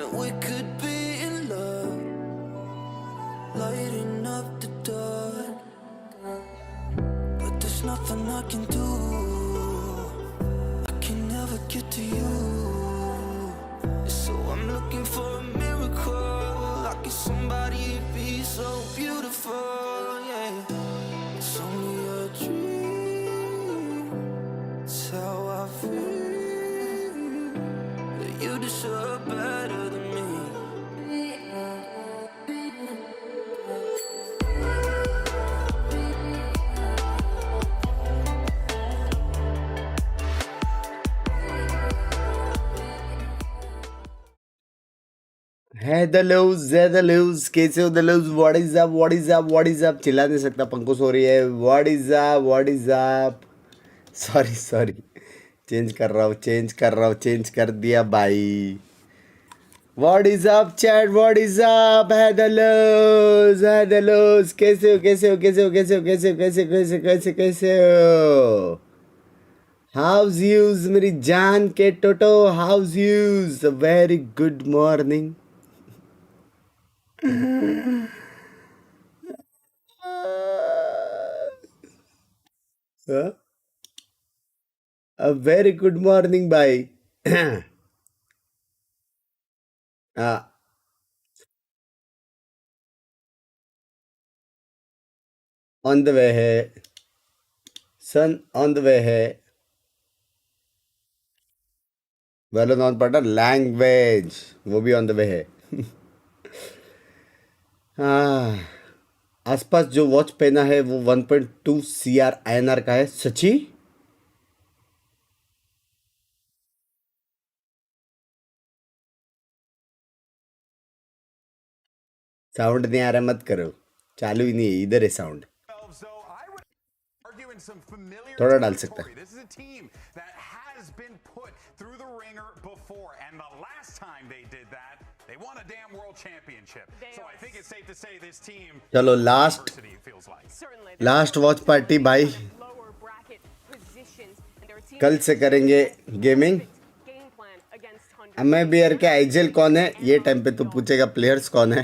that we could be in love, lighting up the dark. But there's nothing I can do. I can never get to you. So I'm looking for a miracle. Like it's somebody be so beautiful, yeah. It's only a dream. It's how I feel. That you deserve better than me. है द लूज कैसे हो द लूज what is up what is up what is up चिल्ला नहीं सकता पंकु सो रही है what is up sorry change कर रहा हूँ चेंज कर दिया भाई what is up chat what is up है द लूज कैसे हो हाउस यूज मेरी जान के टोटो हाउस यूज very good morning a very good morning bhai on the way hai son on the way hai well known partner language वो भी on the way है आसपास जो वॉच पहना है वो 1.2 CR INR का है सची साउंड नहीं आ रहा मत करो चालू ही नहीं है इधर है साउंड थोड़ा डाल सकता है चलो लास्ट वॉच पार्टी भाई कल से करेंगे गेमिंग MIBR के आईजेल कौन है ये टाइम पे तो पूछेगा प्लेयर्स कौन है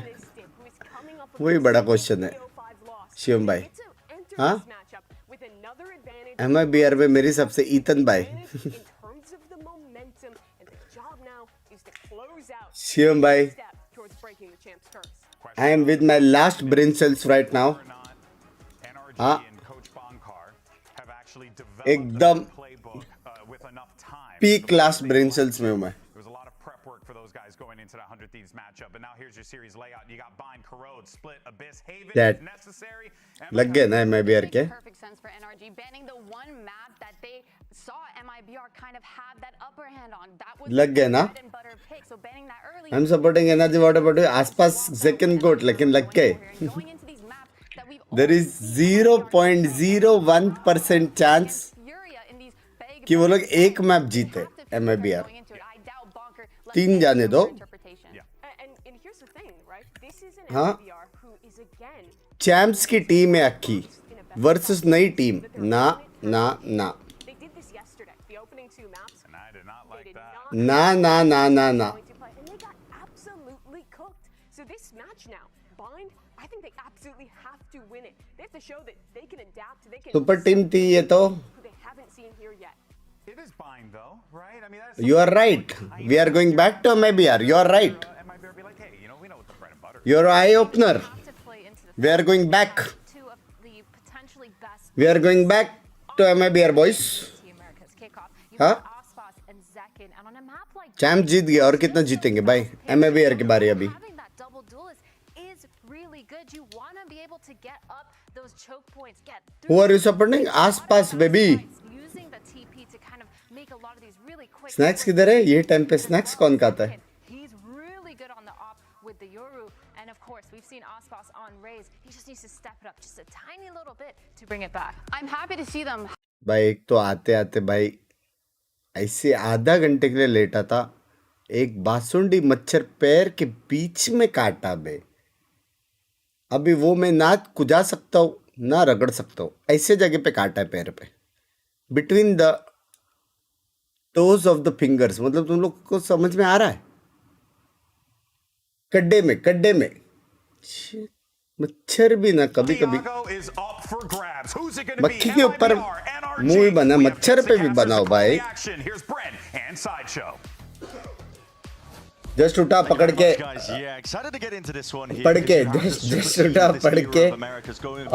वही बड़ा क्वेश्चन है शिवम भाई हाँ MIBR में मेरी सबसे ईतन भाई शिवम भाई I am with my last brain cells right now हाँ एकदम पीक लास्ट ब्रेन सेल्स में हूँ मैं That लग गए ना MIBR के लग गए ना I'm supporting NRG what about you आसपास second goat लेकिन लग गए there is 0.01% chance कि वो लोग एक मैप जीते MIBR 3 जाने दो हाँ चैम्प्स की टीम है अक्की वर्सेस नई टीम ना ना ना ना ना ना ना ना सुपर टीम थी ये तो You are right. We are going back to MIBR. You are right. You're an eye opener. We are going back. We are going back to MIBR boys. हाँ? चैम्प जीत गया और कितना जीतेंगे भाई MIBR की बारी अभी Who are you supporting? आसपास बेबी स्नैक्स किधर है ये टाइम पे स्नैक्स कौन खाता है भाई एक तो आते आते भाई ऐसे आधा घंटे के लिए लेटा था एक बासुंडी मच्छर पैर के बीच में काटा बे अभी वो मैं ना कुजा सकता हूँ ना रगड़ सकता हूँ ऐसे जगह पे काटा है पैर पे between the toes of the fingers मतलब तुम लोग को समझ में आ रहा है गड्ढे में मच्छर भी ना कभी कभी मक्खी के ऊपर मुंह भी बना, मच्छर पे भी बनाओ भाई। जस्ट उठा पकड़ के जस्ट उठा पढ़ के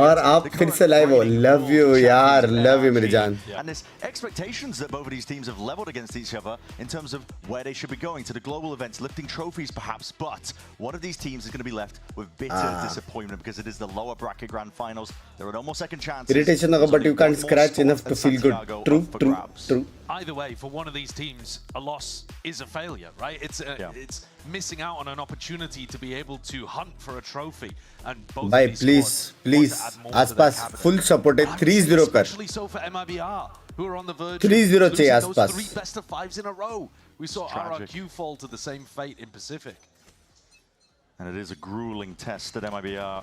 और आप फिर से लाइव हो। लव यू यार, लव यू मेरी जान। And there's expectations that both of these teams have leveled against each other in terms of where they should be going to the global events, lifting trophies perhaps, but one of these teams is going to be left with bitter disappointment because it is the lower bracket grand finals. There are no more second chances. Irritation होगा, but you can't scratch enough to feel good. True. Either way, for one of these teams, a loss is a failure, right? It's missing out on an opportunity to be able to hunt for a trophy. And both भाई of these please आसपास full support है। 3-0 कर, especially so for MIBR, who are on the verge 3-0 of चाहिए losing those आसपास। 3 best of 5s in a row. We saw RRQ fall to the same fate in Pacific. And it is a grueling test that MIBR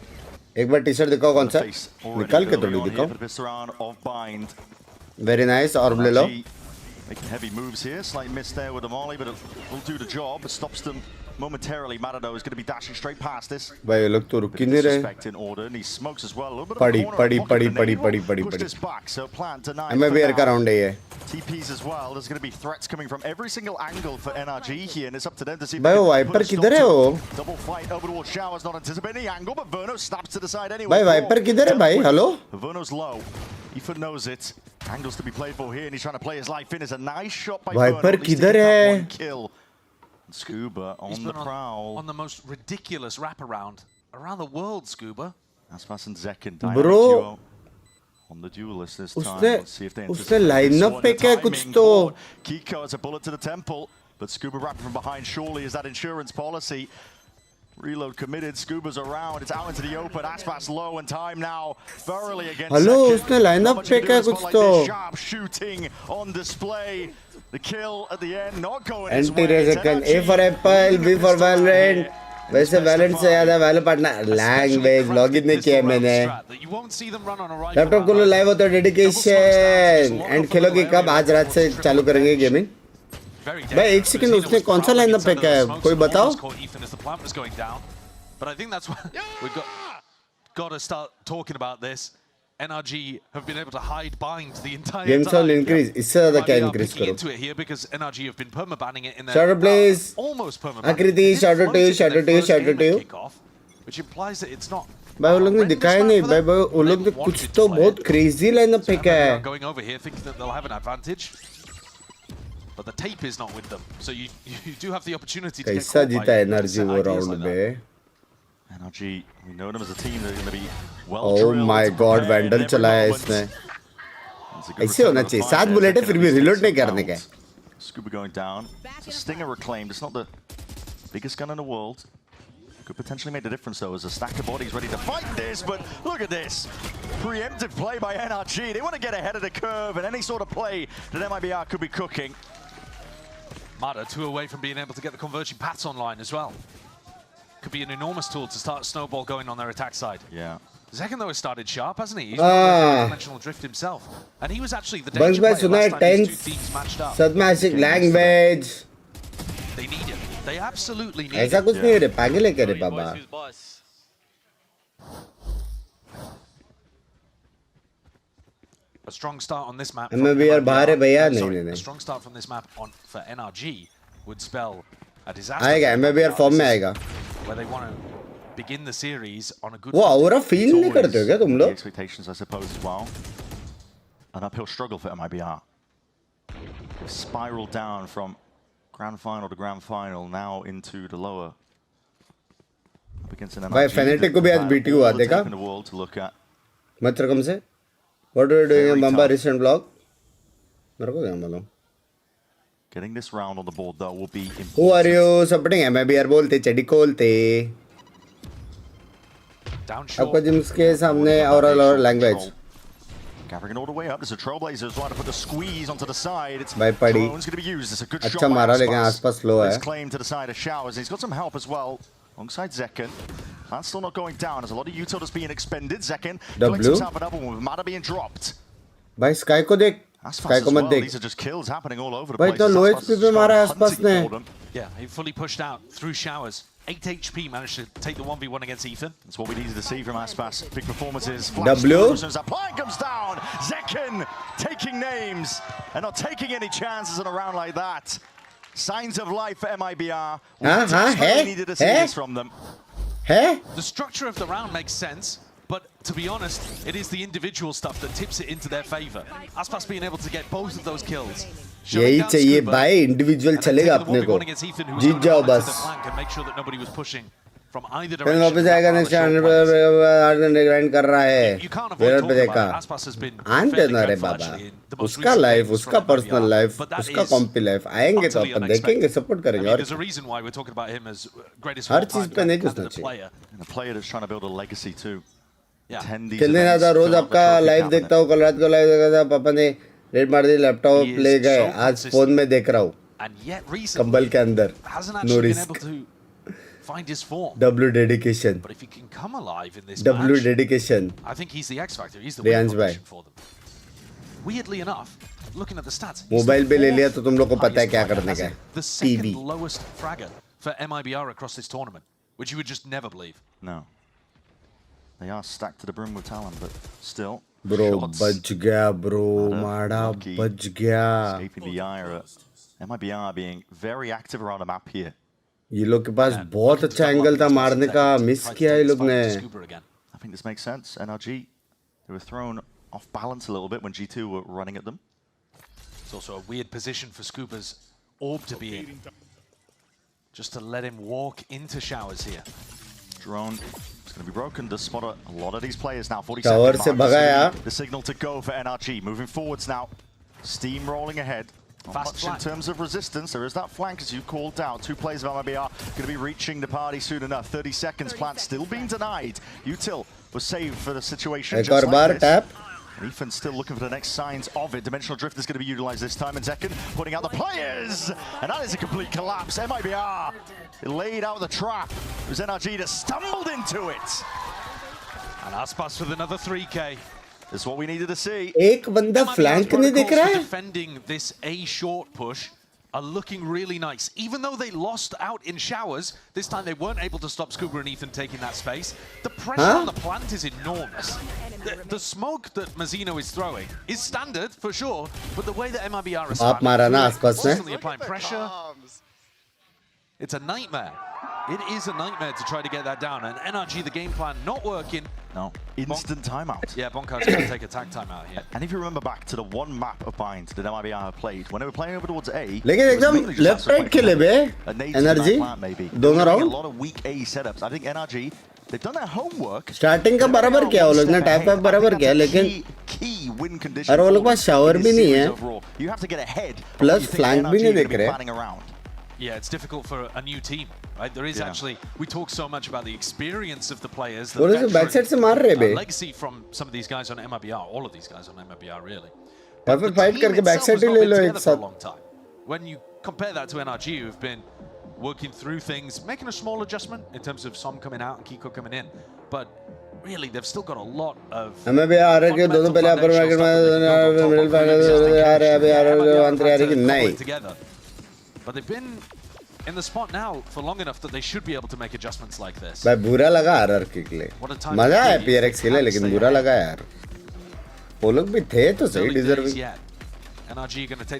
एक बार T-shirt दिखाओ कौन सा, निकाल के थोड़ी दिखाओ। this round of bind. Very nice, और ले लो। Making heavy moves here, slight miss there with the molly, but it will do the job. It stops them momentarily. Matador is going to be dashing straight past this. भाई ये लोग तो रुक ही नहीं रहे। In order, and he smokes as well. A little bit पड़ी of push this back, so plan denied. MIBR का round है ये। TPs as well. There's going to be threats coming from every single angle for NRG here, and it's up to them to see. भाई वो wiper किधर है वो? Double fight over towards Showers, not anticipating the angle, but Verno snaps to the side anyway. भाई wiper किधर है भाई? Hello? Verno's low. Ethan knows it. Angles to be played for here, and he's trying to play his life in. It's a nice shot by Verno. Viper किधर है? Kill. Scuba on the prowl. On the most ridiculous wraparound around the world, Scuba. Aspas and Zekin. Bro, on the duelist this time. Let's see if they उसने lineup पे क्या कुछ तो। Kiko has a bullet to the temple, but Scuba wrapping from behind. Surely is that insurance policy. Reload committed. Scuba's around. It's out into the open. Aspas low and time now thoroughly against. Hello, उसने lineup पे क्या कुछ तो। Sharp shooting on display. The kill at the end not going. Anti-Resecond, A for Apple, B for Valorant. वैसे valent से याद है वैलो partner language login नहीं किया मैंने। लैपटॉप को लाइव होता है डेडिकेशन एंड खेलोगे कब? आज रात से चालू करेंगे गेमिंग। भाई एक सेकंड, उसने कौन सा लाइनअप पे क्या है कोई बताओ? But I think that's what we've got to start talking about this. NRG have been able to hide bind the entire Games time. all increase. इससे ज़्यादा क्या increase करो? Into it here because NRG have been perma-banning it in their Shadow please. almost perma-banning. आकृति shadow to you. Kickoff, which implies that it's not. भाई वो लोग ने दिखाया नहीं भाई वो लोग ने कुछ तो बहुत crazy लाइनअप पे क्या है? Going over here thinking that they'll have an advantage. But the tape is not with them. So you do have the opportunity to get कैसा caught by जीता NRG वो ideas राउंड like that. में? NRG, we know them as a team that are going to be well Oh drilled. my God, vandal चलाया इसने। ऐसे होना चाहिए। 7 bullet है फिर भी रिलोड नहीं करने का। Scuba going down. It's a stinger reclaimed. It's not the biggest gun in the world. Could potentially make the difference though as a stack of bodies ready to fight this, but look at this. Preemptive play by NRG. They want to get ahead of the curve and any sort of play that MIBR could be cooking. Mada 2 away from being able to get the converging paths online as well. Could be an enormous tool to start a snowball going on their attack side. Yeah. Zekin though has started sharp, hasn't he? He's dimensional drift himself. And he was actually the danger player last time these two teams matched up. सदमाशिक language. They need it. They absolutely need ऐसा it. कुछ नहीं रे पागल है करे बाबा। A strong start on this map. MIBR बाहर है भैया, नहीं। A strong start from this map for NRG would spell a disaster. आएगा MIBR फॉर्म में आएगा। Where they want to begin the series on a good. वो औरा feel नहीं करते हो क्या तुम लोग? Expectations, I suppose, as well. An uphill struggle for MIBR. Spiral down from grand final to grand final, now into the lower. Up against an NRG. भाई Fnatic को भी आज BT हुआ देखा? मत रकम से? What are you doing in Mumbai recent vlog? मेरे को क्या मालूम? Getting this round on the board though will be important. Who are you supporting? MIBR बोलते चड़ी खोलते। आपको जिम्स के सामने और language. Gathering all the way up. There's a Trailblazers trying to put the squeeze onto the side. It's भाई पड़ी। going to be used. It's a good अच्छा shot. मारा लेकिन आसपास स्लो है। His claim to the side of Showers. He's got some help as well alongside Zekin. That's still not going down. There's a lot of util that's being expended. Zekin collects himself a double with Mada being dropped. भाई sky को देख। Sky को मत देख। These are just kills happening all over the भाई place. तो लो HP पे मारा आसपास ने। Yeah, he fully pushed out through Showers. 8 HP managed to take the 1v1 against Ethan. That's what we needed to see from Aspas. Big performances. W. As soon as that plan comes down, Zekin taking names and not taking any chances in a round like that. Signs of life for MIBR. We desperately needed to see this from them. Hey? The structure of the round makes sense, but to be honest, it is the individual stuff that tips it into their favor. Aspas being able to get both of those kills. यही चाहिए भाई, individual चलेगा अपने को, जीत जाओ बस। फिर वापस आएगा नेक्स्ट ग्राइंड कर रहा है, वेलर पे देखा आंटे ना रे बाबा, उसका लाइफ, उसका पर्सनल लाइफ, उसका कॉम्पी लाइफ, आएंगे तो अपन देखेंगे, सपोर्ट करेंगे और हर चीज पे नहीं घुसना चाहिए। खेलने जाता रोज आपका लाइव देखता हूँ, कल रात को लाइव देखा था, पापा ने रेड मार दी, लैपटॉप ले गए, आज फोन में देख रहा हूँ कंबल के अंदर, no risk. W dedication. But if he can come alive in this W match, dedication. I think he's the X factor. He's the winning position for them. Weirdly enough, looking at the stats, mobile पे ले लिया तो तुम लोग को पता है क्या करने का है। The second lowest fragger for MIBR across this tournament, which you would just never believe. No. They are stacked to the brim with talent, but still. Bro, बच गया bro, माड़ा बच गया। Escaping the ire. MIBR being very active around the map here. ये लोग के पास बहुत अच्छा एंगल था मारने का, मिस किया ये लोग ने। I think this makes sense. NRG, they were thrown off balance a little bit when G2 were running at them. It's also a weird position for Scuba's orb to be in. Just to let him walk into showers here. Drone is going to be broken to spot a lot of these players now. 40 seconds. The signal to go for NRG. Moving forwards now. Steam rolling ahead. Not much in terms of resistance. There is that flank as you called out. 2 players of MIBR going to be reaching the party soon enough. 30 seconds. Plant still being denied. Util was saved for the situation just like this. And Ethan's still looking for the next signs of it. Dimensional Drift is going to be utilized this time. And Zekin putting out the players. And that is a complete collapse. MIBR laid out the trap. It was NRG that stumbled into it. And Aspas with another 3K. This is what we needed to see. एक बंदा flank नहीं दिख रहा है। Defending this A short push are looking really nice. Even though they lost out in showers, this time they weren't able to stop Scuba and Ethan taking that space. The pressure on the plant is enormous. The smoke that Mazzino is throwing is standard for sure, but the way that MIBR is constantly applying pressure, it's a nightmare. It is a nightmare to try to get that down. And NRG, the game plan not working. No, instant timeout. Yeah, Bonkar's going to take a tag timeout here. And if you remember back to the one map of Bind that MIBR have played, when they were playing over towards A, लेकिन एकदम left right खेले बे energy दोनों round. A lot of weak A setups. I think NRG, they've done their homework. Starting का बराबर किया वो लोग ने, टाइप पे बराबर किया, लेकिन और वो लोग पास शावर भी नहीं है, प्लस फ्लैंक भी नहीं देख रहे। Yeah, it's difficult for a new team, right? There is actually, we talk so much about the experience of the players, the legacy from some of these guys on MIBR, all of these guys on MIBR really. But the fight करके backside ही ले लो एक साथ। When you compare that to NRG, who've been working through things, making a small adjustment in terms of Som coming out and Kiko coming in, but really they've still got a lot of. MIBR आ रहे हैं दोनों पहले अपर market में middle final आ रहे हैं, अभी आ रहे हैं अंतर आ रहे हैं नहीं। But they've been in the spot now for long enough that they should be able to make adjustments like this. भाई बुरा लगा RRQ के लिए, मजा है PRX के लिए, लेकिन बुरा लगा यार। वो लोग भी थे तो सही डिजर्विंग।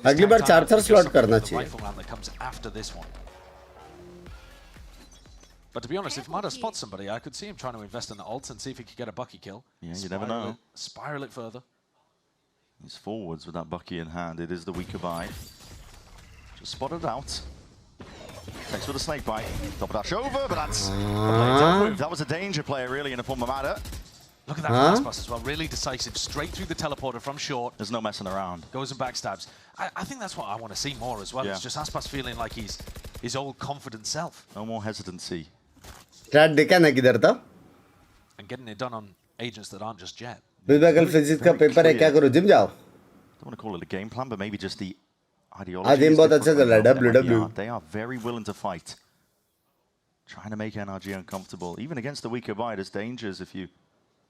अगली बार 4 स्लॉट करना चाहिए। But to be honest, if Mada spots somebody, I could see him trying to invest in the ult and see if he could get a Bucky kill. Yeah, you never know. Spiral it further. He's forwards with that Bucky in hand. It is the weaker buy. Just spotted out. Thanks for the snake bite. Double dash over, but that's that was a danger player really in the form of Mada. Look at that fast pass as well. Really decisive. Straight through the teleporter from short. There's no messing around. Goes and backstabs. I think that's what I want to see more as well. It's just Aspas feeling like he's his old confident self. No more hesitancy. Strat देखा ना किधर था? And getting it done on agents that aren't just Jet. बिल्कुल physics का paper है, क्या करो gym जाओ? Don't want to call it a game plan, but maybe just the ideology. They are very willing to fight. Trying to make NRG uncomfortable. Even against the weaker buy, there's dangers if you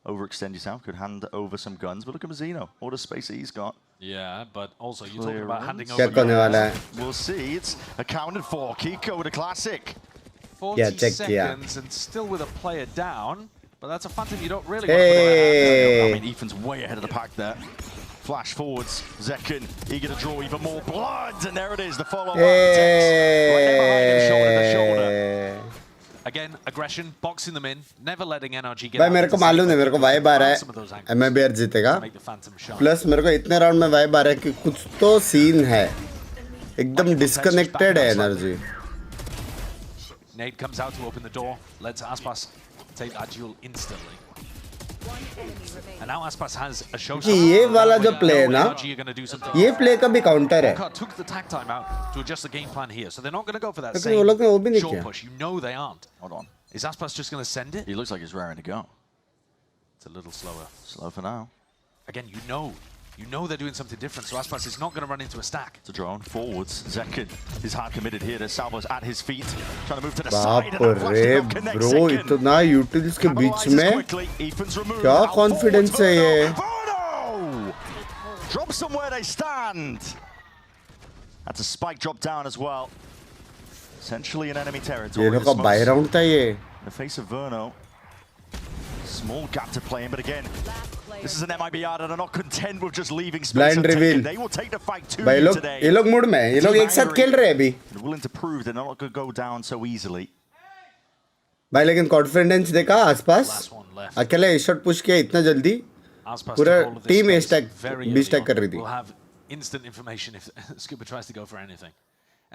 overextend yourself. Could hand over some guns. But look at Mazzino. All the space that he's got. Yeah, but also you're talking about handing over. We'll see. It's accounted for. Kiko with a classic. 40 check किया. seconds and still with a player down. But that's a phantom you don't really Hey. want to put away. I mean, Ethan's way ahead of the pack there. Flash forwards, Zekin eager to draw even more blood, and there it is, the follow-up. Right behind him, shoulder to shoulder. Again, aggression, boxing them in, never letting NRG get भाई out मेरे को into मालूम है, मेरे को vibe आ रहा some of those है angles MIBR जीतेगा. to make the phantom shine. Plus मेरे को इतने राउंड में वाइब आ रहा है कि कुछ तो सीन है. एकदम डिस्कनेक्टेड है energy. Nade comes out to open the door, lets Aspas take that duel instantly. And now Aspas has a show. कि ये वाला जो प्ले है ना, ये प्ले का भी काउंटर है. Took the tag time out to adjust the game plan here, so they're not going to go for that लेकिन वो लोग ने वो भी नहीं same short किया. push. You know they aren't. Hold on. Is Aspas just going to send it? He looks like he's raring to go. It's a little slower. Slow for now. Again, you know they're doing something different, so Aspas is not going to run into a stack. It's a drone forwards. Zekin is hard committed here. There's Salvo's at his feet, trying to move to the side. बाप रे bro, इतना utils के बीच में क्या confidence है ये. Drop them where they stand. That's a spike drop down as well. Essentially in enemy territory. ये लोग का बाय राउंड था ये. In the face of Verno. Small gap to play in, but again, this is an MIBR that are not content with just leaving space. Blind reveal. They will take the fight to भाई you लोग today. ये लोग mood में है. ये लोग एक साथ खेल रहे हैं अभी. Willing to prove they're not going to go down so easily. भाई लेकिन कॉन्फिडेंस देखा आसपास. अकेले शॉट पुश किया इतना जल्दी. पूरा team A stack B stack कर रही थी. We'll have instant information if Scuba tries to go for anything.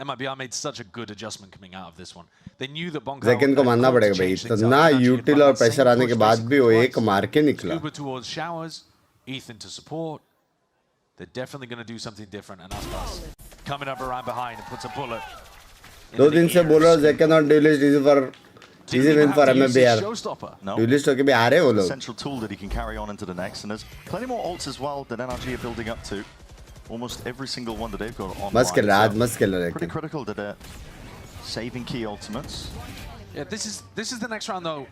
MIBR made such a good adjustment coming out of this one. They knew that Bonko second को मानना पड़ेगा भाई. इतना यूटिल और pressure आने के बाद भी वो एक मार के निकला. Scuba towards showers, Ethan to support. They're definitely going to do something different. And Aspas coming up around behind and puts a bullet. 2 दिन से बोल रहा हूँ Zekin और Duelist easy win for MIBR. No. Duelist होके भी आ रहे वो लोग. Essential tool that he can carry on into the next, and there's plenty more ults as well that NRG are building up to. Almost every single one that they've got on. मस्त खेल रहा है, मस्त खेल रहा है. Pretty critical that they're saving key ultimates. Yeah, this is the next round though,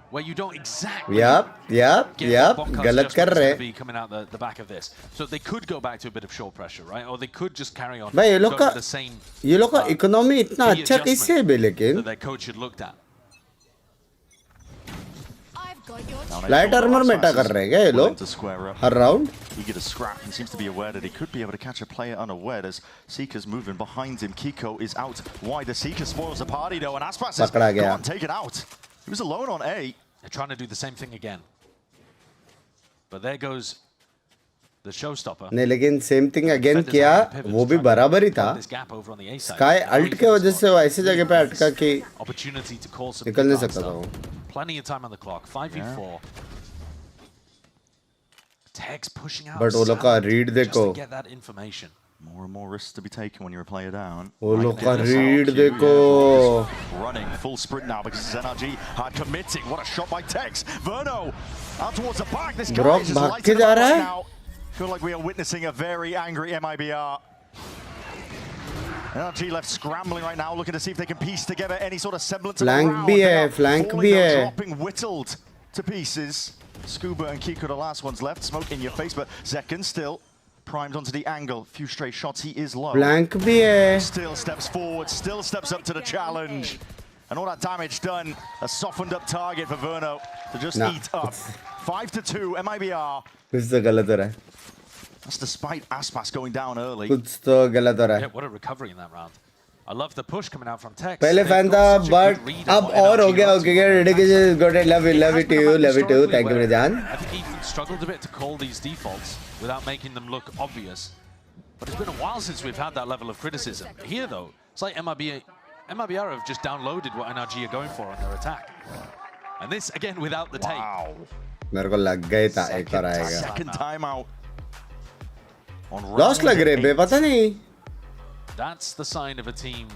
where you don't exactly. Yep. गलत कर रहे. Be coming out the back of this, so they could go back to a bit of short pressure, right? Or they could just carry on. भाई ये लोग का the same. ये लोग का इकोनॉमी इतना अच्छा कैसे है बे लेकिन. That their coach had looked at. Light armour Meta कर रहे हैं क्या ये लोग हर round. Eager to scrap. He seems to be aware that he could be able to catch a player unaware as Seeker's moving behind him. Kiko is out wide. The Seeker spoils the party though, and Aspas has gone taken out. He was alone on A. They're trying to do the same thing again. But there goes the showstopper. नहीं लेकिन same thing again किया, वो भी बराबर ही था. Sky alt के वजह से वो ऐसी जगह पे अटका कि निकल नहीं सकता था वो. Plenty of time on the clock. 5v4. Tex pushing out. But वो लोग का रीड देखो. Get that information. More and more risks to be taken when you're a player down. वो लोग का रीड देखो. Running full sprint now because this is NRG hard committing. What a shot by Tex. Verno out towards the back. This guy is just lighting up right now. Feel like we are witnessing a very angry MIBR. NRG left scrambling right now, looking to see if they can piece together any sort of semblance of a round. Flank भी है. Dropping whittled to pieces. Scuba and Kiko the last ones left. Smoke in your face, but Zekin still primed onto the angle. Few stray shots. He is low. Flank भी है. Still steps forward. Still steps up to the challenge. And all that damage done. A softened up target for Verno to just eat up. 5-2 MIBR. कुछ तो गलत हो रहा है. That's despite Aspas going down early. कुछ तो गलत हो रहा है. Yeah, what a recovery in that round. I love the push coming out from Tex. पहले फैन था but अब और हो गया. Okay, dedication, got it. Love it to you. Thank you मेरे जान. I think Ethan struggled a bit to call these defaults without making them look obvious. But it's been a while since we've had that level of criticism. Here though, it's like MIBR have just downloaded what NRG are going for on their attack. And this again without the tape. Wow. मेरे को लग गया था एक बार आएगा. Second timeout. Lost लग रहे बे, पता नहीं. That's the sign of a team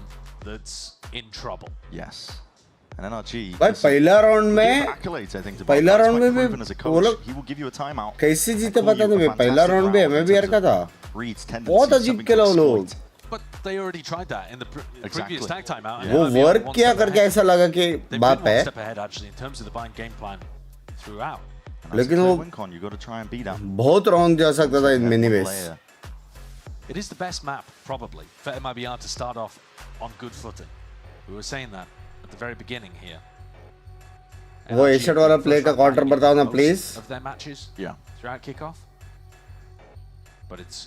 that's in trouble. Yes. And NRG. भाई पहला राउंड में भी वो लोग he will give you a timeout. कैसे जीते पता नहीं. पहला राउंड भी MIBR का था. बहुत अजीब खेला वो लोग. But they already tried that in the previous tag timeout. वो वर्क किया करके ऐसा लगा कि बाप है. Step ahead actually in terms of the buying game plan throughout. लेकिन वो बहुत रॉन्ग जा सकता था in many ways. It is the best map, probably, for MIBR to start off on good footing. We were saying that. the very beginning here. वो एशट वाला play का counter बताओ ना please. Of their matches throughout kickoff. But it's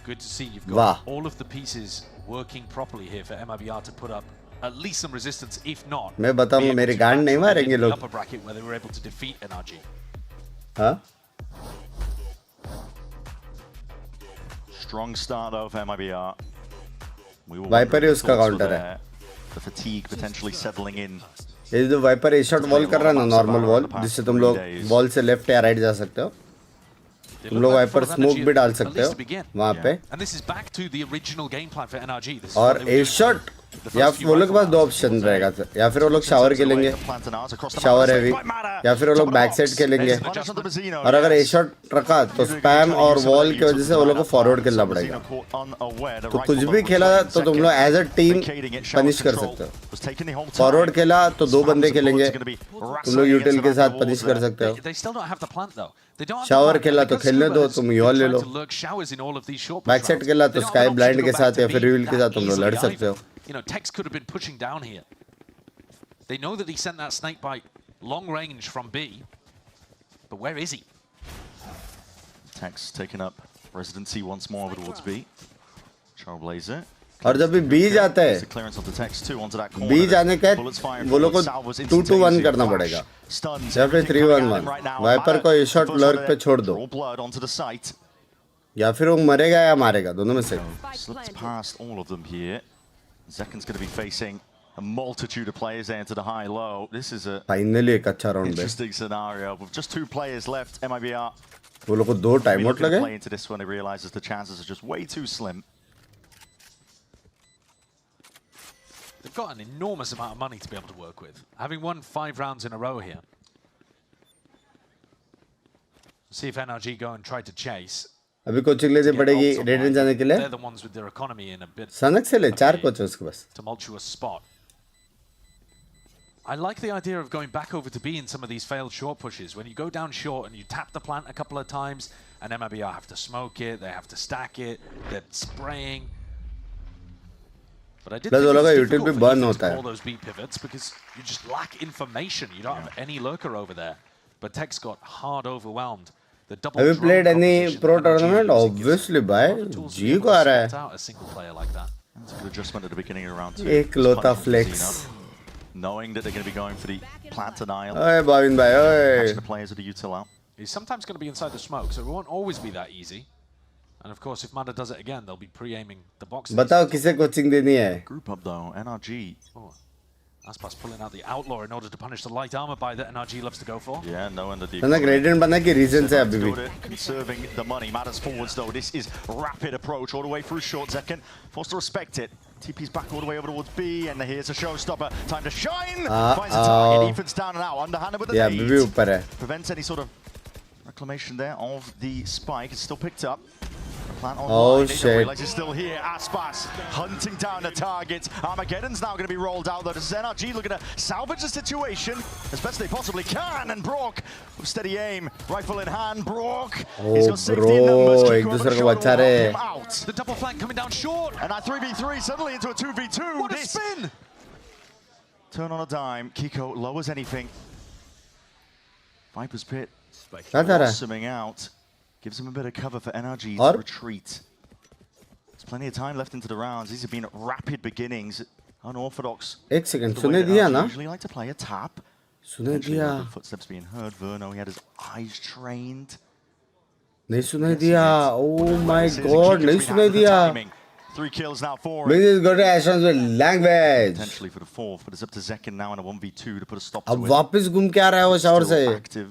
good to see you've got all of the pieces working properly here for MIBR to put up at least some resistance, if not. मैं बताऊंगा मेरी गांड नहीं मारेंगे लोग. Upper bracket where they were able to defeat NRG. हाँ? Strong start of MIBR. Viper ही उसका काउंटर है. The fatigue potentially settling in. ये जो वाइपर ए शॉट वॉल कर रहा है ना नॉर्मल वॉल जिससे तुम लोग वॉल से लेफ्ट या राइट जा सकते हो. तुम लोग वाइपर स्मोक भी डाल सकते हो वहाँ पे. और ए शॉट या वो लोग के पास दो ऑप्शन रहेगा. या फिर वो लोग शावर खेलेंगे, शावर हैवी, या फिर वो लोग बैक साइड खेलेंगे. और अगर ए शॉट रखा तो स्पैम और वॉल की वजह से वो लोग को फॉरवर्ड खेलना पड़ेगा. तो कुछ भी खेला तो तुम लोग एज अ टीम पनिश कर सकते हो. फॉरवर्ड खेला तो दो बंदे खेलेंगे, तुम लोग यूटिल के साथ पनिश कर सकते हो. शावर खेला तो खेलने दो, तुम यॉल ले लो. बैक साइड खेला तो स्काई ब्लाइंड के साथ या फिर रिवील के साथ तुम लोग लड़ सकते हो. You know, Tex could have been pushing down here. They know that he sent that snake bite long range from B, but where is he? Tex taking up residency once more over towards B. Trailblazer. और जब भी B जाता है, B जाने का वो लोग को 2-2-1 करना पड़ेगा या फिर 3-1-1. वाइपर को ए शॉट लर्क पे छोड़ दो, या फिर वो मरेगा या मारेगा, दोनों में से. Slipped past all of them here. Zekan's going to be facing a multitude of players there into the high-low. This is a finally एक अच्छा round interesting scenario with just 2 players left. MIBR. वो लोग को 2 time out लगे. Play into this one, he realizes the chances are just way too slim. They've got an enormous amount of money to be able to work with, having won 5 rounds in a row here. See if NRG go and try to chase. अभी coaching लेनी पड़ेगी रेडन जाने के लिए. सनक से ले 4 coach उसके पास. Tumultuous spot. I like the idea of going back over to B in some of these failed short pushes. When you go down short and you tap the plant a couple of times, and MIBR have to smoke it, they have to stack it, they're spraying. But I did think it's difficult for you to call those B pivots because you just lack information. You don't have any lurker over there. But Tex got hard overwhelmed. Have you played any pro tournament? Obviously, bhai. G को आ रहा है. That's a good adjustment at the beginning of round 2. एक लोता flex. Knowing that they're going to be going for the plant and aisle. Oye, Bhavin bhai, oye. Catching the players with the util out. He's sometimes going to be inside the smoke, so it won't always be that easy. And of course, if Mada does it again, they'll be pre-aiming the boxes. बताओ किसे coaching देनी है? Group up though, NRG. Oh. Aspas pulling out the outlaw in order to punish the light armor buy that NRG loves to go for. Yeah, knowing that the gradient बना के reasons है अभी भी. Conserving the money matters forwards though. This is rapid approach all the way through short. Zekan forced to respect it. TP's back all the way over towards B, and here's a showstopper. Time to shine. Finds the target. Ethan's down and out. Underhanded with the nade. Yeah, ऊपर है. Prevents any sort of reclamation there of the spike. It's still picked up. Oh shit. He's still here. Aspas hunting down the target. Armageddon's now going to be rolled out though. This is NRG looking to salvage the situation as best they possibly can. And Brock with steady aim, rifle in hand. Brock. He's got safety in numbers. Him out. The double flank coming down short. And that 3v3 suddenly into a 2v2. What a spin! Turn on a dime. Kiko lowers anything. Viper's Pit. Blossoming out. Gives him a bit of cover for NRG to retreat. There's plenty of time left into the rounds. These have been rapid beginnings. Unorthodox. एक second सुने दिया ना? Usually like to play a tap. सुने दिया. Footsteps being heard. Verno, he had his eyes trained. नहीं सुने दिया. Oh my God, नहीं सुने दिया. 3 kills now for him. Binks got actions with language. Potentially for the 4th, but it's up to Zekan now in a 1v2 to put a stop to it. अब वापस घूम के आ रहा है वो शावर से. Active.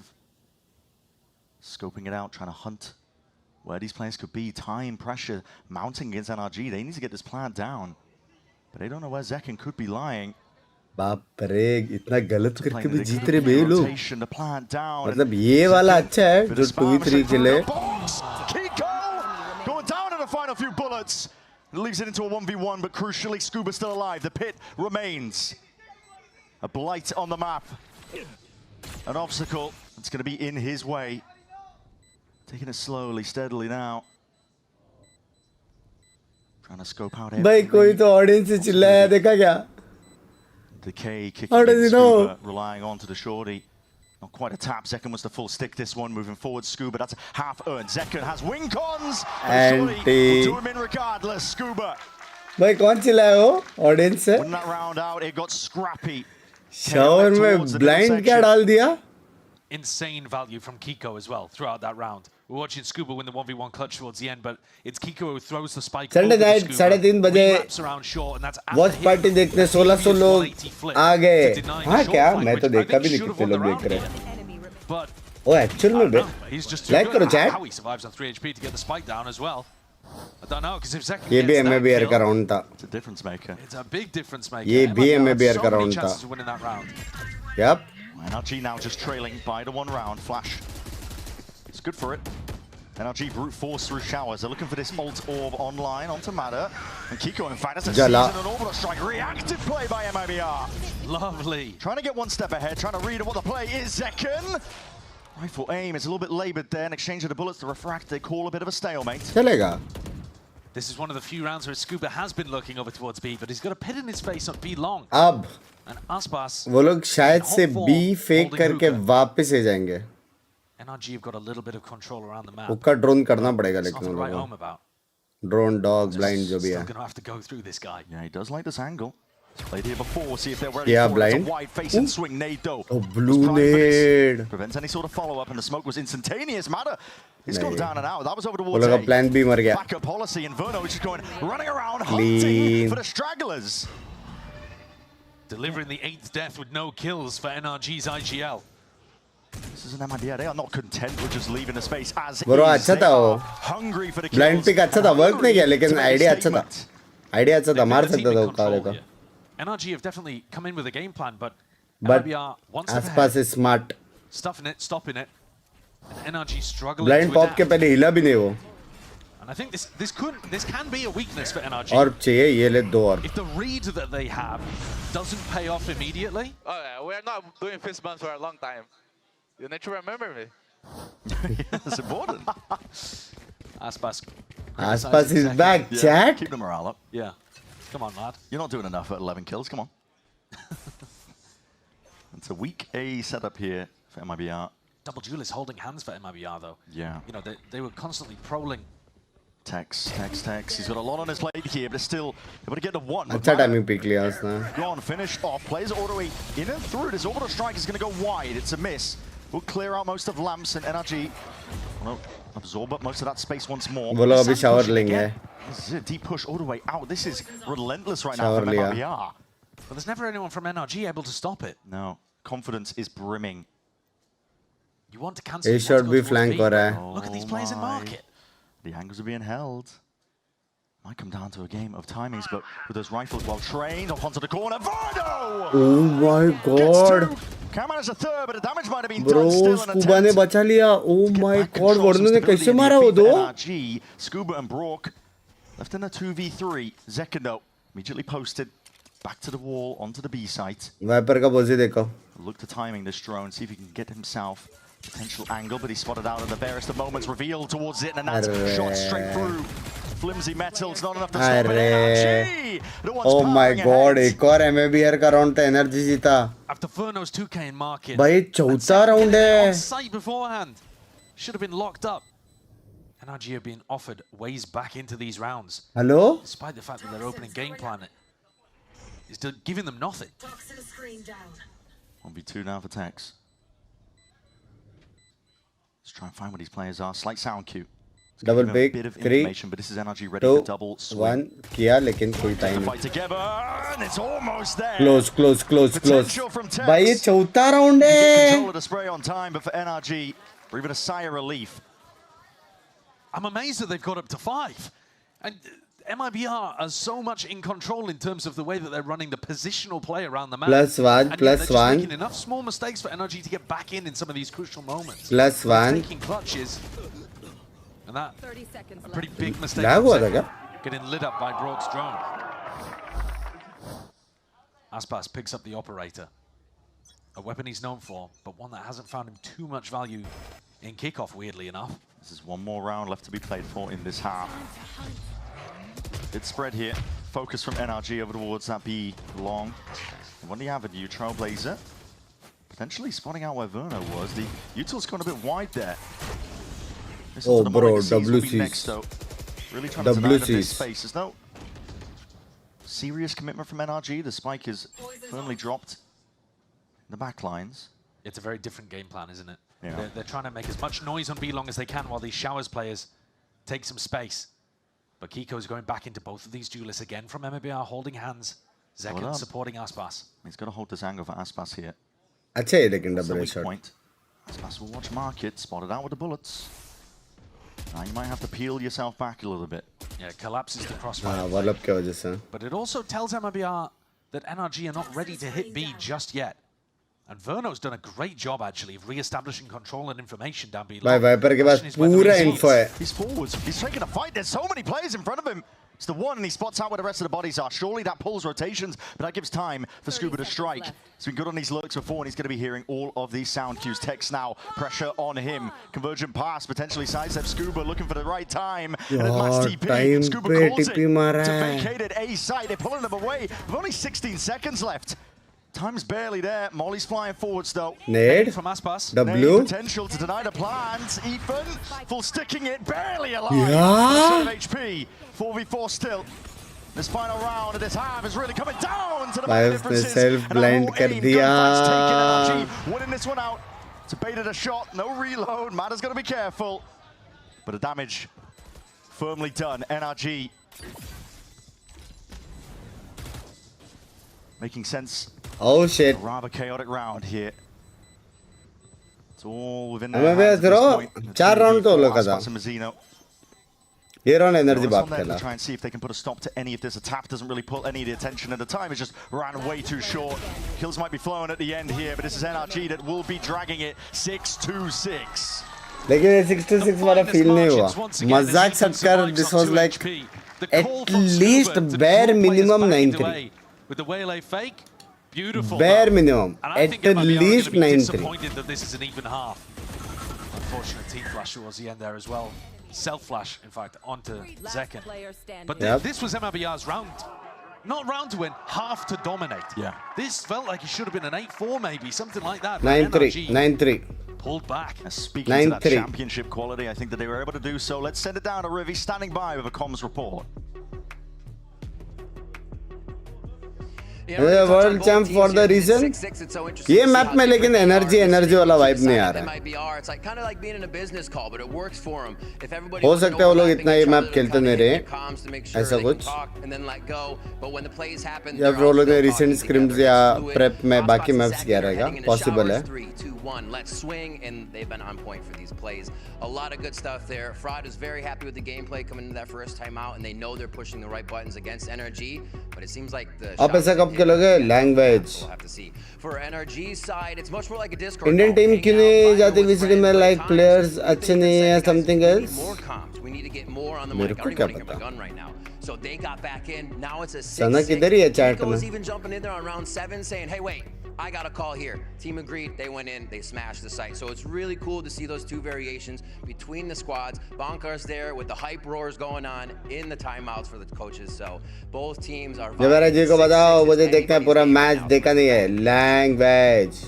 Scoping it out, trying to hunt where these players could be. Time, pressure, mounting against NRG. They need to get this plant down. But they don't know where Zekan could be lying. बाप रे, इतना गलत करके भी जीत रहे बे लोग. मतलब ये वाला अच्छा है जो 2v3 के लिए. Kiko going down in the final few bullets. It leaves it into a 1v1, but crucially, Scuba still alive. The pit remains. A blight on the map. An obstacle that's going to be in his way. Taking it slowly, steadily now. Trying to scope out every... भाई कोई तो audience से चिल्लाया देखा क्या? Decay kicking How does in, he know? Scuba relying on to the shorty. Not quite a tap. Zekken was the full stick this one. Moving forward, Scuba, that's half earned. Zekken has wing cons. Anti. Will do him in regardless. Scuba. भाई कौन चिल्लाया हो audience से? Winning that round out, it got scrappy. Shower में blind क्या डाल दिया? Insane value from Kiko as well throughout that round. We're watching Scuba win the 1v1 clutch towards the end, but it's Kiko who throws the spike. Sunday night 3:30 बजे watch party देखने 1600 लोग आ गए. हाँ क्या? मैं तो देखा भी नहीं कितने लोग देख रहे हैं. ओ एक्चुअल में बे. लाइक करो chat. How he survives on 3 HP to get the spike down as well. I don't know because if Zekken ये भी gets that MIBR kill, का राउंड था. It's a difference maker. it's a big difference maker. ये भी MIBR MIBR had का so many round था. chances of winning that round. Yep. NRG now just trailing by the 1 round. Flash. It's good for it. NRG brute force through showers. They're looking for this ult orb online onto Matter. And Kiko, in fact, that's a Jala. season and orbital strike. Reactive play by MIBR. Lovely. Trying to get one step ahead, trying to read what the play is. Zekken. Rifle aim is a little bit laboured there. In exchange of the bullets, the refract, they call a bit of a stalemate. चलेगा. This is one of the few rounds where Scuba has been looking over towards B, but he's got a pit in his face not be long. अब And Aspas, वो लोग शायद से B fake करके वापस आ जाएंगे. NRG have got a little bit of control around the map. उसका drone करना पड़ेगा It's लेकिन nothing to उन write लोगों home को. about. ड्रोन डॉग ब्लाइंड जो भी Still है. going to have to go through this guy. Yeah, he does like this angle. He's played here before, see if they're ready Yeah, for it. blind. It's a wide face and swing nade though. Oh, Was blue primed for this. nade. Prevents any sort of follow-up and the smoke was instantaneous. Matter, he's gone नहीं. down and out. That was over वो towards लोग का A. Plan भी मर गया. Backup policy and Verno is just going running around Clean. hunting for the stragglers. Delivering the 8th death with no kills for NRG's IGL. This is an MIBR. They are not content with just leaving the space as Bro, is. अच्छा They था are वो. hungry for the kills. Blind pick अच्छा था. Work नहीं किया लेकिन idea अच्छा था. आइडिया अच्छा था. They've मार got a team सकता in था वो control काले को. here. NRG have definitely come in with a game plan, but But MIBR wants to आसपास smart. stuffing it, stopping it. And NRG struggling blind to pop के adapt. पहले हिला भी नहीं वो. And I think this can be a weakness for NRG. और चाहिए ये ले 2 और. If the read that they have doesn't pay off immediately, Oh, yeah, we are not doing fist bumps for a long time. You need to remember me. That's important. Aspas. आसपास is back. Yeah, Chat. keep the morale up. Yeah. Come on, lad. You're not doing enough at 11 kills. Come on. It's a weak A setup here for MIBR. Double Duel is holding hands for MIBR, though. Yeah. You know, they were constantly prowling. Tex. He's got a lot on his plate here, but still able to get the one. अच्छा timing pick लिया उसने. Gone, finished off. Plays all the way in and through. This orbital strike is going to go wide. It's a miss. Will clear out most of lamps and NRG. Well, absorb up most of that space once more. वो लोग अभी Sand shower pushing लेंगे. again. This is a deep push all the way out. This is relentless right now Shower from लिया. MIBR. But there's never anyone from NRG able to stop it. No, confidence is brimming. You want to cancel. A you want to shot go भी towards flank B. हो रहा है. Look at these players in my. market. The angles are being held. Might come down to a game of timings, but with those rifles well trained, off onto the corner. Vardo! Oh my god. Can't manage a third, but the damage might have been Bro, done still. Scuba ने बचा लिया. Oh my god. वर्नो ने कैसे मारा वो दो? NRG, Scuba and Brock left in a 2v3. Zekken though, immediately posted back to the wall onto the B site. Viper का posi देखो. Look to timing this drone, see if he can get himself potential angle, but he's spotted out at the barest of moments, revealed towards it, and that's shot straight through. Flimsy metal, it's not enough to stop it. NRG, the one's Oh my powering god. ahead. एक और MIBR का round था. Energy जीता. After Furno's 2K in market. भाई चौथा round On है. site beforehand. Should have been locked up. NRG have been offered ways back into these rounds. Hello. Despite the fact that their opening game plan is still giving them nothing. 1v2 now for Tex. Let's try and find what these players are. Slight sound cue. Double Give him a pick. bit of 3, information, but this is NRG ready 2, for double swing. 1 किया लेकिन कोई time नहीं. Fight together, and it's almost there. Close. Potential from Tex. भाई ये चौथा round Good है. control of the spray on time, but for NRG, breathing a sigh of relief. I'm amazed that they've got up to 5. And MIBR are so much in control in terms of the way that they're running the positional play around the map. +1, And yet they're just +1. making enough small mistakes for NRG to get back in some of these crucial moments. +1. Taking clutches. And that 30 seconds a pretty left. big mistake. Lag from हुआ था Zekken, क्या? getting lit up by Brock's drone. Aspas picks up the operator. A weapon he's known for, but one that hasn't found him too much value in kickoff, weirdly enough. This is one more round left to be played for in this half. It's spread here. Focus from NRG over towards that B long. When do you have a new Trailblazer? Potentially spotting out where Verno was. The Util's gone a bit wide there. Oh, bro, WCs. Next, though. Really trying to deny them this space. There's no serious commitment from NRG. The spike is firmly dropped in the back lines. It's a very different game plan, isn't it? Yeah. They're trying to make as much noise on B long as they can while these Showers players take some space. But Kiko's going back into both of these duelists again from MIBR, holding hands. Zekan supporting Aspas. He's got to hold this angle for Aspas here. अच्छा है लेकिन That's the double weak shot. point. Aspas will watch market, spotted out with the bullets. Now you might have to peel yourself back a little bit. Yeah, collapses the crossfire. हाँ wallop की वजह से. But it also tells MIBR that NRG are not ready to hit B just yet. And Verno's done a great job, actually, of re-establishing control and information down B. भाई Viper के पास पूरा info है. He's forwards. He's taking a fight. There's so many players in front of him. It's the one, and he spots out where the rest of the bodies are. Surely that pulls rotations, but that gives time for Scuba to strike. He's been good on these lurks before, and he's going to be hearing all of these sound cues. Text now, pressure on him. Convergent pass, potentially sidestep Scuba, looking for the right time. And at max TP, Scuba calls it to vacated A site. They're pulling them away with only 16 seconds left. Time's barely there. Molly's flying forwards though. Nade from Aspas. W. Potential to deny the plans. Ethan full sticking it, barely alive. Yeah. HP. 4v4 still. This final round of this half is really coming down to the भाई उसने self blind कर दिया. Winning this one out. It's baited a shot. No reload. Matter's got to be careful. But the damage firmly done. NRG making sense. Oh shit. A rather chaotic round here. It's all within हमें भी throw 4 round तो लगा था. ये round energy बात खेला. Try and see if they can put a stop to any of this. A tap doesn't really pull any of the attention, and the time is just ran way too short. Kills might be flowing at the end here, but this is NRG that will be dragging it 6-6. लेकिन ये 6-6 वाला feel नहीं हुआ. मजाक सटकर this was like at least bare minimum 9-3. With the Waylay fake, beautiful. Bare minimum. At least 9-3. Disappointed that this is an even half. Unfortunate team flash towards the end there as well. Self-flash, in fact, onto Zekan. But this was MIBR's round. Not round to win, half to dominate. Yeah. This felt like it should have been an 8-4 maybe, something like that. 9-3. 9-3. Pulled back. Speaking to that championship quality, I think that they were able to do so. Let's send it down to Rivi, standing by with a comms report. World champ for the region ये map में लेकिन energy वाला vibe नहीं आ रहा है. हो सकता है वो लोग इतना ये मैप खेलते नहीं रहे ऐसा कुछ, या फिर वो लोग ने रिसेंट स्क्रिम्स या प्रेप में बाकी मैप्स किया रहेगा. पॉसिबल है. Let's swing, and they've been on point for these plays. A lot of good stuff there. Fraud is very happy with the gameplay coming into that first timeout, and they know they're pushing the right buttons against NRG. But it seems like the आप ऐसा कब खेलोगे? Language. We'll have to see. For NRG's side, it's much more like a Discord. Indian team क्यों नहीं जाती VCT में? Like players अच्छे नहीं हैं, something else? More comms. We need to get more on the mic. I don't even want to get my gun right now. So they got back in. Now it's a 6-6. सना किधर ही है chat में? Nico's even jumping in there on round 7 saying, hey, wait. I got a call here. Team agreed. They went in. They smashed the site. So it's really cool to see those two variations between the squads. Bonkar's there with the hype roars going on in the timeouts for the coaches. So both teams are. जब जी को बताओ मुझे देखना है पूरा match देखा नहीं है. लैंग्वेज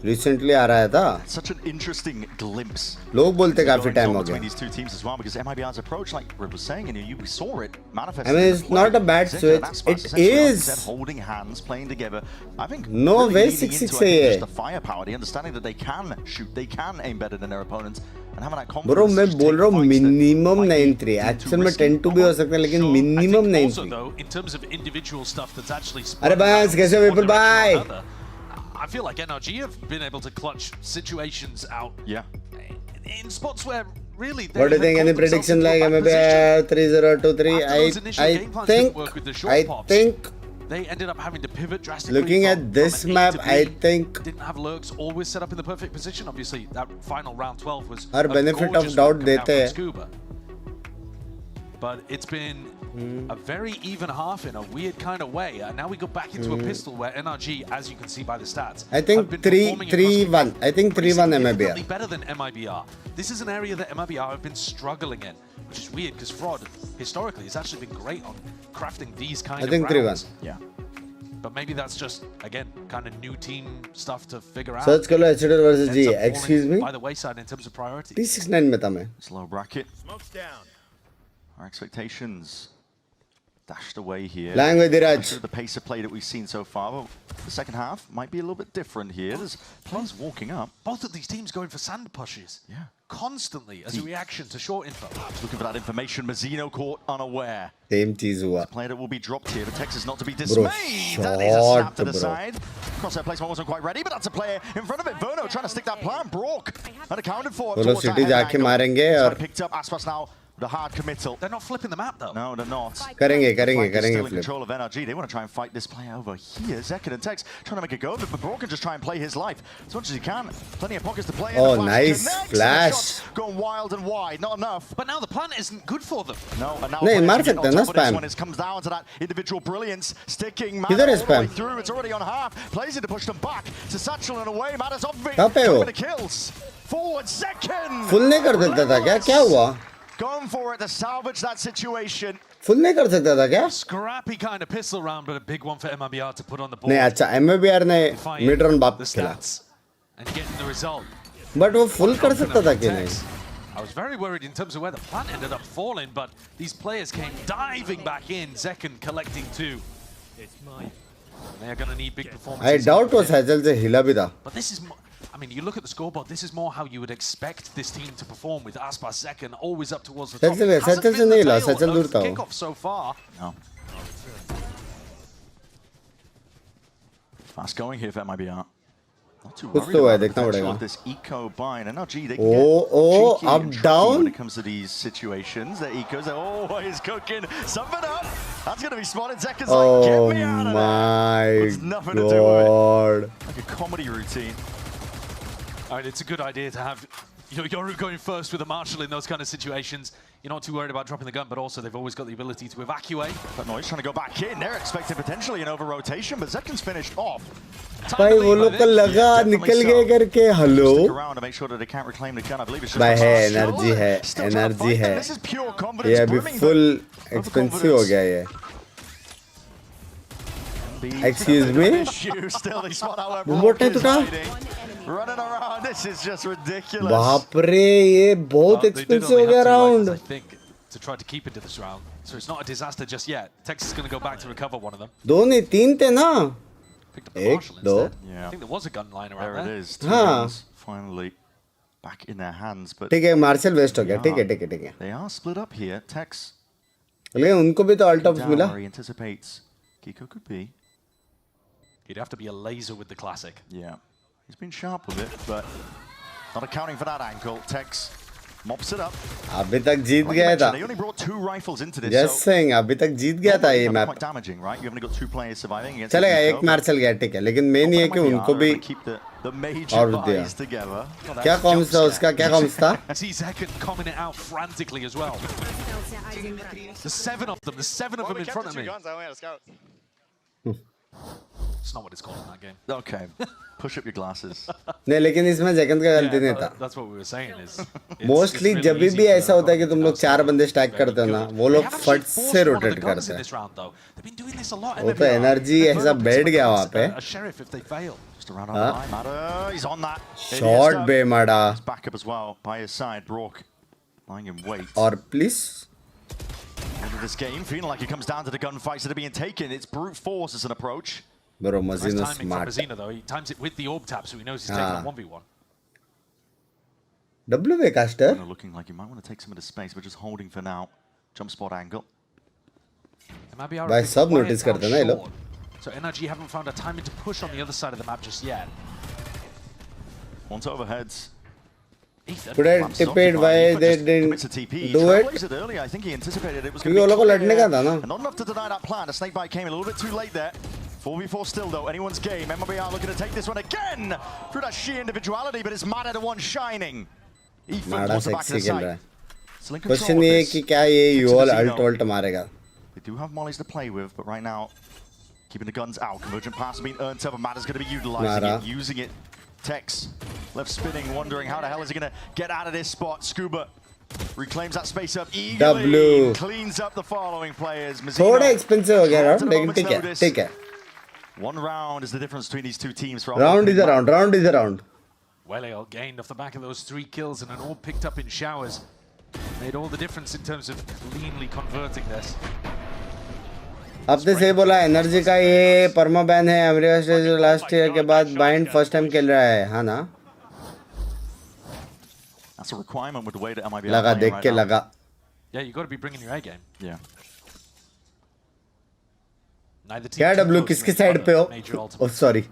recently आ रहा था. Such an interesting glimpse. लोग बोलते काफी टाइम हो between these two teams as well, because MIBR's approach, like Rib was saying, and you saw it manifest. I mean, it's not a bad switch. It is holding hands, playing together. I think no way really 6-6 है. just the firepower, the understanding that they can shoot, they can aim better than their opponents, and having that confidence. Bro, मैं बोल रहा हूँ minimum 9-3. Actual में 10-2 भी हो सकता है, लेकिन minimum 9-3. Also, though, in terms of individual stuff that's actually. अरे बस कैसे विपुल भाई? I feel like NRG have been able to clutch situations out. Yeah. In spots where really. What do you think? Any prediction like MIBR 3-0-2-3? I think. They ended up having to pivot drastically. Looking at this map, I think. Didn't have lurks always set up in the perfect position. Obviously, that final round 12 was. Our benefit of doubt देते हैं. But it's been a very even half in a weird kind of way. Now we go back into a pistol where NRG, as you can see by the stats, I think 3-1. I think 3-1 MIBR. Better than MIBR. This is an area that MIBR have been struggling in, which is weird because Fraud historically has actually been great on crafting these kind of rounds. I think 3-1. Yeah. But maybe that's just, again, kind of new team stuff to figure out. Search कर लो HDR versus Ends G. up falling Excuse me. by the wayside in terms of priority. T69 में था मैं. Slow bracket. Our expectations dashed away here. Lang with Diraj. The pace of play that we've seen so far. Well, the second half might be a little bit different here. There's players walking up. Both of these teams going for sand pushes. Yeah. Constantly as a reaction to short info. Looking for that information. Mazzino caught unaware. Same चीज हुआ. Player that will be dropped here. The Texas not to be Bro, dismayed. That is a snap to the bro. side. Crosshair placement wasn't quite ready, but that's a player in front of it. Verno trying to stick that plan. Brock unaccounted for. बोलो city जाके मारेंगे और picked up Aspas now. The hard committal. They're not flipping the map though. No, they're not. करेंगे Still in flip. control of NRG. They want to try and fight this player over here. Zekin and Tex trying to make a go of it, but Brock can just try and play his life as much as he can. Plenty of pockets to play in. Oh, The nice connects, flash. and the shots going wild and wide. Not enough. But now the plan isn't good for them. No, and now नहीं, players मार can get सकते हैं on ना top of this spam. one. It comes down to that individual brilliance. Sticking किधर Matter है all the way spam? through. It's already on half. Plays it to push them back to Satchel and away. Matter's off it. कहाँ पे हो? The kills. Forward second. Full नहीं कर सकता था क्या? क्या हुआ? Going for it to salvage that situation. Full नहीं कर सकता था क्या? Scrappy kind of pistol round, but a big one for MIBR to put on the board. नहीं अच्छा MIBR ने Defying mid run बाप the खेला. stats and getting the result. But वो full कर सकता था कि नहीं? I was very worried in terms of where the plan ended up falling, but these players came diving back in. Zekin collecting two. They are going to need big performances. I doubt वो सैजल से हिला भी था. But this is, I mean, you look at the scoreboard, this is more how you would expect this team to perform with Aspas Zekin always up towards the top. Saizal से Hasn't been नहीं the हिला, tale Saizal दूर of था वो. Kickoff so far. No. Fast going here for MIBR. Not too कुछ worried तो है, about the देखना potential पड़ेगा. of this eco buy. And NRG, they can Oh, get cheeky up, and tricky down. when it comes to these situations. Their ecos are always cooking something up. That's going to be spotted. Zekin's like, get me out of there. my There's nothing to do with it. god. Like a comedy routine. I mean, it's a good idea to have Yoru going first with a Marshall in those kind of situations. You're not too worried about dropping the gun, but also they've always got the ability to evacuate. But Noise trying to go back in. They're expecting potentially an over-rotation, but Zekin's finished off. भाई वो लोग को लगा निकल गए करके hello. Stick around to make sure that they can't reclaim the gun. I believe it's just भाई है Still एनर्जी है trying to एनर्जी fight है. them. This is pure confidence ये अभी brimming, full but expensive हो गया ये. Excuse me? Issue. Still, they spot out where Remote Brock is नहीं टूटा? hiding. Running around. This is just ridiculous. बाप रे ये बहुत Well, they did expensive only हो गया have 2 rifles, round. I think, to try to keep into this round. So it's not a disaster just yet. Texas is going to go back to recover one of them. दो नहीं तीन थे ना. Picked up the एक, Marshall दो. instead. Yeah. I think there was a gun lying around There there. it is. Two Huh. rounds finally back in their hands, but ठीक है martial waste हो गया. ठीक है ठीक है ठीक है. they are split up here. Tex लेकिन उनको भी तो ऑल टॉप्स down मिला. where he anticipates Kiko could be. He'd have to be a laser with the classic. Yeah, he's been sharp with it, but not accounting for that angle. Tex mops it up. अभी तक जीत Like you गया था. mentioned, they only brought 2 rifles into this. Just so saying अभी तक जीत गया था ये normally map. quite damaging, right? You've only got 2 players surviving against. चलेगा the एक Kiko, मार्शल गया ठीक है लेकिन मेन ये है कि but उनको they're भी gonna keep the major और दिया. buys together. क्या कॉम्स था उसका क्या कॉम्स था? I see Zekin coming it out frantically as well. The 7 of them, the 7 of them in front of me. I only had a scout. It's not what it's called in that game. Okay, push up your glasses. नहीं लेकिन इसमें second का गलती नहीं no, था. that's what we were saying is. Mostly really जब easy भी for ऐसा होता है कि तुम लोग outside 4 बंदे स्टैक very करते हो ना good. वो They लोग have actually फट forced से one of the rotate guns करते in हैं. this round, though. They've been doing this a lot. वो तो एनर्जी ऐसा बैठ गया वहाँ पे. A sheriff if they fail. Just around on the line. Matter, he's on that. Shot बे मारा. He's back up as well by his side. Brock lying in wait. और please End of this game, feeling like it comes down to the gunfights that are being taken. It's brute force as an approach. Bro Nice मजीनो timing from smart. Mazzino, though. He times it with the orb tap, so he knows he's taking a 1v1. W caster. Kinda looking like he might want to take some of the space, but just holding for now. Jump spot angle. MIBR भाई have been सब quiet notice out करते हैं ना ये लोग. short. So NRG haven't found a timing to push on the other side of the map just yet. Once overheads. Ethan. Could I Lamps tip occupied. it why Ethan they just didn't commits a TP. He do plays it? it early. I think he anticipated it was क्योंकि going वो to लोग को be लड़ने का था ना. and not enough to deny that plan. A snake bite came a little bit too late there. 4v4 still though, anyone's game. MIBR looking to take this one again through that sheer individuality, but it's Mada the one shining. Ethan माड़ा towards the back of sexy the खेल रहा site. है. Still in control question of ये है this. कि क्या ये Kicks यूएल to अल्ट Mazzino. अल्ट मारेगा. They do have mollies to play with, but right now, keeping the guns out. Convergent pass has been earned up, and Mada's going to be utilizing Mada. it, using it. Tex left spinning, wondering how the hell is he going to get out of this spot. Scuba reclaims that space up eagerly. W. Cleans up the following players. थोड़ा Mazzino expensive हो गया at a round लेकिन moment's ठीक है notice. ठीक है. 1 round is the difference between these two teams. For Round is a round. Round is a round. Wellale gained off the back of those 3 kills and an all picked up in showers. Made all the difference in terms of cleanly converting this. आपने सही बोला energy का ये परमा ban है America stage last year के बाद bind first time खेल रहा है हाँ ना That's a requirement with the way that MIBR लगा playing देख right के now. लगा Yeah, you got to be bringing your A game. Yeah. Neither team क्या too डब्ल्यू close to किसके making साइड पे हो a major ultimate. Oh sorry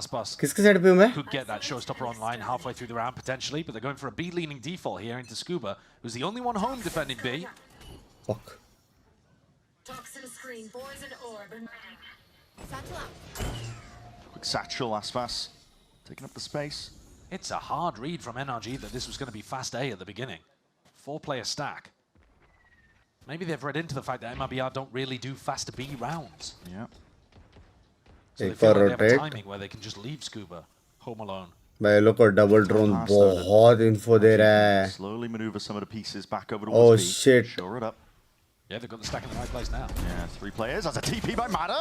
Aspas किसके side पे हूँ मैं could get that showstopper online halfway through the round potentially, but they're going for a B-leaning default here into Scuba, who's the only one home defending B. Fuck. Toxin screen, poison orb. Quick satchel, Aspas. Taking up the space. It's a hard read from NRG that this was going to be fast A at the beginning. 4-player stack. Maybe they've read into the fact that MIBR don't really do fast B rounds. Yeah. So they एक feel और like they have a rotate timing where they can just leave Scuba home alone. भाई लोग को double drone बहुत info दे रहा है Slowly maneuver some of the pieces back over Oh, towards B. shit. Shore it up. Yeah, they've got the stack in the right place now. Yeah, 3 players. That's a TP by Mata.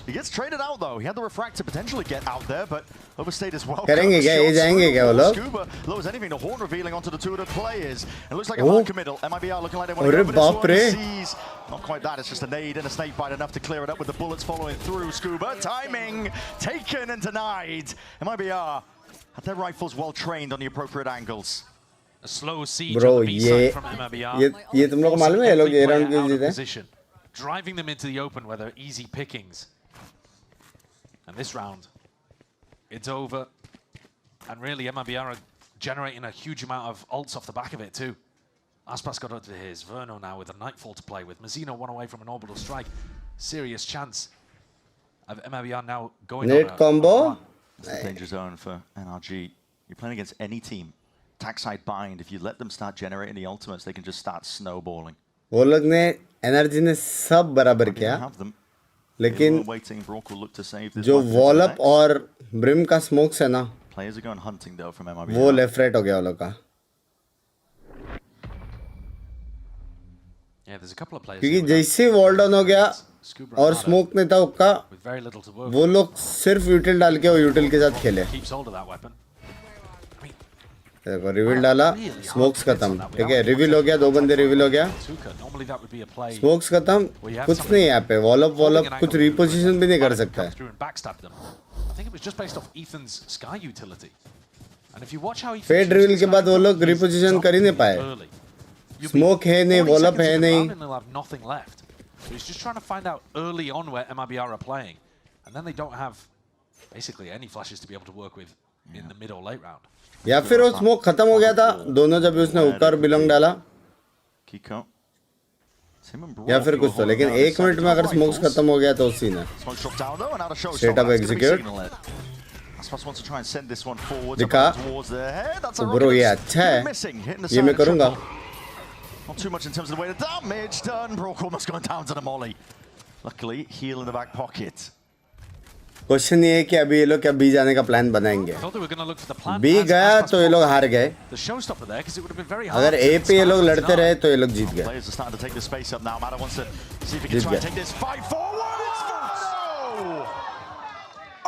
He gets traded out though. He had the refract to potentially get out there, but overstayed as well. करेंगे क्या ये जाएंगे क्या वो लोग Scuba lowers anything. The horn revealing onto the 2 of the players. It looks like a Oh. non-committal. MIBR looking like they want to अरे go for this बाप one. रे Sees not quite that. It's just a nade and a snake bite enough to clear it up with the bullets following through. Scuba timing taken and denied. MIBR had their rifles well trained on the appropriate angles. A slow siege Bro, on the B side from MIBR. ये तुम लोग को मालूम है ये लोग ये round क्यों जीते position, driving them into the open where they're easy pickings. And this round, it's over. And really, MIBR are generating a huge amount of ults off the back of it too. Aspas got up to his. Verno now with a Nightfall to play with. Mazzino 1 away from an orbital strike. Serious chance of MIBR now going Net on a combo. run. It's the danger zone for NRG. You're playing against any team. Attack side bind. If you let them start generating the ultimates, they can just start snowballing. वो लोग ने energy ने सब बराबर किया Have them. लेकिन Waiting. Brock will look to save this जो one. Wall up और ब्रिम का स्मोक्स है ना Players are going hunting though from MIBR. वो लेफ्ट राइट हो गया वो लोग का Yeah, there's a couple of players. क्योंकि here जैसे ही वॉल डाउन हो गया Scuba और Armada स्मोक नहीं था उसका with very little to work वो लोग सिर्फ यूटिल डाल के वो यूटिल के साथ खेले keeps hold of that weapon. देखो रिवील डाला स्मोक्स खत्म ठीक है रिवील हो गया 2 बंदे रिवील हो गया Tuka, normally that would be a play. Smokes खत्म कुछ नहीं यहाँ पे वॉल अप कुछ रिपोजिशन भी नहीं कर सकता है Through and backstab them. I think it was just based off Ethan's Sky utility. And if you watch how Ethan Fade reveal के बाद वो लोग रिपोजिशन कर ही नहीं पाए early, स्मोक है नहीं वॉल अप है नहीं and they'll have nothing left. So he's just trying to find out early on where MIBR are playing, and then they don't have basically any flashes to be able to work with in the mid or late round. या फिर वो smoke खत्म हो गया था दोनों जब उसने ऊपर बिलोंग डाला Kiko. या फिर कुछ तो लेकिन 1 मिनट में अगर स्मोक्स खत्म हो गया तो सीन है Smoke shot down though, and out of show. Straight up execute. Aspas wants to try and send this one forward दिखा towards the head. That's a bro ये rocket अच्छा है missing, hitting the ये side मैं of the करूंगा triple. Not too much in terms of the way the damage done. Brock almost gone down to the molly. Luckily, heal in the back pocket. Question ये है कि अभी ये लोग क्या बी जाने का प्लान बनाएंगे I thought they were going to look for the plan. B as गया Aspas तो ये लोग fought हार गए the showstopper there because it would have been very hard. अगर ए पे ये लोग लड़ते रहे तो ये लोग जीत गए Players are starting to take the space up now. Mata wants to see if he can Did try and get- take this fight forward. It's full.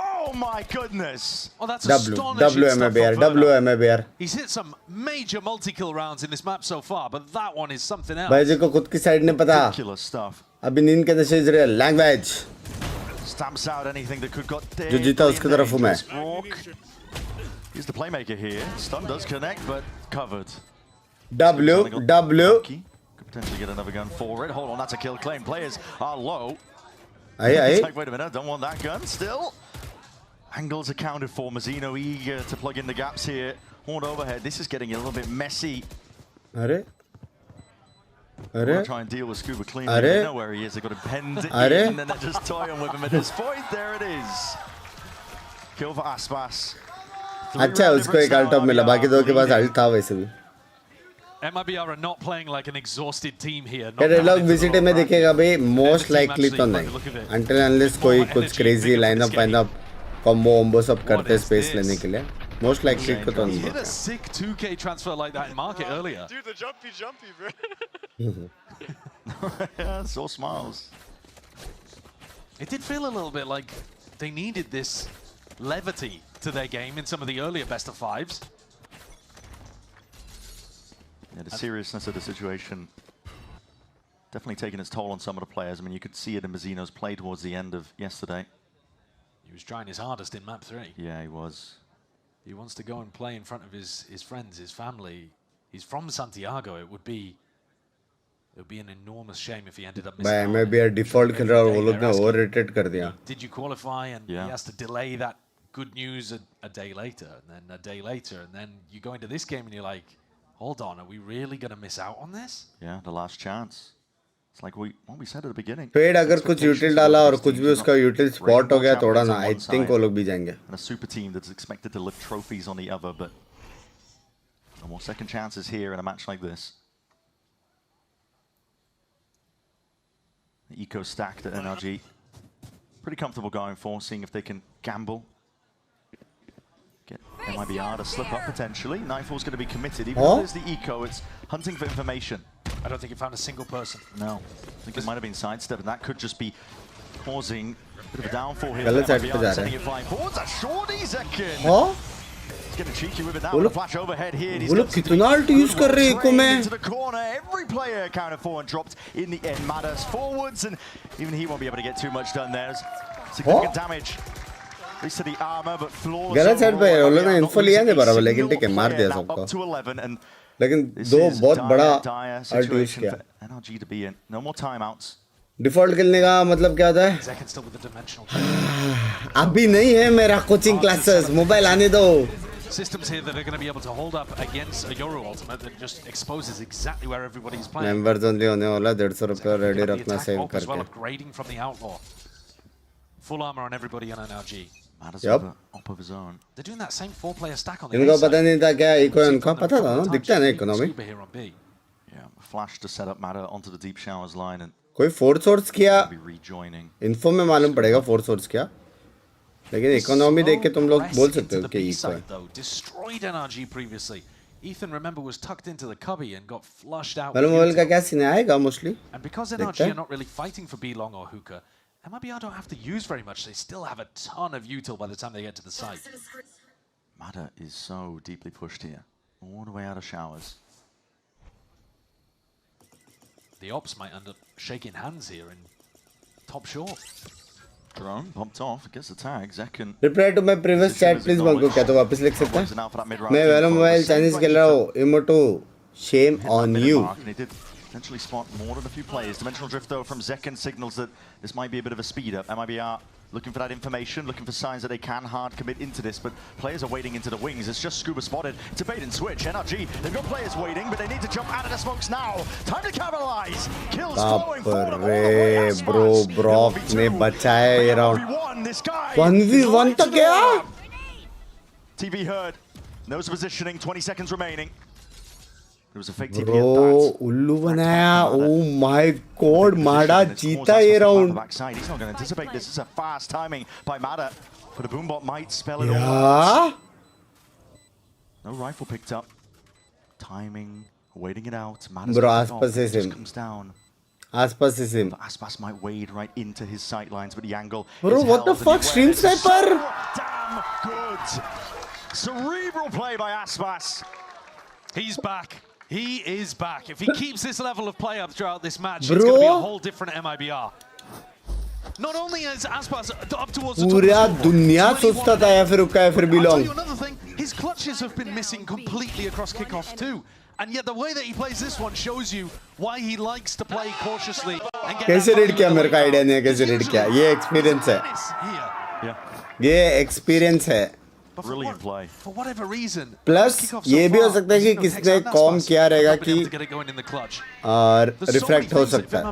Oh my goodness. Oh, that's W astonishing stuff MIBR from Verno. W MIBR He's hit some major multi-kill rounds in this map so far, but that one is something else. भाई जी को खुद की side नहीं पता Ridiculous stuff. अभी नींद के नशे रहे language Stamps out anything that could got जो जीता उसकी तरफ हूँ मैं He's the playmaker here. Stun does connect, but covered. W Could potentially get another gun for it. Hold on, that's a kill claim. Players are low. I I It's like, wait a minute, don't want that gun still. Angles accounted for. Mazzino eager to plug in the gaps here. Horn overhead. This is getting a little bit messy. अरे अरे Wanna try and deal with Scuba cleanly. Are? They know where he is. They've got to bend it Are? in, and they're just toying with him at this point. There it is. Kill for Aspas. अच्छा है उसको एक alt मिला बाकी दो के पास alt था वैसे भी MIBR are not playing like an exhausted team here. यार ये लोग विजिट में देखेगा भाई मोस्ट लाइकली तो नहीं अंटिल अनलेस कोई कुछ क्रेजी लाइनअप वाइनअप कॉम्बो वॉम्बो सब करते स्पेस लेने के लिए मोस्ट लाइकली को तो He नहीं hit a sick 2K transfer like that in market earlier. Dude, the jumpy, bro. Yeah, so smiles. It did feel a little bit like They needed this levity to their game in some of the earlier best of fives. Yeah, the seriousness of the situation definitely taking its toll on some of the players. I mean, you could see it in Mazzino's play towards the end of yesterday. He was trying his hardest in map 3. Yeah, he was. He wants to go and play in front of his friends, his family. He's from Santiago. It would be an enormous shame if he ended up missing out. MIBR default खेल रहा और वो लोग ने overrated कर दिया. Did you qualify? And he has to delay that good news a day later, and then a day later, and then you go into this game and you're like, hold on, are we really going to miss out on this? Yeah, the last chance. It's like what we said at the beginning. Fade अगर कुछ util डाला और कुछ भी उसका util spot हो गया थोड़ा ना, I think वो लोग भी जाएंगे. And a super team that's expected to lift trophies on the other, but no more second chances here in a match like this. The eco stacked at NRG. Pretty comfortable going for, seeing if they can gamble. Get MIBR to slip up potentially. Nightfall's going to be committed. Even though there's the eco, it's hunting for information. I don't think he found a single person. No. I think it might have been sidestep, and that could just be causing a bit of a downfall here. गलत side पे जा रहे हैं. Flying forwards, a shorty second. हाँ? He's getting cheeky with it now. With a flash overhead here. वो लोग कितना ult use कर रहे हैं इको में? Into the corner. Every player accounted for and dropped in the end. Matters forwards, and even he won't be able to get too much done there. Significant damage. At least to the armor, but flawless. गलत side पे वो लोग ने info लिया नहीं बराबर, लेकिन ठीक है मार दिया सबको. Up to 11 and लेकिन दो बहुत बड़ा ult use किया. NRG to be in. No more timeouts. Default खेलने का मतलब क्या होता है? अभी नहीं है मेरा कोचिंग क्लासेस, मोबाइल आने दो. Systems here that are going to be able to hold up against a Euro ultimate that just exposes exactly where everybody's playing. Members only होने वाला 150 रुपया रेडी रखना सेव as well, करके. upgrading from the outlaw. Full armor on everybody on NRG. Yep. Up of his own. They're doing that same 4-player stack on the इनको पता नहीं था क्या इको इनको पता था ना, दिखता है ना economy. Yeah, flash to set up Matter onto the deep showers line and कोई फोर्थ सोर्स किया. be rejoining. इन्फो में मालूम पड़ेगा फोर्थ सोर्स क्या. लेकिन इकोनॉमी देख के तुम लोग बोल सकते हो कि इको है. Destroyed NRG previously. Ethan, remember, was tucked into the cubby and got flushed out. मालूम मोबाइल का क्या सीन आएगा mostly. And because NRG are not really fighting for B long or hookah, MIBR don't have to use very much. They still have a ton of util by the time they get to the site. Matter is so deeply pushed here, all the way out of showers. The ops might end up shaking hands here in top short. Drone bumped off, gets the tag. Zek and reply to my previous chat please बंको. क्या तो वापस लिख सकता है? मैं वेलो mobile Chinese खेल रहा हूँ. इमोटो shame on you. Potentially spot more than a few players. Dimensional drift though from Zekken signals that this might be a bit of a speed up. MIBR looking for that information, looking for signs that they can hard commit into this, but players are waiting into the wings. It's just Scuba spotted. It's a bait and switch. NRG, they've got players waiting, but they need to jump out of the smokes now. Time to capitalize. Kills flowing forward. Bro, Brock ने बचाया ये round. 1v1 तक गया. TV heard. Knows the positioning. 20 seconds remaining. It was a fake TP Bro, उल्लू बनाया. Oh my God, माडा जीता ये round. He's not going to anticipate this. This is a fast timing by Mada, but a boombot might spell it all. Yeah. No rifle picked up. Timing, waiting it out. Bro, आसपास से just comes down. आसपास से SIM. Aspas might wade right into his sight lines, but the angle. Bro, what the fuck, stream sniper? Damn good. Cerebral play by Aspas. He's back. He is back. If he keeps this level of play up throughout this match, it's going to be a whole different MIBR. Not only is Aspas up towards the top पूरा दुनिया सोचता था या फिर रुका है फिर भी I'll tell long. you another thing, his clutches have been missing completely across Kickoff too. And yet the way that he plays this one shows you why he likes to play cautiously and get कैसे red किया मेरे का idea नहीं है कैसे red किया. ये experience है. ये एक्सपीरियंस है. Brilliant play. For whatever reason. Plus ये भी हो सकता है कि किसने कॉम किया रहेगा कि और रिफ्रैक्ट हो सकता है.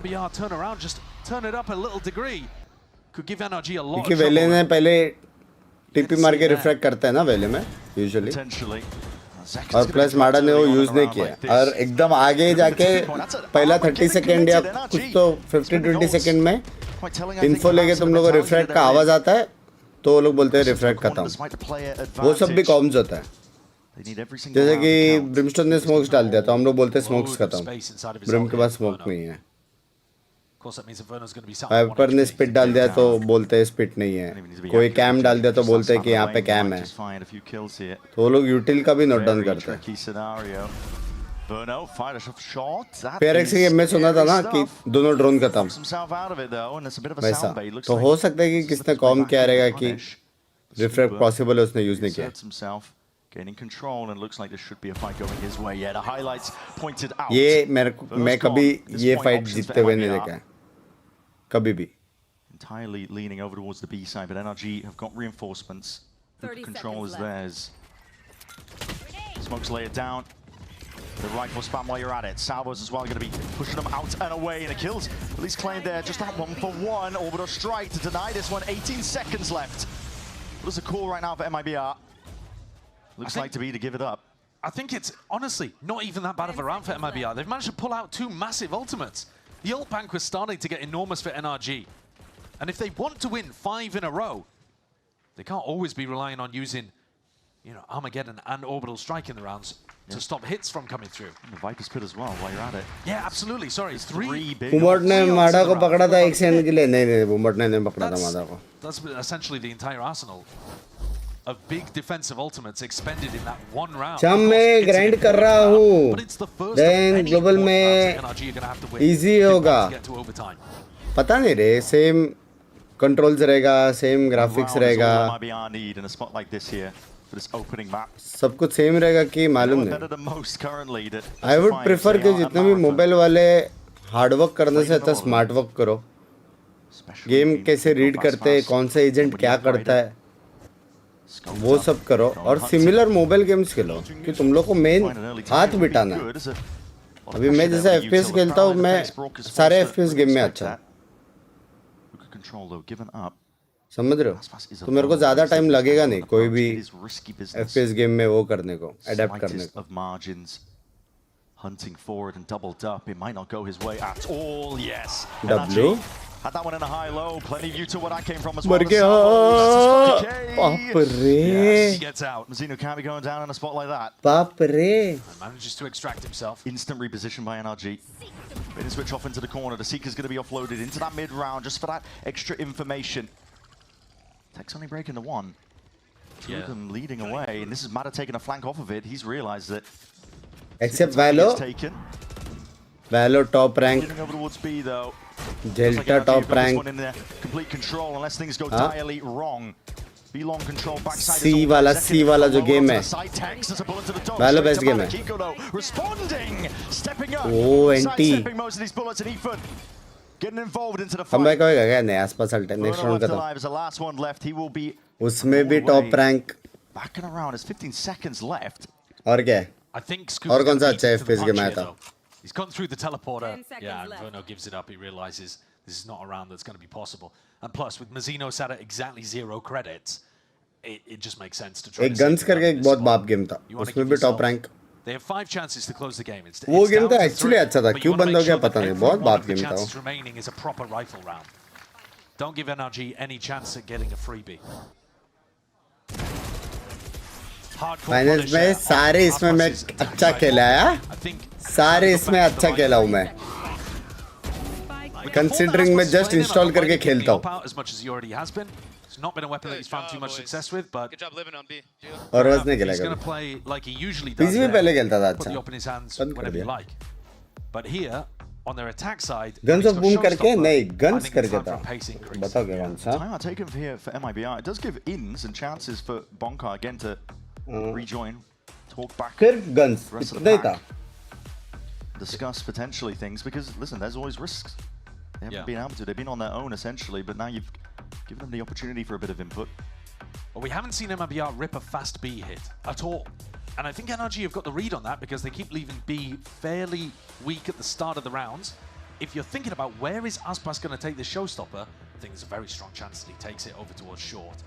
क्योंकि वेले ने पहले टीपी मार के रिफ्रैक्ट करता है ना वेले में यूजुअली. और प्लस माडा ने वो यूज नहीं किया और एकदम आगे जाके पहला 30 सेकेंड या कुछ तो 15-20 सेकेंड में इन्फो लेके तुम लोगों को रिफ्रैक्ट का आवाज आता है तो वो लोग बोलते हैं रिफ्रैक्ट खत्म. वो सब भी कॉम्स होता है. जैसे कि ब्रिमस्टोन ने स्मोक्स डाल दिया तो हम लोग बोलते हैं स्मोक्स खत्म. ब्रिम के पास स्मोक नहीं है. Of course, that means that Verno's going to be sat on Viper ने 1 स्पिट डाल दिया तो बोलते हैं स्पिट नहीं है, कोई कैम डाल दिया तो बोलते हैं कि यहाँ पे कैम है, तो वो लोग यूटिल का भी नोट डाउन करते हैं। PRX के गेम में सुना था ना कि दोनों ड्रोन खत्म, वैसा तो हो सकता है कि किसने कॉम किया रहेगा कि रिफ्रेक्ट पॉसिबल है, उसने यूज नहीं किया। Gaining control and looks like there should be a fight going his way. Yeah, the highlights pointed out. ये मैं कभी ये फाइट जीतते हुए नहीं देखा है, कभी भी। Entirely leaning over towards the B side, but NRG have got reinforcements. The control is theirs. Smokes lay it down. The rifle spam while you're at it. Salvos as well going to be pushing them out and away, and the kills at least claimed there. Just that 1-for-1 orbital strike to deny this one. 18 seconds left. What is the call right now for MIBR? Looks like to be to give it up. I think it's honestly not even that bad of a round for MIBR. They've managed to pull out 2 massive ultimates. The ult bank was starting to get enormous for NRG. And if they want to win 5 in a row, they can't always be relying on using, you know, Armageddon and orbital strike in the rounds to stop hits from coming through. And the Viper's pit as well while you're at it. Yeah, absolutely. Sorry, it's 3 big. बुमट ने माडा को पकड़ा था 1 second के लिए, नहीं बुमट ने नहीं पकड़ा था माडा को। That's essentially the entire arsenal of big defensive ultimates expended in that 1 round. शाम में ग्राइंड कर रहा हूँ, देन ग्लोबल में इजी होगा, पता नहीं रे, सेम कंट्रोल्स रहेगा, सेम ग्राफिक्स रहेगा, सब कुछ सेम रहेगा कि मालूम नहीं। आई वुड प्रेफर कि जितने भी मोबाइल वाले हार्डवर्क करने से अच्छा स्मार्ट वर्क करो, गेम कैसे रीड करते हैं, कौन सा एजेंट क्या करता है, वो सब करो, और सिमिलर मोबाइल गेम्स खेलो कि तुम लोग को मेन हाथ बिठाना है। अभी मैं जैसे FPS खेलता हूँ, मैं सारे FPS गेम में अच्छा, समझ रहे हो, तो मेरे को ज्यादा टाइम लगेगा नहीं कोई भी FPS गेम में वो करने को, अडेप्ट करने को। W Had that one in a high-low, plenty view to what I came from as मर well. गया, बाप रे, He gets out. Mazzino can't be going down in a spot like that. बाप रे, Manages to extract himself. Instant reposition by NRG. Ready to switch off into the corner. The Seeker's going to be offloaded into that mid-round just for that extra information. Tech's only breaking the 1. Two of them leading away, and this is Mata taking a flank off of it. He's realized that. except Valo, Valo top rank, Getting over towards B though. Delta top rank, Complete control unless things go direly wrong. Be long control backside. C वाला जो game है, Valo best game है। Responding, stepping up. Oh, NT. Sidestepping most of these bullets, and Ethan getting involved into the fight. Comeback होएगा क्या? नहीं, आसपास अल्टे next round का था, As the last one left, he will be उसमें भी top rank. back and around. There's 15 seconds left. और क्या है? I think और कौन सा अच्छा FPS गेम आया था? He's gone through the teleporter. 10 seconds Yeah, and left. Verno gives it up. He realizes this is not a round that's going to be possible. And plus, with Mazzino sat at exactly 0 credits, it just makes sense to try एक to save guns the करके round एक in बहुत this बाप spot. Game था, You wanna उसमें give भी top yourself- rank. They have 5 chances to close the game. It's वो it's game down तो to एक्चुअली 3, अच्छा था, but क्यों you wanna बंद make हो गया sure that पता नहीं, every बहुत one बाप of the गेम था वो। chances remaining is a proper rifle round. Don't give NRG any chance at getting a freebie. Finals में सारे इसमें मैं अच्छा खेला है, सारे इसमें अच्छा खेला हूँ मैं, कंसीडरिंग मैं जस्ट इंस्टॉल करके खेलता हूँ। It's not been a weapon that he's found too much success with, but Good job living on B. और वैसे नहीं खेला he's going to कभी, play like he usually does. PC में पहले खेलता था Put the अच्छा, op in his hands बंद कर whenever you दिया। like. But here, on their attack side, guns he's of got boom करके showstopper. नहीं, I गन्स think it's करके time for था, a pace increase. बताओ क्या कौन सा? Timeout taken for here for MIBR. It does give ins and chances for Bonka again to rejoin, talk back, सिर्फ guns rest of इतना the ही था। pack, discuss potentially things, because listen, there's always risks. They haven't Yeah. been able to. They've been on their own essentially, but now you've given them the opportunity for a bit of input. But we haven't seen MIBR rip a fast B hit at all. And I think NRG have got the read on that because they keep leaving B fairly weak at the start of the rounds. If you're thinking about where is Aspas going to take this showstopper, I think there's a very strong chance that he takes it over towards short.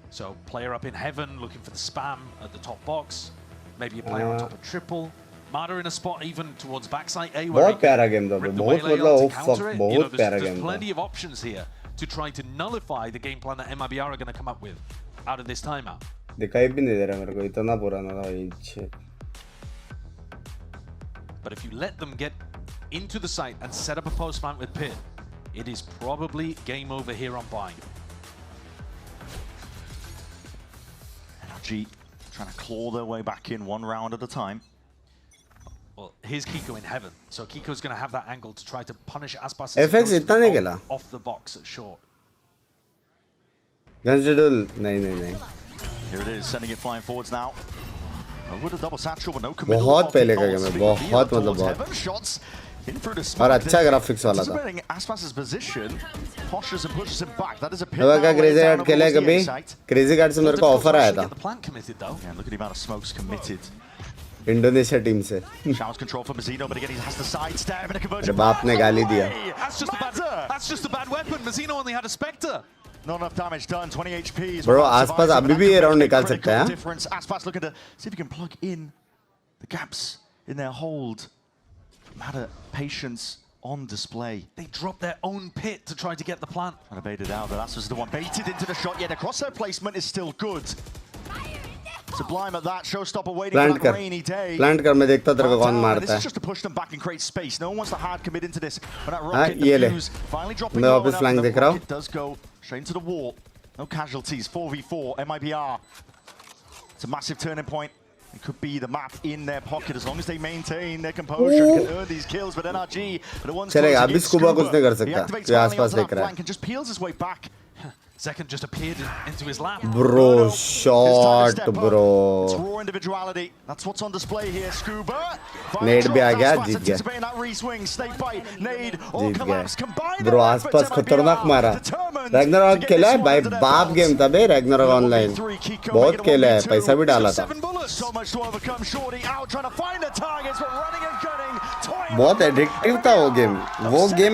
So player up in heaven looking for the spam at the top box. Maybe a player on top of triple. Mada in a spot even towards backside A where बहुत प्यारा game था, बहुत मतलब oh fuck, बहुत प्यारा there's game था। plenty of options here to try to nullify the game plan that MIBR are going to come up with out of this timeout. दिखाई भी नहीं दे रहा मेरे को, इतना पुराना था ये। But if you let them get into the site and set up a post plant with Pit, it is probably game over here on Bind. NRG trying to claw their way back in one round at a time. Well, here's Kiko in heaven. So Kiko's going to have that angle to try to punish Aspas FX इतना नहीं खेला off the box at short. Gunstidul नहीं Here it is, sending it flying forwards now. With a double satchel, but no committal. बहुत पहले का game है बहुत मतलब बहुत shots in through the और अच्छा ग्राफिक्स वाला था Aspas's position, pushes and pushes him back. That is a pit. अब क्या क्रेजी गार्ड खेला है कभी क्रेजी गार्ड से मेरे को ऑफर आया था Yeah, look at the amount of smokes committed. Indonesia team से Showers control for Mazzino, but again he has to sidestep and a conversion. मेरे बाप ने गाली दिया That's just a bad weapon. Mazzino only had a Spectre. Not enough damage done. 20 HP. Bro, Aspas अभी भी ये round निकाल सकता है difference. Aspas looking to see if he can plug in the gaps in their hold. Matter patience on display. They dropped their own pit to try to get the plant. Trying to bait it out, but Aspas is the one baited into the shot. Yet the crosshair placement is still good. Sublime at that, showstopper waiting for that rainy day. Plant कर मैं देखता तेरे को कौन मारता है This is just to push them back and create space. No one wants to hard commit into this. But that rocket defuse finally dropping low enough. The rocket does go straight into the wall. No casualties. 4v4. MIBR. It's a massive turning point. It could be the map in their pocket as long as they maintain their composure and can earn these kills. But NRG are the ones चलेगा अभी scuba कुछ नहीं कर he सकता activates जो finally आसपास onto देख that रहा flank and just peels his way back. Second just appeared into his lap. Bro, shot, bro. It's raw individuality. That's what's on display here. Scuba. Nade भी आ गया, जीत गया. जीत गया. Bro, आसपास खतरनाक मारा. रैग्नारॉक खेला है भाई बाप गेम था बे रैग्नारॉक ऑनलाइन. बहुत खेला है पैसा भी डाला था. बहुत एडिक्टिव था वो गेम. वो गेम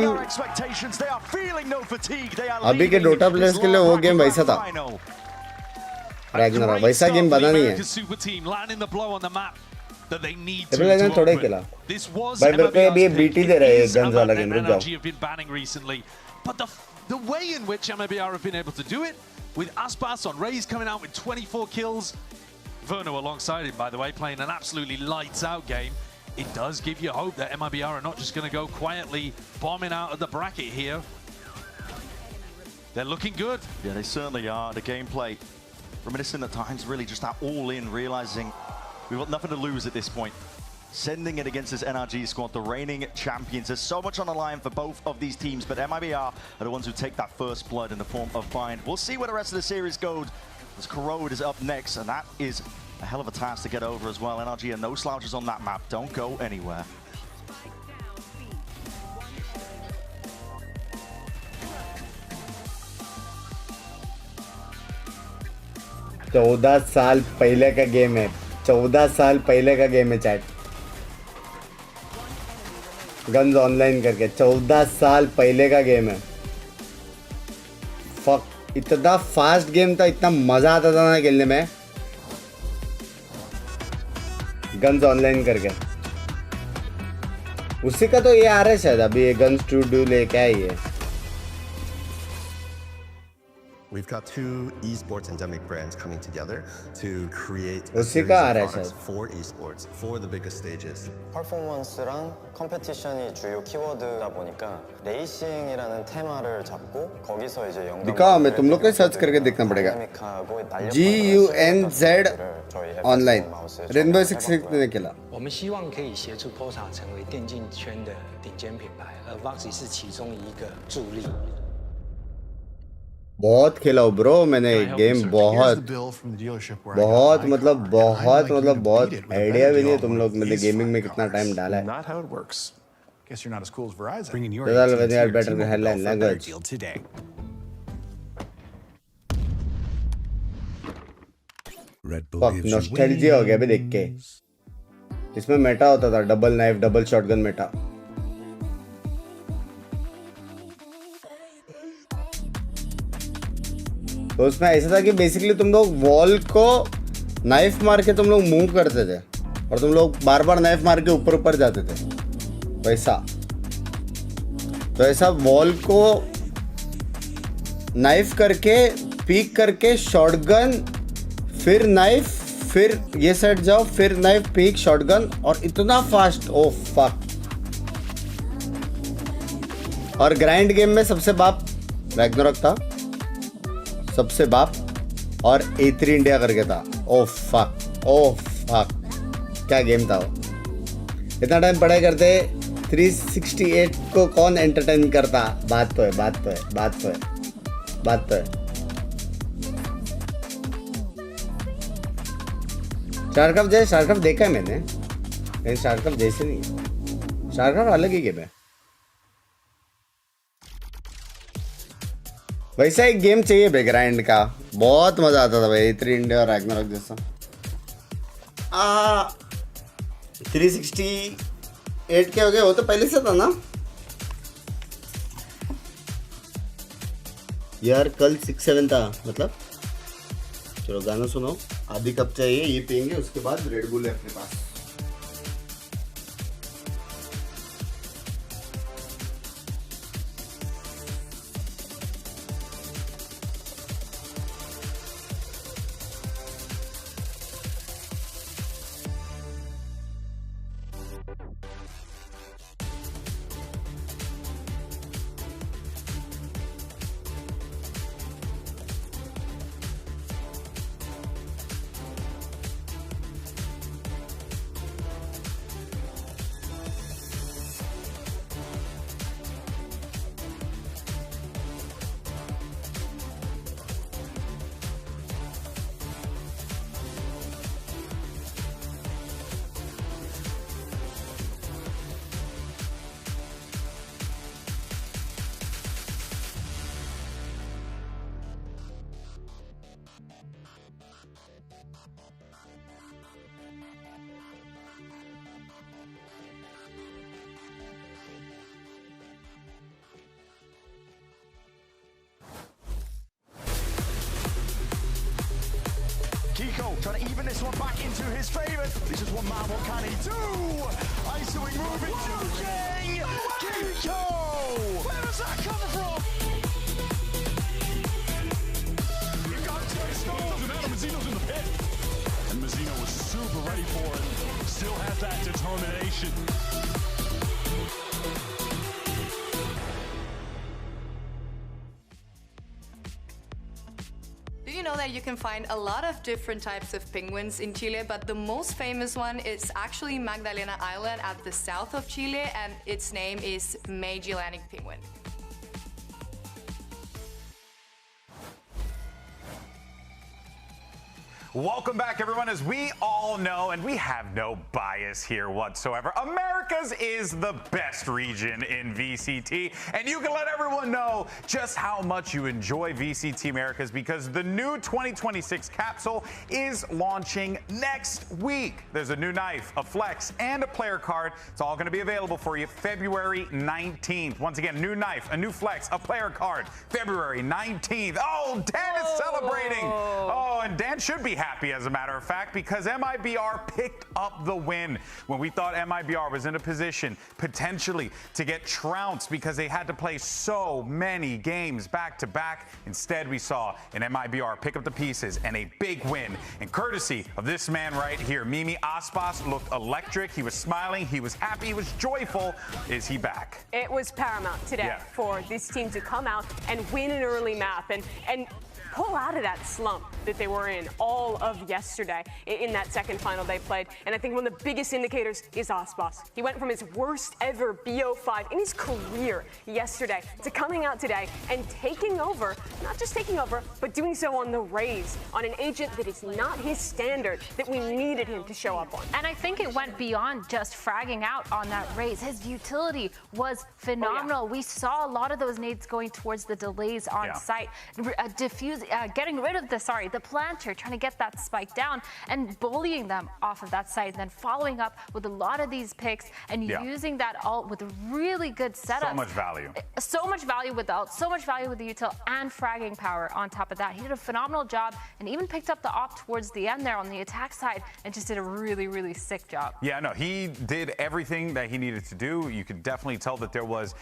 अभी के डोटा प्लेयर्स के लिए वो गेम वैसा था. रैग्नारॉक वैसा गेम बना नहीं है. लेकिन थोड़ा ही खेला. भाई मेरे को अभी बीटी दे रहे हैं गन्स वाला गेम. रुक जाओ. But the way in which MIBR have been able to do it, with Aspas on Raze coming out with 24 kills, Verno alongside him, by the way, playing an absolutely lights out game, it does give you hope that MIBR are not just going to go quietly bombing out of the bracket here. They're looking good. Yeah, they certainly are. The gameplay reminiscent at times, really just that all-in, realizing we've got nothing to lose at this point. Sending it against this NRG squad, the reigning champions. There's so much on the line for both of these teams, but MIBR are the ones who take that first blood in the form of Bind. We'll see where the rest of the series goes, as Corrode is up next, and that is a hell of a task to get over as well. NRG are no slouches on that map. Don't go anywhere. चौदह साल पहले का game है. 14 साल पहले का game है chat. Guns online करके 14 साल पहले का गेम है. फक इतना फास्ट गेम था. इतना मजा आता था ना खेलने में. गन्स ऑनलाइन करके उसी का तो ये आ रहा है शायद अभी. ये गन्स टू डू लेके आई है. We've got two esports endemic brands coming together to create a उसी series का आ of रहा है products शायद. for esports, for the biggest stages. 퍼포먼스랑 컴페티션이 주요 키워드다 보니까 레이싱이라는 테마를 잡고 거기서 이제 दिखाओ हमें. तुम लोग को सर्च करके देखना पड़ेगा. GUNZ ऑनलाइन रेनबो 6 ने खेला.我们希望可以协助 POSA 成为电竞圈的顶尖品牌，而 Voxy 是其中一个助力。 बहुत खेला हूँ ब्रो मैंने गेम. बहुत मतलब आइडिया भी नहीं है तुम लोग मैंने गेमिंग में कितना टाइम डाला है. Better headline language. नॉस्टैल्जिया हो गया अभी देख के. इसमें मेटा होता था double knife double shotgun Meta. तो उसमें ऐसा था कि बेसिकली तुम लोग वॉल को नाइफ मार के तुम लोग मूव करते थे और तुम लोग बार बार नाइफ मार के ऊपर ऊपर जाते थे वैसा. तो ऐसा वॉल को नाइफ करके पीक करके शॉटगन फिर नाइफ फिर ये साइड जाओ फिर नाइफ पीक शॉटगन और इतना फास्ट. ओ फक और ग्राइंड गेम में सबसे बाप रैग्नारॉक था, सबसे बाप, और A3 इंडिया करके था। ओह फक, क्या गेम था वो। इतना टाइम पढ़ाई करते 368 को कौन एंटरटेन करता। बात तो है। शार्कअप देखा है मैंने, लेकिन शार्कअप जैसे नहीं है। शार्कअप अलग ही गेम है। वैसा एक गेम चाहिए बे ग्राइंड का, बहुत मजा आता था भाई। A3 इंडिया और रैग्नारॉक जैसा। 368 के हो गए, वो तो पहले से था ना यार। कल 6-7 था मतलब। चलो गाना सुनाओ। आधी कप चाहिए, ये पियेंगे, उसके बाद रेड बुल है अपने पास। Kickoff trying to even this one back into his favour. This is one man, what can he do? Isolating move into King! Kickoff! Where does that come from? You got to stop! Mazzino's in the pit. And Mazzino was super ready for it. Still has that determination. Do you know that you can find a lot of different types of penguins in Chile, but the most famous one is actually Magdalena Island at the south of Chile, and its name is Magellanic penguin. Welcome back, everyone. As we all know, and we have no bias here whatsoever, Americas is the best region in VCT, and you can let everyone know just how much you enjoy VCT Americas because the new 2026 capsule is launching next week. There's a new knife, a flex, and a player card. It's all going to be available for you February 19th. Once again, new knife, a new flex, a player card, February 19th. Oh, Dan is celebrating. Oh, and Dan should be happy, as a matter of fact, because MIBR picked up the win when we thought MIBR was in a position potentially to get trounced because they had to play so many games back to back. Instead, we saw an MIBR pick up the pieces and a big win. And courtesy of this man right here, Mimi Aspas looked electric. He was smiling. He was happy. He was joyful. Is he back? It was paramount today for this team to come out and win an early map and pull out of that slump that they were in all of yesterday in that second final they played. And I think one of the biggest indicators is Aspas. He went from his worst ever BO5 in his career yesterday to coming out today and taking over, not just taking over, but doing so on the raise, on an agent that is not his standard that we needed him to show up on. And I think it went beyond just fragging out on that raise. His utility was phenomenal. We saw a lot of those nades going towards the delays on site, getting rid of the planter, trying to get that spike down and bullying them off of that site, and then following up with a lot of these picks and using that ult with a really good setup. So much value. So much value with the ult, so much value with the util, and fragging power on top of that. He did a phenomenal job and even picked up the op towards the end there on the attack side and just did a really, really sick job. Yeah, no, he did everything that he needed to do. You could definitely tell that there was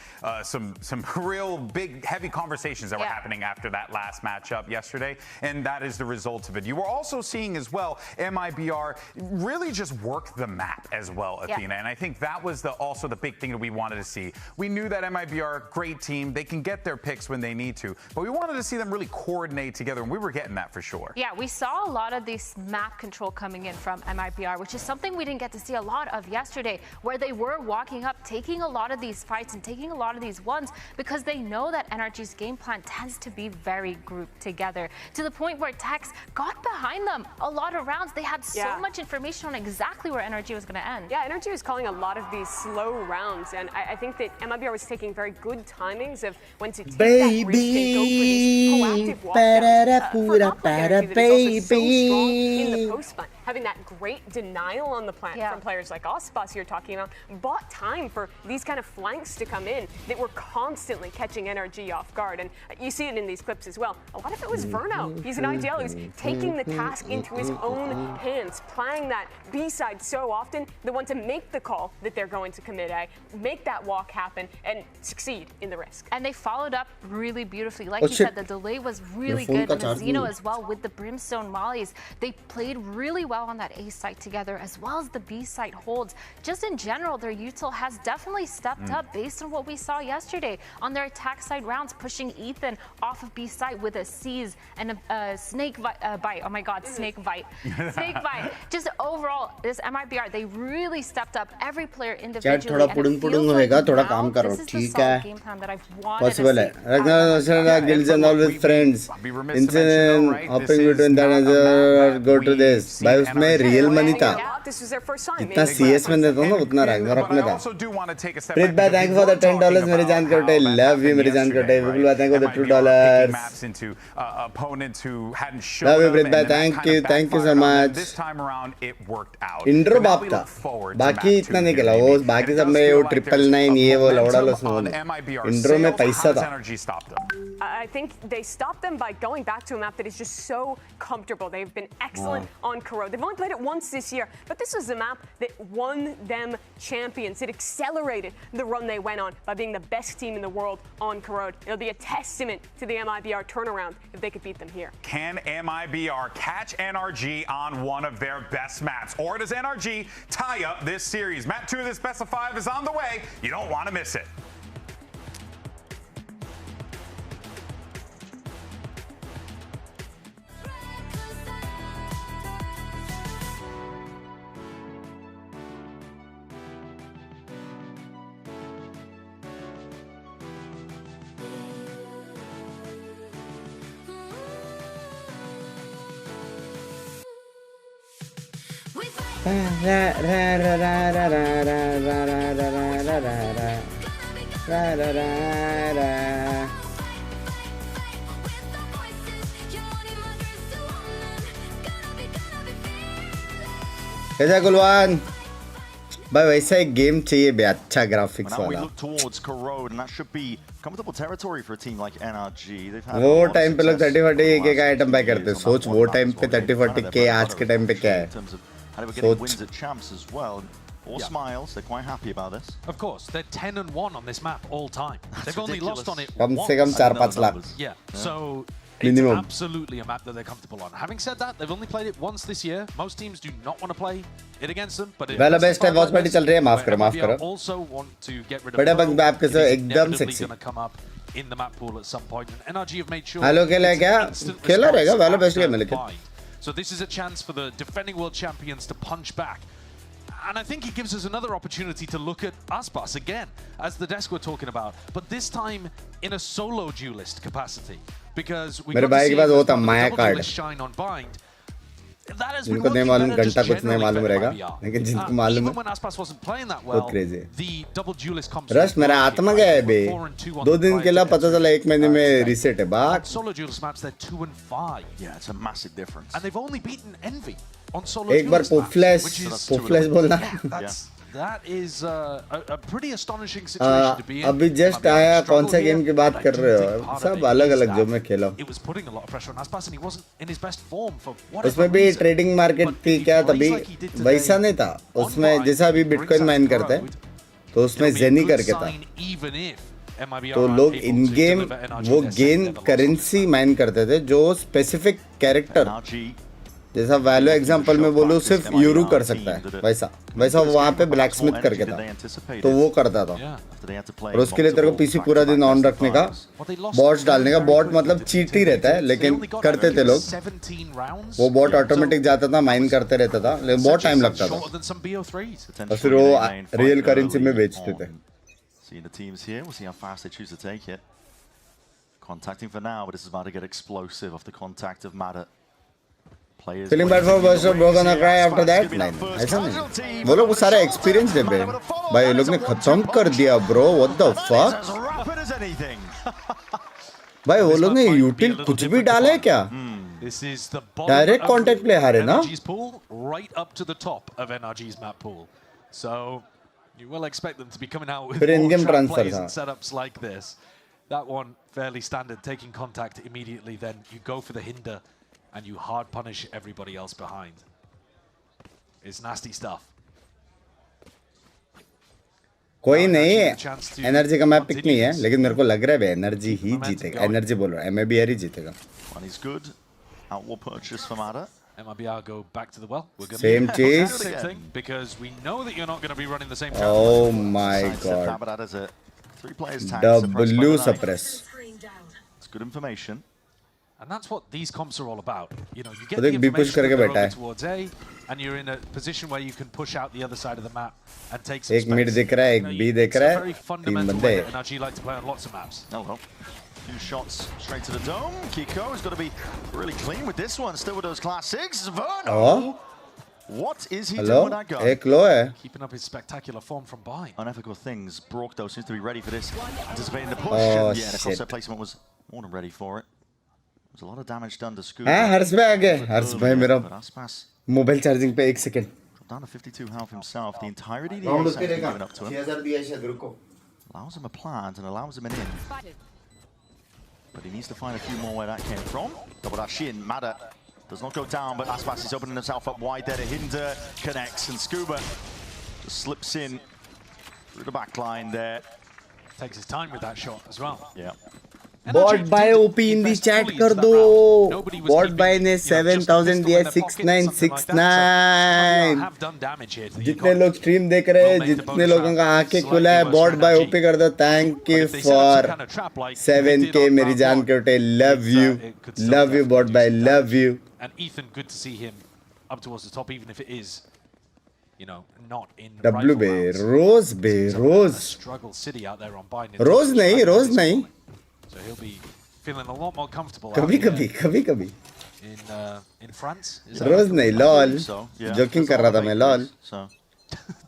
some real big, heavy conversations that were happening after that last matchup. up yesterday, and that is the result of it. You were also seeing as well MIBR really just work the map as well, Athena, and I think that was also the big thing that we wanted to see. We knew that MIBR, great team, they can get their picks when they need to, but we wanted to see them really coordinate together, and we were getting that for sure. Yeah, we saw a lot of this map control coming in from MIBR, which is something we didn't get to see a lot of yesterday, where they were walking up, taking a lot of these fights and taking a lot of these ones because they know that NRG's game plan tends to be very grouped together, to the point where Tex got behind them a lot of rounds. They had so much information on exactly where NRG was going to end. Yeah, NRG was calling a lot of these slow rounds, and I think that MIBR was taking very good timings of when to take that risk and go for these proactive walkdowns. For a player that is also so strong in the post plant, having that great denial on the plant from players like Aspas you're talking about, bought time for these kind of flanks to come in that were constantly catching NRG off guard. And you see it in these clips as well. A lot of it was Verno. He's an IDL who's taking the task into his own hands, playing that B side so often, the one to make the call that they're going to commit A, make that walk happen, and succeed in the risk. And they followed up really beautifully. Like you said, the delay was really good. And Zeno as well with the Brimstone Mollies. They played really well on that A site together, as well as the B site holds. Just in general, their util has definitely stepped up based on what we saw yesterday on their attack side rounds, pushing Ethan off of B site with a seize and a snake bite. Oh my God, snake bite. Snake bite. Just overall, this MIBR, they really stepped up. Every player individually. थोड़ा pudding होएगा, थोड़ा काम करो, ठीक है? Possible है. Ragnar guilds and all with friends. Incident hopping between that and go to this. भाई उसमें real money था. इतना CS में देता हूँ ना उतना Ragnarok में था. Preet bhai, thank you for the $10. मेरी जान करोटे. Love you मेरी जान करोटे. Vipul bhai, thank you for the $2. Love you Preet bhai, thank you so much. This time around it worked out. Intro बाप था. बाकी इतना नहीं खेला. वो बाकी सब में वो 999 ये वो लौड़ा लो सुनो. Intro में पैसा था. I think they stopped them by going back to a map that is just so comfortable. They've been excellent on Corrode. They've only played it once this year, but this was the map that won them champions. It accelerated the run they went on by being the best team in the world on Corrode. It'll be a testament to the MIBR turnaround if they could beat them here. Can MIBR catch NRG on one of their best maps? Or does NRG tie up this series? Map 2 of this best of 5 is on the way. You don't want to miss it. कैसा गुलवान भाई वैसा एक game चाहिए बे अच्छा graphics Now we वाला look towards Corrode, and that should be comfortable territory for a team like NRG. They've had वो time पे लोग 30-40 के का आइटम बाय करते सोच वो टाइम पे 30-40 के आज के टाइम पे क्या है wins at champs as well. All smiles, they're quite happy about this. Of course, they're 10-1 on this map all time. They've only lost on it come once. से कम 4-5 lakh. Yeah, so it's absolutely a map that they're comfortable on. Having said that, they've only played it once this year. Most teams do not want to play it against them, but well best है watch party चल रही है माफ करो also want to get rid of बड़ा bug map के साथ एकदम sexy going to come up in the map pool at some point, and NRG have made sure hello खेला क्या खेला रहेगा वेल बेस्ट गेम है लेकिन so this is a chance for the defending world champions to punch back. And I think it gives us another opportunity to look at Aspas again, as the desk we're talking about, but this time in a solo duelist capacity, because we got to see double duelist shine on Bind. That has been नहीं मालूम घंटा कुछ नहीं मालूम रहेगा लेकिन जिनको मालूम when Aspas wasn't playing that well, the double duelist comes rush मेरा आत्मा गया है बे 2 दिन के लिए पता चला 1 महीने में रीसेट है बात solo duelist maps they're 2-5. Yeah, it's a massive difference. And they've only beaten Envy on solo एक बार पोफ्लेस बोलना That is a pretty astonishing situation to be in. अभी जस्ट आया कौन सा गेम की बात कर रहे हो सब अलग-अलग जो मैं खेला It was putting a lot of pressure on Aspas and he wasn't in his best form for what उसमें भी ट्रेडिंग मार्केट थी क्या तभी वैसा नहीं था उसमें जैसा अभी बिटकॉइन माइन करते हैं तो उसमें जेनी करके था even if तो लोग इन गेम वो गेन करेंसी माइन करते थे जो स्पेसिफिक कैरेक्टर, जैसा वैलो एग्जांपल में बोलूं सिर्फ यूरू कर सकता है, वैसा वहाँ पे ब्लैक स्मिथ करके था, तो वो करता था। और उसके लिए तेरे को पीसी पूरा दिन ऑन रखने का, बॉट्स डालने का, बॉट मतलब चीट ही रहता है लेकिन करते थे लोग, वो बॉट ऑटोमेटिक जाता था, माइन करते रहता था, लेकिन बहुत टाइम लगता था और फिर वो रियल करेंसी में बेचते थे। See the teams here. We'll see how fast they choose to take it. Contacting for now, but this is about to get explosive off the contact of Matter. Players. Feeling bad for Buster, bro gonna cry after that? नहीं, ऐसा नहीं। वो लोग वो सारा experience दे बे। भाई ये लोग ने खत्म कर दिया bro. What the fuck? भाई वो लोग ने यूटिल कुछ भी डाले क्या? डायरेक्ट कांटेक्ट प्ले हारे ना? Right up to the top of NRG's map pool. So you will expect them to be coming out with फिर more in-game trap transfer plays था। and setups like this. That one fairly standard, taking contact immediately, then you go for the hinder and you hard punish everybody else behind. It's nasty stuff. कोई नहीं, energy का map pick नहीं है, लेकिन मेरे को लग रहा है एनर्जी ही जीतेगा, एनर्जी बोल रहा है, MIBR ही जीतेगा। One is good. Outward purchase for Matter. MIBR go back to the well. We're going Same to do chase. the same thing because we know that you're not going to be running the same track. Oh my god. W suppress. It's good information. And that's what these comps are all about. You know, you get तो the देख B push information करके that they're बैठा over है। towards A, and you're in a position where you can push out the other side of the map and take some एक space. Mid दिख रहा है, एक B दिख रहा है, तीन बंदे। NRG like to play on lots of maps. Oh well. Two shots straight to the dome. Kiko has got to be really clean with this one. Still with those classics. Verno. Oh. What is he Hello? doing with that gun? एक लो है। Keeping up his spectacular form from behind. Unethical things. Brock though seems to be ready for this. Anticipating the push. Oh, yeah, the crosshair shit. placement was more than ready for it. There's a lot of damage done to Scuba. हाँ हर्ष भाई आ गए, हर्ष भाई मेरा But Aspas mobile charging पे 1 second. down to 52 health himself. The entirety of the round ace उसके has been देखा, given up to him. 6000 दिया शायद, रुको। Allows him a plant and allows him an in. But he needs to find a few more where that came from. Double dash in. Matter does not go down, but Aspas is opening himself up wide there. The hinder connects, and Scuba just slips in through the back line there. Takes his time with that shot as well. Yeah. Bought by OP in the chat कर दो। Bought by ने 7000 दिया, 6969। जितने लोग stream देख रहे हैं, जितने लोगों का आंखें खुला है, बॉट बाय ओपी कर दो। थैंक यू फॉर 7K मेरी जान के उठे। Love you bought by, love you. And Ethan, good to see him up towards the top, even if it is, you know, not in W बे, रोज बे, रोज। struggle city out there on binding. रोज नहीं। So he'll be feeling a lot more comfortable. कभी in France. रोज नहीं, lol. Joking कर रहा था मैं, lol.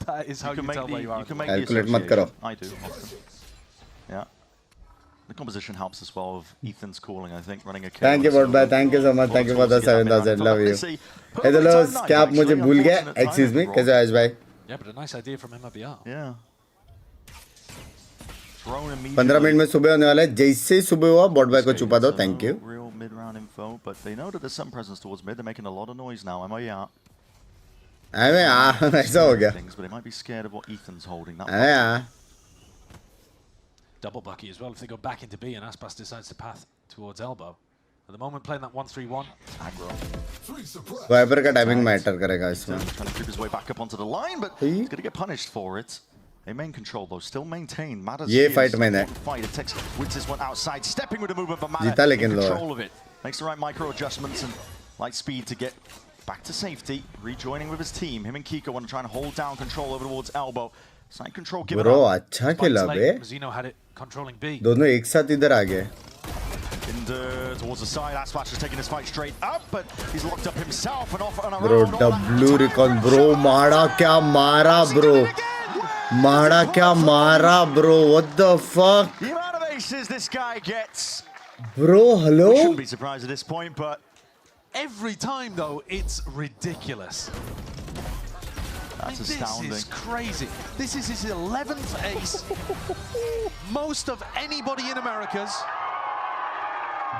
That is how you tell where you are. Calculate मत करो। I do often. Yeah. The composition helps as well of Ethan's calling, I think, running a kill. Thank you bot bye, thank you so much, thank you for the 7000, love you. Hey दोस्त, क्या आप मुझे भूल गए? Excuse me, कैसे हो आज भाई? Yeah, but a nice idea from MIBR. Yeah. 15 minute में सुबह होने वाला है, जैसे ही सुबह हुआ बॉट बाय को छुपा दो, thank you. Real mid-round info, but they know that there's some presence towards mid. They're making a lot of noise now. MIBR. ऐसा हो गया। But they might be scared of what Ethan's holding. Double Bucky as well if they go back into B and Aspas decides to path towards elbow. At the moment playing that 1-3-1. Aggro. Wiper का timing matter करेगा इसमें। Trying to creep his way back up onto the line, but he's going to get punished for it. They main control though, still maintain. Matters ये fight मैंने fight. It takes wins this one outside, stepping with the movement, but Matter जीता लेकिन लो control of it. Makes the right micro adjustments and light speed to get back to safety. Rejoining with his team. Him and Kiko want to try and hold down control over towards elbow. Side control given bro up. अच्छा खेला बे। Mazzino had it controlling B. दोनों एक साथ इधर आ गए। Towards the side, Aspas is taking his fight straight up, but he's locked up himself and off on a Bro, W recon bro, मारा क्या मारा bro, मारा क्या मारा bro, what the fuck? The amount of aces this guy gets. Bro, hello? We shouldn't be surprised at this point, but every time though, it's ridiculous. That's astounding. This is crazy. This is his 11th ace. Most of anybody in Americas.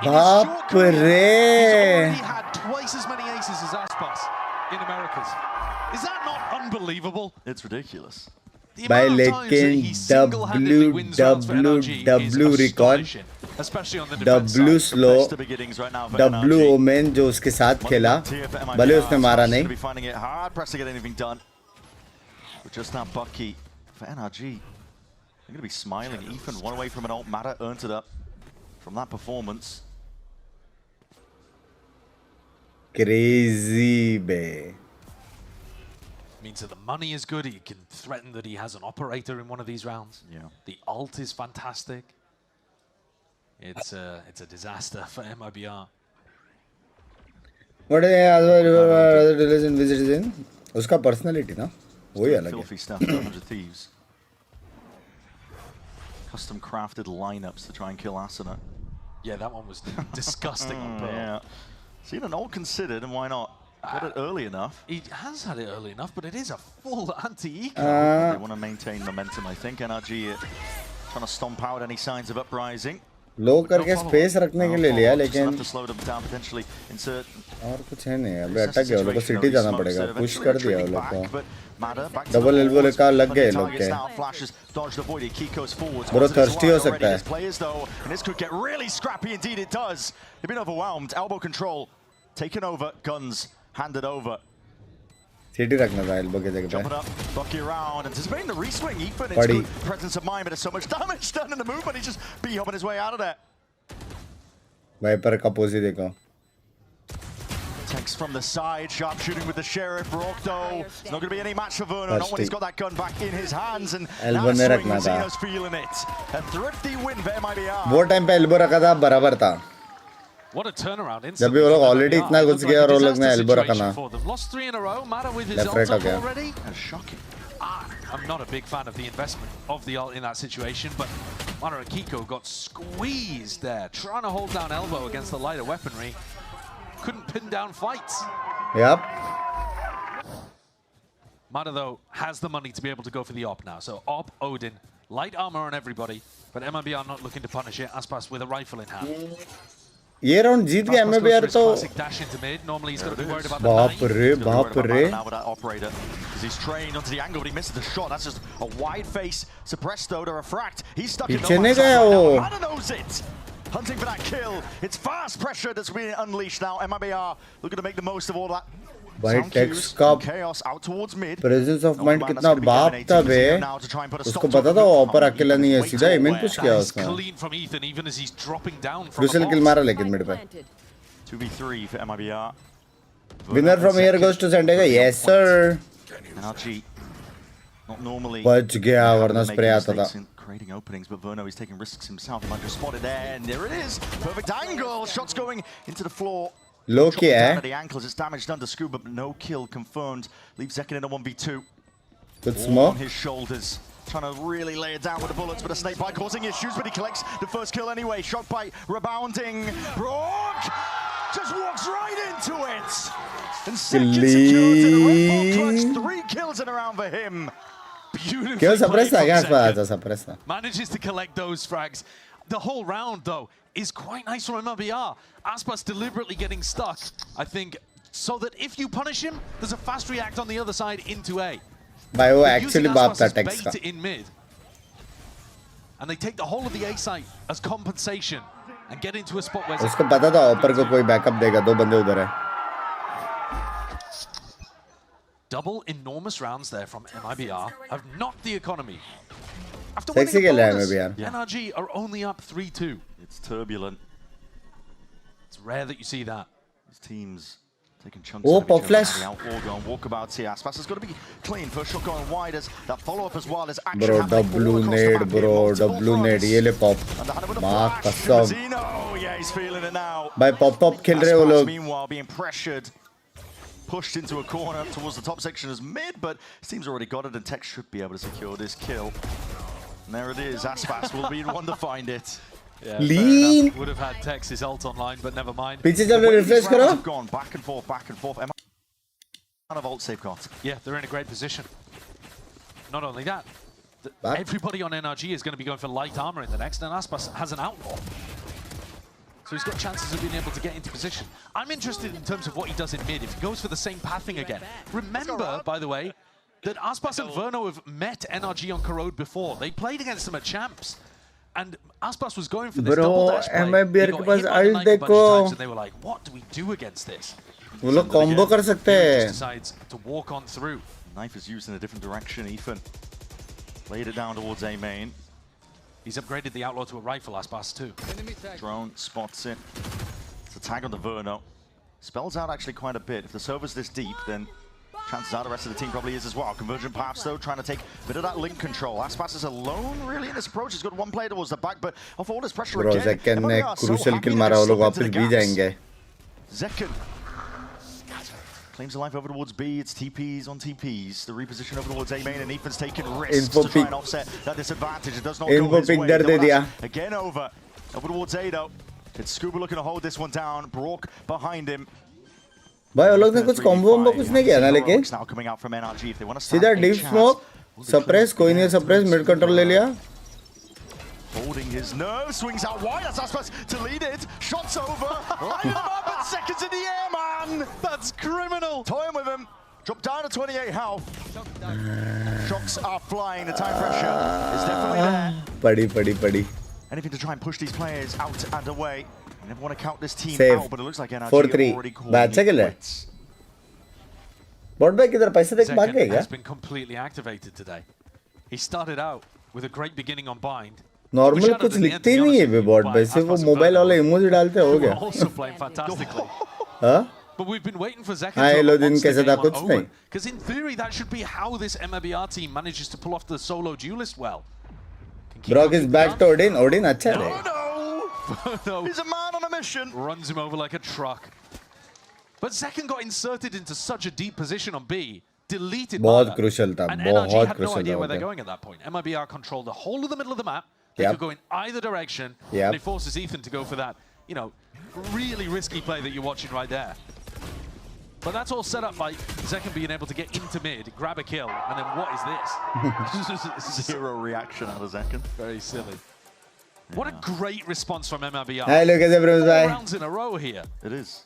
बाप रे. He's already had twice as many aces as Aspas in Americas. Is that not unbelievable? It's ridiculous. भाई लेकिन W recon W slow W Omen जो उसके साथ खेला भले उसने मारा नहीं. Just now Bucky for NRG. They're going to be smiling. Ethan, one away from an alt matter, earned it up from that performance. Crazy, bae. Means that the money is good. He can threaten that he has an operator in one of these rounds. Yeah. The ult is fantastic. It's a disaster for MIBR. What are the other delays in visits in? Uska personality, na? वही अलग है. Filthy stuff, 100 Thieves. Custom crafted lineups to try and kill Asuna. Yeah, that one was disgusting on Pearl. Yeah. Seen an all considered, and why not? Got it early enough. He has had it early enough, but it is a full anti-eco. They want to maintain momentum, I think. NRG trying to stomp out any signs of uprising. लो करके space रखने के लिए लिया लेकिन और कुछ है नहीं. अबे अटक गया. वो लोग को सिटी जाना पड़ेगा. पुश कर दिया वो लोग को. डबल एल्बो लेकर लग गए लोग के. ब्रो थर्स्टी हो सकता है. सिटी रखना था एल्बो के जगह पे. पड़ी. वाइपर का पोजी देखो. Text from the side, sharp shooting with the Sheriff. Rock though, it's not going to be any match for Verno, not when he's got that gun back in his hands, and elbow ने रखना था. feeling it. A thrifty win for MIBR. वो time पे elbow रखा था बराबर था. What a turnaround! जब भी वो लोग ऑलरेडी इतना घुस गया और वो लोग ने एल्बो रखा ना. Lost 3 in a row. Mata with his Left, ult right up हो गया. already. Shocking. I'm not a big fan of the investment of the ult in that situation, but Mata and Kiko got squeezed there, trying to hold down elbow against the lighter weaponry. Couldn't pin down fights. Yep. Mata though has the money to be able to go for the op now. So op, Odin, light armor on everybody, but MIBR not looking to punish it. Aspas with a rifle in hand. ये round जीत गया MIBR तो. बाप रे बाप रे. पीछे नहीं गया वो. Hunting for that kill. It's fast pressure that's being unleashed now. MIBR looking to make the most of all that. भाई टेक्स का प्रेजेंस ऑफ माइंड कितना बाप था बे. उसको पता था वो ऊपर अकेला नहीं है. सीधा इमेन पुश किया उसने. क्रूशियल किल मारा लेकिन मिड पे. 2v3 for MIBR. Winner from here goes to संडेगा. Yes sir. NRG not normally बच गया वरना स्प्रे आता था. Creating openings, but Verno is taking risks himself. Might just spotted there, and there it is. Perfect angle. Shots going into the floor. Low kill, eh? The ankles. It's damage done to Scuba, but no kill confirmed. Leaves Zekin in a 1v2. Good smoke. On his shoulders. Trying to really lay it down with the bullets, but a snake bite causing issues, but he collects the first kill anyway. Shock bite rebounding. Brock just walks right into it. And second secured to the Red Bull clutch. 3 kills in a round for him. Manages to collect those frags. The whole round, though, is quite nice from MIBR. Aspas deliberately getting stuck, I think, so that if you punish him, there's a fast react on the other side into A. भाई वो actually बाप था takes का. In mid, and they take the whole of the A site as compensation and get into a spot where. उसको पता था ऊपर को कोई बैकअप देगा. 2 बंदे उधर है. Double enormous rounds there from MIBR have knocked the economy. After Sexy winning a bonus, MIBR. NRG are only up 3-2. It's turbulent. It's rare that you see that. These teams taking chunks Oh, of pop flash. Outlaw going walkabouts here. Aspas has got to be clean. First shot going wide as that follow-up as well as action Bro, happening all W across the nade, map bro, here. W nade. ये ले pop. माँ कसम. Oh yeah, he's feeling it now. भाई pop खेल रहे वो Aspas लोग. meanwhile being pressured. Pushed into a corner towards the top section as mid, but his team's already got it, and Tex should be able to secure this kill. And there it is. Aspas will be the one to find it. Yeah, Lean. would have had Tex's ult online, but never mind. पीछे चल रहे refresh करो. Have gone back and forth, back and forth. Amount of ults they've got. Yeah, they're in a great position. Not only that, everybody on NRG is going to be going for light armor in the next, and Aspas has an outlaw. So he's got chances of being able to get into position. I'm interested in terms of what he does in mid. If he goes for the same pathing again. Remember, by the way, that Aspas and Verno have met NRG on Corrode before. They played against them at Champs. And Aspas was going for this double dash play. MIBR He के got pass hit by the ult knife a bunch of देखो. times and they were like, what do we do against this? वो लोग combo कर सकते He हैं. just decides to walk on through. Knife is used in a different direction, Ethan. Laid it down towards A main. He's upgraded the Outlaw to a rifle, Aspas too. Drone spots it. It's a tag on the Verno. Spells out actually quite a bit. If the server's this deep, then chances are the rest of the team probably is as well. Convergent paths though, trying to take a bit of that link control. Aspas is alone really in this approach. He's got one player towards the back, but off all this pressure Bro, again. Zekken ने crucial kill मारा, वो लोग वापस B जाएंगे. Zekken claims the life over towards B. It's TPs on TPs. The reposition over towards A main, and Ethan's taking risks to try and offset that disadvantage. It does not go his way. दे दिया. Again over towards A though. It's Scuba looking to hold this one down. Brock behind him. भाई वो लोग ने कुछ combo कुछ नहीं किया ना लेकिन. Now coming out from NRG if they want to सीधा deep smoke, suppress, कोई नहीं suppress, mid control ले लिया. Holding his nerve, swings out wide. That's Aspas to lead it. Shots over. Line them up and seconds in the air, man. That's criminal. Toying with him. Drop down to 28 health. Shots are flying. The time pressure is definitely there. Padi. Anything to try and push these players out and away. You never want to count this team Save. out, but it looks like NRG 4-3. already calling Bad second है. Bot भाई किधर पैसे देख भाग गए क्या? has been completely activated today. He started out with a great beginning on bind. Normal कुछ लिखते ही नहीं है वे bot भाई, सिर्फ वो mobile वाले emoji डालते हो गया. Also playing fantastically. हाँ? But we've been waiting for Zekken हाँ, hello दिन कैसे था कुछ नहीं. Because in theory that should be how this MIBR team manages to pull off the solo duelist well. Brock is back to Odin. Odin अच्छा है. No. He's a man on a mission. Runs him over like a truck. But Zekken got inserted into such a deep position on B. Deleted बहुत crucial था. And NRG बहुत had no crucial idea था where they're वो. going at that point. MIBR controlled the whole of the middle of the map. They Yep. could go in either direction. Yep. And it forces Ethan to go for that, you know, really risky play that you're watching right there. But that's all set up by Zekken being able to get into mid, grab a kill, and then what is this? Zero reaction out of Zekken. Very silly. What a great response from MIBR. Hello कैसे bro भाई? 4 rounds in a row here. It is.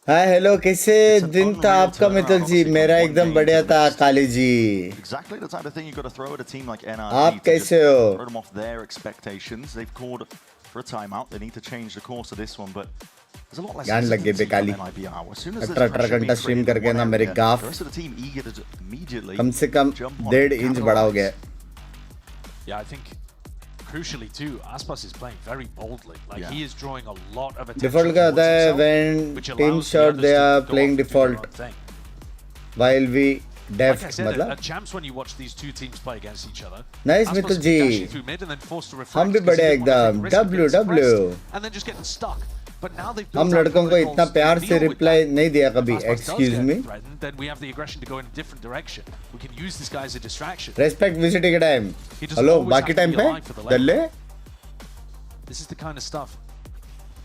Hi hello कैसे दिन था आपका मितुल जी? मेरा एकदम बढ़िया था Kali ji. Exactly the type of thing you've got to throw at a team like NRG. आप कैसे हो? Throw them off their expectations. They've called for a timeout. They need to change the course of this one, but there's a lot less. गान लग गए पे काली. 18 घंटा stream करके ना मेरे गाफ कम से कम 1.5 इंच बड़ा हो गया. Yeah, I think crucially too, Aspas is playing very boldly. Like he is drawing a lot of attention. Default का होता है when team shot they are playing default while we def मतलब. At Champs when you watch these two teams play against each other. Nice Mitul जी. हम भी बढ़िया एकदम. W. And then just getting stuck. But now they've हम लड़कों को इतना प्यार से रिप्लाई नहीं दिया कभी. Excuse me. Then we have the aggression to go in a different direction. We can use this guy as a distraction. Respect VCT के टाइम. हेलो बाकी टाइम पे दल्ले. This is the kind of stuff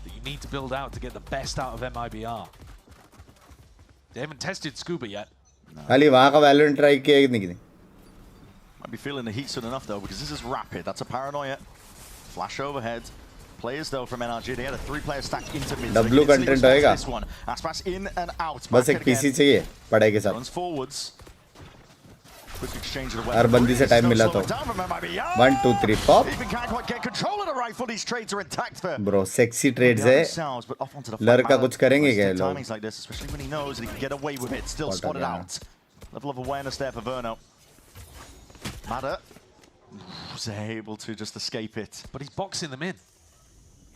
that you need to build out to get the best out of MIBR. They haven't tested Scuba yet. खाली वहाँ का valorant try किया कि नहीं? Might be feeling the heat soon enough though, because this is rapid. That's a paranoia. Flash overhead. Players though from NRG, they had a 3-player stack into mid. W content होएगा. Aspas in and out. बस एक PC चाहिए पढ़ाई के साथ. Runs forwards. Quick exchange of the हर बंदी से time मिला तो. 1 2 3 pop. Even can't quite get control of the rifle. These trades are intact for. Bro, sexy trades है. लड़का कुछ करेंगे क्या लोग? Timings like this, especially when he knows that he can get away with it. Still spotted out. Level of awareness there for Verno. Madder was able to just escape it, but he's boxing them in.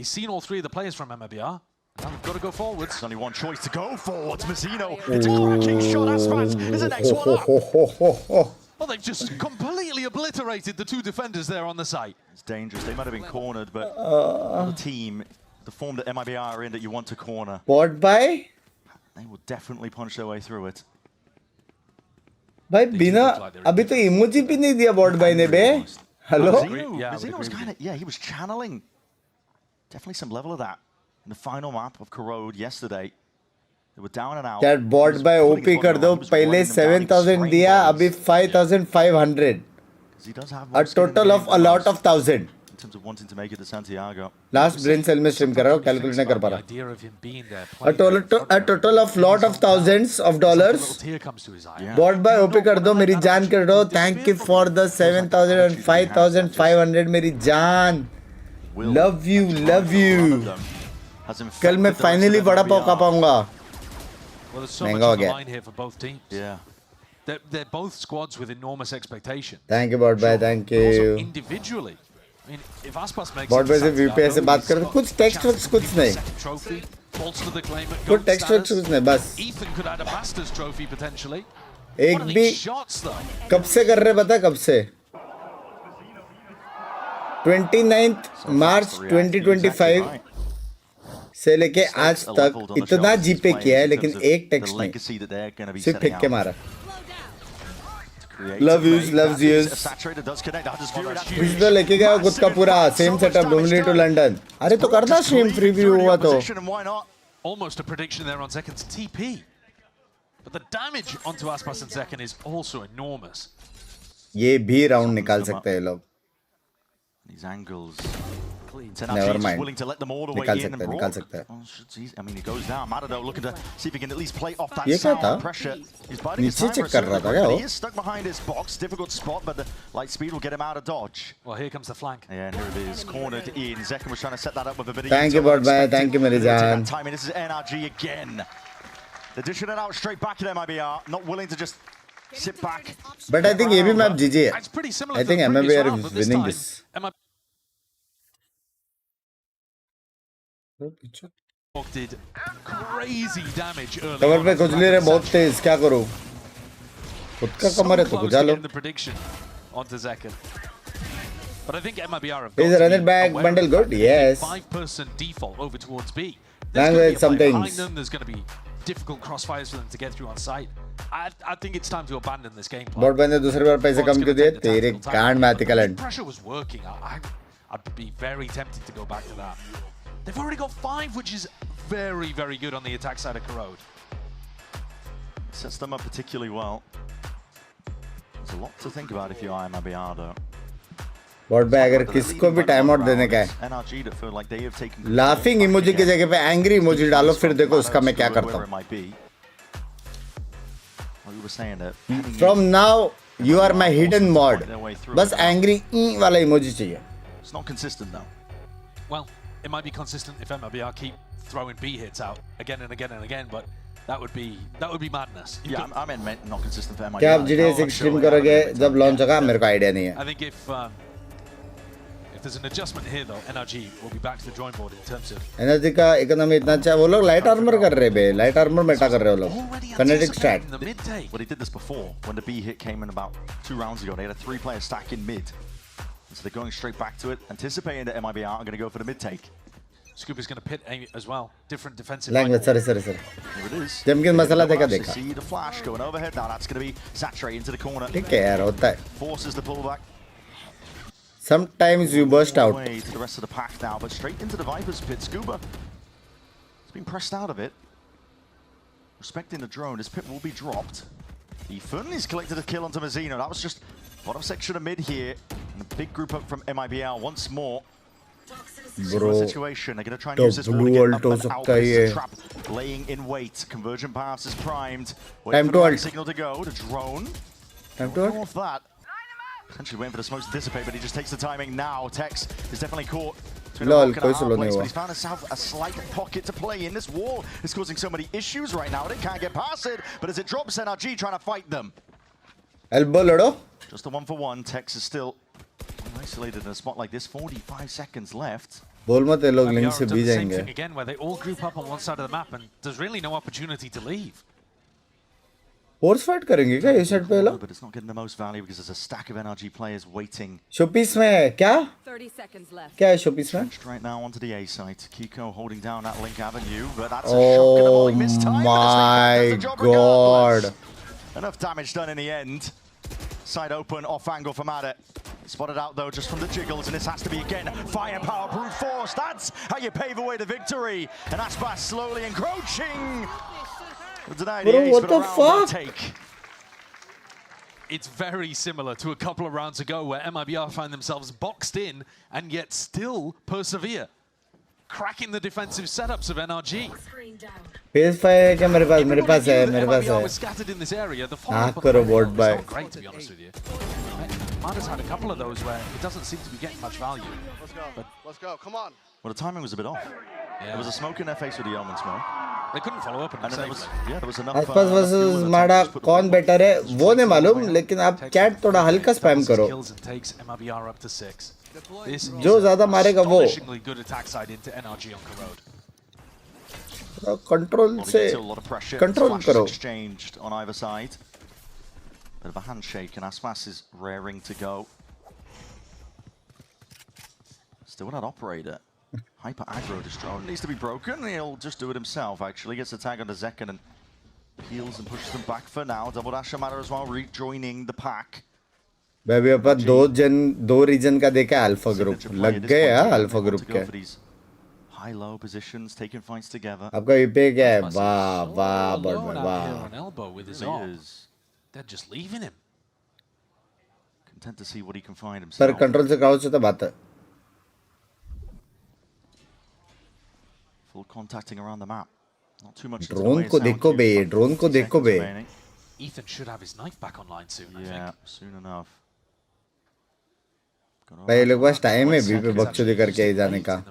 He's seen all 3 of the players from MIBR. Now they've got to go forwards. There's only one choice to go forwards. Mazzino, it's a cracking shot. Aspas is the next one up. Well, they've just completely obliterated the 2 defenders there on the site. It's dangerous. They might have been cornered, but the team, the form that MIBR are in that you want to corner. Bot by? They will definitely punch their way through it. भाई बिना अभी तो emoji भी नहीं दिया bot भाई ने बे. Hello. Mazzino was kind of, he was channeling. Definitely some level of that in the final map of Corrode yesterday. They were down and out. That bot by OP कर दो. पहले 7,000 दिया, अभी 5,500. A total of a lot of 1,000. terms of wanting to make it to Santiago. Last brain cell में stream कर रहा हूँ, calculate नहीं कर पा रहा. A total of lot of thousands of dollars bought by OP कर दो, मेरी जान कर दो. Thank you for the 7,000 and 5,500 मेरी जान. Love you, love you. कल मैं finally बड़ा पाव खा पाऊँगा. Well, there's so much on the line here for both teams. Yeah. They're both squads with enormous expectation. Thank you, Botbhai. Thank you. Also individually, I mean, if Aspas makes Botbhai से VPS से बात करते कुछ text works कुछ नहीं. Trophy, bolster the claim at कुछ text works कुछ नहीं बस. Ethan could add a Masters trophy potentially. एक भी कब से कर रहे पता कब से? 29th March 2025 से लेके आज तक इतना जीपे किया है लेकिन एक टेक्स्ट नहीं सिर्फ फेंक के मारा. Love yous, loves yous. Visual लेके गया खुद का पूरा same setup dominate to London. अरे तो करना स्ट्रीम प्रीव्यू हुआ तो. Almost a prediction there on second TP, but the damage onto Aspas in second is also enormous. ये भी राउंड निकाल सकते हैं लोग. These angles. Never mind. Willing to let them all the way in and निकाल सकते हैं. I mean, he goes down. Matador looking to see if he can at least play off that ये क्या था? pressure. He's biding his नीचे time check for a कर रहा second, था क्या but वो? he is stuck behind his box. Difficult spot, but the light speed will get him out of dodge. Well, here comes the flank. Yeah, and here it is, cornered in. Zekken was trying to set that up with a bit of Thank you, Botbhai. Thank you, मेरी जान. Timing. This is NRG again. They're dishing it out straight back at MIBR. Not willing to just sit back. But I think ये भी map GG है. It's pretty similar I think to the previous MIBR round, is but this winning time, this. did crazy damage early. कमर पे खुजली रहे बहुत तेज क्या करूं? खुद का कमर है तो खुजा लो. The prediction onto Zekken. But I think MIBR have Is running back bundle good? Yes. 5-person default over towards B. Language some things. There's going to be difficult crossfires for them to get through on site. I think it's time to abandon this game. Botbhai ने दूसरी बार पैसे कम क्यों दिए? तेरे कांड में आती kiln. Pressure was working. I'd be very tempted to go back to that. They've already got 5, which is very, very good on the attack side of Corrode. Sets them up particularly well. There's a lot to think about if you are MIBR though. Botbhai अगर किसको भी time out देने का है, NRG that feel like they have taken laughing emoji की जगह पे angry emoji डालो फिर देखो उसका मैं क्या करता हूँ. We were saying that From now you are my hidden mod. बस एंग्री वाला इमोजी चाहिए. It's not consistent though. Well, it might be consistent if MIBR keep throwing B hits out again and again and again, but that would be madness. Yeah, I meant not consistent for MIBR. क्या आप GTA 6 stream करोगे जब launch होगा? मेरे को idea नहीं है. I think if there's an adjustment here though, NRG will be back to the drawing board in terms of energy का इकोनॉमी इतना अच्छा है. वो लोग लाइट आर्मर कर रहे बे. लाइट आर्मर मेटा कर रहे हो लोग. Kinetic strat. Well, they did this before when the B hit came in about 2 rounds ago. They had a 3-player stack in mid. So they're going straight back to it, anticipating that MIBR are going to go for the mid take. Scoop is going to pit as well. Different defensive. Language, sorry. Here it is. जम के मसाला देखा. See the flash going overhead. Now that's going to be saturated into the corner. ठीक है यार होता है. Forces the pullback. Sometimes you burst out. Way to the rest of the pack now, but straight into the Viper's pit. Scuba has been pressed out of it. Respecting the drone, his pit will be dropped. Ethan is collected a kill onto Mazzino. That was just bottom section of mid here. And a big group up from MIBR once more. Bro, situation. They're going to try and use this wall to get up and out. It's a trap laying in wait. Conversion pass is primed. Time to ult. Signal to go. The drone. Time to ult. Off that. Potentially waiting for the smokes to dissipate, but he just takes the timing now. Tex is definitely caught. Lol, कोई slow नहीं हुआ. He's found himself a slight pocket to play in. This wall is causing so many issues right now. They can't get past it, but as it drops, NRG trying to fight them. Elbow लड़ो. Just a 1-for-1. Tex is still isolated in a spot like this. 45 seconds left. बोल मत ये लोग link से भी जाएंगे. Again, where they all group up on one side of the map, and there's really no opportunity to leave. Force fight करेंगे क्या ये साइड पे लोग? But it's not getting the most value because there's a stack of NRG players waiting. Showpiece में है क्या? 30 seconds left. क्या है शोपीस में? Right now onto the A site. Kiko holding down that link avenue, but that's a shotgun missed time. My God! Enough damage done in the end. Side open, off angle for Madet. Spotted out though just from the jiggles, and this has to be again firepower, brute force. That's how you pave away the victory. And Aspas slowly encroaching. Bro, what the fuck? It's very similar to a couple of rounds ago where MIBR find themselves boxed in and yet still persevere, cracking the defensive setups of NRG. PS5 है क्या मेरे पास है MIBR was scattered in this area. The follow-up on the board by. is not great, to be honest with you. Mada's had a couple of those where it doesn't seem to be getting much value. Let's go. Come on. Well, the timing was a bit off. There was a smoke in their face with the Omen smoke. They couldn't follow up and then there was enough. आसपास versus माडा कौन better है वो नहीं मालूम, लेकिन आप cat थोड़ा हल्का स्पैम करो. जो ज़्यादा मारेगा वो. कंट्रोल से कंट्रोल करो. Exchanged on either side. Bit of a handshake, and Aspas is raring to go. Still not operator. Hyper aggro destroyer needs to be broken. He'll just do it himself. Actually, gets a tag onto Zekken and heals and pushes them back for now. Double dash matter as well, rejoining the pack. Baby अपन दो reason का देखा alpha group लग गए हैं alpha group के. High low positions, taking fights together. आपका ईपे क्या है? वाह वाह वाह. They're just leaving him. Content to see what he can find himself. पर कंट्रोल से क्राउच से तो बात है. Full contacting around the map. Not too much. Drone को देखो बे, ड्रोन को देखो बे. Ethan should have his knife back online soon. Yeah, soon enough. भाई लोग बस टाइम है बी पे बकचोदी करके ही जाने का.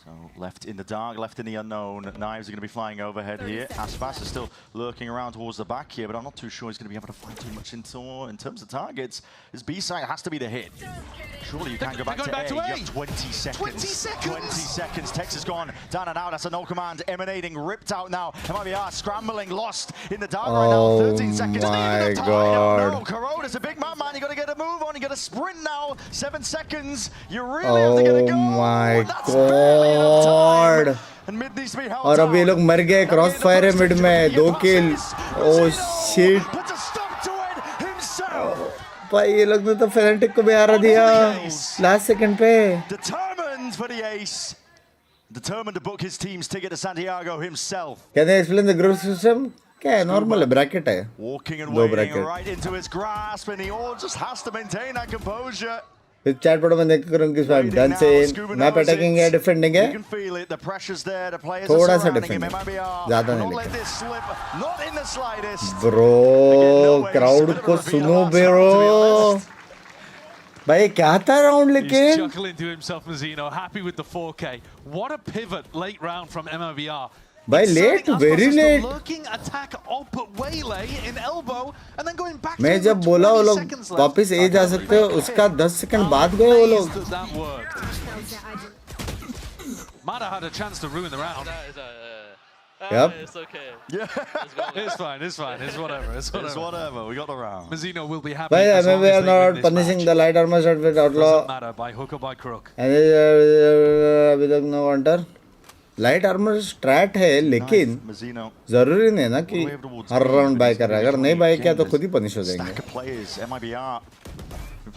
So left in the dark, left in the unknown. Knives are going to be flying overhead here. Aspas is still lurking around towards the back here, but I'm not too sure he's going to be able to find too much in terms of targets. His B side has to be the hit. Surely you can't go back to A. You have 20 seconds. 20 seconds. Tex is gone. Down and out. That's a no command. Emanating. Ripped out now. MIBR scrambling. Lost in the dark right now. 13 seconds. My God. No, Corroda's a big man. You got to get a move on. You got to sprint now. 7 seconds. You really have to get a go. Oh my God. और अब ये लोग मर गए. Cross fire है mid में. 2 किल. Oh shit. भाई ये लोग ने तो फेनेटिक को भी हारा दिया लास्ट सेकंड पे. Determined for the ace. Determined to book his team's ticket to Santiago himself. Can they explain the group system? क्या है? नॉर्मल है, ब्रैकेट है. Walking and waiting right into his grasp, and he all just has to maintain that composure. फिर chat पढ़ो मैं देख कर उनकी स्वाइप डन से मैप अटैकिंग है, डिफेंडिंग है. थोड़ा सा डिफेंड, ज्यादा नहीं लेकिन. ब्रो क्राउड को सुनो ब्रो. भाई क्या था राउंड लेकिन. भाई लेट, वेरी लेट. मैं जब बोला वो लोग वापस ए जा सकते हो, उसका 10 सेकंड बाद गए वो लोग. Yep. It's okay. Yeah. It's fine. It's fine. It's whatever. It's whatever. It's whatever. We got the round. Mazzino will be happy. But we are not punishing the light armor shot with outlaw. Doesn't matter by hook or by crook. अभी तक no wonder. Light armour straight है, लेकिन जरूरी नहीं ना कि हर round bye कर रहा है. अगर नहीं बाय किया तो खुद ही पनिश हो जाएंगे.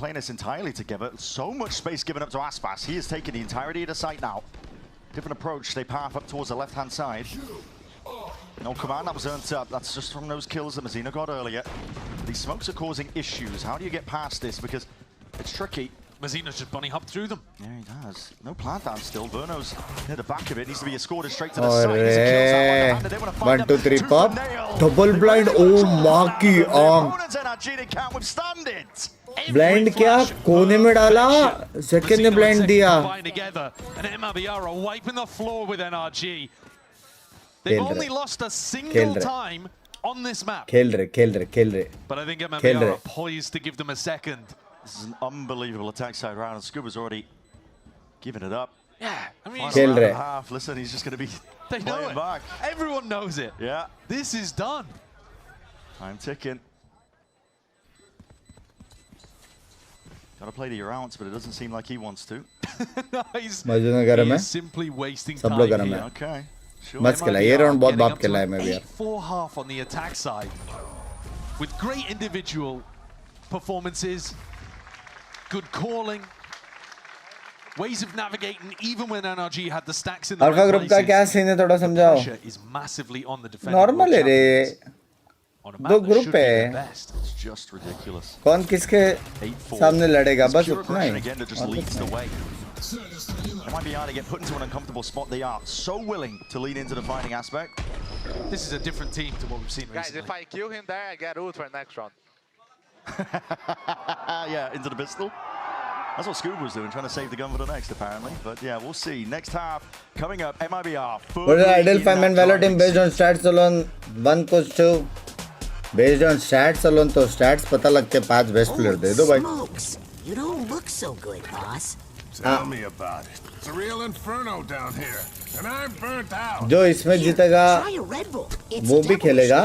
Playing this entirely together. So much space given up to Aspas. He is taking the entirety of the site now. Different approach. They path up towards the left-hand side. No command that was earned up. That's just from those kills that Mazzino got earlier. These smokes are causing issues. How do you get past this? Because it's tricky. Mazzino's just bunny hopped through them. Yeah, he does. No plant down still. Verno's near the back of it. Needs to be escorted straight to the side. 1, 2, 3 pop. Double blind. Oh, Maki arm. Blind क्या कोने में डाला. Second ने blind दिया. खेल रहे. But I think MIBR are poised to give them a second. This is an unbelievable attack side round, and Scuba's already given it up. Yeah, I mean, half. Listen, he's just going to be playing back. Everyone knows it. Yeah. This is done. Time ticking. Got to play to your ounce, but it doesn't seem like he wants to. No, he's simply wasting time here. Okay. बस खेला ये round, बहुत बाप खेला है. मैं भी 4-half on the attack side with great individual performances, good calling, ways of navigating, even when NRG had the stacks in the alpha group का क्या सीन है थोड़ा समझाओ. Pressure is massively on the defender. Normal है रे. On a दो map that group should be है. their best. It's just ridiculous. कौन किसके 8-4. सामने लड़ेगा It's बस pure उतना aggression he. again that just leads the way. MIBR to get put into an uncomfortable spot. They are so willing to lean into the fighting aspect. This is a different team to what we've seen Guys, recently. if I kill him there, I get ult for next round. Yeah, into the pistol. That's what Scuba was doing, trying to save the gun for the next, apparently. But yeah, we'll see. Next half coming up. MIBR. What is the ideal 5-man valor team based on stats alone? 1 coach 2. Based on stats alone, तो stats पता लगते 5 best player दे दो भाई. Smokes. You don't look so good, boss. Tell me about it. It's a real inferno down here, and I'm burnt out. जो इसमें जीतेगा वो भी खेलेगा.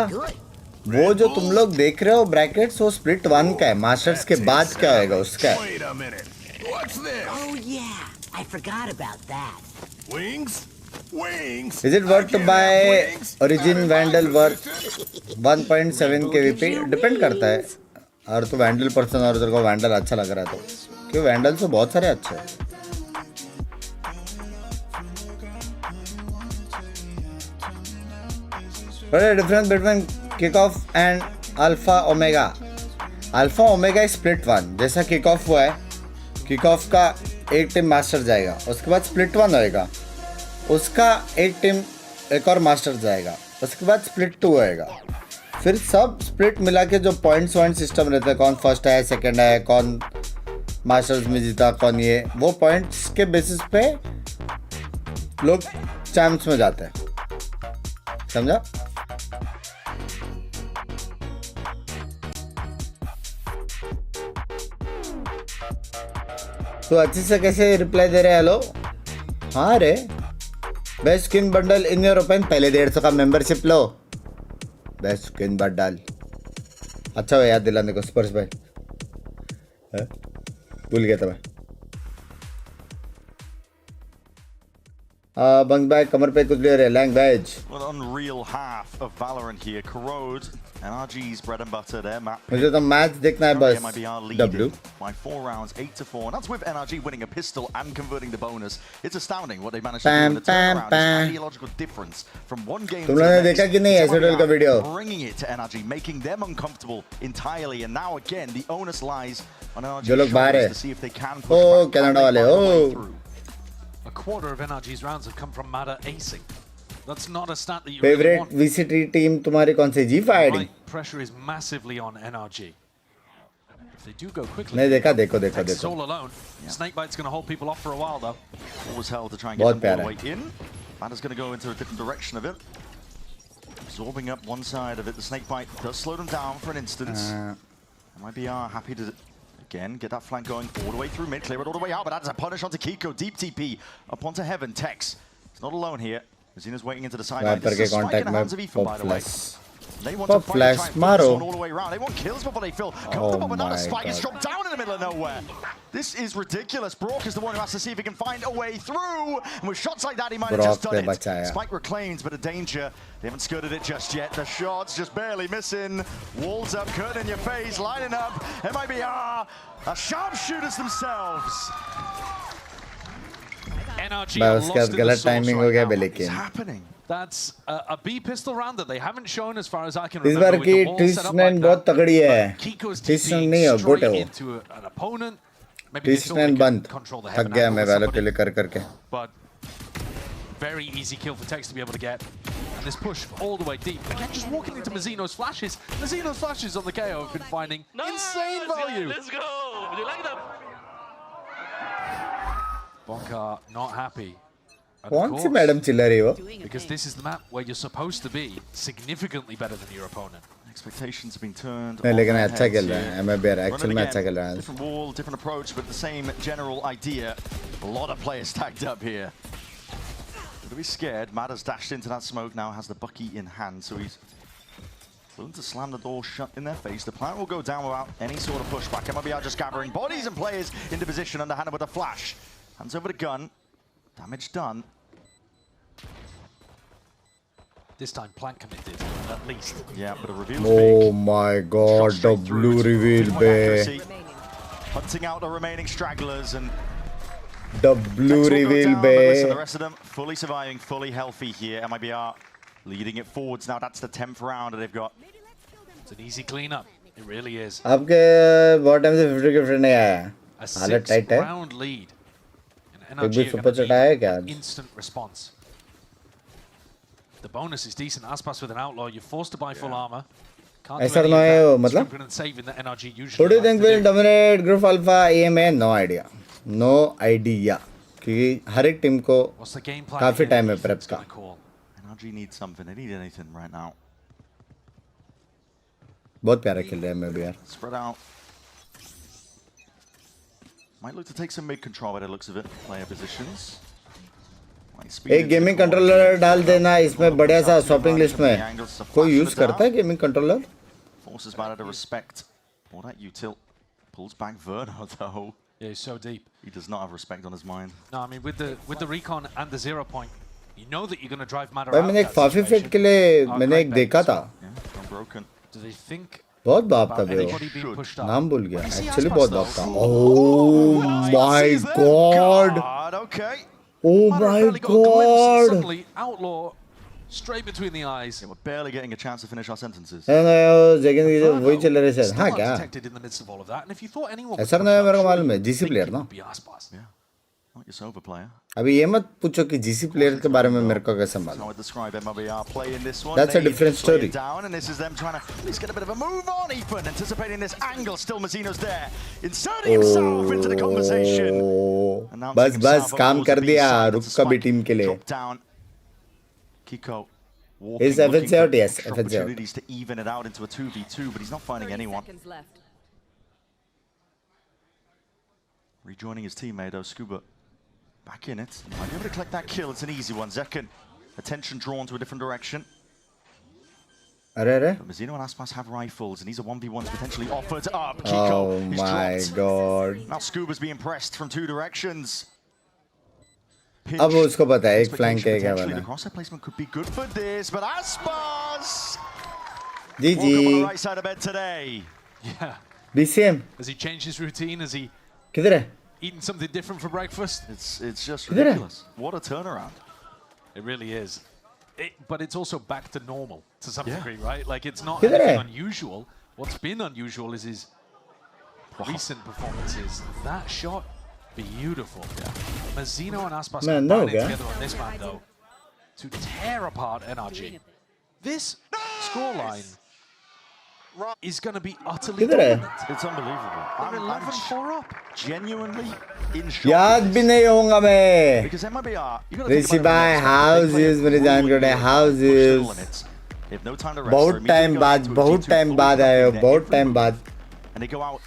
वो जो तुम लोग देख रहे हो ब्रैकेट्स वो स्प्लिट 1 का है. मास्टर्स के बाद क्या होएगा उसका है. Wait a minute. What's this? Oh yeah, I forgot about that. Wings? Wings? Is it worth to buy Origin Vandal worth 1.7 KVP? Depend करता है. और तो वैंडल पर्सन और तेरे को वैंडल अच्छा लग रहा है तो क्यों वैंडल तो बहुत सारे अच्छे हैं. What is the difference between Kickoff and Alpha Omega? Alpha Omega is split 1. जैसा Kickoff हुआ है, Kickoff का एक टीम मास्टर जाएगा, उसके बाद split 1 होएगा, उसका एक टीम एक और मास्टर जाएगा, उसके बाद split 2 होएगा. फिर सब स्प्लिट मिला के जो पॉइंट्स वाइंट सिस्टम रहता है, कौन फर्स्ट है सेकंड है, कौन मास्टर्स में जीता, कौन ये, वो पॉइंट्स के बेसिस पे लोग चैंप्स में जाते हैं. समझा? तो अच्छे से कैसे रिप्लाई दे रहे हैं. हेलो. हाँ रे. Best skin bundle in your open. पहले 150 का मेंबरशिप लो. Best skin bundle. अच्छा याद दिलाने को स्पर्श भाई. भूल गया था मैं. बंग बैग कमर पे कुछ ले रहे. Language. Well, unreal half of Valorant here. Corrode, NRG's bread and butter there. मुझे तो मैच देखना है बस. W. By 4 rounds, 8-4, and that's with NRG winning a pistol and converting the bonus. It's astounding what they managed to do in the turnaround. It's an ideological difference from one game to तुम लोगों ने देखा कि नहीं एसोडल का video? Bringing it to NRG, making them uncomfortable entirely, and now again the onus lies on NRG's जो लोग बाहर है. to see if they can push oh back Canada वाले. Oh. A quarter of NRG's rounds have come from Mada acing. That's not a stat that you favourite really want. VCT team तुम्हारी कौन सी? G5. Right, pressure is massively on NRG. If they do go quickly, नहीं देखा. देखो It's all alone. Snakebite's going to hold people off for a while though. Always held to try and get them all the way in. Mada's going to go into a different direction of it. Absorbing up one side of it. The Snakebite does slow them down for an instant. MIBR happy to again get that flank going all the way through mid, clear it all the way out, but that's a punish onto Kiko. Deep TP up onto Heaven. Tex is not alone here. Zina's waiting into the sideline. This is a spike in the hands of Ethan, by the way. They want to fight, try and focus on all the way around. They want kills before they feel comfortable, but now the spike is dropped down in the middle of nowhere. This is ridiculous. Brock is the one who has to see if he can find a way through. And with shots like that, he might have just done it. Spike reclaims, but a danger. They haven't skirted it just yet. The shots just barely missing. Walls up, curtain in your face, lining up. MIBR are sharpshooters themselves. NRG भाई are उसके lost बाद in the गलत sauce timing हो right गया now. लेकिन. Happening. That's a B pistol round that they haven't shown as far as I can इस remember. बार की ट्विस्टन बहुत तगड़ी है. ट्विस्टन नहीं है गोटे हो. ट्विस्टन बंद. थक गया मैं वालों के लिए कर करके. But very easy kill for Tex to be able to get. And this push all the way deep. Again, just walking into Mazzino's flashes. Mazzino's flashes on the KO have been finding insane value. Let's go. You like that? Bonka not happy. कौन सी madam चिल्ला रही हो? Because this is the map where you're supposed to be significantly better than your opponent. Expectations have been turned. नहीं लेकिन अच्छा खेल रहा है. MIBR एक्चुअल में अच्छा खेल रहा है. Different wall, different approach, but the same general idea. A lot of players stacked up here. Don't be scared. Mada's dashed into that smoke now, has the Bucky in hand, so he's willing to slam the door shut in their face. The plant will go down without any sort of pushback. MIBR just gathering bodies and players into position underhanded with a flash. Hands over the gun. Damage done. This time Plant committed, at least. Yeah, but a reveal. Oh my god, the blue reveal be. Hunting out the remaining stragglers and the blue reveal be. Listen, the rest of them fully surviving, fully healthy here. MIBR leading it forwards now. That's the 10th round that they've got. It's an easy cleanup. It really is. आपके बहुत time से 50 gift नहीं आया है. A हालत tight है. 6-round lead. And एक भी NRG are super going to चट आया है क्या? need instant response. The bonus is decent. Aspas with an outlaw. You're forced to buy full armor. Can't do ऐसा any ना of है that वो मतलब. scooping and saving that NRG usually Who do you like think to will do. dominate Group Alpha AMA? No idea. No idea. क्योंकि हर एक team को काफी time है प्रेप का. NRG needs something. They need anything right now. बहुत प्यारा खेल रहे हैं MIBR. Spread out. Might look to take some mid control by the looks of it. Player positions. एक गेमिंग कंट्रोलर डाल देना इसमें बढ़िया सा शॉपिंग लिस्ट में. कोई यूज करता है gaming controller? Forces Bada to respect. All that util. Pulls back Verno though. Yeah, he's so deep. He does not have respect on his mind. No, I mean with the recon and the 0 point, you know that you're going to drive Matter भाई out. मैंने एक 40 feet के लिए मैंने एक देखा था. Do they think बहुत बाप था वो. नाम भूल गया. Actually बहुत बाप था. Oh my god. Okay. Oh my god. Suddenly, outlaw straight between the eyes. Yeah, we're barely getting a chance to finish our sentences. Jagan वही चल रहे सर. हाँ क्या? Detected in the midst of all of that, and if you thought anyone ऐसा नहीं है मेरे को मालूम है. GC प्लेयर ना. Yeah. Not your Sova player. अभी ये मत पूछो कि GC प्लेयर के बारे में मेरे को कैसे मालूम. I would describe MIBR play in this one. That's a different story. Down, and this is them trying to at least get a bit of a move on. Ethan anticipating this angle. Still Mazzino's there, inserting himself into the conversation. बस काम कर दिया. रुक कभी team के लिए. Down. Kiko. Is FNC out? Yes, FNC out. Opportunities to even it out into a 2v2, but he's not finding anyone. Rejoining his teammate, though, Scuba. Back in it. Might be able to collect that kill. It's an easy one. Zekken. Attention drawn to a different direction. अरे But Mazzino and Aspas have rifles, and these are 1v1s potentially offered up. Kiko Oh is my dropped. god. Now Scuba's being pressed from two directions. Pinch. अब उसको पता है एक flank है क्या Potentially, बना. the crosshair placement could be good for this, but Aspas! GG. Woke up on the right side of bed today. Yeah. BCM. Has he changed his routine? Has he किधर है? eaten something different for breakfast? It's just किधर है? ridiculous. What a turnaround. It really is. But it's also back to normal to some degree, right? Like it's not किधर anything है? unusual. What's been unusual is his recent performances. That shot, beautiful. Mazzino and Aspas Man, no, combining guy. together on this map though to tear apart NRG. This scoreline is going to be utterly किधर है? dominant. It's unbelievable. They're I'm 11-4 up. genuinely in shock. याद भी नहीं होगा मैं. Because MIBR, you got to ऋषि भाई houses मेरे जान के houses. If no time to rest, बहुत टाइम बाद आए हो. बहुत टाइम बाद. And they go out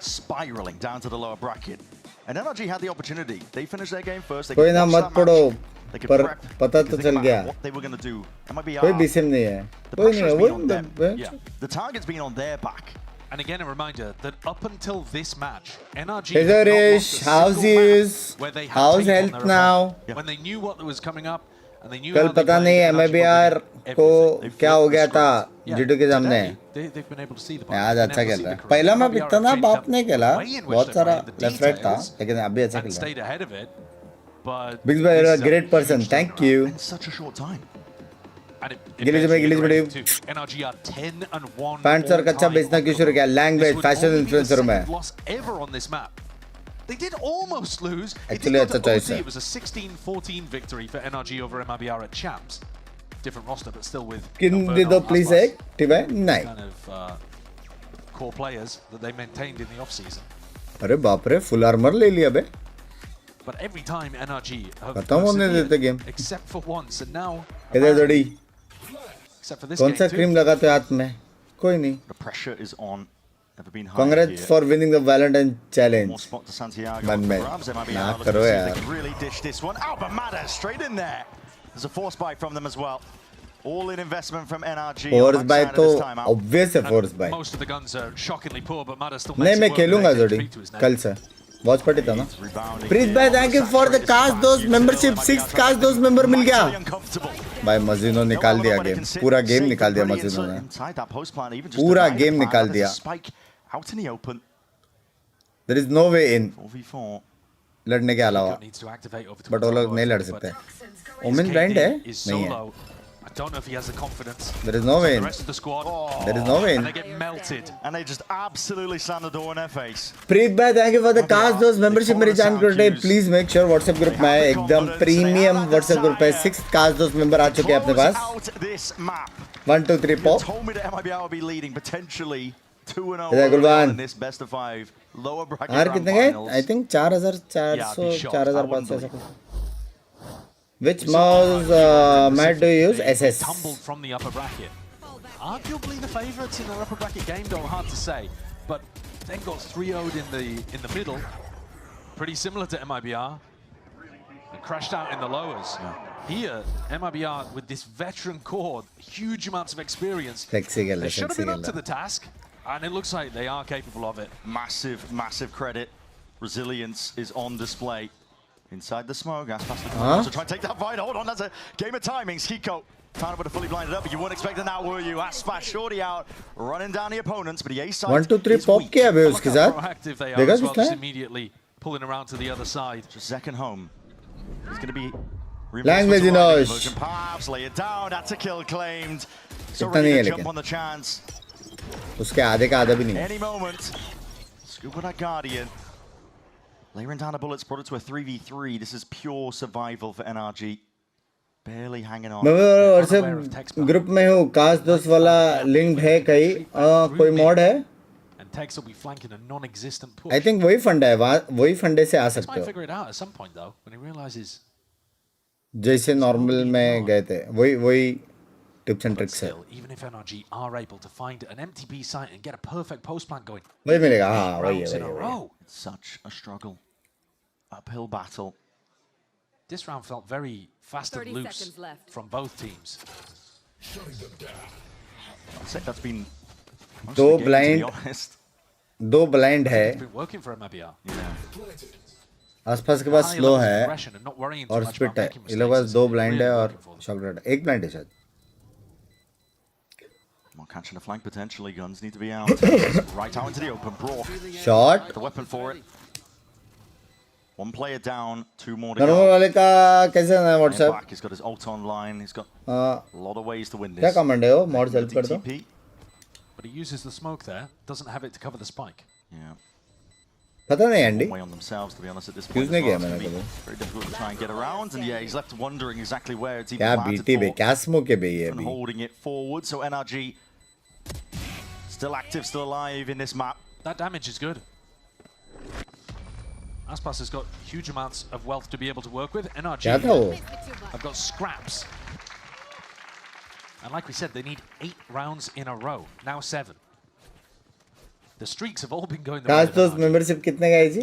spiraling down to the lower bracket. And NRG had the opportunity. They finished their game first. They कोई could ना watch मत that पढ़ो. match. They could पर prep. पता They तो could चल think गया. about what they were going to do. MIBR, कोई BCM नहीं है. the कोई नहीं pressure's है. been on them. वो Yeah. The target's been on their back. And again, a reminder that up until this match, NRG Hey there, had not Ish. lost a How's single is? match where they had How's taken on health their now? opponent. When they knew what was coming up and they knew कल how they पता played, नहीं NRG MIBR were doing को everything. क्या हो गया था जीटू के सामने. They've been able to see the आज अच्छा खेल रहा है. पहला मैच इतना ना बाप नहीं खेला. बहुत सारा लेफ्ट राइट था. लेकिन अभी अच्छा खेल रहा है. stayed ahead of it. But Binks भाई, you're a great person. Thank you. In such a short time. and it गिली चुम्मी NRG are 10-1. पैंट्स और कच्चा बेचना क्यों शुरू किया? लैंग्वेज फैशन इन्फ्लुएंसर में. Loss ever on this map. They did almost lose. Actually, it it's a choice. It was a 16-14 victory for NRG over MIBR at Champs. Different roster, but still with किन दे दो please एक team है नहीं. kind of core players that they maintained in the off season. अरे बाप रे full armour ले लिया बे. But every time NRG have खत्म होने देते game. except for once, and now इधर जोड़ी. except for this कौन game सा too. क्रीम लगाते हो हाथ में? कोई नहीं. The pressure is on. Never been higher Congrats here. for winning the Valorant More challenge. spot to Santiago. Man, man. Grabs MIBR, ना looking करो to see if यार. they can really dish this one. Oh, but Matter straight in there. There's a force buy from them as well. All in investment from NRG. Force on buy backside of तो this timeout. obvious है force buy. Most of the guns are shockingly poor, but Matter still नहीं makes मैं it work. खेलूंगा They जोड़ी take three to his name. कल से. Watch party था ना. Rebounding प्रीत here भाई on the thank you for the saturated cast spot. दोस्त मेंबरशिप 6 कास्ट दोस्त मेंबर मिल गया. Mentally uncomfortable. भाई मजीनो निकाल दिया गेम. पूरा गेम निकाल दिया मजीनो ने. Inside that post plan, even just पूरा divided गेम plan, निकाल there's दिया. a spike out in the open. There is no way in. 4v4. लड़ने के अलावा. Needs to activate over but वो लोग नहीं लड़ सकते. ओमेन ब्लाइंड है? नहीं है. I don't know if he has the confidence. There is no way. The rest of the squad. There is no way. And they get melted. And they just absolutely slam the door in their face. Preet bhai, thank you for the cast those membership मेरी जान करते please make sure WhatsApp group में है एकदम premium WhatsApp group है 6 cast those member आ चुके हैं अपने पास 1 2 3 pop told me that MIBR will be leading potentially 2-0 in this best of 5 lower bracket यार round कितने गए finals. I think 4400 4500 ऐसा कुछ Which mouse mat do you use? SS. Tumbled from the upper bracket. Arguably the favourites in the upper bracket game, though, hard to say. But then got 3-0'd in the middle. Pretty similar to MIBR. And crashed out in the lowers. Here, MIBR with this veteran core, huge amounts of experience. They should have been up to the task. And it looks like they are capable of it. Massive, massive credit. Resilience is on display. Inside the smoke, Aspas so try and take that fight. Hold on, that's a game of timings. Hiko found it with a fully blinded up, but you weren't expecting that, were you? Aspas shorty out, running down the opponents, but the A side 1 2 3 pop किया है उसके साथ proactive they are as well, just immediately pulling around to the other side. Just second home. He's going to be language noise. Pops, lay it down, that's a kill claimed. So इतना ready नहीं है to jump लेकिन on the chance. उसके आधे का आधा भी नहीं Any moment. Scuba that Guardian. Layering down the bullets, brought it to a 3v3. This is pure survival for NRG. Barely hanging on. मैं WhatsApp ग्रुप में हूँ कास्ट दोस्त वाला लिंक है कहीं कोई मॉड है And Tex will be flanking a non-existent push. I think वही फंडा है वही फंडे से आ सकते Might हो figure it out at some point though when he realizes जैसे नॉर्मल में गए थे वही tips and tricks है even if NRG are able to find an MTP site and get a perfect post plant going. वही मिलेगा हाँ वही है It's such a struggle. Uphill battle. This round felt very fast and loose from both teams. That's been दो blind है It's been working for MIBR. आसपास के पास slow है और स्पिट है ये लोग पास 2 blind है और शॉक रेड 1 blind है शायद Well, catching a flank potentially. Guns need to be out. Right out into the open. Brawl. Shot. The weapon for it. 1 player down, 2 more to go. Normal वाले का कैसे है WhatsApp He's got his ult online. He's got a lot of ways to win this. क्या command है वो mod help कर दो But he uses the smoke there. Doesn't have it to cover the spike. Yeah. पता नहीं Andy Way on themselves, to be honest, at this point. नहीं किया मैंने कभी Very difficult to try and get around, and yeah, he's left wondering exactly where it's even क्या planted BT bay for. क्या smoke है बे ये And holding it forward, so NRG still active, still alive in this map. That damage is good. Aspas has got huge amounts of wealth to be able to work with. NRG have got scraps. And like we said, they need 8 rounds in a row. Now 7. The streaks have all been going the way of NRG. membership कितने का है जी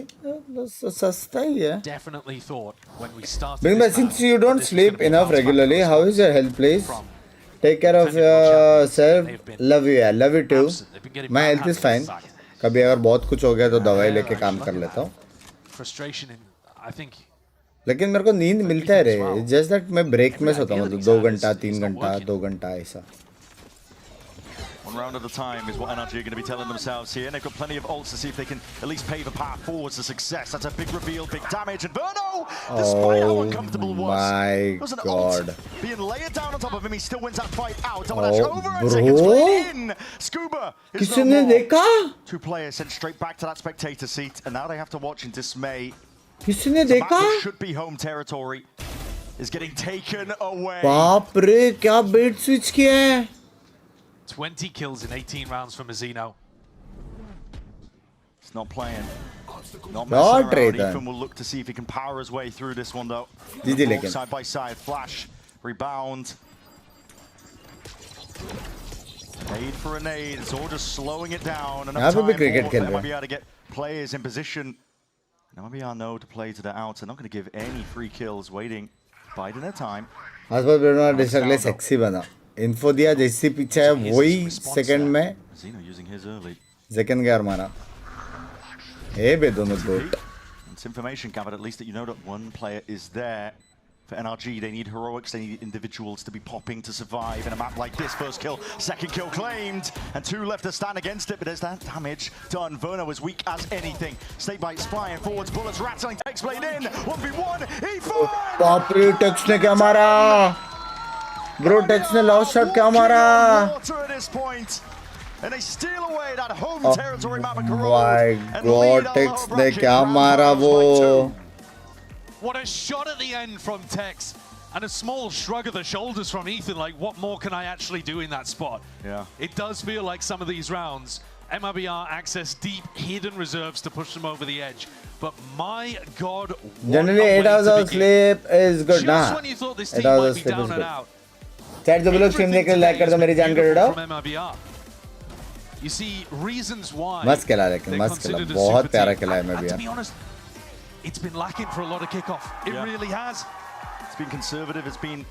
सस्ता ही है Definitely thought when we started Binks, this since you don't sleep enough regularly, how is your health, please? Take care of yourself. Love you, yeah. Love you too. My health is fine. कभी अगर बहुत कुछ हो गया तो दवाई लेके काम कर लेता हूँ. Frustration in, I think. लेकिन मेरे को नींद मिलता है रे. Just that मैं break में सोता हूँ 2 घंटा 3 घंटा 2 घंटा ऐसा. 1 round at a time is what NRG are going to be telling themselves here. And they've got plenty of ults to see if they can at least pave a path forwards to success. That's a big reveal, big damage. And Verno, despite how uncomfortable it was, my was an God. ult being layered down on top of him. He still wins that fight out. Over and seconds played in. Scuba is no more. 2 players sent straight back to that spectator seat. And now they have to watch in dismay. किसने देखा? Should be home territory is getting taken away. बाप रे क्या bait switch किया है? 20 kills in 18 rounds from Azino. It's not playing. Not messing around. Ethan will look to see if he can power his way through this one though. Side by side, flash, rebound. Nade for a nade. It's all just slowing it down. Enough time for MIBR to get players in position. MIBR know to play to the outs. They're not going to give any free kills. Waiting, biding their time. आसपास बैठना distract sexy बना. Info दिया जैसे पीछे है वही second में second गया मारा ए बे दोनों boat It's information gathered at least that you know that 1 player is there. For NRG, they need heroics, they need individuals to be popping to survive in a map like this. First kill, second kill claimed, and 2 left to stand against it, but there's that damage done. Verno is weak as anything. Snake bites flying forwards, bullets rattling, takes blade in, 1v1, E5! बाप रे takes ने क्या मारा Bro, Tex ने last shot क्या मारा? And they steal away that home Oh territory map at my God, Tex ने क्या मारा वो? What a shot at the end from Tex. And a small shrug of the shoulders from Ethan, like, what more can I actually do in that spot? Yeah. It does feel like some of these rounds, MIBR access deep, hidden reserves to push them over the edge. But my God, Generally 8 hours of sleep is good ना? Just when you thought this team might be down and out, Chat जो भी लोग stream देख रहे like कर दो मेरी जान कर दो. from MIBR. You see reasons why मस्त खेला लेकिन मस्त खेला बहुत प्यारा खेला है and to be honest, it's been lacking for a lot of kickoff. It really has. It's been conservative, it's been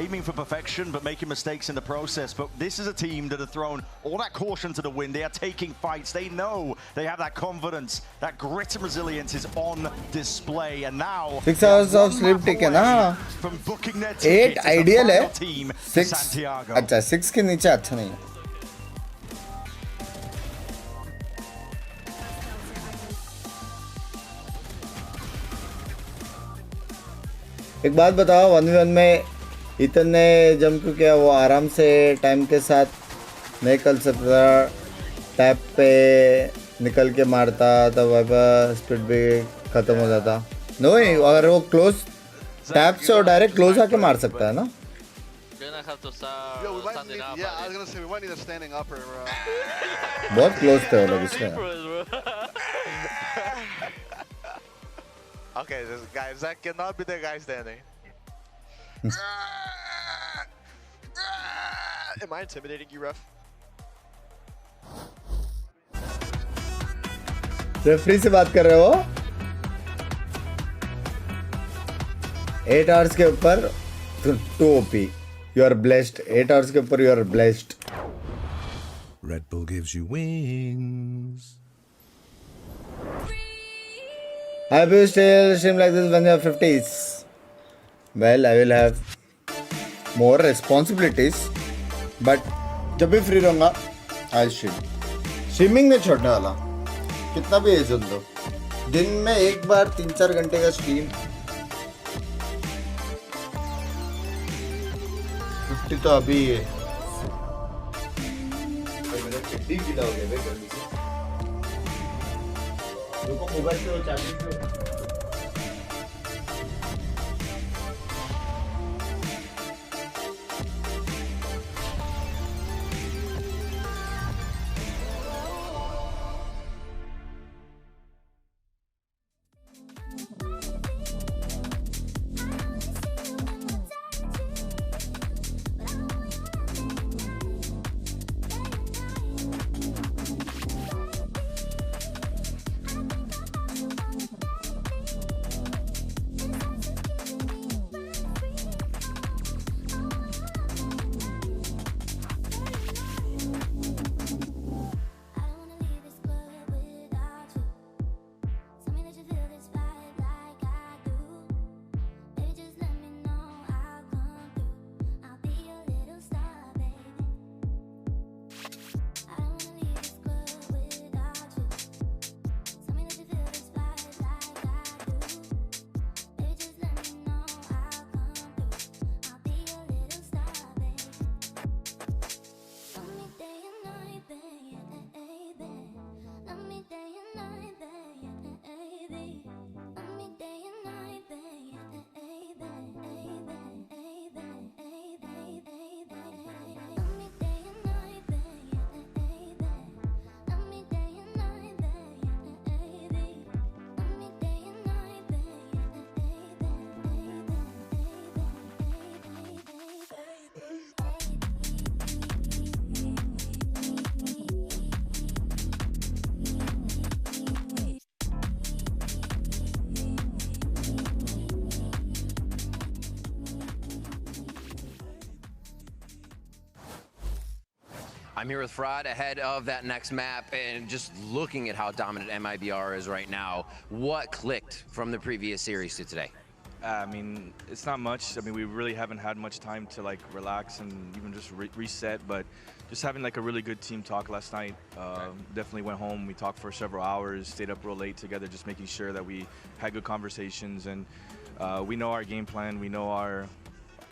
aiming for perfection but making mistakes in the process. But this is a team that have thrown all that caution to the wind. They are taking fights. They know they have that confidence. That grit and resilience is on display. And now 6 hours of sleep taken ना? from booking their 8 ideal है. team 6 Santiago. अच्छा 6 के नीचे अच्छा नहीं है. एक बात बताओ 1v1 में इतन ने जम क्यों किया? वो आराम से टाइम के साथ नहीं कर सकता, टैप पे निकल के मारता तब वह स्पीड भी खत्म हो जाता. नो अगर वो क्लोज टैप से और डायरेक्ट क्लोज आके मार सकता है ना? बहुत क्लोज थे वो लोग इसमें. Okay, guys, that cannot be the guy standing. Am I intimidating you, ref? Referee से बात कर रहे हो? 8 hours के ऊपर 2 OP. You are blessed. 8 hours के ऊपर you are blessed. Red Bull gives you wings. I will still stream like this when you are 50s. Well, I will have more responsibilities, but जब भी free रहूँगा, I'll stream. Streaming नहीं छोड़ने वाला. कितना भी एज दो. दिन में एक बार 3-4 घंटे का stream. 50 तो अभी है. मेरा चिट्टी गीला हो गया भाई गर्मी से. रुको मोबाइल से वो चार्जिंग पे. I'm here with Fraud ahead of that next map, and just looking at how dominant MIBR is right now, what clicked from the previous series to today? I mean, it's not much. I mean, we really haven't had much time to like relax and even just reset, but just having like a really good team talk last night. Definitely went home, we talked for several hours, stayed up real late together, just making sure that we had good conversations, and we know our game plan, we know our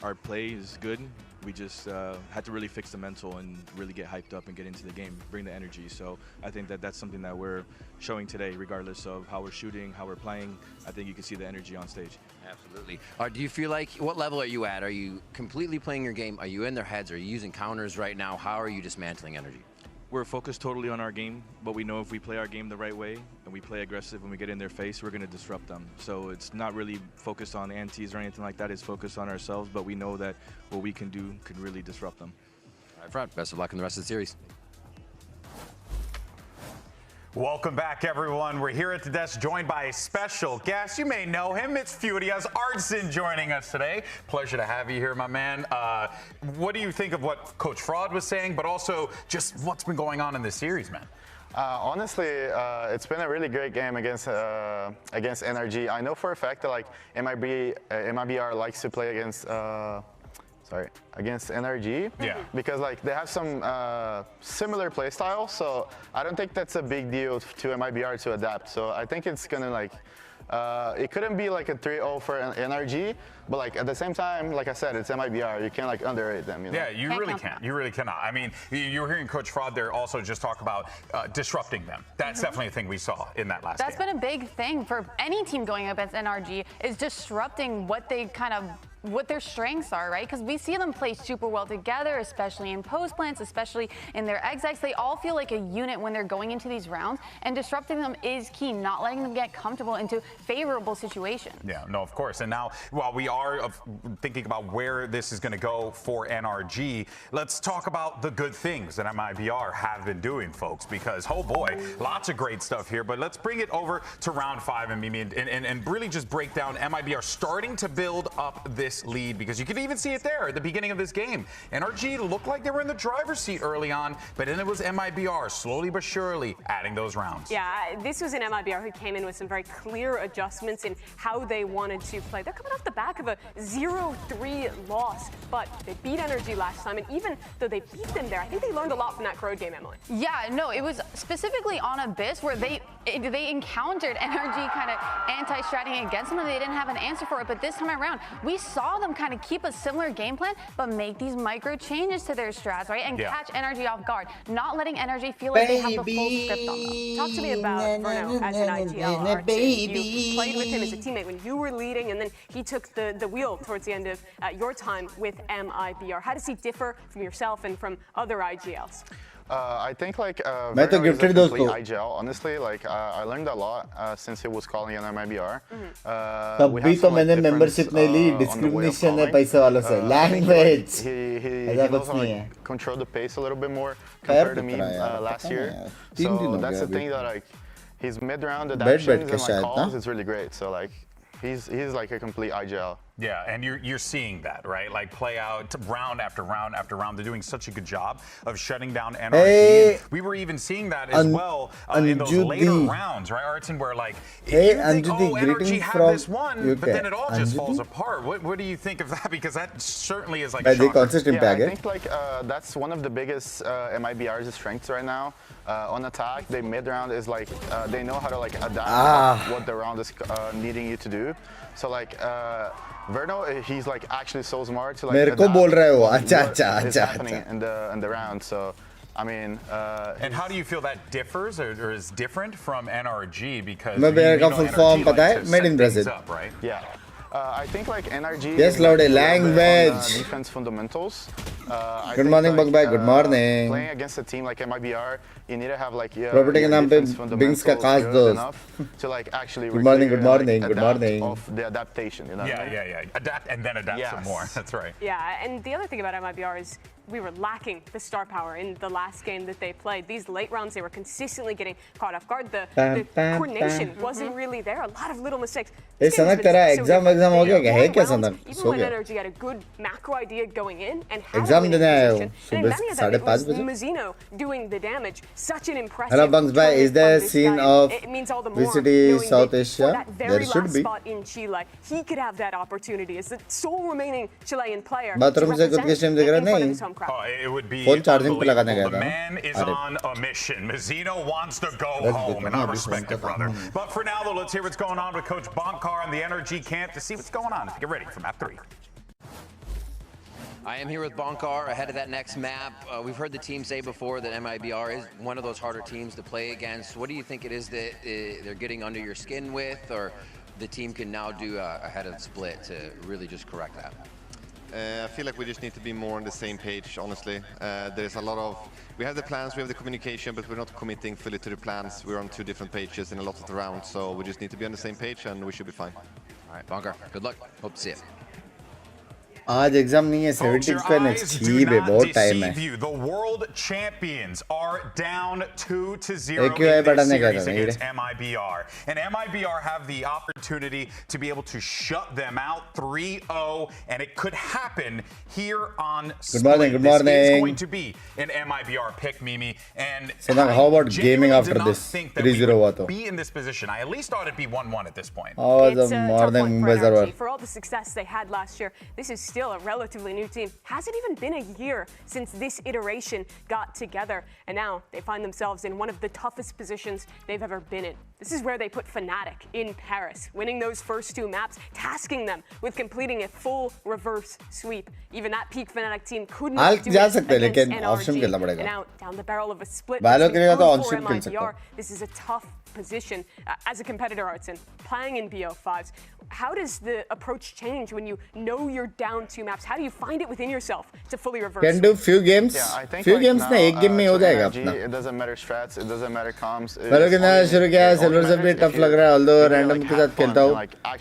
our play is good. We just had to really fix the mental and really get hyped up and get into the game, bring the energy. So I think that that's something that we're showing today, regardless of how we're shooting, how we're playing. I think you can see the energy on stage. Absolutely. Do you feel like, what level are you at? Are you completely playing your game? Are you in their heads? Are you using counters right now? How are you dismantling NRG? We're focused totally on our game, but we know if we play our game the right way and we play aggressive and we get in their face, we're going to disrupt them. So it's not really focused on antis or anything like that. It's focused on ourselves, but we know that what we can do can really disrupt them. All right, Fred, best of luck in the rest of the series. Welcome back, everyone. We're here at the desk joined by a special guest. You may know him. It's Furious Artson joining us today. Pleasure to have you here, my man. What do you think of what Coach Fraud was saying, but also just what's been going on in this series, man? Honestly, it's been a really great game against NRG. I know for a fact that like MIBR likes to play against NRG. Yeah. Because like they have some similar play style, so I don't think that's a big deal to MIBR to adapt. So I think it's gonna like it couldn't be like a 3-0 for NRG, but like at the same time, like I said, it's MIBR. You can't like underrate them. You know? Yeah, you really can't. You really cannot. I mean, you were hearing Coach Fraud there also just talk about disrupting them. That's definitely a thing we saw in that last game. That's been a big thing for any team going up against NRG, is disrupting what they what their strengths are, right? Because we see them play super well together, especially in post plants, especially in their exits. They all feel like a unit when they're going into these rounds, and disrupting them is key, not letting them get comfortable into favorable situations. Yeah, no, of course. And now, while we are thinking about where this is going to go for NRG, let's talk about the good things that MIBR have been doing, folks, because, oh boy, lots of great stuff here. But let's bring it over to round 5 and really just break down MIBR starting to build up this lead, because you could even see it there at the beginning of this game. NRG looked like they were in the driver's seat early on, but then it was MIBR slowly but surely adding those rounds. Yeah, this was an MIBR who came in with some very clear adjustments in how they wanted to play. They're coming off the back of a 0-3 loss, but they beat NRG last time, and even though they beat them there, I think they learned a lot from that Crowd game, Emily. Yeah, no, it was specifically on Abyss where they encountered NRG kind of anti-stratting against them, and they didn't have an answer for it. But this time around, we saw them kind of keep a similar game plan, but make these micro changes to their strats, right? And catch NRG off guard, not letting NRG feel like they have the full script on them. Talk to me about Verno as an IGL artist. You played with him as a teammate when you were leading, and then he took the wheel towards the end of your time with MIBR. How does he differ from yourself and from other IGLs? I think like Verno is a complete IGL. Honestly, like I learned a lot since he was calling on MIBR. तभी तो मैंने membership नहीं ली, discrimination है पैसे वालों से. Language. He knows how to control the pace a little bit more compared to me last year. So that's the thing that like his mid-round adaptations and like calls is really great. So like he's like a complete IGL. Yeah, and you're seeing that, right? Like play out round after round after round. They're doing such a good job of shutting down NRG. Hey, we were even seeing that as well in those later rounds, right, Artson, where like hey, you think, NRG have this one, UK. but then it all just falls apart. What do you think of that? Because that certainly is like a shocker. I think like that's one of the biggest MIBR's strengths right now. On attack, they mid-round is like they know how to like adapt what the round is needing you to do. So like Verno, he's like actually so smart to like adapt what is happening in the round. So I mean, and how do you feel that differs or is different from NRG? Because MIBR का full form पता है? Made in Brazil. Right? Yeah. I think like NRG yes, Lorde, language. Defense fundamentals. Good morning, Bugbai. Good morning. Playing against a team like MIBR, you need to have like property के नाम पे Binks का खास दोस्त. To like actually good morning, good morning, good morning. Of the adaptation, you know. Yeah. Adapt and then adapt some more. That's right. Yeah, and the other thing about MIBR is we were lacking the star power in the last game that they played. These late rounds, they were consistently getting caught off guard. The coordination wasn't really there. A lot of little mistakes. Hey, Sanak, तेरा exam हो गया क्या? है क्या Sanak? Even when NRG had a good macro idea going in and had exam देने आए हो. and in many of them, it was Mazzino doing the damage. Such an impressive. Hello, Bunks Bhai. Is there a scene of it means all the more VCT South Asia? That very There should be. spot in Chile, he could have that opportunity as the sole remaining Chilean player. Bathroom से खुद के stream देख रहा नहीं. It would be phone charging पे लगाने गया the था. man is on a mission. Mazzino wants to go home, and I respect it, brother. But for now, though, let's hear what's going on with Coach Bonkar and the NRG camp to see what's going on. Get ready for map 3. I am here with Bonkar ahead of that next map. We've heard the team say before that MIBR is one of those harder teams to play against. What do you think it is that they're getting under your skin with, or the team can now do ahead of the split to really just correct that? I feel like we just need to be more on the same page, honestly. There's a lot of... We have the plans, we have the communication, but we're not committing fully to the plans. We're on 2 different pages in a lot of the rounds, so we just need to be on the same page and we should be fine. All right, Bonkar, good luck. Hope to see it. आज exam नहीं है 17th का next ही पे बहुत time है The world champions are down 2-0 AQI in this बढ़ाने का series था against MIBR, and MIBR have the opportunity to be able to shut them out 3-0, and it could happen here on Split. Good This morning. is going to be an MIBR pick, Mimi, and So now how about gaming genuinely after did not this? think that we 3-0 हुआ would तो be in this position. I at least thought it'd be 1-1 at this point. Oh, It's the a tough morning one for Mumbai server. NRG. For all the success they had last year, this is still a relatively new team. Hasn't even been a year since this iteration got together, and now they find themselves in one of the toughest positions they've ever been in. This is where they put Fnatic in Paris, winning those first 2 maps, tasking them with completing a full reverse sweep. Even that peak Fnatic team couldn't do it against NRG. And now down the barrel of a split for MIBR. This is a tough position as a competitor, Artson, playing in BO5s. How does the approach change when you know you're down 2 maps? How do you find it within yourself to fully reverse? Can do few games. Yeah, I think few like games now, ना एक game में हो जाएगा NRG, अपना. it doesn't matter strats, it doesn't matter comms. मतलब कि ना शुरू किया है सिल्वर से भी टफ लग रहा है, although random के साथ खेलता हूँ.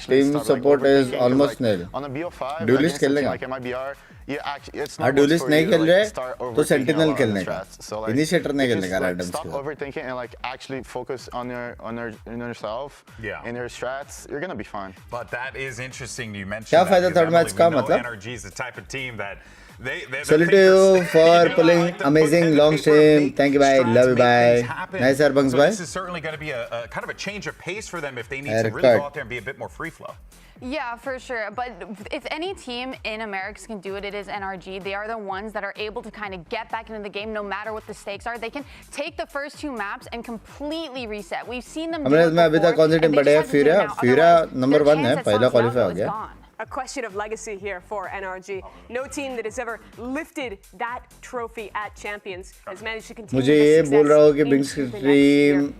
Team support is almost nil. On a BO5, Duelist खेल लेगा. like MIBR, it's हाँ not Duelist नहीं खेल रहे, तो Sentinel खेलने का. So like, Initiator नहीं खेलने का randoms stop के साथ. overthinking and like actually focus on yourself, in your strats. You're gonna be fine. But that is interesting. You mentioned क्या that फायदा because third match का we know मतलब? NRG is the type of team that they're Salute to you for pulling amazing long stream. Thank you, bye. Love you, bye. Nice sir, Binks, bye. This is certainly going to be a kind of a change of pace for them if they need to really go out there and be a bit more free flow. Yeah, for sure. But if any team in Americas can do it, it is NRG. They are the ones that are able to kind of get back into the game no matter what the stakes are. They can take the first 2 maps and completely reset. We've seen them do it before. अभी तक कौन सी team बढ़े है? Furia number 1 है, पहला qualify हो गया. A question of legacy here for NRG. No team that has ever lifted that trophy at Champions has managed to continue मुझे ये बोल रहा हूँ कि Binks की टीम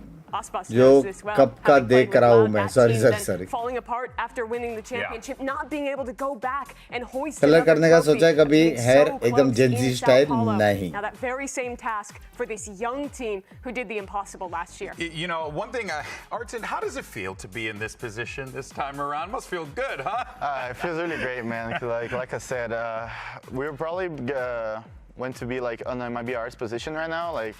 जो कब का देख रहा हूँ मैं. Sorry. Falling apart after winning the championship, not being able to go back and hoist colour another करने का trophy. सोचा है कभी hair एकदम Close Gen in Z Sao style Paulo. नहीं. Now that very same task for this young team who did the impossible last year. You know, one thing, Artson, how does it feel to be in this position this time around? Must feel good, huh? It feels really great, man. Like I said, we're probably going to be like on MIBR's position right now, like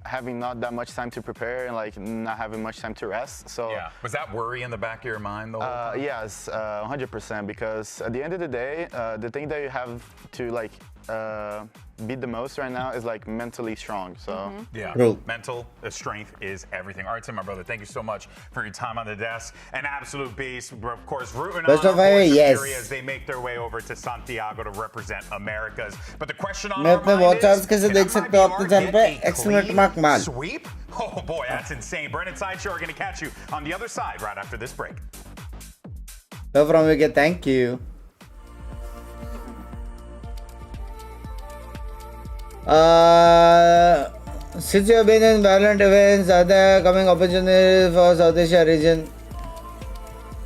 having not that much time to prepare and like not having much time to rest. So yeah, was that worry in the back of your mind the whole time? Yes, 100%. Because at the end of the day, the thing that you have to like beat the most right now is like mentally strong. So yeah, mental strength is everything. Artson, my brother, thank you so much for your time on the desk. An absolute beast. We're of course rooting on as they make their way over to Santiago to represent Americas. But the question on our mind is, can MIBR get a sweep? Oh boy, that's insane. Brennan Sideshow are going to catch you on the other side right after this break. So from Wicked, thank you. Since you have been in valorant events, are there coming opportunities for South Asia region?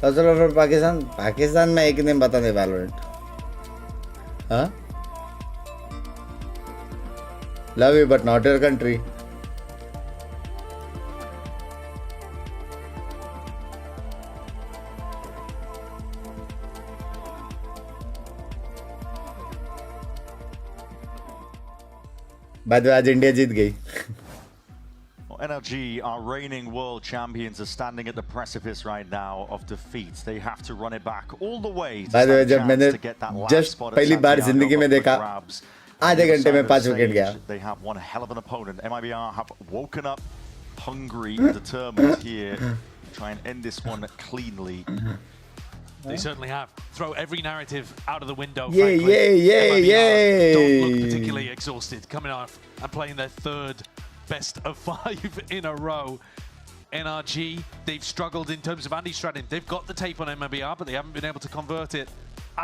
Also for Pakistan? Pakistan में एक दिन बता दे valorant. Huh? Love you, but not your country. By the way, आज India जीत गई. NRG, our reigning world champions, are standing at the precipice right now of defeat. They have to run it back all the way to stand a chance to get that last spot at Santiago. आधे घंटे में 5 wicket गया. They have one hell of an opponent. MIBR have woken up hungry and determined here to try and end this one cleanly. They certainly have. Throw every narrative out of the window. Yay, frankly. yay, yay. Don't look particularly exhausted coming off and playing their 3rd best of 5 in a row. NRG, they've struggled in terms of anti-stratting. They've got the tape on MIBR, but they haven't been able to convert it.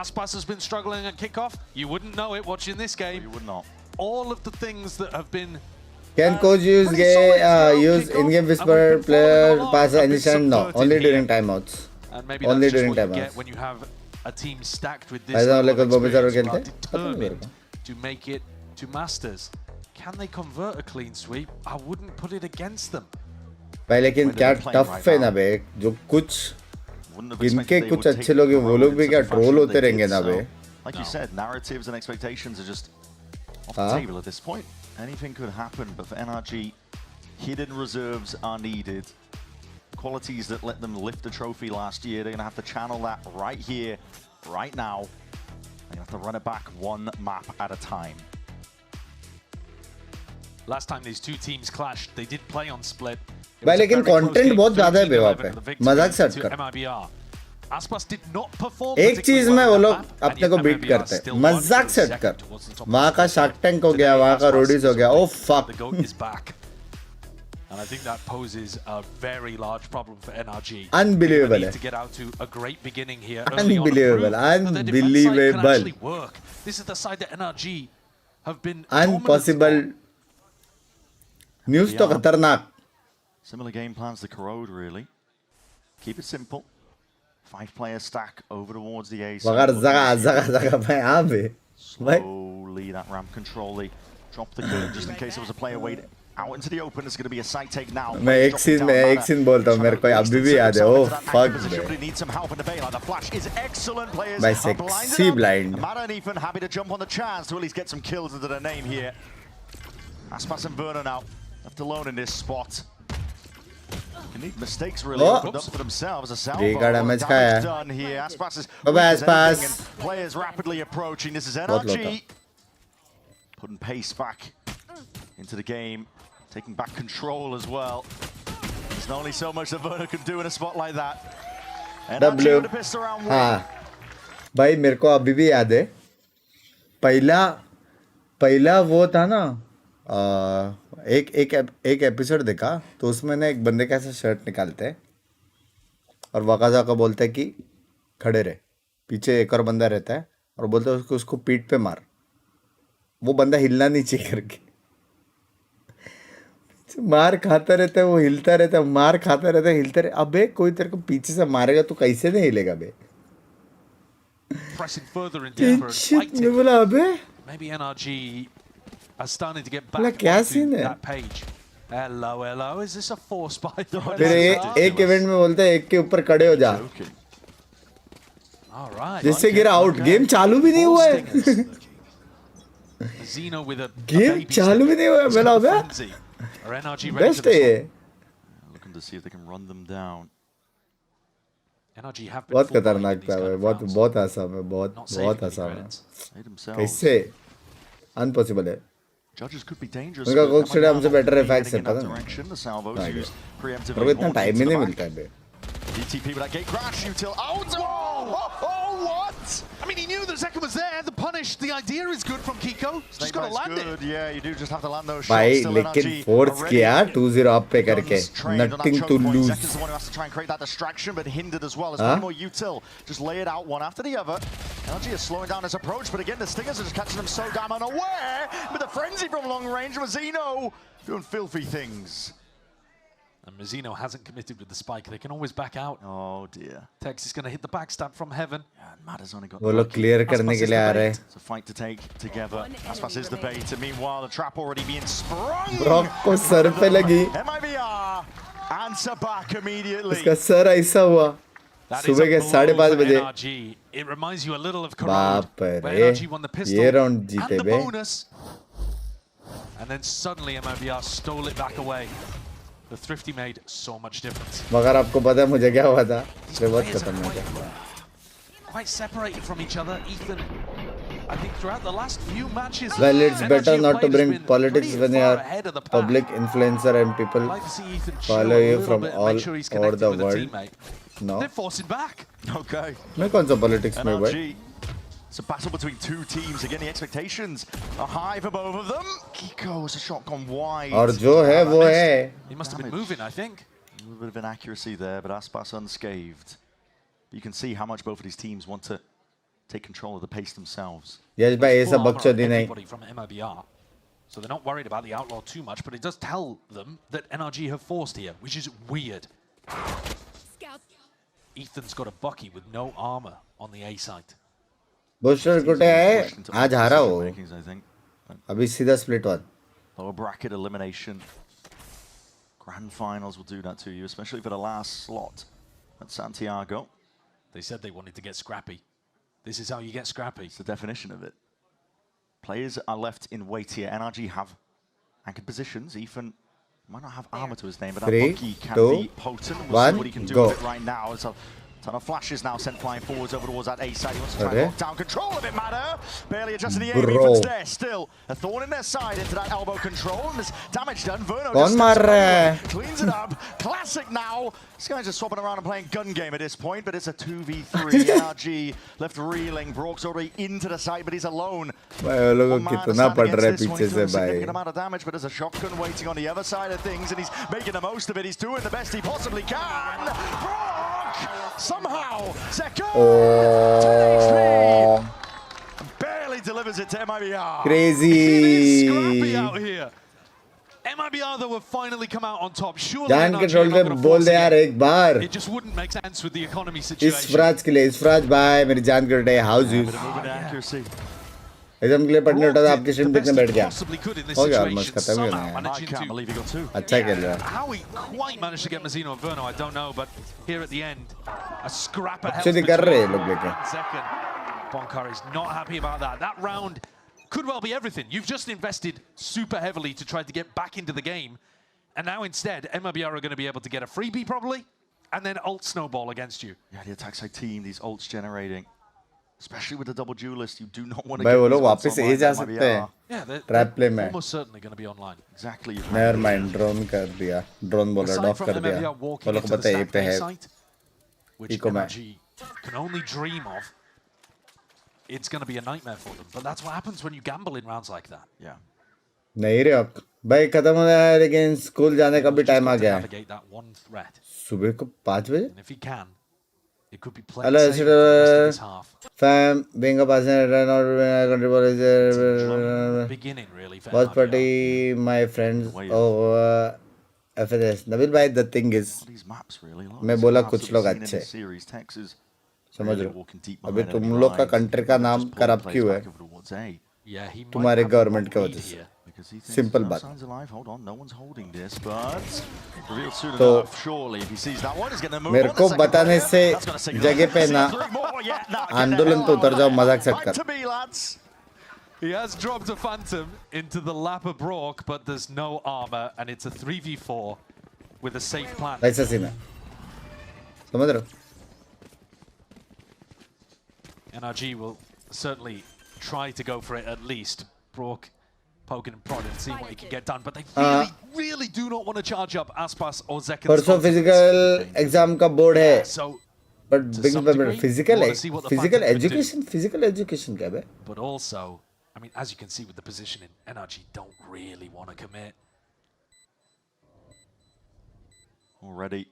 Aspas has been struggling at kickoff. You wouldn't know it watching this game. You would not. All of the things that have been Can coach use in-game whisper player pass initiation? No, only during timeouts. And maybe Only that's just during what you timeouts. get when you have a team stacked with this ऐसा level वाले of कोई Bobby server experience, खेलते who are हैं? determined to make it to Masters. Can they convert a clean sweep? I wouldn't put it against them. भाई लेकिन क्या tough है ना बे, जो कुछ इनके कुछ अच्छे लोग हैं वो लोग भी क्या ट्रोल होते रहेंगे ना बे. Like you said, narratives and expectations are just off the table at this point. Anything could happen, but for NRG, hidden reserves are needed. Qualities that let them lift the trophy last year, they're going to have to channel that right here, right now. They're going to have to run it back one map at a time. Last time these two teams clashed, they did play on split. भाई लेकिन content बहुत ज्यादा है बे वहाँ पे, मजाक से हटकर. Aspas did not perform. एक चीज में वो लोग अपने को बीट करते हैं, मजाक से हटकर. वहाँ का शार्क टैंक हो गया, वहाँ का रोडीज हो गया. Oh fuck. And I think that poses a very large problem for NRG. Unbelievable. They need to get out to a great beginning here. Unbelievable. Unbelievable. This is the side that NRG have been impossible. News to khatarnak. Similar game plans to Corrode, really. Keep it simple. 5-player stack over towards the A. Slowly that ramp control. They drop the curtain just in case there was a player waiting. Out into the open, it's going to be a side take now. मैं एक scene बोलता हूँ, मेरे को अभी भी याद है. Oh fuck bro. Need some help in the baseline. The flash is excellent. Players by sexy blind. Mara and Ethan happy to jump on the chance to at least get some kills into their name here. Aspas and Verna now left alone in this spot. Can need mistakes really opened up for themselves. A salvo done here. Aspas is Aspas. Players rapidly approaching. This is NRG putting pace back into the game. Taking back control as well. There's only so much that Verna can do in a spot like that. W. हाँ, भाई मेरे को अभी भी याद है. पहला वो था ना, एक एपिसोड देखा तो उसमें ना एक बंदे का ऐसा शर्ट निकालते हैं और वकाजा को बोलते हैं कि खड़े रहे, पीछे एक और बंदा रहता है और बोलते हैं उसको पीठ पे मार. वो बंदा हिलना नहीं चाहिए करके मार खाता रहता है, वो हिलता रहता है, मार खाता रहता है, हिलता रहता है. अबे कोई तेरे को पीछे से मारेगा तो कैसे नहीं हिलेगा बे. मैं बोला अबे maybe NRG are starting to get back onto that page. Hello, is this a force by the way? फिर एक इवेंट में बोलते हैं एक के ऊपर खड़े हो जा, जिससे गिरा आउट. गेम चालू भी नहीं हुआ है. गेम चालू भी नहीं हुआ है. मैं अबे बेस्ट है ये. Looking to see if they can run them down. बहुत खतरनाक था भाई. बहुत आसान है. बहुत आसान है. कैसे अनपॉसिबल है. उनका कोक स्टेडियम हमसे बेटर है. फैक्ट है पता नहीं. और इतना टाइम ही नहीं मिलता है बे. DTP with that gate crash. Util out. What? I mean, he knew the second was there. The punish, the idea is good from Kiko. Just got to land it. Yeah, you do just have to land those shots. भाई लेकिन force किया 2-0 up पे करके. Nothing to lose. Is the one who has to try and create that distraction, but hindered as well. As one more Util just lay it out one after the other. NRG is slowing down his approach, but again the Stingers are just catching them so damn unaware. With the frenzy from long range, Mazzino doing filthy things. And Mazzino hasn't committed with the spike. They can always back out. Oh dear. Tex is going to hit the backstab from heaven. Yeah, Matt has only got. वो लोग clear करने के लिए आ रहे हैं. It's a fight to take together. Aspas is the bait. And meanwhile, the trap already being sprung. Brock को sir पे लगी. MIBR answer back immediately. इसका सर ऐसा हुआ. सुबह के 5:30 बजे. It reminds you a little of Corrode. बाप रे. ये राउंड जीते बे. And then suddenly MIBR stole it back away. The Thrifty made so much difference. मगर आपको पता है मुझे क्या हुआ था? ये बहुत खतरनाक है. Quite separated from each other. Ethan, I think throughout the last few matches. Well, it's better not to bring politics when you are public influencer and people follow you from all over the world. No. They're forcing back. Okay. मैं कौन सा politics में भाई? It's a battle between two teams. Again, the expectations are high for both of them. Kiko has a shot gone wide. और जो है वो है. He must have been moving, I think. A little bit of inaccuracy there, but Aspas unscathed. You can see how much both of these teams want to take control of the pace themselves. Yes, by There's ऐसा full armor on बकचोदी नहीं. everybody from MIBR. So they're not worried about the Outlaw too much, but it does tell them that NRG have forced here, which is weird. Ethan's got a Bucky with no armor on the A site. Booster कुटे है आज हारा हो अभी सीधा split 1 lower bracket elimination. Grand finals will do that to you, especially for the last slot at Santiago. They said they wanted to get scrappy. This is how you get scrappy. It's the definition of it. Players are left in wait here. NRG have anchored positions. Ethan might not have armor to his name, but that Bucky can be potent. We'll see what he can do with it right now. It's a ton of flashes now sent flying forwards over towards that A side. He wants to try and lock down control of it, Matter. Barely adjusting the aim. Ethan's there still. A thorn in their side into that elbow control. And there's damage done. Verno just cleans it up. Classic now. This guy's just swapping around and playing gun game at this point, but it's a 2v3. NRG left reeling. Brock's already into the site, but he's alone. कितना पड़ रहा है पीछे से भाई. Significant amount of damage, but there's a shotgun waiting on the other side of things, and he's making the most of it. He's doing the best he possibly can. Brock somehow second. 10 HP. Barely delivers it to MIBR. Crazy. Scrappy out here. MIBR though have finally come out on top. Surely जान के troll दे बोल दे यार एक बार. It just wouldn't make sense with the economy situation. इस्फराज के लिए इस्फराज भाई मेरी जान के टोटे हाउस यूज. एकदम के लिए पढ़ने उठा था आपकी स्ट्रीम देखने बैठ गया. हो गया ऑलमोस्ट खत्म ही होना है. अच्छा खेल रहा है. How he quite managed to get Mazzino and Verno, I don't know, but here at the end, a scrapper helps. अच्छे कर रहे हैं लोग लेके. Second, Bonkar is not happy about that. That round could well be everything. You've just invested super heavily to try to get back into the game, and now instead, MIBR are going to be able to get a freebie probably, and then ult snowball against you. Yeah, the attack side team, these ults generating, especially with the double duelist, you do not want to. भाई वो लोग वापस ए जा सकते हैं. Trap play में. Almost certainly going to be online. Exactly. Never mind, drone कर दिया. Drone बोल रहा ऑफ कर दिया. वो लोग पता है पे है. Which NRG can only dream of. It's going to be a nightmare for them, but that's what happens when you gamble in rounds like that. Yeah. नहीं रे अब भाई खत्म हो गया है लेकिन स्कूल जाने का भी टाइम आ गया है. सुबह को 5 बजे. And if he can, it could be played Hello, safe for the rest of this half. Fam, being a passenger, not country police. Beginning really. Was pretty my friends. Oh, FNS. Nabil bhai, the thing is, मैं बोला कुछ लोग अच्छे. समझ रहे हो? अभी तुम लोग का कंट्री का नाम करप्ट क्यों है? तुम्हारे गवर्नमेंट की वजह से. सिंपल बात. तो मेरे को बताने से जगह पे ना आंदोलन तो उतर जाओ मजाक सेट कर. He has dropped a Phantom into the lap of Brock, but there's no armor, and it's a 3v4 with a safe plan. ऐसा सीन है. समझ रहे हो? NRG will certainly try to go for it at least. Brock poking and prodding and seeing what he can get done, but they really do not want to charge up Aspas or Zekin. परसों physical exam का board है. But physical education क्या है? But also, I mean, as you can see with the positioning, NRG don't really want to commit. Already.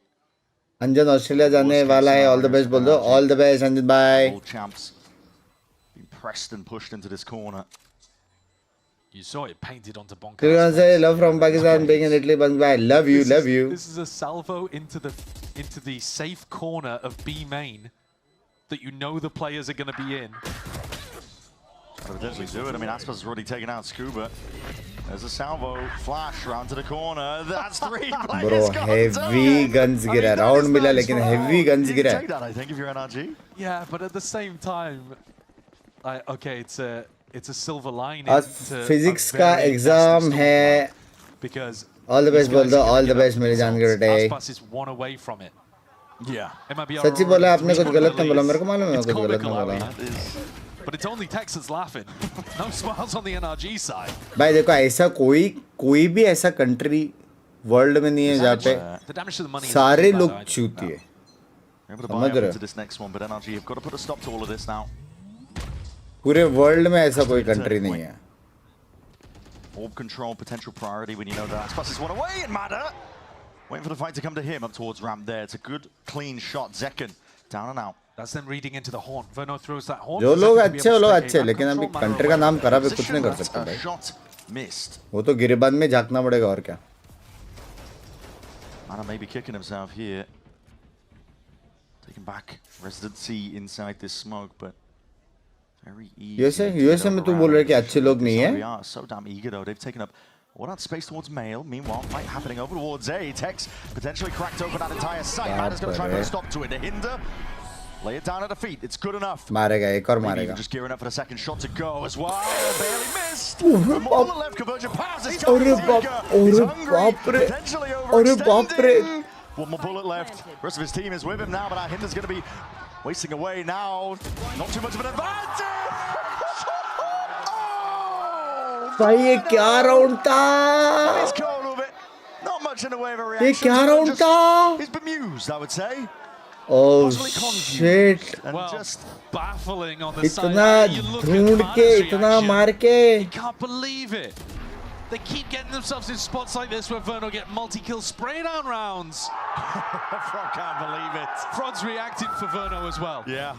Anjan Australia जाने वाला है. All the best बोल दो. All the best अंजन भाई. All champs being pressed and pushed into this corner. You saw it painted onto Bonka. You're gonna say love from Pakistan, being in Italy, bye. Love you. This is a salvo into the safe corner of B main that you know the players are going to be in. Could potentially do it. I mean, Aspas has already taken out Scuba. There's a salvo flash round to the corner. That's 3 players. Bro, heavy guns गिरा. Round मिला लेकिन heavy guns गिरा. Take that, I think, if you're NRG. Yeah, but at the same time, okay, it's a silver lining. Physics का exam है. Because all the best बोल दो. All the best मेरी जान के बेटे. Aspas is 1 away from it. Yeah. सच्ची बोला आपने कुछ गलत नहीं बोला. मेरे को मालूम है कुछ गलत नहीं बोला. But it's only Texans laughing. No smiles on the NRG side. भाई देखो ऐसा कोई भी ऐसा कंट्री वर्ल्ड में नहीं है जहाँ पे सारे लोग चूती है. समझ रहे हो? पूरे वर्ल्ड में ऐसा कोई कंट्री नहीं है. Orb control, potential priority when you know that Aspas is 1 away and Matter. Waiting for the fight to come to him up towards ramp there. It's a good, clean shot. Zekin down and out. That's them reading into the horn. Verno throws that horn. जो लोग अच्छे वो लोग अच्छे, लेकिन अभी country का नाम खराब है, कुछ नहीं कर सकते भाई. वो तो गिरिबान में झांकना पड़ेगा और क्या. Mana may be kicking himself here. Taking back residency inside this smoke, but very easy. USA में तू बोल रहा है कि अच्छे लोग नहीं हैं. We are so damn eager though. They've taken up all that space towards male. Meanwhile, fight happening over towards A. Tex potentially cracked open that entire site. Man is going to try and put a stop to it. The hinder. Lay it down at the feet. It's good enough. मारेगा एक और मारेगा. Just gearing up for the second shot to go as well. Barely missed. More left conversion passes. अरे बाप रे. अरे बाप रे. One more bullet left. Rest of his team is with him now, but our hinder's going to be wasting away now. Not too much of an advantage. भाई ये क्या round था? Not much in the way of a reaction. ये क्या round था? He's bemused, I would say. Oh shit! Well, just baffling on the side. इतना ढूंढ के, इतना मार के. You can't believe it. They keep getting themselves in spots like this where Verno get multi-kill spray down rounds. Frog can't believe it. Frog's reacting for Verno as well. Yeah.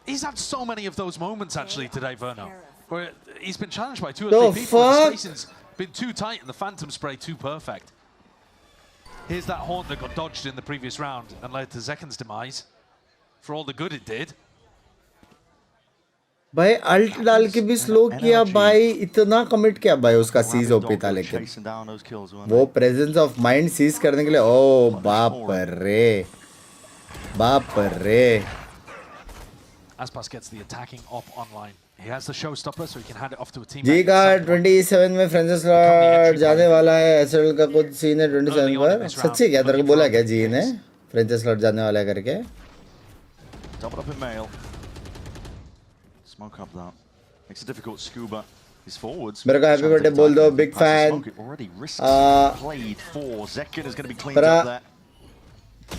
He's had so many of those moments actually today, Verno, where he's been challenged by 2 or 3 people. The spacing's been too tight and the phantom spray too perfect. Here's that horn that got dodged in the previous round and led to Zekan's demise. For all the good it did. भाई alt डाल के भी slow किया भाई, इतना commit किया भाई उसका सीज ओपी था, लेकिन वो प्रेजेंस ऑफ माइंड सीज करने के लिए ओ बाप रे, बाप रे. Aspas gets the attacking op online. He has the showstopper, so he can hand it off to a teammate. जी का 27 में फ्रेंचाइज स्लॉट जाने वाला है. एसएल का कुछ सीन है 27 पर. सच्ची क्या तेरे को बोला क्या जी ने फ्रेंचाइज स्लॉट जाने वाला है करके? Double up in male. Smoke up that. Makes it difficult. Scuba is forwards. मेरे को हैप्पी बर्थडे बोल दो, big fan. Already played for Zekan is going to be cleaned up there.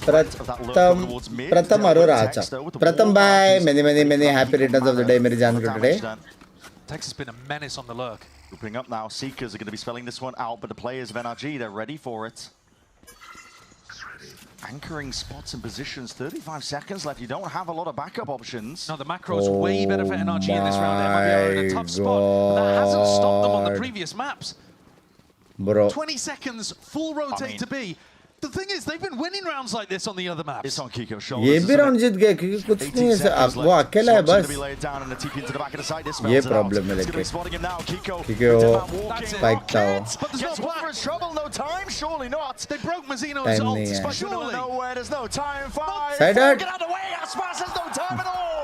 प्रथम अरोरा. अच्छा प्रथम भाई, many happy returns of the day मेरी जान को today. Tex has been a menace on the lurk. Grouping up now. Seekers are going to be spelling this one out, but the players of NRG, they're ready for it. Anchoring spots and positions. 35 seconds left. You don't have a lot of backup options. No, the macro's way better for NRG in this round. MIBR in a tough spot. But that hasn't stopped them on the previous maps. Bro. 20 seconds, full rotate to B. The thing is, they've been winning rounds like this on the other maps. It's on Kiko's shoulders. ये भी round जीत गए क्योंकि कुछ नहीं है, वो अकेला है बस. ये प्रॉब्लम है लेकिन Kiko स्पाइक था वो. टाइम नहीं है. Side out.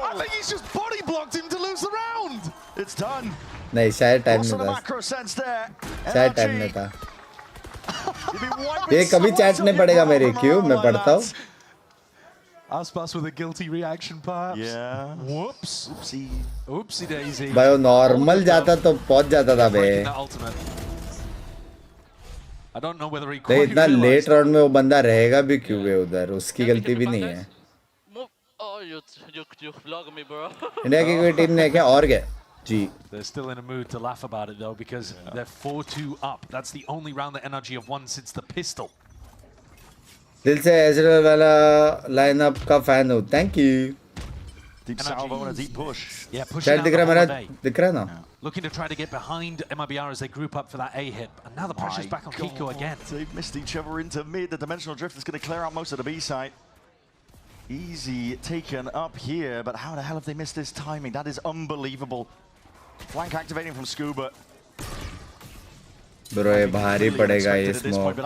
I think he's just body blocked him to lose the round. It's done. नहीं शायद टाइम नहीं था. शायद टाइम नहीं था. ये कभी चैट नहीं पड़ेगा मेरे, क्यों मैं पढ़ता हूँ. Aspas with a guilty reaction perhaps. Yeah. Whoops. Oopsie daisy. भाई वो नॉर्मल जाता तो पहुंच जाता था बे. I don't know whether he तो इतना लेट राउंड में वो बंदा रहेगा भी क्यों है उधर, उसकी गलती भी नहीं है. Oh, you vlog me, bro. India की कोई टीम ने क्या और क्या जी. They're still in a mood to laugh about it though, because they're 4-2 up. That's the only round that NRG have won since the pistol. दिल से एजरल वाला lineup का फैन हूँ. Thank you. Deep salvo and a deep push. Yeah, push. शायद दिख रहा है मेरा, दिख रहा है ना. Looking to try to get behind MIBR as they group up for that A hit. And now the pressure's back on Kiko again. They've missed each other into mid. The dimensional drift is going to clear out most of the B site. Easy taken up here, but how the hell have they missed this timing? That is unbelievable. Flank activating from Scuba. Bro, ये भारी पड़ेगा ये smoke.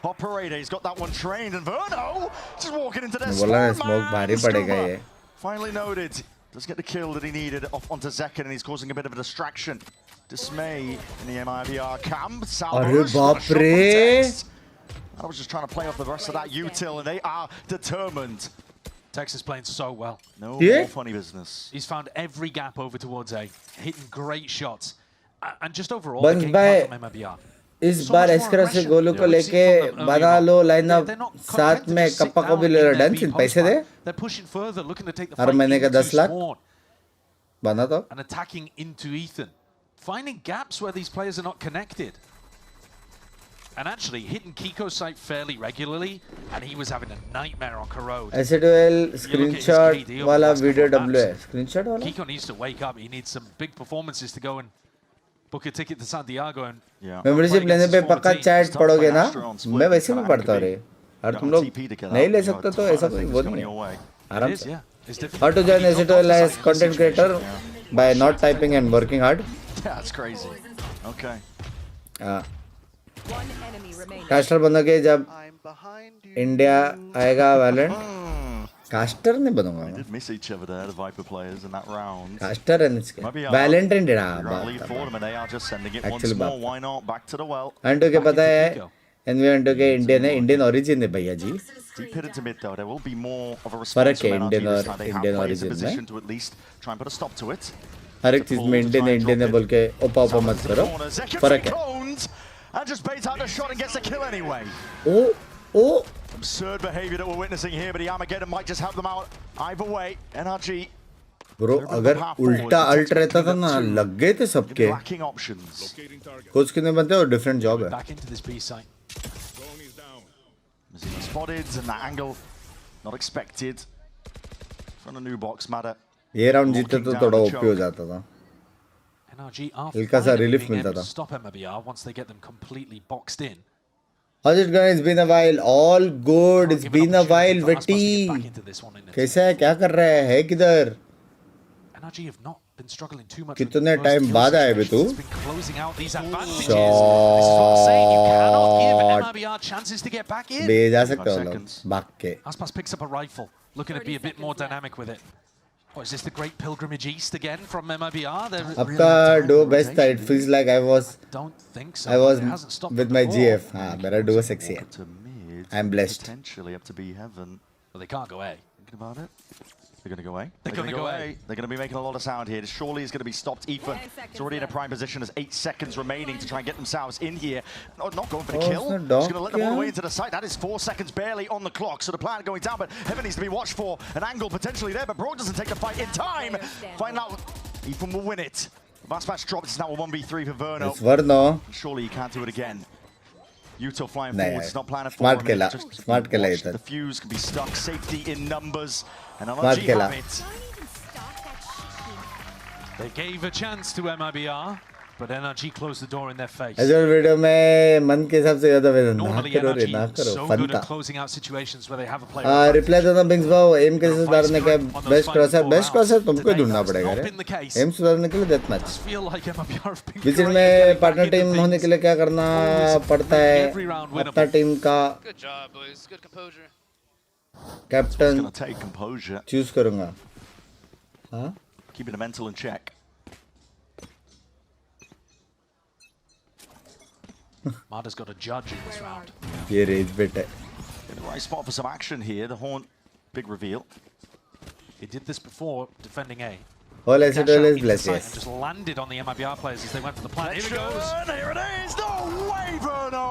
Operator, he's got that one trained, and Verno just walking into their बोला ना smoke भारी पड़ेगा ये. Finally noted. Does get the kill that he needed off onto Zekan, and he's causing a bit of a distraction. Dismay in the MIBR camp. अरे बाप रे. I was just trying to play off the rest of that util, and they are determined. Tex is playing so well. No more funny business. He's found every gap over towards A, hitting great shots. And just overall, बंस भाई इस बार एस्करा से गोलू को लेके बना लो lineup, साथ में kappa को भी ले लो. डांस पैसे दे. हर महीने का 10 लाख बना तो. And attacking into Ethan, finding gaps where these players are not connected. and actually hitting Kiko's site fairly regularly, and he was having a nightmare on Corrode. SAL screenshot वाला video WF screenshot वाला. Kiko needs to wake up. He needs some big performances to go and book a ticket to Santiago and membership लेने पे पक्का chat पढ़ोगे ना? मैं वैसे भी पढ़ता हूँ रे. और तुम लोग नहीं ले सकते तो ऐसा कोई वो नहीं है. आराम से. How to join SAL as content creator by not typing and working hard? That's crazy. Okay. Caster बनोगे जब इंडिया आएगा वैलेंट. कास्टर नहीं बनूंगा मैं. Did miss each other there, the Viper players in that round. Caster है इसके. वैलेंट India They are just sending it once more. Why not? Back to the well. Unto के पता है एनवी के इंडियन है, इंडियन ओरिजिन है भैया जी. Deep hit into mid though, there will be more of a response फर्क है from Indian NRG और this time. They have Indian players in origin position में. to at least try and put a stop to it. हर एक चीज में Indian है, Indian है बोल के ओपा ओपा मत करो. फर्क है. And just baits out the shot and gets the kill anyway. Oh. Absurd behavior that we're witnessing here, but the Armageddon might just help them out either way. NRG. Bro अगर उल्टा alt रहता था ना लग गए थे सबके. Lacking options. कुछ के नहीं बनते और डिफरेंट जॉब है. back into this B site. Spotted and that angle not expected. From a new box matter. ये राउंड जीते तो थोड़ा ओपी हो जाता था. NRG are हल्का सा रिलीफ being मिलता able था. to stop MIBR once they get them completely boxed in. How's it going? It's been a while. All good. It's been a while. Vetty. कैसा है? क्या कर रहा है किधर? NRG have not been struggling too much. कितने time बाद आए बे तू? भेजा सकते हो लोग भाग के. Aspas picks up a rifle, looking to be a bit more dynamic with it. Oh, is this the great pilgrimage east again from MIBR? आपका duo best था. It feels like I was. Don't think so. I was It hasn't stopped with my before. GF. हाँ, मेरा duo sexy है. I'm blessed. Potentially up to be heaven. Well, they can't go A. Thinking about it. They're going to go away. They're going to go away. They're going to be making a lot of sound here. Surely is going to be stopped. Ethan is already in a prime position. There's 8 seconds remaining to try and get themselves in here. Not going for the kill. Just going to let them all the way into the site. That is 4 seconds barely on the clock. So the plan going down, but Heaven needs to be watched for. An angle potentially there, but Bro doesn't take the fight in time. Find out Ethan will win it. Last match dropped. It's now a 1v3 for Verno. It's Verno. Surely he can't do it again. Yuto flying forward. It's not planning for Smart him. killer. Smart killer. The fuse can be stuck. Safety in numbers. And Smart NRG killer. have it. They gave a chance to MIBR, but NRG closed the door in their face. ऐसे video में मन के हिसाब से ज़्यादा वैसे ना Normally करो रे NRG ना करो so फन good था. at closing out situations where they have a player. Reply देना बिंक्स भाव. एम कैसे सुधारने का बेस्ट क्रॉसर तुमको ढूंढना पड़ेगा रे. एम सुधारने के लिए डेथ मैच. विजिट में पार्टनर टीम होने के लिए क्या करना पड़ता है? अपना टीम का कैप्टन चूज करूंगा. हाँ. Keeping the mental in check. Mada's got a judge in this round. ये रेज बेट है. In the right spot for some action here. The Horn, big reveal. He did this before defending A. All I said is bless And yes. just landed on the MIBR players as they went for the plant. Here it goes. Here it is. No way, Verno.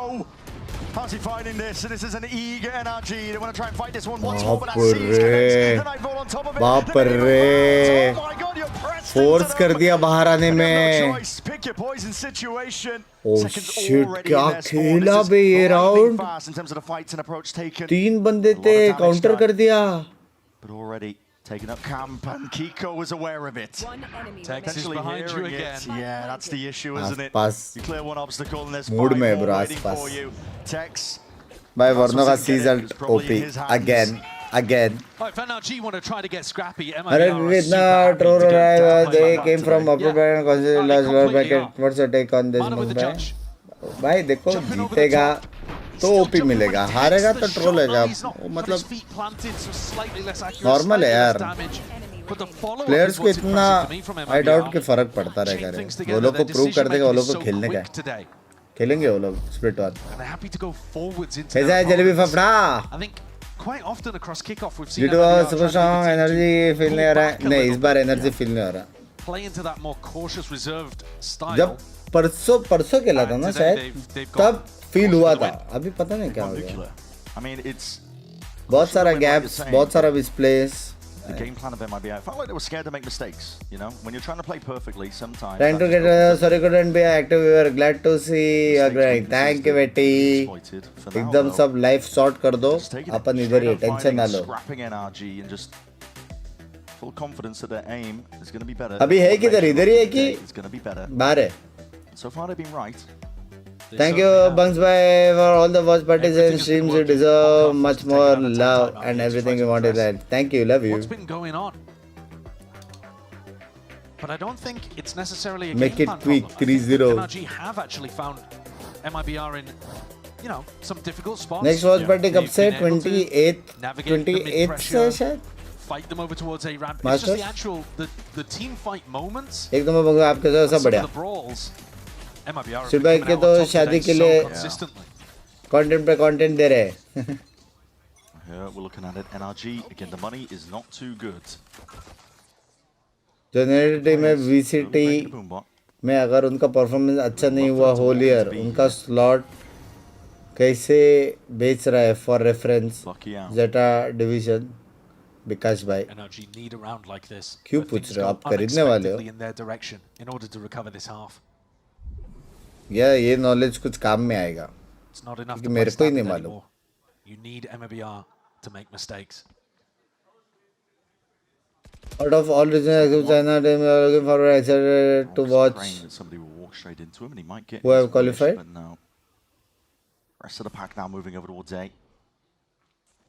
How's he finding this? And this is an eager NRG. They want to try and fight this one once more, but that's the Nightfall on top of it. बाप रे. Force कर दिया बाहर आने में. Pick your poison situation. Oh shit, क्या खेला बे ये राउंड. 3 बंदे थे, काउंटर कर दिया. But already taking up camp, and Kiko was aware of it. Tex is behind you again. Yeah, that's the issue, isn't it? You clear one obstacle and there's 5 Mood में more bro waiting आसपास. for you. Tex. भाई वर्नो का season OP again. Right, if NRG want to try to get scrappy, अरे कितना troll हो रहा है. They came from upper bracket and considered last lower bracket. What's your take on this Mumbai? भाई देखो जीतेगा तो ओपी मिलेगा, हारेगा तो ट्रोल होगा. मतलब नॉर्मल है यार. प्लेयर्स को इतना आई डाउट के फर्क पड़ता रहेगा रे. वो लोग को प्रूव कर देगा वो लोग को खेलने का है. खेलेंगे वो लोग स्प्लिट वन. कैसा है jalebi fafda? Quite often across Kickoff we've seen super strong energy feel नहीं हो रहा है. नहीं, इस बार एनर्जी फील नहीं हो रहा. play into that more cautious reserved style. जब परसों खेला था ना शायद, तब फील हुआ था. अभी पता नहीं क्या हो गया. I mean, it's बहुत सारा गैप्स, बहुत सारा misplace the game plan of MIBR. I felt like they were scared to make mistakes. You know, when you're trying to play perfectly, sometimes. Trying to get sorry couldn't be active. We were glad to see you growing. Thank you बेटी. एकदम सब life sort कर दो. अपन इधर ही tension ना लो. Scrapping NRG and just full confidence that their aim is going to be better. अभी है किधर इधर ही है कि? It's going to be better. बाहर है. So far they've been right. Thank you, Binks Bhai, for all the watch parties and streams. You deserve much more love and everything you wanted. That. Thank you, love you. What's been going on? But I don't think it's necessarily a Make game it quick, 3-0. NRG have actually found MIBR in, you know, some difficult spots. Next watch party कब से? 28th से शायद. Fight them over towards a ramp. It's just the actual the team fight moments. एकदम मैं आपके साथ सब बढ़िया. सुबह के तो शादी के लिए कंटेंट पे कंटेंट दे रहे हैं. Here we're looking at it. NRG again. The money is not too good. Generative में VCT में अगर उनका परफॉर्मेंस अच्छा नहीं हुआ होल ईयर, उनका स्लॉट कैसे बेच रहा है फॉर रेफरेंस जेटा डिवीजन विकास भाई. क्यों पूछ रहे हो? आप खरीदने वाले हो या ये नॉलेज कुछ काम में आएगा? क्योंकि मेरे को ही नहीं मालूम. Out of all regions, China, they are looking forward, excited to watch who have qualified. But no. Rest of the pack now moving over towards A.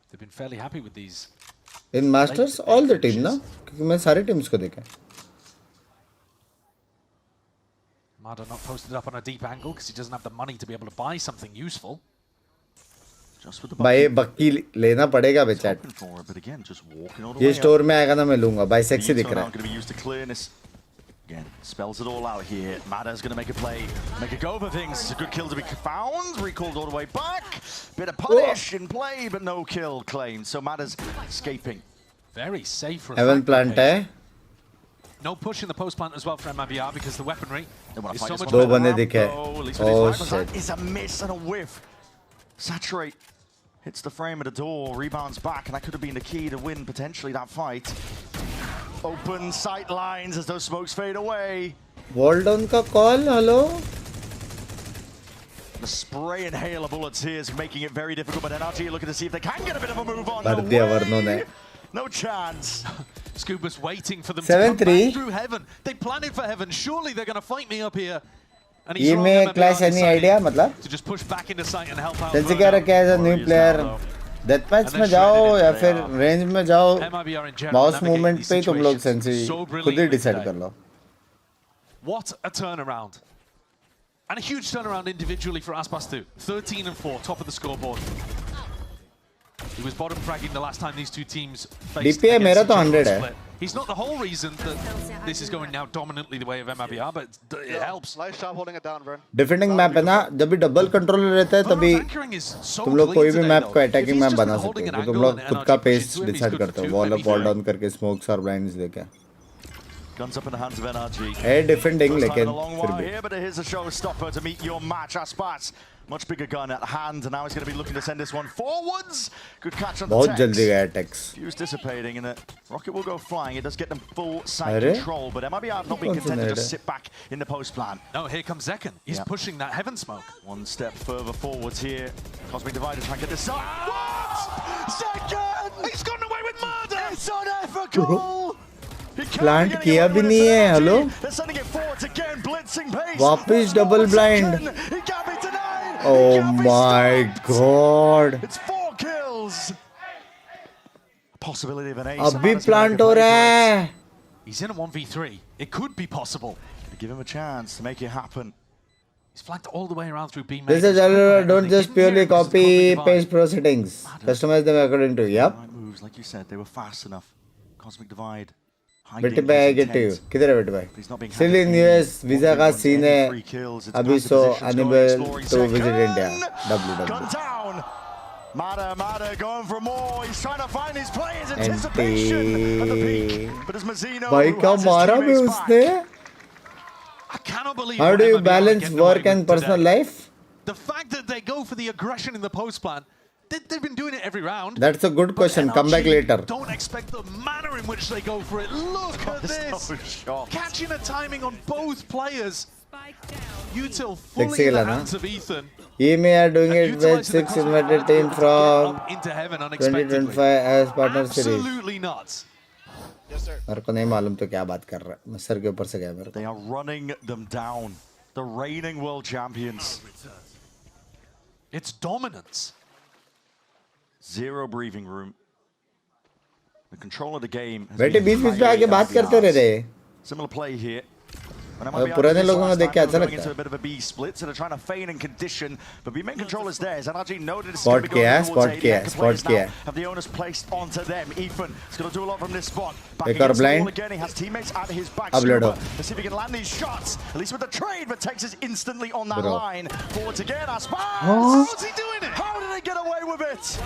They've been fairly happy with these. In Masters, all the team ना, क्योंकि मैं सारे teams को देखा. Mada not posted up on a deep angle because he doesn't have the money to be able to buy something useful. भाई बक्की लेना पड़ेगा बेचाट. ये स्टोर में आएगा ना मैं लूँगा. भाई सेक्सी दिख रहा है. Again, spells it all out here. Mada's going to make a play, make a go for things. It's a good kill to be found. Recalled all the way back. Bit of punish in play, but no kill claimed. So Mada's escaping. Very safe from Heaven plant है. No push in the post plant as well for MIBR because the weaponry is so much दो बंदे दिखे. Oh shit. That is a miss and a whiff. Saturate hits the frame of the door, rebounds back, and that could have been the key to win potentially that fight. Open sight lines as those smokes fade away. Wall down का call, hello. The spray and hail of bullets here is making it very difficult, but NRG looking to see if they can get a bit of a move on. भर दिया वर्णों ने. No chance. Scuba's waiting for them 7-3. to come back through heaven. They planned it for heaven. Surely they're going to fight me up here. ये में clash any idea मतलब? To just push back into sight and help out. जैसे क्या रखा है as a new player. Death match में जाओ या फिर रेंज में जाओ. माउस मूवमेंट पे तुम लोग सेंसी खुद ही डिसाइड कर लो. What a turnaround. And a huge turnaround individually for Aspastu. 13 and 4, top of the scoreboard. He was bottom fragging the last time these two teams faced. DPI मेरा तो 100 है. He's not the whole reason that this is going now dominantly the way of MIBR, but it helps. Nice job holding it down, Vern. Defending map है ना, जब भी double control रहता है तभी तुम लोग कोई भी मैप को अटैकिंग मैप बना सकते हो. तुम लोग खुद का पेस डिसाइड करते हो. वॉल अप वॉल डाउन करके स्मोक्स और ब्लाइंड्स देके. Guns up in the hands of NRG. Hey, defending लेकिन फिर भी. Here, but here's a showstopper to meet your match. Aspas, much bigger gun at hand, and now he's going to be looking to send this one forwards. Good catch on the बहुत जल्दी गया Tex. Fuse dissipating, and the rocket will go flying. It does get them full side control, but MIBR have not been content to just sit back in the post plan. No, here comes Zekken. He's pushing that heaven smoke. One step further forwards here. Cosmic Divider trying to get this side. What? Zekken! He's gone away with murder! It's unethical! Plant किया भी नहीं है. Hello वापस double blind. Oh my God. अभी plant हो रहा है. He's in a 1v3. It could be possible. Give him a chance to make it happen. He's flanked all the way around through B main. This is don't just purely copy paste pro settings. Customize them according to. Yep. Moves like you said, they were fast enough. Cosmic Divide. बेटे भाई I get you. किधर है बेटे भाई? Still in US visa का scene है अभी, so unable to visit India. WW. Mada going for more. He's trying to find his players. Anticipation at the peak. But as Mazzino भाई क्या मारा भी उसने? I cannot believe. How do you balance work and personal life? The fact that they go for the aggression in the post plan They've been doing it every round. That's a good question. Come back later. Don't expect the manner in which they go for it. Look at this. Catching a timing on both players. Util fully in the hands of Ethan. We are doing it with 6 invited team from 2025 as partner series. Absolutely nuts. Yes, sir. मेरे को नहीं मालूम तो क्या बात कर रहा है. मैं सर के ऊपर से गया मेरे को. They are running them down. The reigning world champions. It's dominance. Zero breathing room. The control of the game. बेटे बीच-बीच में आके बात करते रह रहे. Similar play here. पुराने लोगों को देख के अच्छा लगता है. A bit of a B split, so they're trying to feign and condition, but B main control is theirs. NRG noted it's going to be going towards A. Spot kiya. Have the onus placed onto them. Ethan is going to do a lot from this spot. Back against the wall again. He has teammates at his back. Let's see if he can land these shots. At least with the trade, but takes us instantly on that line. Forwards again. Aspars. How's he doing it? How did he get away with it?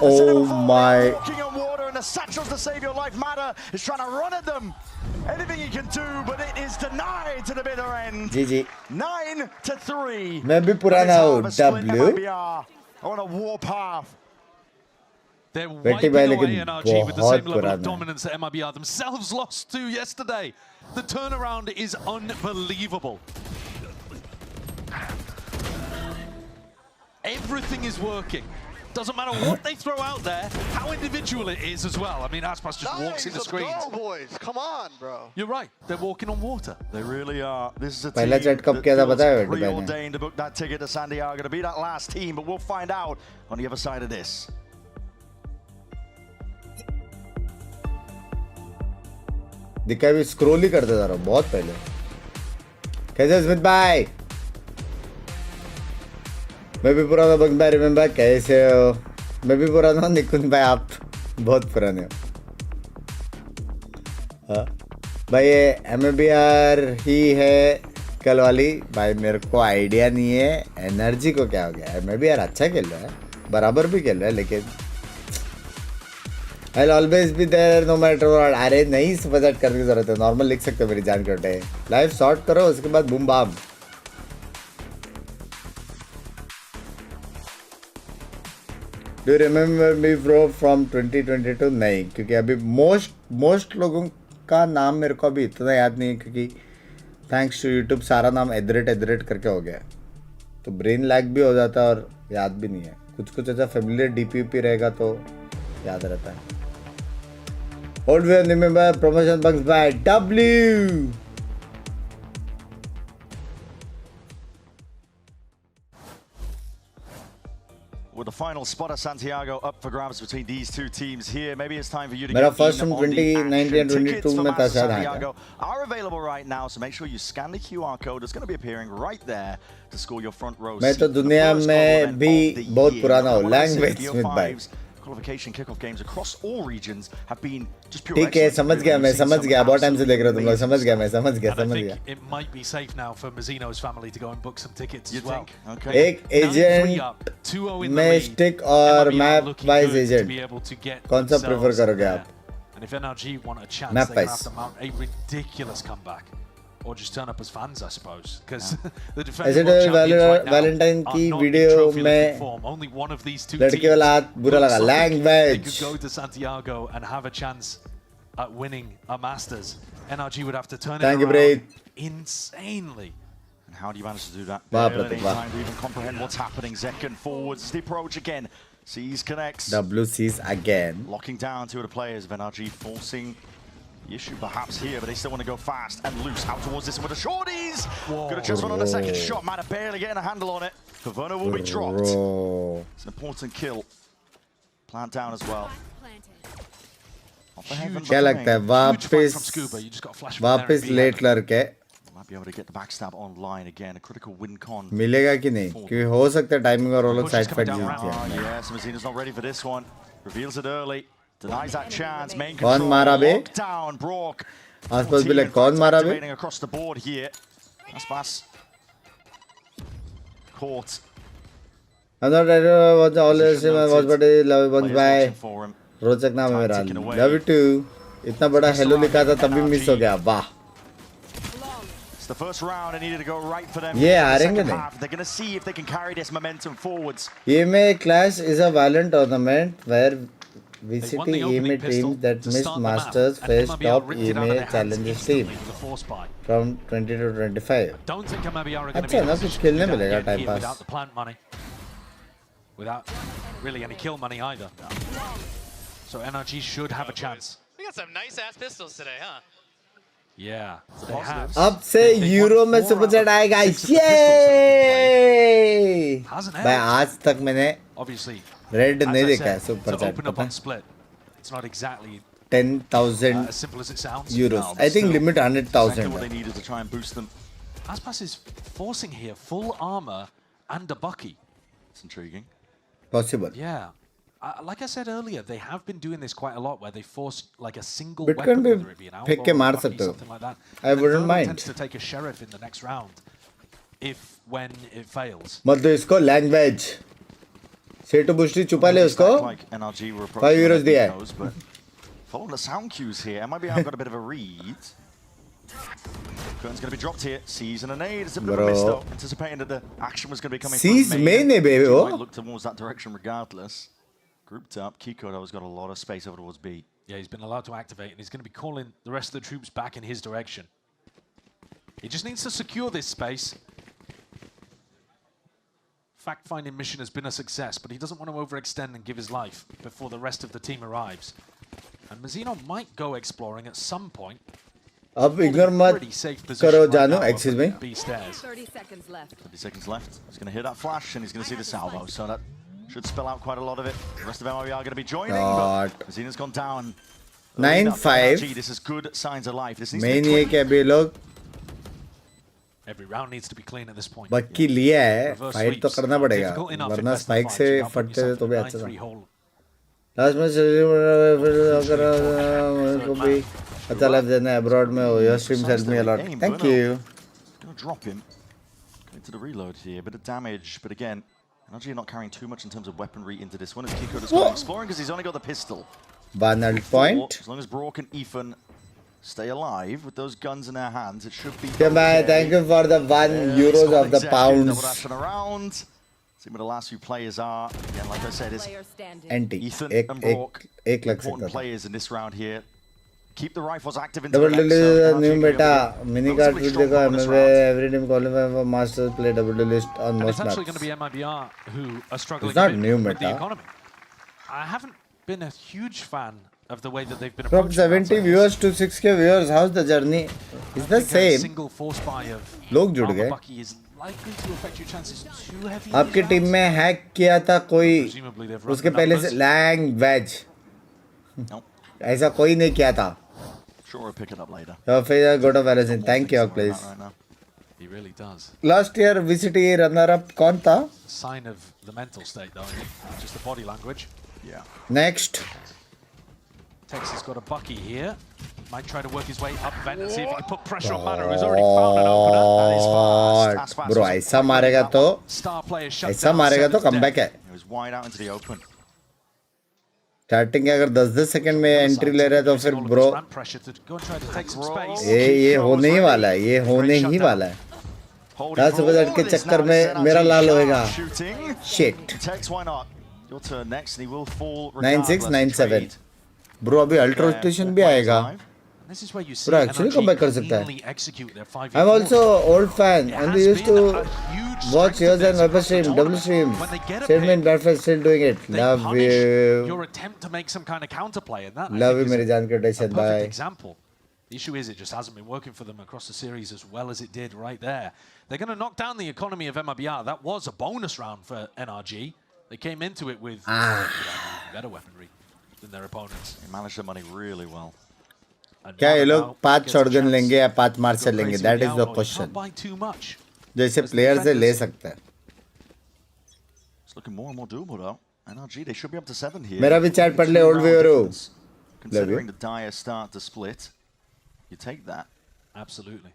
Oh my. Walking on water and the satchels to save your life matter. Is trying to run at them. Anything he can do, but it is denied to the bitter end. GG. 9-3. मैं भी पुराना हूँ. W. On a war path. They're wiping away NRG with the same level of dominance that MIBR themselves lost to yesterday. The turnaround is unbelievable. Everything is working. Doesn't matter what they throw out there, how individual it is as well. I mean, Aspas just walks in the screens. Go, boys. Come on, bro. You're right. They're walking on water. They really are. This is a पहला chat कब किया था पता है बेटे मैंने? Preordained to book that ticket to Santiago to be that last team, but we'll find out on the other side of this. दिखा भी स्क्रॉल ही करते जा रहा हूँ बहुत पहले. कैसे स्मिथ भाई? मैं भी पुराना बंग भाई रिमेंबर कैसे हो? मैं भी पुराना हूँ निकुंज भाई आप बहुत पुराने हो. हाँ भाई ये MIBR ही है कल वाली. भाई मेरे को आइडिया नहीं है एनर्जी को क्या हो गया. MIBR अच्छा खेल रहा है बराबर भी खेल रहा है लेकिन I'll always be there no matter what. अरे नहीं बजट करने की जरूरत है. नॉर्मल लिख सकते हो मेरी जान के उठे. लाइव शॉर्ट करो उसके बाद boom bam. Do you remember me bro from 2022? नहीं क्योंकि अभी most लोगों का नाम मेरे को अभी इतना याद नहीं है क्योंकि थैंक्स टू यूट्यूब सारा नाम एडरेट करके हो गया. तो ब्रेन लैग भी हो जाता है और याद भी नहीं है. कुछ ऐसा फेमिलियर DPP रहेगा तो याद रहता है. Hold we remember promotion bugs by W. With the final spot of Santiago up for grabs between these two teams here, maybe it's time for you to मेरा get first in from on the 2019 action. and Tickets 22 for में था Master शायद Santiago are available right now, so make sure you scan the QR code. It's going to be appearing right there to score your front row मैं seat. तो दुनिया में भी बहुत पुराना हूँ. लैंग्वेज स्मिथ भाई. Qualification kickoff games across all regions have been just pure. ठीक है समझ गया मैं समझ गया. बहुत टाइम से देख रहा हूँ तुम लोग. समझ गया मैं समझ गया. It might be safe now for Mazzino's family to go and book some tickets as well. एक एजेंट में स्टिक और मैप वाइज एजेंट कौन सा प्रेफर करोगे आप? And if NRG want a chance, they're going to have to mount a ridiculous comeback. Or just turn up as fans, I suppose. Because the defending world champions right now are not in trophy looking form. Only one of these two teams they could go to Santiago and have a chance at winning a Masters. NRG would have to turn it around insanely. And how do you manage to do that? Barely time to even comprehend what's happening. Zekken forwards the approach again. Sees connects. W sees again. Locking down two of the players of NRG, forcing the issue perhaps here, but they still want to go fast and loose out towards this one with the shorties. Good adjustment on the second shot. Matter barely getting a handle on it. Paverno will be dropped. It's an important kill. Plant down as well. क्या लगता है वापस late लड़के might be able to get the backstab online again. A critical win con. मिलेगा कि नहीं? क्योंकि हो सकता है टाइमिंग और वो लोग साइड फाइट जीत जाए. Yes, Mazzino's not ready for this one. Reveals it early. Denies that chance. Main कौन control. मारा बे? Down, Brock. आसपास भी लग कौन मारा बे? Across the board here. Aspas. Caught. I'm not ready to watch all this. Watch but love you bunch bye. रोचक नाम है मेरा. Love you too. इतना बड़ा हेलो लिखा था तब भी मिस हो गया. वाह. the first round. It needed to go right for them. Yeah, the second second half, they're going to see if they can carry this momentum forwards. EMA Clash is a Valorant tournament where VCT EMA teams that missed Masters face top EMA challenges team from 20 to 25. Don't think MIBR are going to अच्छा ना कुछ खेलने मिलेगा time pass. without the plant money, without really any kill money either. So NRG should have a chance. We got some nice ass pistols today, huh? Yeah, they have. अब से euro में super chat आएगा ये भाई आज तक मैंने red नहीं देखा है सुपर चैट पता है It's not exactly 10,000 as simple as it sounds. euros. I think limit 100,000. What they needed to try and boost them. Aspas is forcing here full armor and a bucky. It's intriguing. Possible. Yeah. Like I said earlier, they have been doing this quite a lot, where they force like a single Bitcoin weapon, whether it be an फेंक के elbow or मार a bucky, सकते हो. something like that. I And wouldn't Verno mind. tends to take a sheriff in the next round, when it fails. मत दो इसको language सेटो बुश्टी छुपा ले उसको Like NRG were 5 euros दिया है. but following the sound cues here, MIBR got a bit of a read. Curtain's going to be dropped here. Sees and a nade. It's a bit of a miss though. Anticipating that the action was going to be coming Sees from main है baby वो. Might look towards that direction regardless. Grouped up. Kickoff has got a lot of space over towards B. Yeah, he's been allowed to activate, and he's going to be calling the rest of the troops back in his direction. He just needs to secure this space. Fact-finding mission has been a success, but he doesn't want to overextend and give his life before the rest of the team arrives. And Mazzino might go exploring at some point. अब ignore मत करो जानू axis में. 30 seconds left. 30 seconds left. He's going to hit that flash and he's going to see the salvo. So that should spell out quite a lot of it. The rest of MIBR are going to be joining. But Mazzino's gone down. 9-5. This is good signs of life. This needs main to ये be कि अभी लोग Every round needs to be clean at this point. बक्की लिया है fight तो करना पड़ेगा वरना स्पाइक से फटते तो भी अच्छा था. लास्ट में अगर को भी अच्छा लाइफ देना है अब्रॉड में हो. Your streams help me a lot. Thank you. Gonna drop him. Going to the reload here, bit of damage, but again, NRG not carrying too much in terms of weaponry into this one. As Kiko just going exploring because he's only got the pistol. Banal point. As long as Brock and Ethan stay alive with those guns in their hands, it should be. Okay, bye. Thank you for the 1 euros of the pounds. Around. See what the last few players are. Again, like I said, it's Anti. Ethan एक and Brock. एक लग सकता Important था. players in this round here. Keep the rifles active into Double the next, new NRG beta mini card relatively with strong the bonus round. every team qualify for Masters play double list on And most it's actually maps. going to be MIBR who are struggling It's not a bit new with the meta. economy. I haven't been a huge fan of the way that they've been From approaching 70 viewers to 6k viewers, how's the journey? It's the A same. single force buy of लोग जुड़ Alpha गए. Bucky is likely to affect your chances too heavy. आपकी team में hack किया था कोई उसके पहले से लैंग्वेज ऐसा कोई नहीं किया था. Sure, we'll pick it up later. Go to Valorant. Thank you, please. He really does. Last year VCT runner-up कौन था? Sign of the mental state, though, isn't it? Just the body language. Yeah. Next. Tex has got a Bucky here. Might try to work his way up vent and see if he can put pressure on Manu, who's already found an opener. That is fast. Bro, ऐसा मारेगा तो comeback है. It was wide out into the open. Starting के अगर 10-10 second में entry ले रहे हैं तो फिर ब्रो ये होने ही वाला है. ये होने ही वाला है. 10 सुपर के चक्कर में मेरा लाल होएगा. शिट. 9697 ब्रो अभी अल्ट्रा रोटेशन भी आएगा. ब्रो एक्चुअली कमबैक कर सकता है. I am also old fan and we used to watch yours and Weapon stream, double streams. Send me in Battlefield, still doing it. Love you. Your attempt to make some kind of counterplay, and that Love you, मेरी जान के tension. Bye. Example. The issue is it just hasn't been working for them across the series as well as it did right there. They're going to knock down the economy of MIBR. That was a bonus round for NRG. They came into it with better weaponry than their opponents. They managed their money really well. क्या ये लोग 5 shotgun लेंगे या 5 martial लेंगे? That is the question. जैसे player से ले सकते हैं. It's looking more and more doable though. NRG, they should be up to 7 here. मेरा भी चैट पढ़ ले old viewer. Considering the dire start to split, you take that. Absolutely.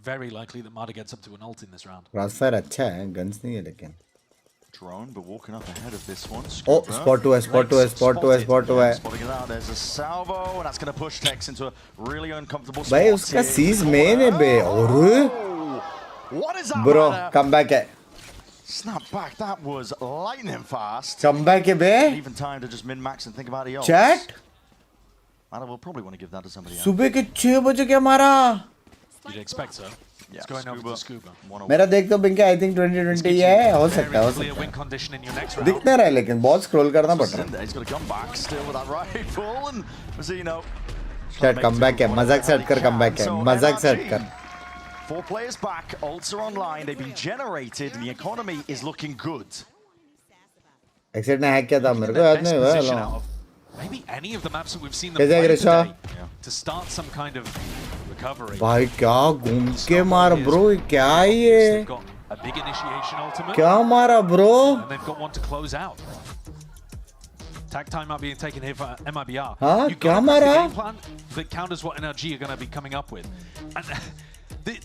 Very likely that Mada gets up to an ult in this round. Crossfire अच्छा है, guns नहीं है लेकिन. Drone, but walking up ahead of this one. Oh, spot 2 है, spot 2 है, spot 2 है, spot 2 है. Spotting it out. There's a salvo, and that's going to push Tex into a really uncomfortable spot. भाई उसका seize main है बे. और what is that? Bro, comeback है. Snap back. That was lightning fast. Comeback है बे. Even time to just min-max and think about the ult. Chat. I will probably want to give that to somebody else. सुबह के 6 बजे क्या मारा? You'd expect so. It's going over to Scuba. मेरा देख तो बिंक I think 2020 है, हो सकता है. दिख नहीं रहा है लेकिन बहुत स्क्रॉल करना पड़ रहा है. He's got to come back still with that rifle and Zeno. Chat comeback है, मजाक से हटकर comeback है, मजाक से हटकर. 4 players back, ults are online, they've been generated, and the economy is looking good. Exit ने hack किया था मेरे को याद नहीं हुआ. Maybe any of the maps that we've seen them play today to start some kind of recovery. भाई क्या घूम के मार bro, क्या है ये? A big initiation ultimate. क्या मारा bro? And they've got one to close out. Tag time might be taken here for MIBR. हाँ You've क्या got a मारा? game plan that counters what NRG are going to be coming up with. And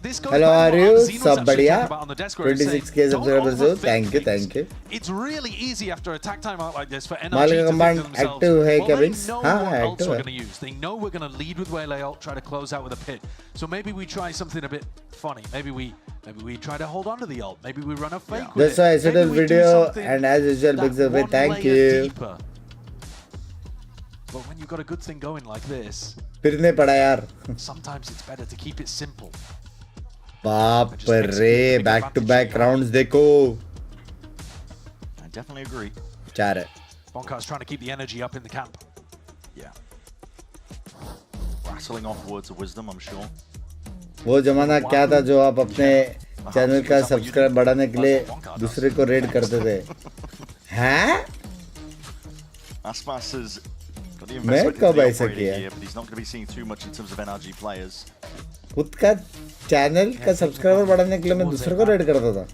this goes Hello, back are to you? what Xeno's Sub actually बढ़िया? talked about on the desk where he's saying, 26k subscribers हो, thank you, thank you. It's really easy after a tag time out like this for NRG मालिक to think command to themselves, active है क्या well, Binks? they know हाँ what ults active we're है. going to use. They know we're going to lead with Waylay ult, try to close out with a pit. So maybe we try something a bit funny. Maybe we try to hold on to the ult. Maybe we run a fake with Just saw it. yesterday's video and as usual Binks away, thank you. But when you've got a good thing going like this, फिर नहीं पड़ा यार. sometimes it's better to keep it simple. बाप रे, back to back rounds देखो. I definitely agree. 4 है. Bonkar's trying to keep the energy up in the camp. Yeah. Rattling off words of wisdom, I'm sure. वो जमाना क्या था जो आप अपने चैनल का सब्सक्राइब बढ़ाने के लिए दूसरे को रेड करते थे? हैं? Aspas has got the मैं investment कब into the ऐसा operating किया? gear, but he's not going to be seeing too much in terms of NRG players. खुद का चैनल का सब्सक्राइबर बढ़ाने के लिए मैं दूसरे को रेड करता था.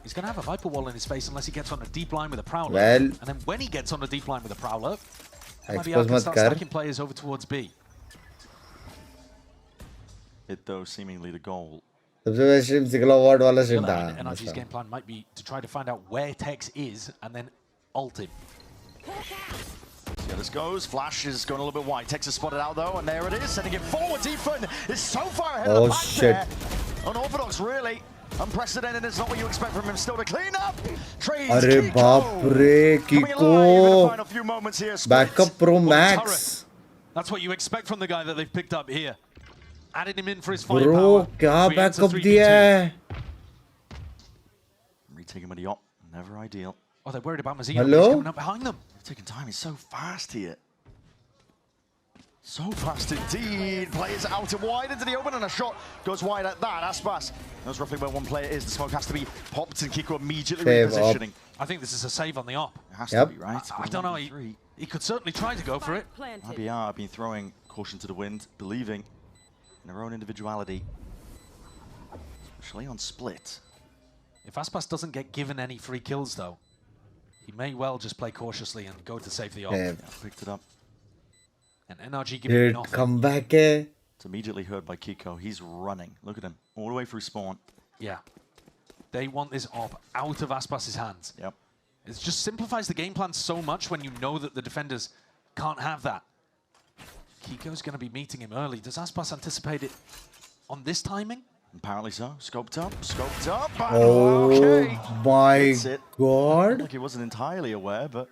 He's going to have a Viper wall in his face unless he gets on a deep line with a Prowler. Well, and then when he gets on a deep line with a Prowler, expose MIBR मत start कर. stacking players over towards B. Hit though seemingly the goal. सबसे best stream सिकला award वाला stream था. NRG's game plan might be to try to find out where Tex is and then ult him. See how this goes. Flash is going a little bit wide. Tex is spotted out though, and there it is. Sending it forward. Ethan is so far ahead of the back shit. there. Unorthodox, really. Unprecedented. It's not what you expect from him. Still to clean up. Trades अरे बाप रे, Kiko. Backup Pro Max. That's what you expect from the guy that they've picked up here. Added him in for his firepower. Bro, क्या backup दिया है? Retaking with the op. Never ideal. Oh, they're worried about Mazzino. Hello? He's coming up behind them. Taking time. He's so fast here. So fast indeed. Players out and wide into the open, and a shot goes wide at that. Aspas knows roughly where one player is. The smoke has to be popped, and Kiko immediately repositioning. I think this is a save on the op. It has to be, right? I don't know. He could certainly try to go for it. MIBR have been throwing caution to the wind, believing in their own individuality, especially on split. If Aspas doesn't get given any free kills, though, he may well just play cautiously and go to save the op. Yeah, picked it up. And NRG giving him nothing. Come back है. It's immediately heard by Kiko. He's running. Look at him. All the way through spawn. Yeah. They want this op out of Aspas's hands. Yep. It just simplifies the game plan so much when you know that the defenders can't have that. Kiko's going to be meeting him early. Does Aspas anticipate it on this timing? Apparently so. Scoped up. Scoped up. Oh okay. my god. Like he wasn't entirely aware, but...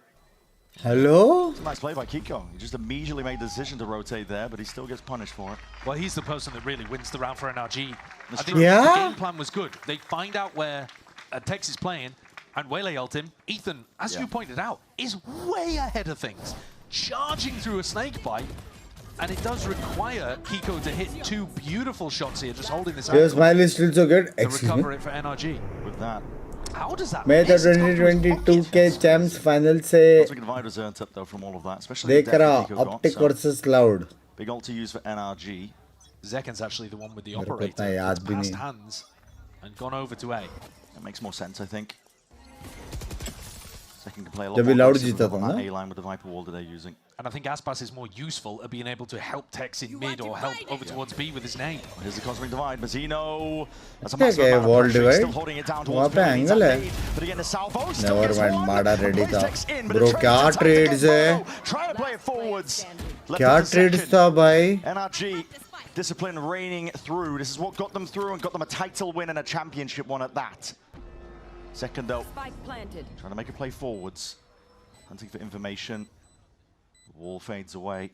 Hello? It's a nice play by Kiko. He just immediately made the decision to rotate there, but he still gets punished for it. Well, he's the person that really wins the round for NRG. I think true. Yeah? the game plan was good. They find out where Tex is playing, and Waylay ult him. Ethan, as you pointed out, is way ahead of things. Charging through a snake bite, and it does require Kiko to hit 2 beautiful shots here, just holding this Your smile is still so good. to Excuse recover me. it for NRG. With that. How does that मैं तो miss? 2022 के Champs Final से Looks like the Dividers earned up though from all of that, especially देख रहा Optic versus Cloud. Big ult to use for NRG. Zekan's actually the one with the मेरे को operator. इतना याद भी Passed नहीं. hands and gone over to A. That makes more sense, I think. Second can play a lot जब भी more loud aggressive जीता था on that ना? A line with the Viper wall that they're using. And I think Aspas is more useful at being able to help Tex in mid or help over towards B with his name. Here's the cosmic divide. Mazzino. That's a क्या massive क्या amount of wall pressure. He's divide? still holding it down वहाँ towards पे B. Needs angle that है. lead. But again, the Salvo still Never gets mind, one. माड़ा ready Plays था. Tex in, but Bro the trade क्या is tight trades against है? Bono. Trying to play it forwards. Left क्या it to trades second. था भाई? NRG discipline reigning through. This is what got them through and got them a title win and a championship one at that. Second though, trying to make a play forwards. Hunting for information. The wall fades away.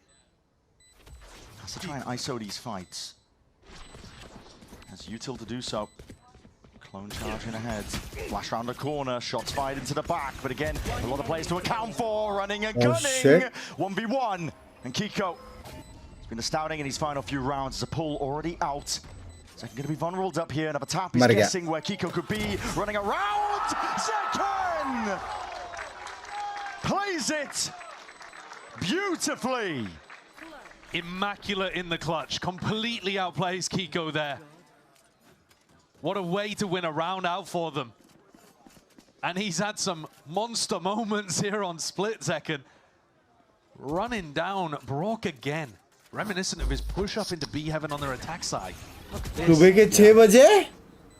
Has to try and ISO these fights. Has util to do so. Clone charging ahead. Flash round the corner. Shots fired into the back. But again, a lot of players to account for. Running and gunning. Shit. 1v1. And Kiko has been astounding in his final few rounds. There's a pull already out. Second going to be vulnerable up here. Another tap. He's guessing where Kiko could be. Running around. Second! Plays it beautifully. Immaculate in the clutch. Completely outplays Kiko there. What a way to win a round out for them. And he's had some monster moments here on split second. Running down Brock again. Reminiscent of his push up into B heaven on their attack side. Look at this. सुबह के 6 बजे?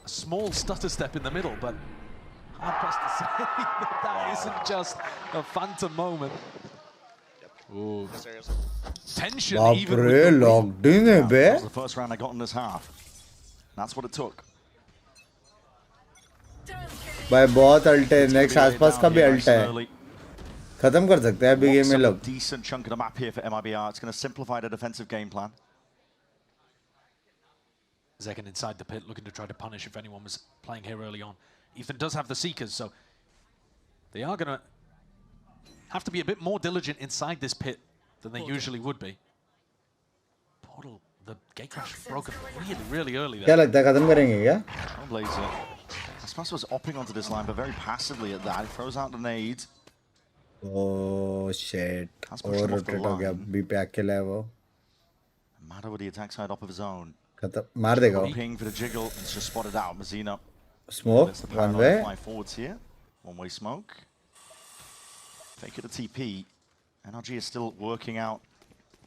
A small stutter step in the middle, but hard pressed to say that that isn't just a phantom moment. Ooh. Tension even with बाप रे, the locked in है बे? That was the first round I got in this half. That's what it took. भाई बहुत alt है. Next आसपास का भी alt है. खत्म कर सकते हैं अभी गेम में लोग. Decent chunk of the map here for MIBR. It's going to simplify the defensive game plan. Zegan inside the pit, looking to try to punish if anyone was playing here early on. Ethan does have the Seekers, so they are going to have to be a bit more diligent inside this pit than they usually would be. Portal, the gate crash broken really early there. क्या लगता है खत्म करेंगे क्या? Blazer. Aspas was opping onto this line, but very passively at that. He throws out the nade. Oh shit. और rotate हो गया. B पे अकेला है वो. Mad over the attack side off of his own. खत्म. मार देगा वो. Ping for the jiggle. It's just spotted out. Mazzino. Smoke. One way. Fly forwards here. One way smoke. Fake it a TP. NRG is still working out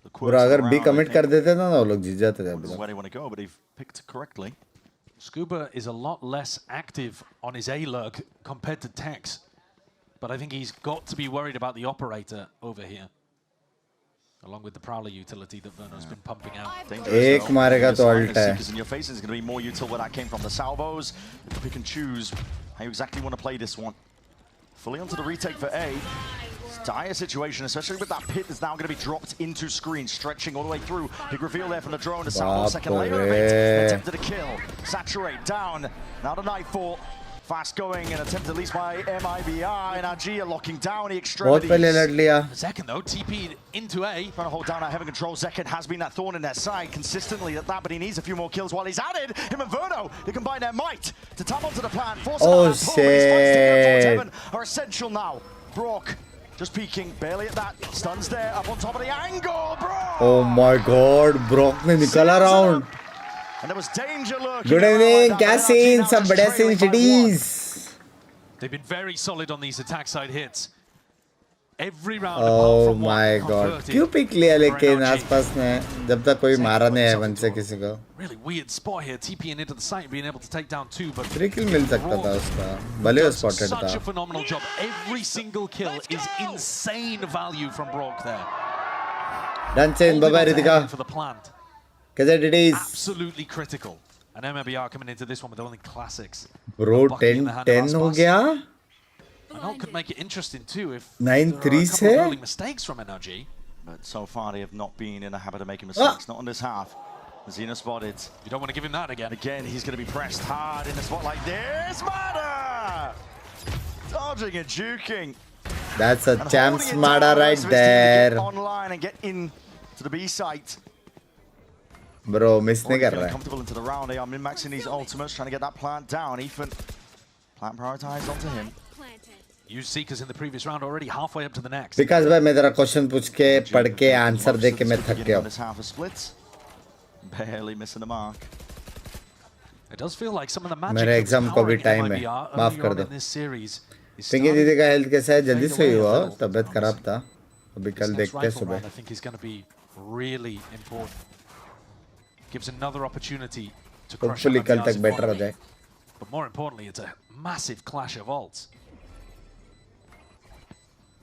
the quirks. Bro, अगर B commit कर देते ना वो लोग जीत जाते थे. Where they want to go, but they've picked correctly. Scuba is a lot less active on his A-lurk compared to Tex, but I think he's got to be worried about the operator over here, along with the Prowler utility that Verno's been pumping out. एक मारेगा तो alt है. In your face is going to be more util where that came from. The salvos, pick and choose how you exactly want to play this one. Fully onto the retake for A. It's a dire situation, especially with that pit that's now going to be dropped into screen, stretching all the way through. Big reveal there from the drone. The salvo second layer of it. Attempted a kill. Saturate down. Now the Nightfall. Fast going and attempt at least by MIBR. NRG are locking down the extremities. बहुत पहले लड़ लिया. Zekan though, TP'd into A. Trying to hold down that heaven control. Zekan has been that thorn in their side consistently at that, but he needs a few more kills while he's added. Him and Verno, they combine their might to tap onto the plan. Force Oh, these fights to get towards shit. heaven are essential now. Brock just peeking, barely at that. Stuns there, up on top of the angle, bro! Oh my god, Brock ने निकाला round. And there was danger lurking. Good evening, क्या scene? सब बढ़िया scene cities. They've been very solid on these attack side hits. Every round Oh apart from my one god. converted क्यों pick लिया लेकिन for NRG. आसपास ने जब तक कोई मारा नहीं है वन से किसी को. Really weird spot here, TPing into the site and being able to take down two, but 3 kill मिल सकता था उसका. भले वो spotted such a था. phenomenal job. Every single kill is insane value from Brock there. Dancing, bye bye Ritika. For the plant. कैसे did Absolutely critical. And MIBR coming into this one with only classics. Bro 10-10 हो गया. And that could make it interesting too if 9-3 there are a couple से. of early mistakes from NRG. But so far they have not been in a habit of making mistakes, not on this half. Zena spotted. You don't want to give him that again. Again, he's going to be pressed hard in a spot like this. Mada! Dodging and juking. That's a And champ holding it smarter down right for his team to get there. online and get in to the B site. Bro, miss नहीं Already कर feeling रहा है. comfortable into the round. They are min-maxing these ultimates, trying to get that plant down. Ethan, plant prioritized onto him. Used Seekers in the previous round already, halfway up to the next. विकास भाई मैं तेरा question पूछ के पढ़ के answer दे के मैं थक गया. This half is split. Barely missing the mark. It does feel like some of the magic मेरे that was एग्जाम को भी powering टाइम है. MIBR माफ earlier कर on दो. in this series पिंकी दीदी का हेल्थ कैसा है? जल्दी सही हुआ, तबीयत खराब था, अभी कल देखते हैं सुबह. I think is going to be really important. Gives another opportunity to crush Hopefully कल तक better हो जाए. But more importantly, it's a massive clash of ults.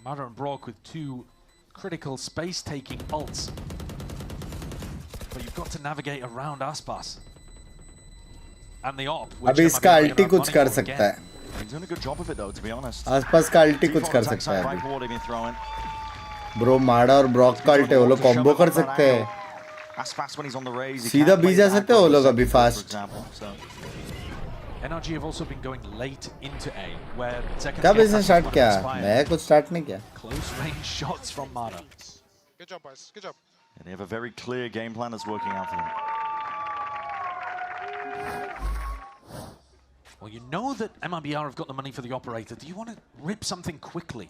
Mada and Brock with two critical space-taking ults. But you've got to navigate around Aspas. And the op. अभी इसका अल्टी कुछ कर सकता है. He's doing a good job of it though, to be honest. आसपास का अल्टी कुछ कर सकता है अभी. Bro, माडा और ब्रॉक का अल्टी वो लोग कॉम्बो कर सकते हैं. सीधा बी जा सकते हैं वो लोग अभी fast. NRG have also been going late into A, where कब इसे स्टार्ट किया? मैं कुछ स्टार्ट नहीं किया. Close range shots from Mada. Good job, boys. Good job. And they have a very clear game plan that's working out for them. Well, you know that MIBR have got the money for the operator. Do you want to rip something quickly?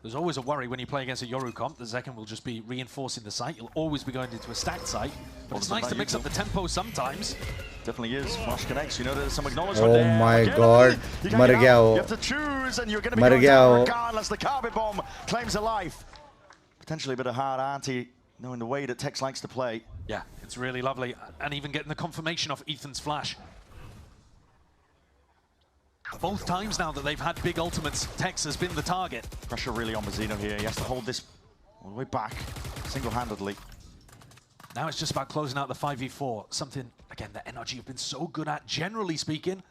There's always a worry when you play against a Yoru comp that Zekken will just be reinforcing the site. You'll always be going into a stacked site. But it's nice to mix up the tempo sometimes. Definitely is. Flash connects. You know there's some acknowledgement there. Oh my god. मर गया वो. You have to choose and you're going to be going down regardless. The carpet bomb claims a life. Potentially a bit of hard auntie, knowing the way that Tex likes to play. Yeah, it's really lovely. And even getting the confirmation of Ethan's flash. Both times now that they've had big ultimates, Tex has been the target. Pressure really on Mazzino here. He has to hold this all the way back, single-handedly. Now it's just about closing out the 5v4. Something, again, that NRG have been so good at, generally speaking.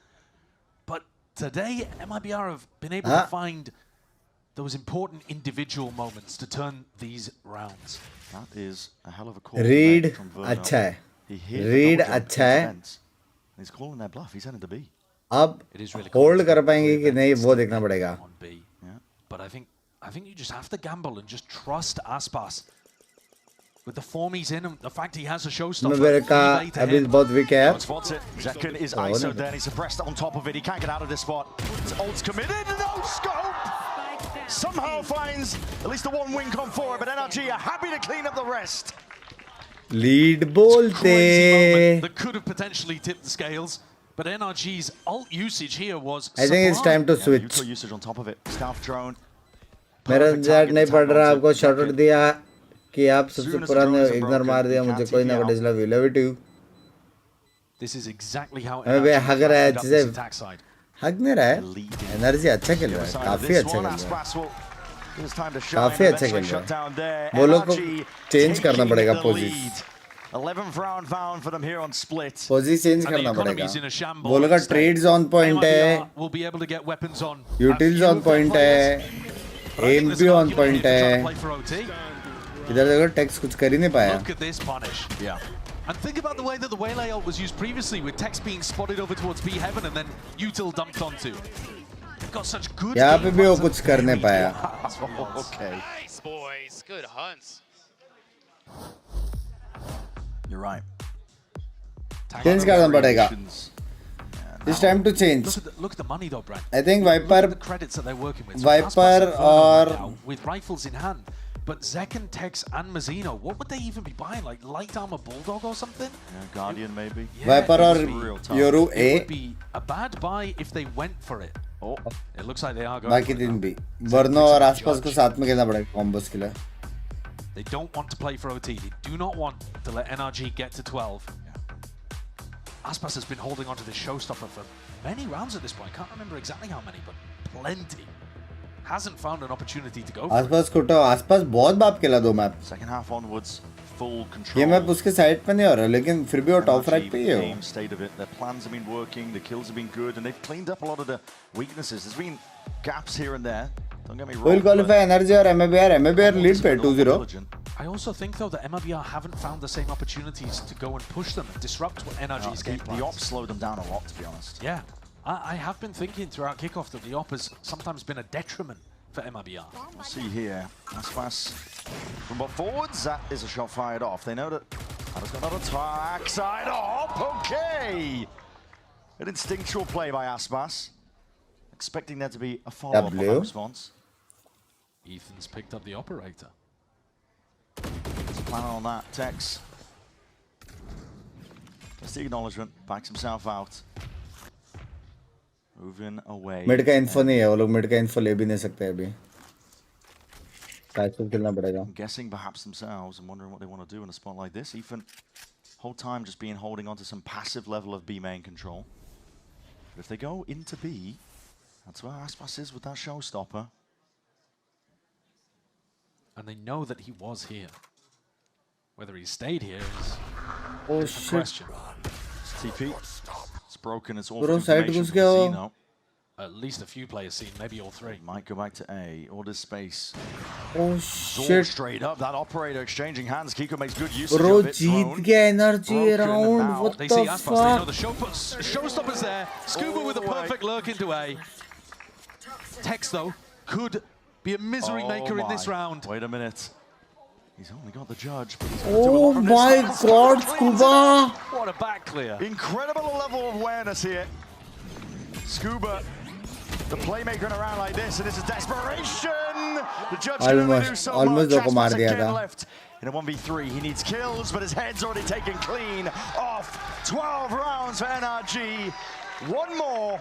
But today, MIBR have been able to find those important individual moments to turn these rounds. That is a hell of a call. Read अच्छा है. Read अच्छा है. He's calling their bluff. He's heading to B. अब hold कर पाएंगे कि नहीं वो देखना पड़ेगा. But I think you just have to gamble and just trust Aspas. With the form he's in and the fact he has a showstopper. MIBR का अभी बहुत weak है. Spots it. Zekken is ISO there. He's suppressed on top of it. He can't get out of this spot. His ult's committed. No scope. Somehow finds at least a one win con for it, but NRG are happy to clean up the rest. Lead बोलते. That could have potentially tipped the scales. But NRG's ult usage here was I think it's time to switch. Neutral usage on top of it. Stealth drone. मेरा chat नहीं पढ़ रहा. आपको shot out दिया कि आप सबसे पुराने इग्नोर मार दिया मुझे कोई ना कोई love you love you. This is exactly how वे हग रहा है जिसे हग नहीं रहा है. एनर्जी अच्छा खेल रहा है. काफी अच्छा खेल रहा है. काफी अच्छा खेल रहा है. वो लोग को चेंज करना पड़ेगा position. 11th round found for them here on split. Position change करना पड़ेगा. वो लोग का ट्रेड्स ऑन पॉइंट है. यूटिल्स ऑन पॉइंट है. एम भी ऑन पॉइंट है. इधर देखो टेक्स कुछ कर ही नहीं पाया. Look at this punish. Yeah. And think about the way that the Waylay ult was used previously, with Tex being spotted over towards B heaven and then Util dumped onto. They've got such good. यहाँ पे भी वो कुछ कर नहीं पाया. Okay. Nice boys. Good hunts. You're right. Change करना पड़ेगा. It's time to change. Look at the money though, Brad. I think Viper. The credits that they're working with. Viper or with rifles in hand. But Zekken, Tex, and Mazzino, what would they even be buying? Like light armor bulldog or something? Yeah, Guardian maybe. Yeah, Viper or Yoru A. It would be a bad buy if they went for it. Oh, it looks like they are going. बाकी दिन भी. वर्नो और आसपास को साथ में खेलना पड़ेगा combos के लिए. They don't want to play for OT. They do not want to let NRG get to 12. Aspas has been holding on to this showstopper for many rounds at this point. Can't remember exactly how many, but plenty. Hasn't found an opportunity to go for आसपास को तो आसपास बहुत बाप खेला दो map. Second half onwards, full control. ये map उसके साइड पे नहीं हो रहा, लेकिन फिर भी वो टॉप रैंक पे ही है. State of it. Their plans have been working. The kills have been good, and they've cleaned up a lot of the weaknesses. There's been gaps here and there. Don't get me wrong. Will qualify NRG or MIBR lead पे 2-0. I also think though that MIBR haven't found the same opportunities to go and push them and disrupt what NRG's game plans. The op slowed them down a lot, to be honest. Yeah, I have been thinking throughout Kickoff that the op has sometimes been a detriment for MIBR. We'll see here. Aspas from both forwards. That is a shot fired off. They know that has got another attack. Side op. Okay. An instinctual play by Aspas. Expecting there to be a follow-up on that response. Ethan's picked up the operator. There's a plan on that. Tex. That's the acknowledgement. Backs himself out. Moving away. Mid का info नहीं है, वो लोग mid का info ले भी नहीं सकते अभी, पैसिव खेलना पड़ेगा. I'm guessing perhaps themselves and wondering what they want to do in a spot like this. Ethan, whole time just holding on to some passive level of B main control. But if they go into B, that's where Aspas is with that showstopper. And they know that he was here. Whether he stayed here is a question. It's TP. It's broken. It's all Bro, side information घुस from गया Z वो. now. At least a few players seen, maybe all three. Might go back to A. Order space. Oh It's all shit. straight up. That operator exchanging hands. Kiko makes good use Bro, of it. जीत गया NRG round. What They the see Aspas, they know fuck? the showstopper's there. Scuba with a perfect lurk into A. Tex, though, could be a misery maker in this round. Wait a minute. He's only got the judge, but he's Oh my god, Scuba! What a back clear. Incredible level of awareness here. Scuba, the playmaker in a round like this, and it's a desperation. The judge can only do so almost much. दो को मार Aspas दिया again था. left in a 1v3. He needs kills, but his head's already taken clean off. 12 rounds for NRG. One more.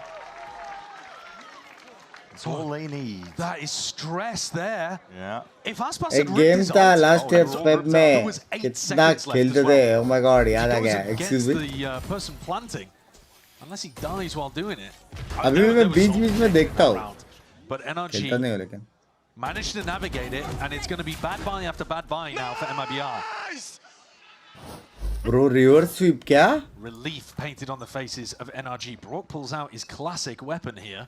That's all they need. That is stress there. Yeah. If Aspas एक had game ripped his था ult, last it was all Pep ripped out. में There was 8 कितना seconds left खेलते as थे. well. Oh my god, He याद आ goes गया. against Excuse me. the person planting, unless he dies while doing it. I अभी know भी there मैं was beach so बीच में many देखता that हूँ. round, But खेलता NRG नहीं हो लेकिन. managed to navigate it, and it's going to be bad buying after bad buying now for MIBR. Bro, reverse sweep क्या? Relief painted on the faces of NRG. Brock pulls out his classic weapon here.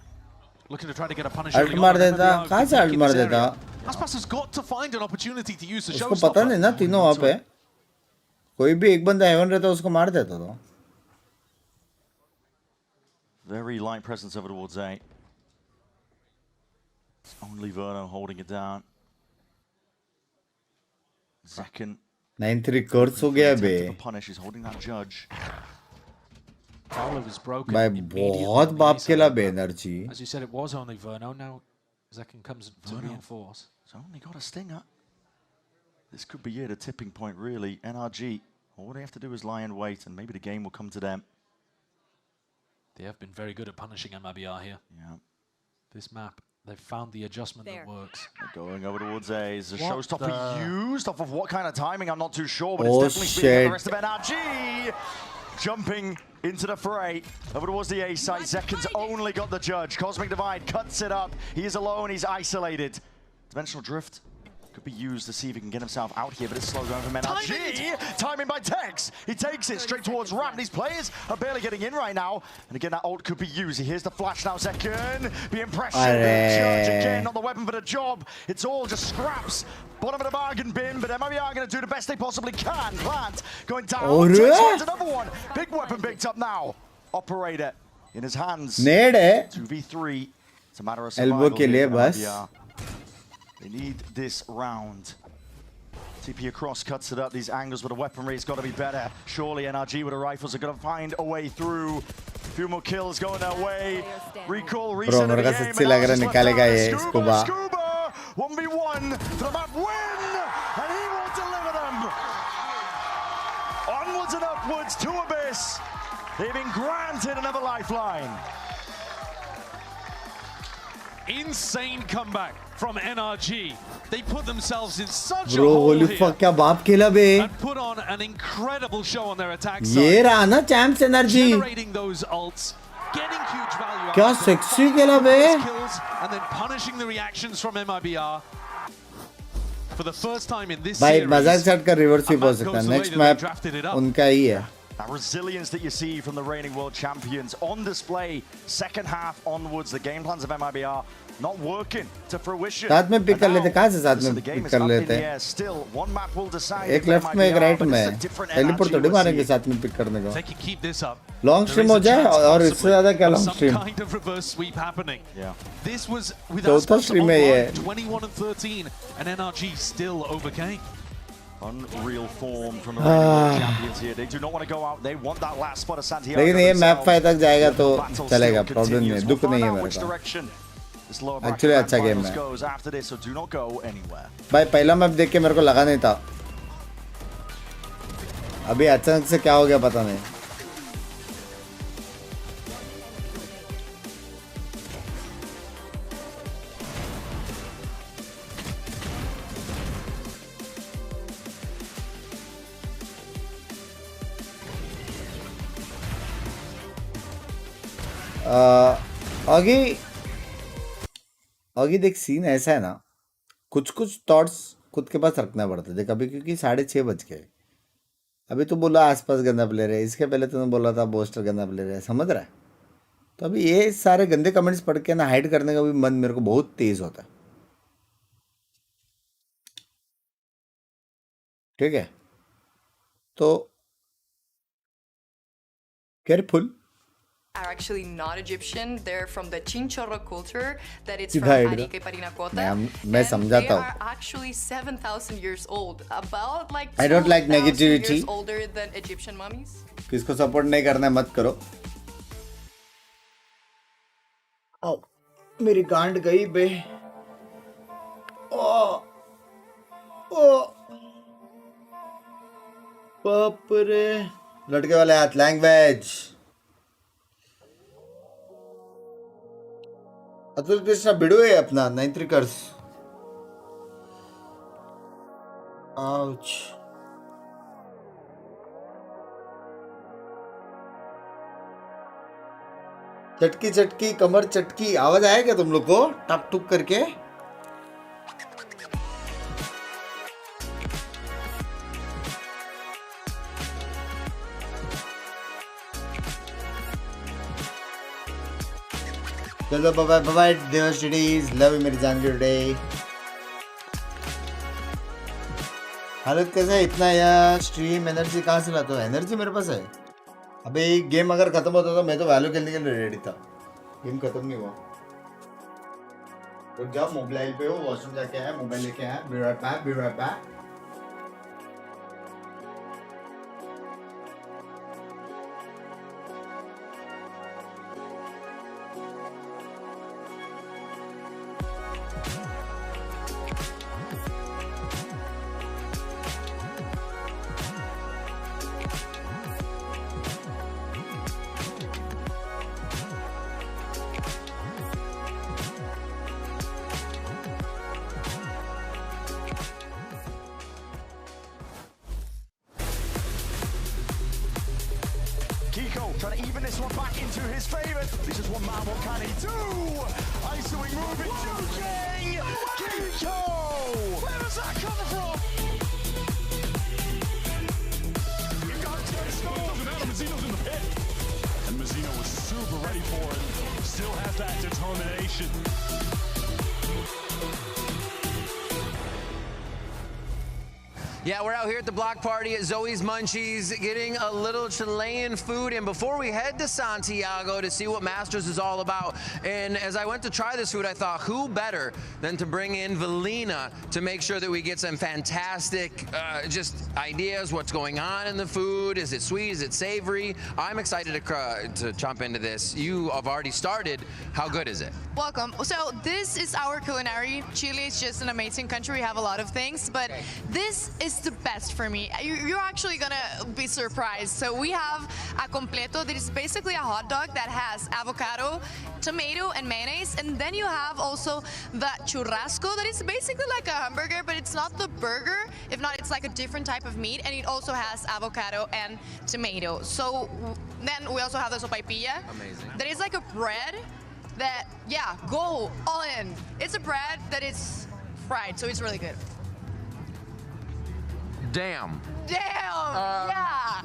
Looking to try to get a punish Alt early मार on. देता. MIBR कहाँ से could alt peek in मार this देता? area. Aspas has got to find an opportunity to use the उसको पता showstopper. नहीं ना तीनों वहाँ पे. कोई भी एक बंदा हेवन रहता उसको मार देता तो. Very light presence over towards A. It's only Verno holding it down. Second. 9-3 कर्स हो गया बे. Punish is holding that judge. Pavlov is broken. भाई बहुत बाप खेला बे NRG. As you said, it was only Verno. Now Zekin comes to reinforce. He's only got a stinger. This could be it, a tipping point, really. NRG, all they have to do is lie in wait, and maybe the game will come to them. They have been very good at punishing MIBR here. Yeah. This map, they've found the adjustment that works. They're going over towards A. Is the What showstopper the- used? Off of what kind of timing? I'm not too sure, but Oh, it's definitely speeding up shit. the rest of NRG. Jumping into the fray. Over towards the A side. Zekin's only got the judge. Cosmic Divide cuts it up. He is alone. He's isolated. Dimensional Drift could be used to see if he can get himself out here, but it's slow going from NRG. Timing by Tex. He takes it straight towards Ramp. These players are barely getting in right now. And again, that ult could be used. He hears the flash now. Zekin being pressured. The judge again, not the weapon for the job. It's all just scraps. Bottom of the bargain bin, but MIBR are going to do the best they possibly can. Plant going down. Oh, Tex yeah? finds another one. Big weapon picked up now. Operator in his hands. Nade है. 2v3. It's a matter of Elbow survival के लिए here for बस. MIBR. They need this round. TP across, cuts it up. These angles with a weaponry has got to be better. Surely NRG with the rifles are going to find a way through. A few more kills going their way. Recall, reset Bro, मेरे को सच्ची लग रहा है निकालेगा ये Scuba. Scuba, 1v1 for the map win, and he will deliver them. Onwards and upwards to Abyss. They've been granted another lifeline. Insane comeback from NRG. They put themselves in such a Bro, hole holy here fuck क्या बाप खेला बे. and put on an incredible show on their attack ये side. रहा ना champs NRG. Generating those ults, getting huge value out क्या of them, sexy खेला बे. kills, and then punishing the reactions from MIBR. For the first time in this भाई series, मजाक set का reverse sweep हो map सकता goes है. the way next that they map drafted it up. उनका ही है. That resilience that you see from the reigning world champions on display. Second half onwards, the game plans of MIBR not working to fruition. साथ में pick कर लेते. कहाँ से साथ में The game पिक is कर up in लेते the हैं. air still. One map will decide. एक लेफ्ट में एक राइट में. टेलीपोर्ट थोड़ी मारेंगे साथ में पिक करने को. They can keep this up. Long stream हो जाए और इससे ज्यादा क्या long Some stream. kind of reverse sweep happening. Yeah. This was with चौथा Aspas स्ट्रीम है ये. online, 21 and 13, and NRG still overcame. Unreal form from the reigning world champions here. They do not want to go out. They want that last spot of Santiago. लेकिन ये map 5 तक जाएगा तो Battle चलेगा. still problem नहीं है. continues. दुख We'll नहीं find है out मेरे which को. direction this lower bracket Actually grand अच्छा गेम finals है. goes after this, so do not go anywhere. भाई पहला मैप देख के मेरे को लगा नहीं था. अभी अचानक से क्या हो गया पता नहीं. आगे देख सीन ऐसा है ना, कुछ कुछ थॉट्स खुद के पास रखना पड़ता है कभी, क्योंकि 6:30 बज गए. अभी तो बोला आसपास गंदा प्लेयर है, इसके पहले तूने बोला था बोस्टर गंदा प्लेयर है, समझ रहा है. तो अभी ये सारे गंदे कमेंट्स पढ़ के ना हाइड करने का भी मन मेरे को बहुत तेज होता है. ठीक है, तो careful. Are actually not Egyptian. They're from the Chinchorro culture. That it's from Right. Arica Parinacota. मैं And समझाता they हूँ. are actually 7,000 years old. About like I don't like 2,000 negativity. years older than Egyptian mummies. किसको support नहीं करना है मत करो. ओ, मेरी गांड गई बे. ओ ओ बाप रे, लड़के वाले हाथ. लैंग्वेज. अतुल कृष्णा भिड़ो है अपना 93 आउच. चटकी चटकी कमर चटकी, आवाज आएगा तुम लोग को टक टुक करके. चलो बाय बाय देवश स्टडीज, लव यू मेरी जान की टुडे. हालत कैसा है? इतना यार स्ट्रीम एनर्जी कहाँ से लाता हूँ? एनर्जी मेरे पास है. अबे गेम अगर खत्म होता तो मैं तो वैल्यू खेलने के लिए रेडी था. गेम खत्म नहीं हुआ. रुक जाओ, मोबाइल पे हो, वॉशरूम जाके आया, मोबाइल लेके आया. Be right back, be right back. Kickoff trying to even this one back into his favour. This is one man, what can he do? Isolating moving, joking! Kickoff! Where does that come from? You got to stop! Mazzino's in the pit. And Mazzino was super ready for it. Still has that determination. Yeah, we're out here at the block party at Zoe's Munchies getting a little Chilean food. And before we head to Santiago to see what Masters is all about, and as I went to try this food, I thought, who better than to bring in Valina to make sure that we get some fantastic just ideas, what's going on in the food. Is it sweet? Is it savory? I'm excited to jump into this. You have already started. How good is it? Welcome. So this is our culinary. Chile is just an amazing country. We have a lot of things, but this is the best for me. You're actually gonna be surprised. So we have a completo that is basically a hot dog that has avocado, tomato, and mayonnaise. And then you have also the churrasco that is basically like a hamburger, but it's not the burger. If not, it's like a different type of meat, and it also has avocado and tomato. So then we also have the sopaipilla. Amazing. That is like a bread that, yeah, go all in. It's a bread that is fried, so it's really good. Damn. Yeah.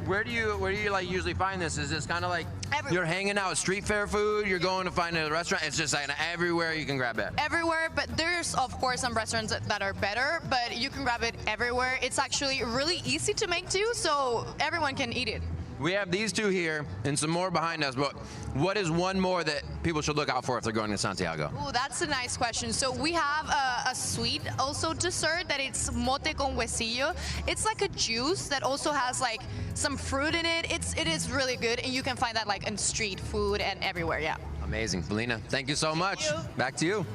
Where do you like usually find this? Is this kind of like you're hanging out street fair food? You're going to find a restaurant? It's just like everywhere you can grab it. Everywhere, but there's of course some restaurants that are better, but you can grab it everywhere. It's actually really easy to make too, so everyone can eat it. We have these two here and some more behind us, but what is one more that people should look out for if they're going to Santiago? Oh, that's a nice question. So we have a sweet also dessert that it's mote con huesillo. It's like a juice that also has like some fruit in it. It is really good, and you can find that like in street food and everywhere, yeah. Amazing. Belina, thank you so much. Back to you.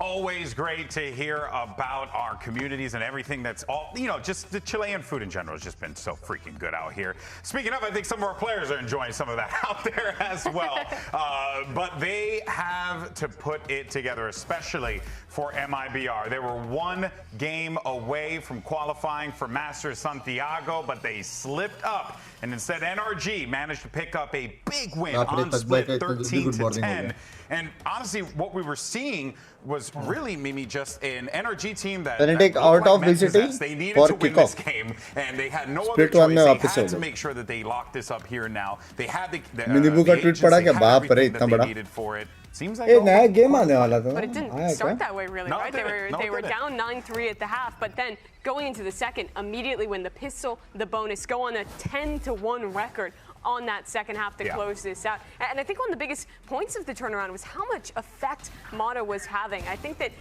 Always great to hear about our communities and everything that's all, just the Chilean food in general has just been so freaking good out here. Speaking of, I think some of our players are enjoying some of that out there as well. But they have to put it together, especially for MIBR. They were one game away from qualifying for Masters Santiago, but they slipped up. And instead, NRG managed to pick up a big win on split 13-10. And honestly, what we were seeing was really, Mimi, just an NRG team that out of VCT they needed for to win this kickoff. game, and they had no Split other choice. one They had to make sure that they locked this up here now. They had the Minibu का tweet पढ़ा क्या बाप रे इतना बड़ा needed for it. Seems like ये नया game आने वाला था But it didn't start that way, really, right? They were down 9-3 at the half, but then going into the second, immediately when the pistol, the bonus go on a 10-1 record on that second half to close this out. And I think one of the biggest points of the turnaround was how much effect Mata was having. I think that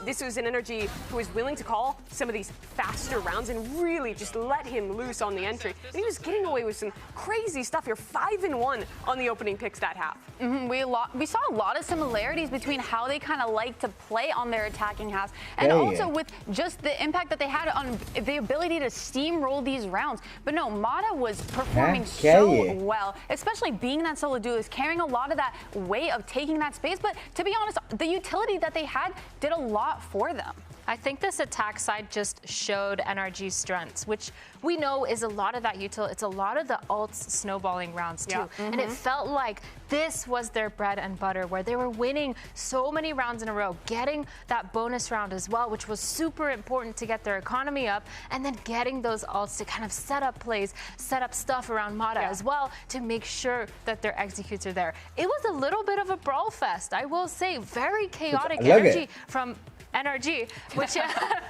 this was an NRG who was willing to call some of these faster rounds and really just let him loose on the entry. And he was getting away with some crazy stuff here. 5-1 on the opening picks that half. We saw a lot of similarities between how they kind of like to play on their attacking halves, and also with just the impact that they had on the ability to steamroll these rounds. But no, Mata was performing so well, especially being that solo duelist, carrying a lot of that weight of taking that space. But to be honest, the utility that they had did a lot for them. I think this attack side just showed NRG's strengths, which we know is a lot of that utility. It's a lot of the ults snowballing rounds too. And it felt like this was their bread and butter, where they were winning so many rounds in a row, getting that bonus round as well, which was super important to get their economy up, and then getting those ults to kind of set up plays, set up stuff around Mata as well to make sure that their executes are there. It was a little bit of a brawl fest, I will say. Very chaotic energy from NRG, which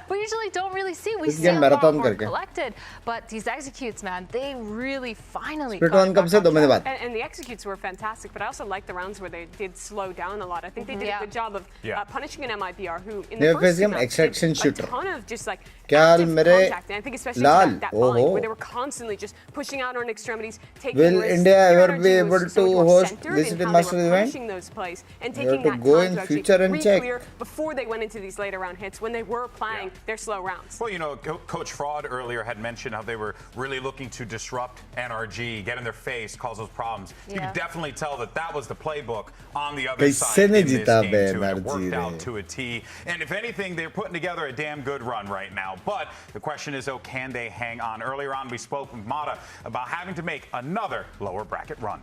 we usually don't really see. We see a lot more collected, but these executes, man, they really finally and the executes were fantastic, but I also like the rounds where they did slow down a lot. I think they did a good job of punishing an MIBR who in the first extraction shooter. A ton of just like active contact, and I think especially that bind where they were constantly just pushing out on extremities, taking Will risks. India ever be able to host VCT Masters event? Those plays and You have taking to that go time in to future and actually check. re-clear before they went into these later round hits when they were playing their slow rounds. Well, Coach Fraud earlier had mentioned how they were really looking to disrupt NRG, get in their face, cause those problems. You could definitely tell that that was the playbook on the other side in this game too. It worked out to a T. And if anything, they're putting together a damn good run right now. But the question is, can they hang on? Earlier on, we spoke with Mata about having to make another lower bracket run.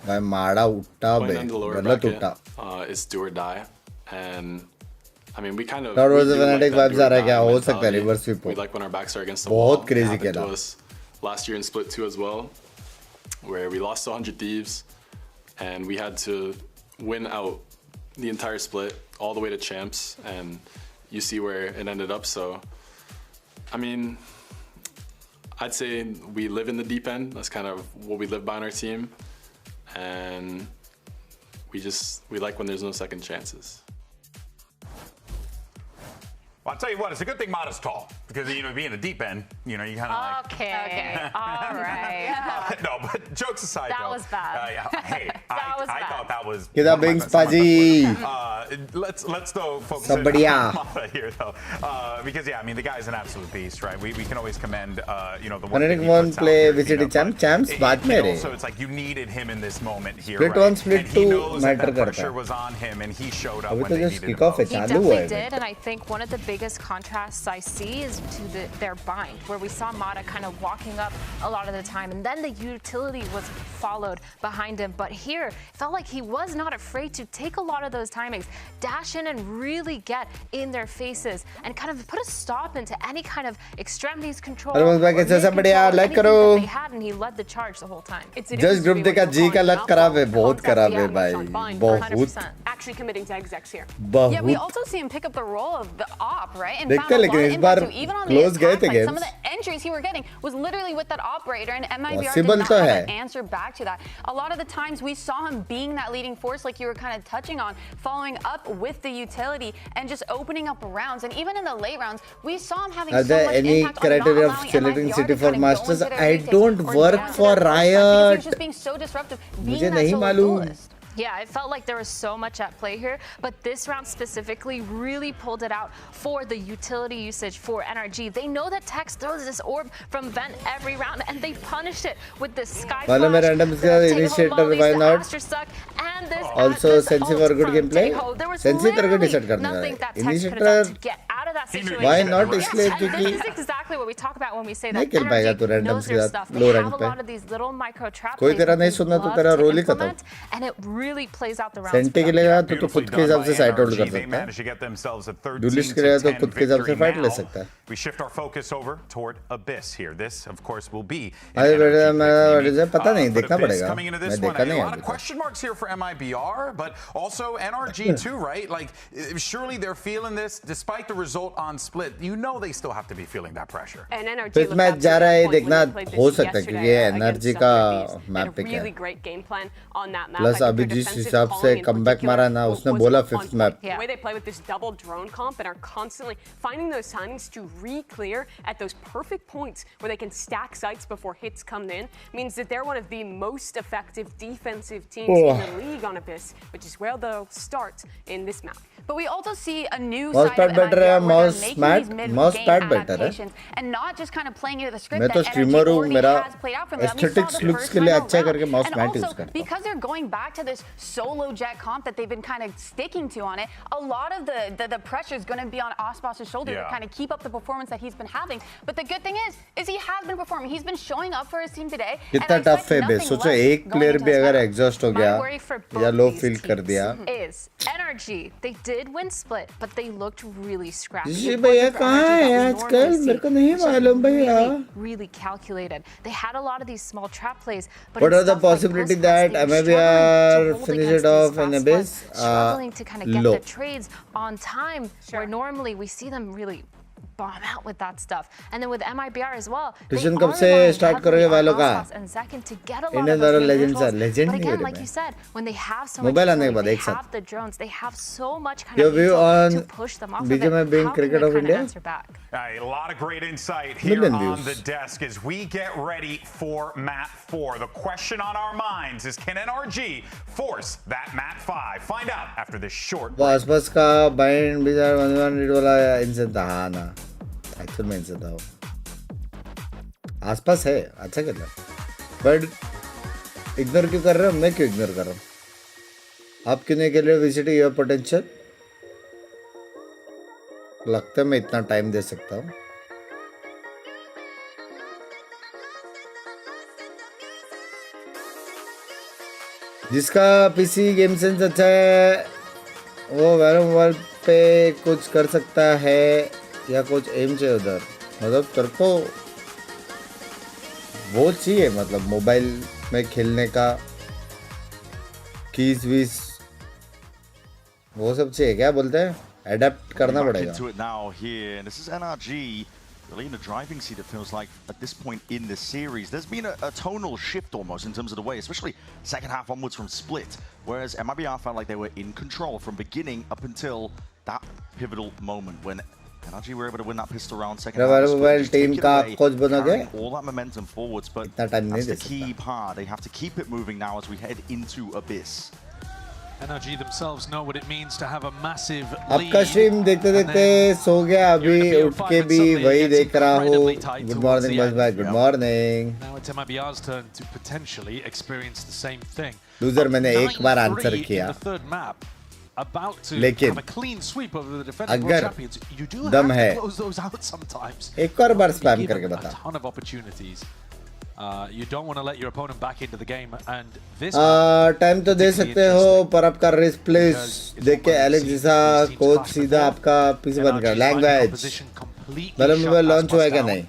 Playing on the lower bracket, it's do or die, and I mean we kind of we like when our backs are against the wall. It happened to us last year in Split 2 as well, where we lost to 100 Thieves, and we had to win out the entire split all the way to champs, and you see where it ended up. So, I mean, I'd say we live in the deep end. That's kind of what we live by on our team. And we like when there's no second chances. Well, I'll tell you what, it's a good thing Mata's tall, because being in the deep end, you kind of like. Okay. All right. No, but jokes aside, that was bad. Hey, I thought that was. Binks Paji. Let's though focus on Mata here though, because I mean the guy's an absolute beast, right? We can always commend the one. When one play VCT champs बाद में रहे. So it's like you needed him in this moment here, Split right? 1 Split 2 he knows matter that करता pressure है. was on him, and he showed up अभी when तो they just needed kickoff him. है, He चालू definitely है. did, and I think one of the biggest contrasts I see is to their bind, where we saw Mata kind of walking up a lot of the time, and then the utility was followed behind him. But here, it felt like he was not afraid to take a lot of those timings, dash in and really get in their faces, and kind of put a stop into any kind of extremities control. like करो. They had, and he led the charge the whole time. Just group देखा जी का लग खराब है, बहुत खराब है भाई, बहुत. Actually committing to execs here. Yeah, we also see him pick up the role of the op, right? And देखते found a lot of लेकिन इस बार impact too. Even on the close गए attack थे side, games. some of the entries he were getting was literally with that operator, and MIBR Possible did not तो have है. an answer back to that. A lot of the times we saw him being that leading force, like you were kind of touching on, following up with the utility and just opening up rounds. And even in the late rounds, we saw him having Are so there much any impact on not criteria of allowing selecting MIBR city to for kind of go masters? into their I retake don't or work down to for their first side, because he Riot. was just being so disruptive, being मुझे that नहीं solo मालूम. duelist. Yeah, it felt like there was so much at play here, but this round specifically really pulled it out for the utility usage for NRG. They know that Tex throws this orb from vent every round, and they punished it with this sky flash, initiator, why not? and this Also, Sensi for good gameplay. Sensi target decide karna hai. Initiator, why not? इसलिए क्योंकि this is exactly what we talk about when we say that नहीं खेल पाएगा तो randoms के साथ low rank पे. कोई तेरा नहीं सुनना तो तेरा रोल ही खत्म. And it really plays out the rounds. Senti के लिए तो खुद के हिसाब से साइड होल्ड कर सकता है. दुलिश के लिए तो खुद के हिसाब से फाइट ले सकता है. We shift our focus over toward Abyss here. This, of course, will be. अरे मैं पता नहीं देखना पड़ेगा. मैं देखा नहीं. A lot of question marks here for MIBR, but also NRG too, right? Like, surely they're feeling this, despite the result on split. You know they still have to be feeling that pressure. And NRG. फिर match जा रहा है देखना हो सकता है क्योंकि ये NRG का मैप पे क्या है. प्लस अभी जिस हिसाब से कमबैक मारा ना उसने बोला 5th map. The way they play with this double drone comp and are constantly finding those timings to re-clear at those perfect points where they can stack sites before hits come in means that they're one of the most effective defensive teams in the league on Abyss, which is where they'll start in this map. But we also see a new mouse side pad of better MIBR है, where mouse they're making mat, these mid-game mouse pad better है. adaptations and not just kind of playing into the script मैं that तो NRG streamer हूँ, already मेरा has played out for them. We saw aesthetics the looks first के लिए final अच्छा round. करके mouse And mat use also, करता हूँ. because they're going back to this solo jet comp that they've been kind of sticking to on it, a lot of the pressure is going to be on Osbos's shoulder to kind of keep up the performance that he's been having. But the good thing is he has been performing. He's been showing up for his team today. कितना tough है बे. सोचो एक player भी अगर exhaust हो गया या low feel कर दिया. Is NRG. They did win split, but they looked really scrappy. जी भैया कहाँ है आजकल? मेरे को नहीं मालूम भैया. Really calculated. They had a lot of these small trap plays. But what are the possibility that MIBR finish it off in Abyss? Struggling to kind of get low. the trades on time, where normally we see them really bomb out with that stuff. And then with MIBR as well, Tuition कब से start करोगे वालों का? and second to get a lot Indian of those legends are controls. legend But नहीं again, है like you said, when they have so Mobile much आने के बाद they एक साथ. have the drones, they have so much kind Your of view on to push them off of BGMI it. being How cricket can of they kind India? of answer back? A lot of great insight here on the desk as we get ready for map 4. The question on our minds is, can NRG force that map 5? Find out after this short वो आसपास का bind bizarre 1-1 वाला इंसान था. हाँ ना. Actual में इंसान था वो. आसपास है. अच्छा कर रहा. But इग्नोर क्यों कर रहे हो? मैं क्यों इग्नोर कर रहा हूँ? आप क्यों नहीं खेल रहे हो VCT योर पोटेंशियल? लगता है मैं इतना टाइम दे सकता हूँ. जिसका पीसी गेम सेंस अच्छा है वो वैलोरेंट पे कुछ कर सकता है या कुछ एम चाहिए उधर. मतलब तेरे को वो चाहिए मतलब मोबाइल में खेलने का कीज वीज वो सब चाहिए. क्या बोलते हैं? Adapt करना पड़ेगा. Into it now here, and this is NRG really in a driving seat. It feels like at this point in the series, there's been a tonal shift almost in terms of the way, especially second half onwards from split. Whereas MIBR felt like they were in control from beginning up until that pivotal moment when NRG were able to win that pistol round. Second half, mobile team का coach बनोगे? all that momentum forwards, but that's the key part. They have to keep it moving now as we head into Abyss. NRG themselves know what it means to have a massive lead. आपका stream देखते देखते सो गया. अभी उठ के भी वही देख रहा हूँ. Good morning बस भाई. Good morning. Now it's MIBR's turn to potentially experience the same thing. Loser मैंने एक बार आंसर किया. About to लेकिन have a clean sweep over the defending world champions. You do have दम है. to close those out sometimes. एक और बार spam करके बता. A ton of opportunities. You don't want to let your opponent back into the game, and this time तो दे सकते हो पर आपका रेस प्लेस देख के एलेक्स जैसा कोच सीधा आपका पीछे बंद कर. लैंग्वेज मतलब लॉन्च हुआ है क्या नहीं?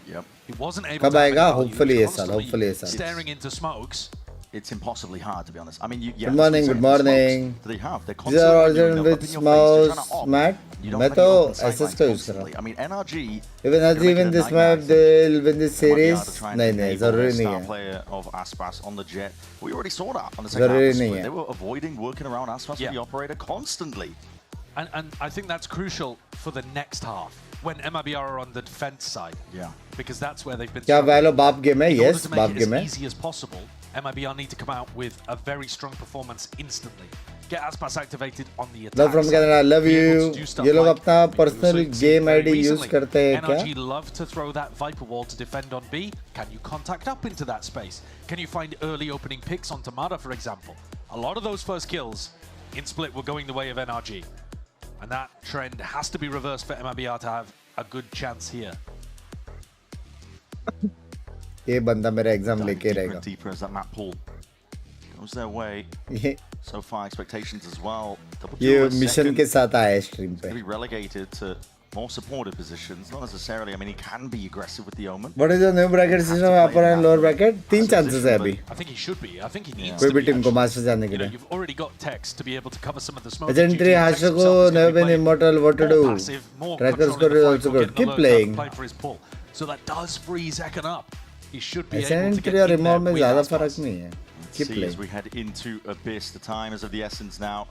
कब आएगा? होपफुली ये साल. होपफुली ये साल. Staring into smokes. It's impossibly hard, to be honest. I mean, good morning, good morning. They have. They're These are original with mouse mat. मैं तो SS का यूज कर रहा हूँ. I mean, NRG. Even as even this map, they'll win this series. नहीं जरूरी नहीं है. Player of Aspas on the jet. We already saw that on the second half. They were avoiding working around Aspas with the operator constantly. And I think that's crucial for the next half when MIBR are on the defense side. Yeah. Because that's where they've been. क्या वैलो बाप game है? Yes, बाप game है. As easy as possible. MIBR need to come out with a very strong performance instantly. Get Aspas activated on the attack. Love from Canada, I love you. ये लोग अपना personal game ID use करते हैं क्या? NRG love to throw that Viper wall to defend on B. Can you contact up into that space? Can you find early opening picks on Tamara, for example? A lot of those first kills in Split were going the way of NRG. And that trend has to be reversed for MIBR to have a good chance here. ये बंदा मेरा exam लेके रहेगा. Deeper as that map pool goes their way. So far expectations as well. ये mission के साथ आया stream पे. Be relegated to more supportive positions, not necessarily. I mean, he can be aggressive with the Omen. What is the new bracket system? Upper and lower bracket. 3 chances है अभी. I think he should be. I think he needs कोई to भी be. Team को master जाने के लिए. You've already got text to be able to cover some of the smoke. Legendary Hashiko, never been immortal. What to do? Tracker score is also good. Keep playing. So that does freeze Ekan up. He should be able to Legendary get और in there immortal में with ज़्यादा Aspas. फर्क नहीं है. Keep See, playing. as we head into Abyss, the time is of the essence now.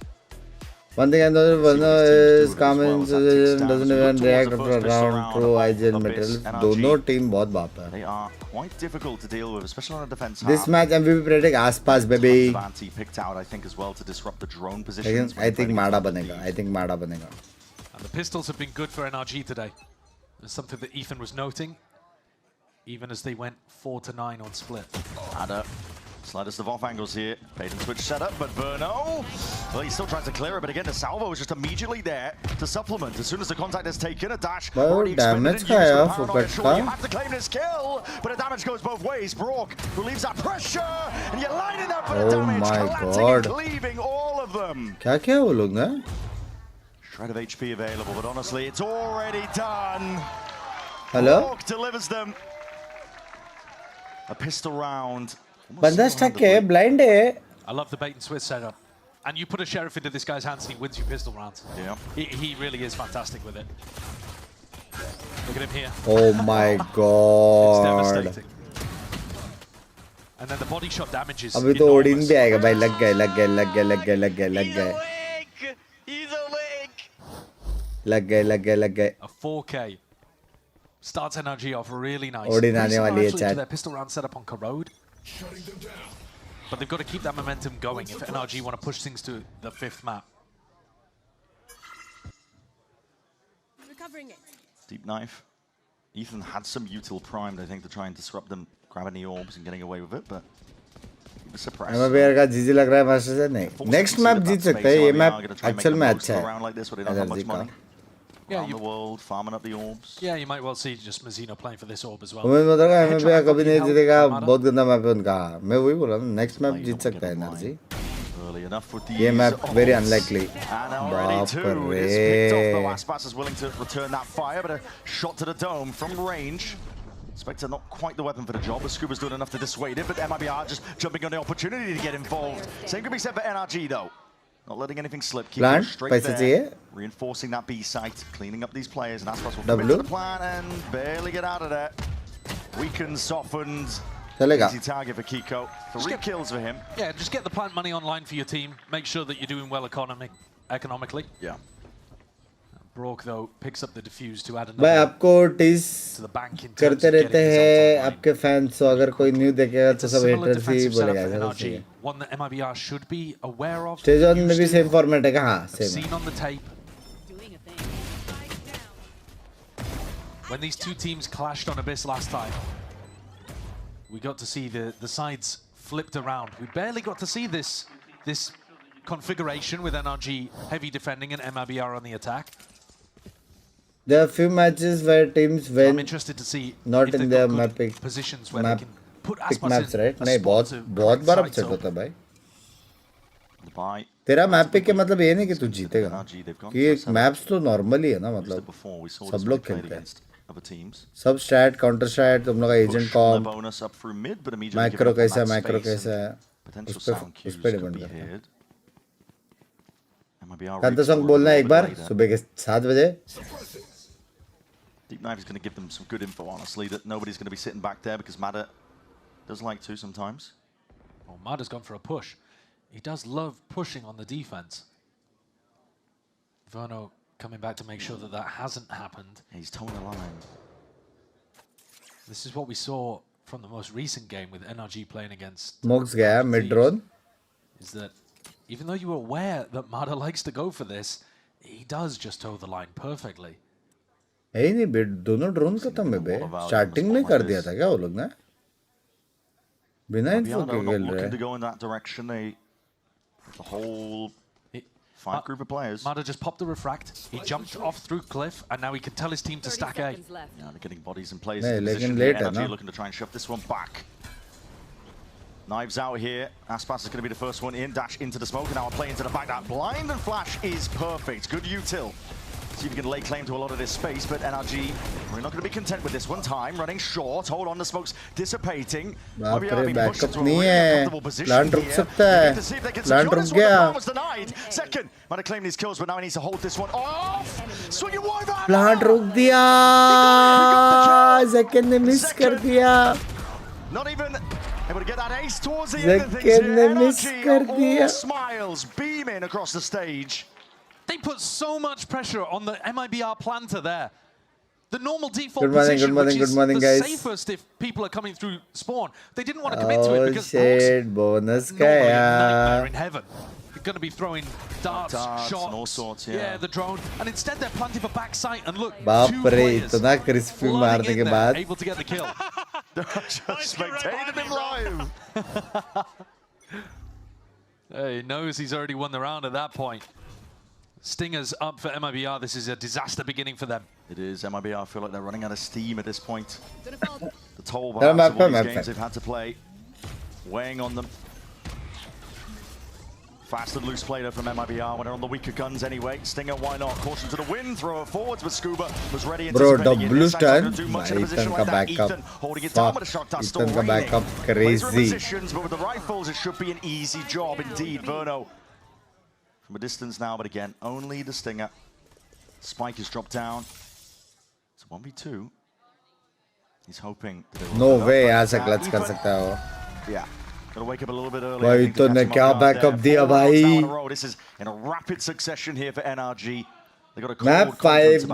One thing I know is Kamens doesn't even react after a round. Pro IGL materials. दोनों team बहुत बाप है. They are quite difficult to deal with, especially on the defense. This match MVP predict Aspas baby. Picked out, I think, as well to disrupt the drone positions. I think Mada banega. I think Mada banega. And the pistols have been good for NRG today. It's something that Ethan was noting, even as they went 4-9 on Split. Ada sliders the off angles here. Bait and switch setup, but Verno, well, he still tries to clear it, but again, the salvo is just immediately there to supplement. As soon as the contact is taken, a dash already damage expended and used for for paranoid. Fukashka. You have to claim this kill, but the damage goes both ways. Brock relieves that pressure, and you're lining up for the damage, my collapsing God. and cleaving all of them. क्या क्या वो लोग ना? Shred of HP available, but honestly, it's already done. Hello? Brock delivers them. A pistol round. बंदा stuck है, blind है. I love the bait and switch setup. And you put a sheriff into this guy's hands and he wins you pistol rounds. Yeah. He really is fantastic with it. Look at him here. Oh my It's God. devastating. And then the body shot damages. अभी तो Odin भी आएगा भाई. लग गए. लग गए. A 4K. Starts NRG off really nice. Odin आने वाली है, chat. Their pistol round set up on Corrode. But they've got to keep that momentum going if NRG want to push things to the 5th map. Recovering it. Deep knife. Ethan had some util primed, I think, to try and disrupt them, grabbing the orbs and getting away with it, but he was suppressed. MIBR का GG लग रहा है master से नहीं. Next map जीत सकते हैं. ये map actual में अच्छा है. NRG का. Around the world, farming up the orbs. Yeah, you might well see just Mazzino playing for this orb as well. उम्मीद मत रखा MIBR कभी नहीं जीतेगा. बहुत गंदा मैप है उनका. मैं वही बोल रहा हूँ. Next map जीत सकता है NRG. Early enough with ये map very unlikely. And already बाप two. It is picked off, though. Aspas is willing to return that fire, but a shot to the dome from range. Spectre not quite the weapon for the job, but Scuba's doing enough to dissuade it, but MIBR just jumping on the opportunity to get involved. Same could be said for NRG, though. Not letting anything slip. Keep Plan, it straight पैसे there. चाहिए. Reinforcing that B site, cleaning up these players, and Aspas will W. commit to the plan and barely get out of there. Weakened, softened. चलेगा. Easy target for Kiko. 3 kills for him. Yeah, just get the plant money online for your team. Make sure that you're doing well economically. Yeah. Brock, though, picks up the defuse to add भाई another आपको tease to the bank in terms करते of रहते getting हैं results online. आपके fans. तो अगर कोई new देखेगा तो It's a सब similar हेटर्स ही defensive setup बोलेगा. for ऐसा NRG, सही है. one that MIBR should be aware of. Stage on में भी used to, सेम फॉर्मेट है. हाँ have same. seen on the tape. When these two teams clashed on Abyss last time, we got to see the sides flipped around. We barely got to see this configuration with NRG heavy defending and MIBR on the attack. There are few matches where teams So win. I'm interested to see not if in they've their got map good pick positions where map they can put pick Aspas maps in right. a नहीं spot बहुत to बहुत break बार sides upset open. होता है भाई. The buy. तेरा map pick के मतलब ये नहीं कि तू जीतेगा. कि मैप्स तो नॉर्मली है ना, मतलब सब लोग खेलते हैं. सब स्टैट काउंटर स्टैट तुम लोग का एजेंट कॉम मैक्रो कैसा है उस पे डिपेंड करता है. कांता सॉन्ग बोलना है एक बार सुबह के 7 बजे. Deep Knife is going to give them some good info, honestly, that nobody's going to be sitting back there because Mada does like to sometimes. Oh, Mada's gone for a push. He does love pushing on the defense. Verno coming back to make sure that hasn't happened. He's towing the line. This is what we saw from the most recent game with NRG playing against Smokes gaya mid drone. Is that even though you were aware that Mada likes to go for this, he does just toe the line perfectly. Hey, नहीं बेट दोनों drone खत्म है बे starting में कर दिया था क्या वो लोग ने बिना इन्फो के खेल रहे to go in that direction. The whole 5 group of players. Mada just popped the refract. He jumped off through cliff, and now he can tell his team to stack A. Yeah, they're getting bodies in place. Nee, Position late here. hai na. Looking to try and shove this one back. Knives out here. Aspas is going to be the first one in. Dash into the smoke, and now a play into the back. That blind and flash is perfect. Good util. See if you can lay claim to a lot of this space, but NRG, we're not going to be content with this one. Time running short. Hold on, the smoke's dissipating. बाप रे backup नहीं है plant रुक सकता है plant रुक गया Second, might have claimed these kills, but now he needs to hold this one off. Swing it wide back. Plant रुक दिया ज़ेकन ने मिस कर दिया Not even able to get that ace towards the end of things here. NRG all smiles beaming across the stage. They put so much pressure on the MIBR planter there. The normal default position, which is the safest if people are coming through spawn. They didn't want to commit to it because shit, bonus nightmare in heaven. They're going to be throwing darts, shots, and all sorts, yeah, the drone, and instead they're planting for backside. And look, बाप two रे players इतना crispy मारने के बाद able to get the kill. Just spectated him live. He knows he's already won the round at that point. Stingers up for MIBR. This is a disaster beginning for them. It is. MIBR feel like they're running out of steam at this point. The toll perhaps of all these games they've had to play, weighing on them. Fast and loose play there from MIBR when they're on the weaker guns anyway. Stinger, why not? Caution to the wind, throw it forwards, but Scuba was ready. Bro, double stun. Ethan ka backup. Ethan ka backup crazy. But with the rifles, it should be an easy job indeed. Verno from a distance now, but again, only the Stinger. Spike is dropped down. It's 1v2. He's hoping. No way, ऐसा clutch कर सकता है वो. Yeah. Gotta wake up a little bit early. भाई तो ने क्या backup दिया भाई? This is in a rapid succession here for NRG. They got a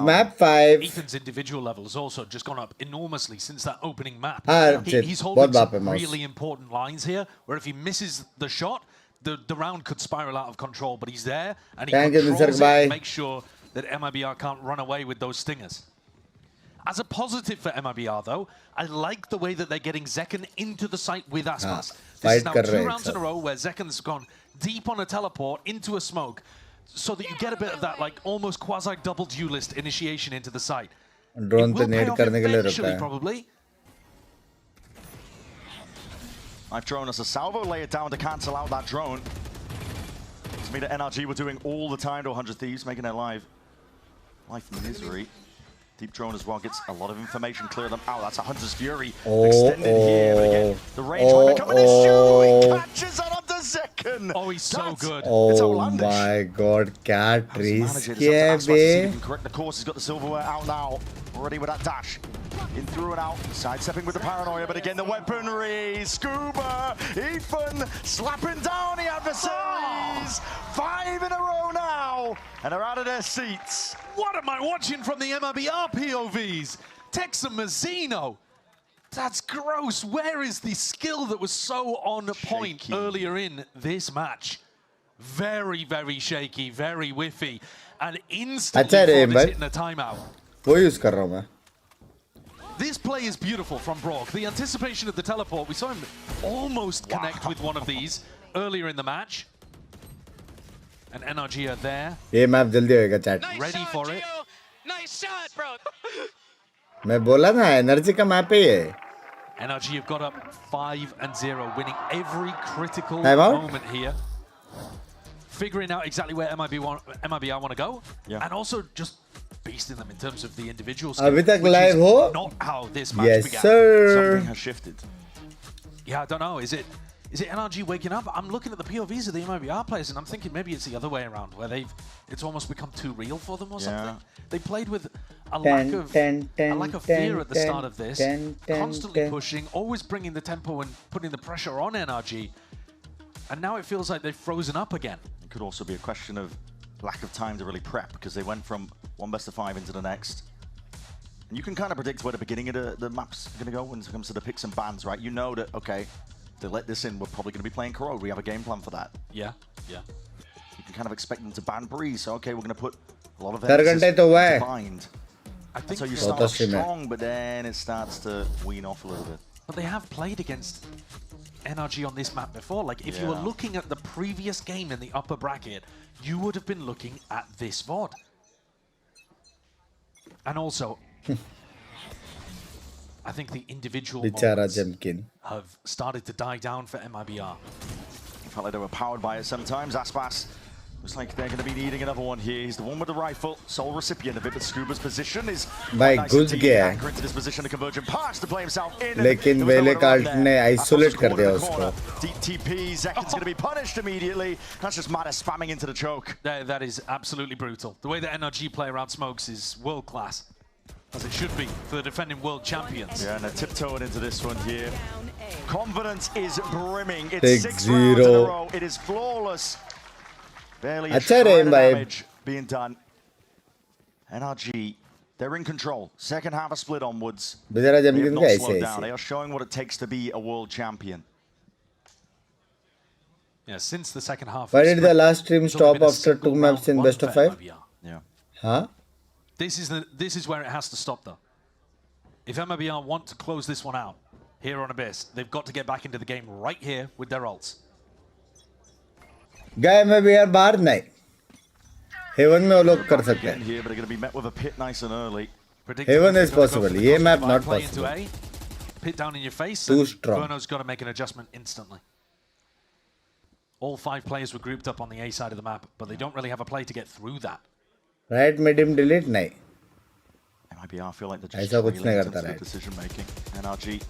map 5. Ethan's individual level has also just gone up enormously since that opening map. He's बहुत holding बाप है some mouse. really important lines here, where if he misses the shot, the round could spiral out of control. But he's there, and he controls it to make sure that MIBR can't run away with those stingers. As a positive for MIBR, though, I like the way that they're getting Zekken into the site with Aspas. This is now 2 rounds in a row where Zekken's gone deep on a teleport into a smoke, so that you get a bit of that like almost quasi double duelist initiation into the site. Drone पे net करने के लिए रुका है. Probably. I've thrown us a salvo, lay it down to cancel out that drone. To me, the NRG were doing all the time to 100 Thieves, making their life misery. Deep drone as well gets a lot of information, clear them out. That's a Hunter's Fury extended here, but again, the range might be coming in. He catches that onto Zekken. Oh, he's so good. Oh my god, क्या risky है बे? Correct the course, he's got the silverware out now. Already with that dash. In through and out, sidestepping with the paranoia, but again the weaponry. Scuba, Ethan slapping down the adversaries. 5 in a row now, and they're out of their seats. What am I watching from the MIBR POVs? Tex and Mazzino. That's gross. Where is the skill that was so on point earlier in this match? Very, very shaky, very whiffy, and instantly hitting a timeout. वो use कर रहा हूँ मैं. This play is beautiful from Brock. The anticipation of the teleport, we saw him almost connect with one of these earlier in the match. And NRG are there. ये map जल्दी होएगा chat. Ready for it. Nice shot, bro. मैं बोला ना energy का map है ये. NRG have got up 5-0, winning every critical moment here. Figuring out exactly where MIBR want to go, and also just beasting them in terms of the individual skills. अभी तक live हो? Not how this match began. Yes, sir. Something has shifted. Yeah, I don't know. Is it NRG waking up? I'm looking at the POVs of the MIBR players, and I'm thinking maybe it's the other way around, where it's almost become too real for them or something. They played with a lack of fear at the start of this, constantly pushing, always bringing the tempo and putting the pressure on NRG. And now it feels like they've frozen up again. It could also be a question of lack of time to really prep, because they went from 1 best of 5 into the next. And you can kind of predict where the beginning of the map's going to go when it comes to the picks and bans, right? You know that, okay, if they let this in, we're probably going to be playing Corrode. We have a game plan for that. Yeah, yeah. You can kind of expect them to ban Breeze. So, okay, we're going to put a lot of emphasis to bind. I think so you start off strong, but then it starts to wean off a little bit. But they have played against NRG on this map before. Like, if you were looking at the previous game in the upper bracket, you would have been looking at this VOD. And also, I think the individual moments have started to die down for MIBR. Felt like they were powered by it sometimes. Aspas looks like they're going to be needing another one here. He's the one with the rifle, sole recipient of it, but Scuba's position is nice and deep. Anchor into this position, the convergent pass to play himself in. लेकिन वेले cart ने isolate कर दिया उसको. Deep TP, Zekin's going to be punished immediately. That's just Mata spamming into the choke. That is absolutely brutal. The way that NRG play around smokes is world class, as it should be for the defending world champions. Yeah, and they're tiptoeing into this one here. Confidence is brimming. It's 6 rounds in a row. It is flawless. Barely a shred of damage being done. NRG, they're in control. Second half a split onwards. They have not slowed down. They are showing what it takes to be a world champion. Yeah, since the second half. Why did the last stream stop after 2 maps in best of 5? Yeah. Huh? This is where it has to stop, though. If MIBR want to close this one out here on Abyss, they've got to get back into the game right here with their ults. Guy MIBR बाहर नहीं. Heaven में वो लोग कर सकते हैं. Here, but they're going to be met with a pit nice and early. Heaven is possible. ये map not possible. Pit down in your face. Too strong. Verno's got to make an adjustment instantly. All 5 players were grouped up on the A side of the map, but they don't really have a play to get through that. Right mid him delete नहीं. MIBR feel like they're just ऐसा कुछ नहीं करता right. Decision making. NRG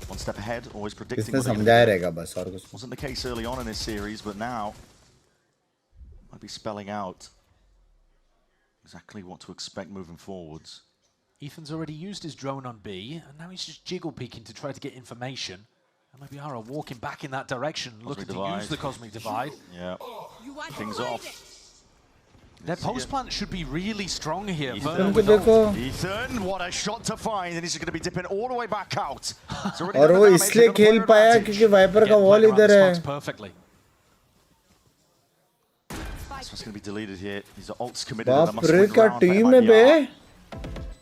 one step ahead, always predicting. इसने समझाया रहेगा बस और कुछ. Wasn't the case early on in this series, but now might be spelling out exactly what to expect moving forwards. Ethan's already used his drone on B, and now he's just jiggle peeking to try to get information. MIBR are walking back in that direction, looking to use the Cosmic Divide. Yeah, things off. Their post plant should be really strong here. Ethan, what a shot to find, and he's going to be dipping all the way back out. और वो इसलिए खेल पाया क्योंकि wiper का wall इधर है. Perfectly. That's what's going to be deleted here. These are ults committed. बाप रे क्या टीम है बे.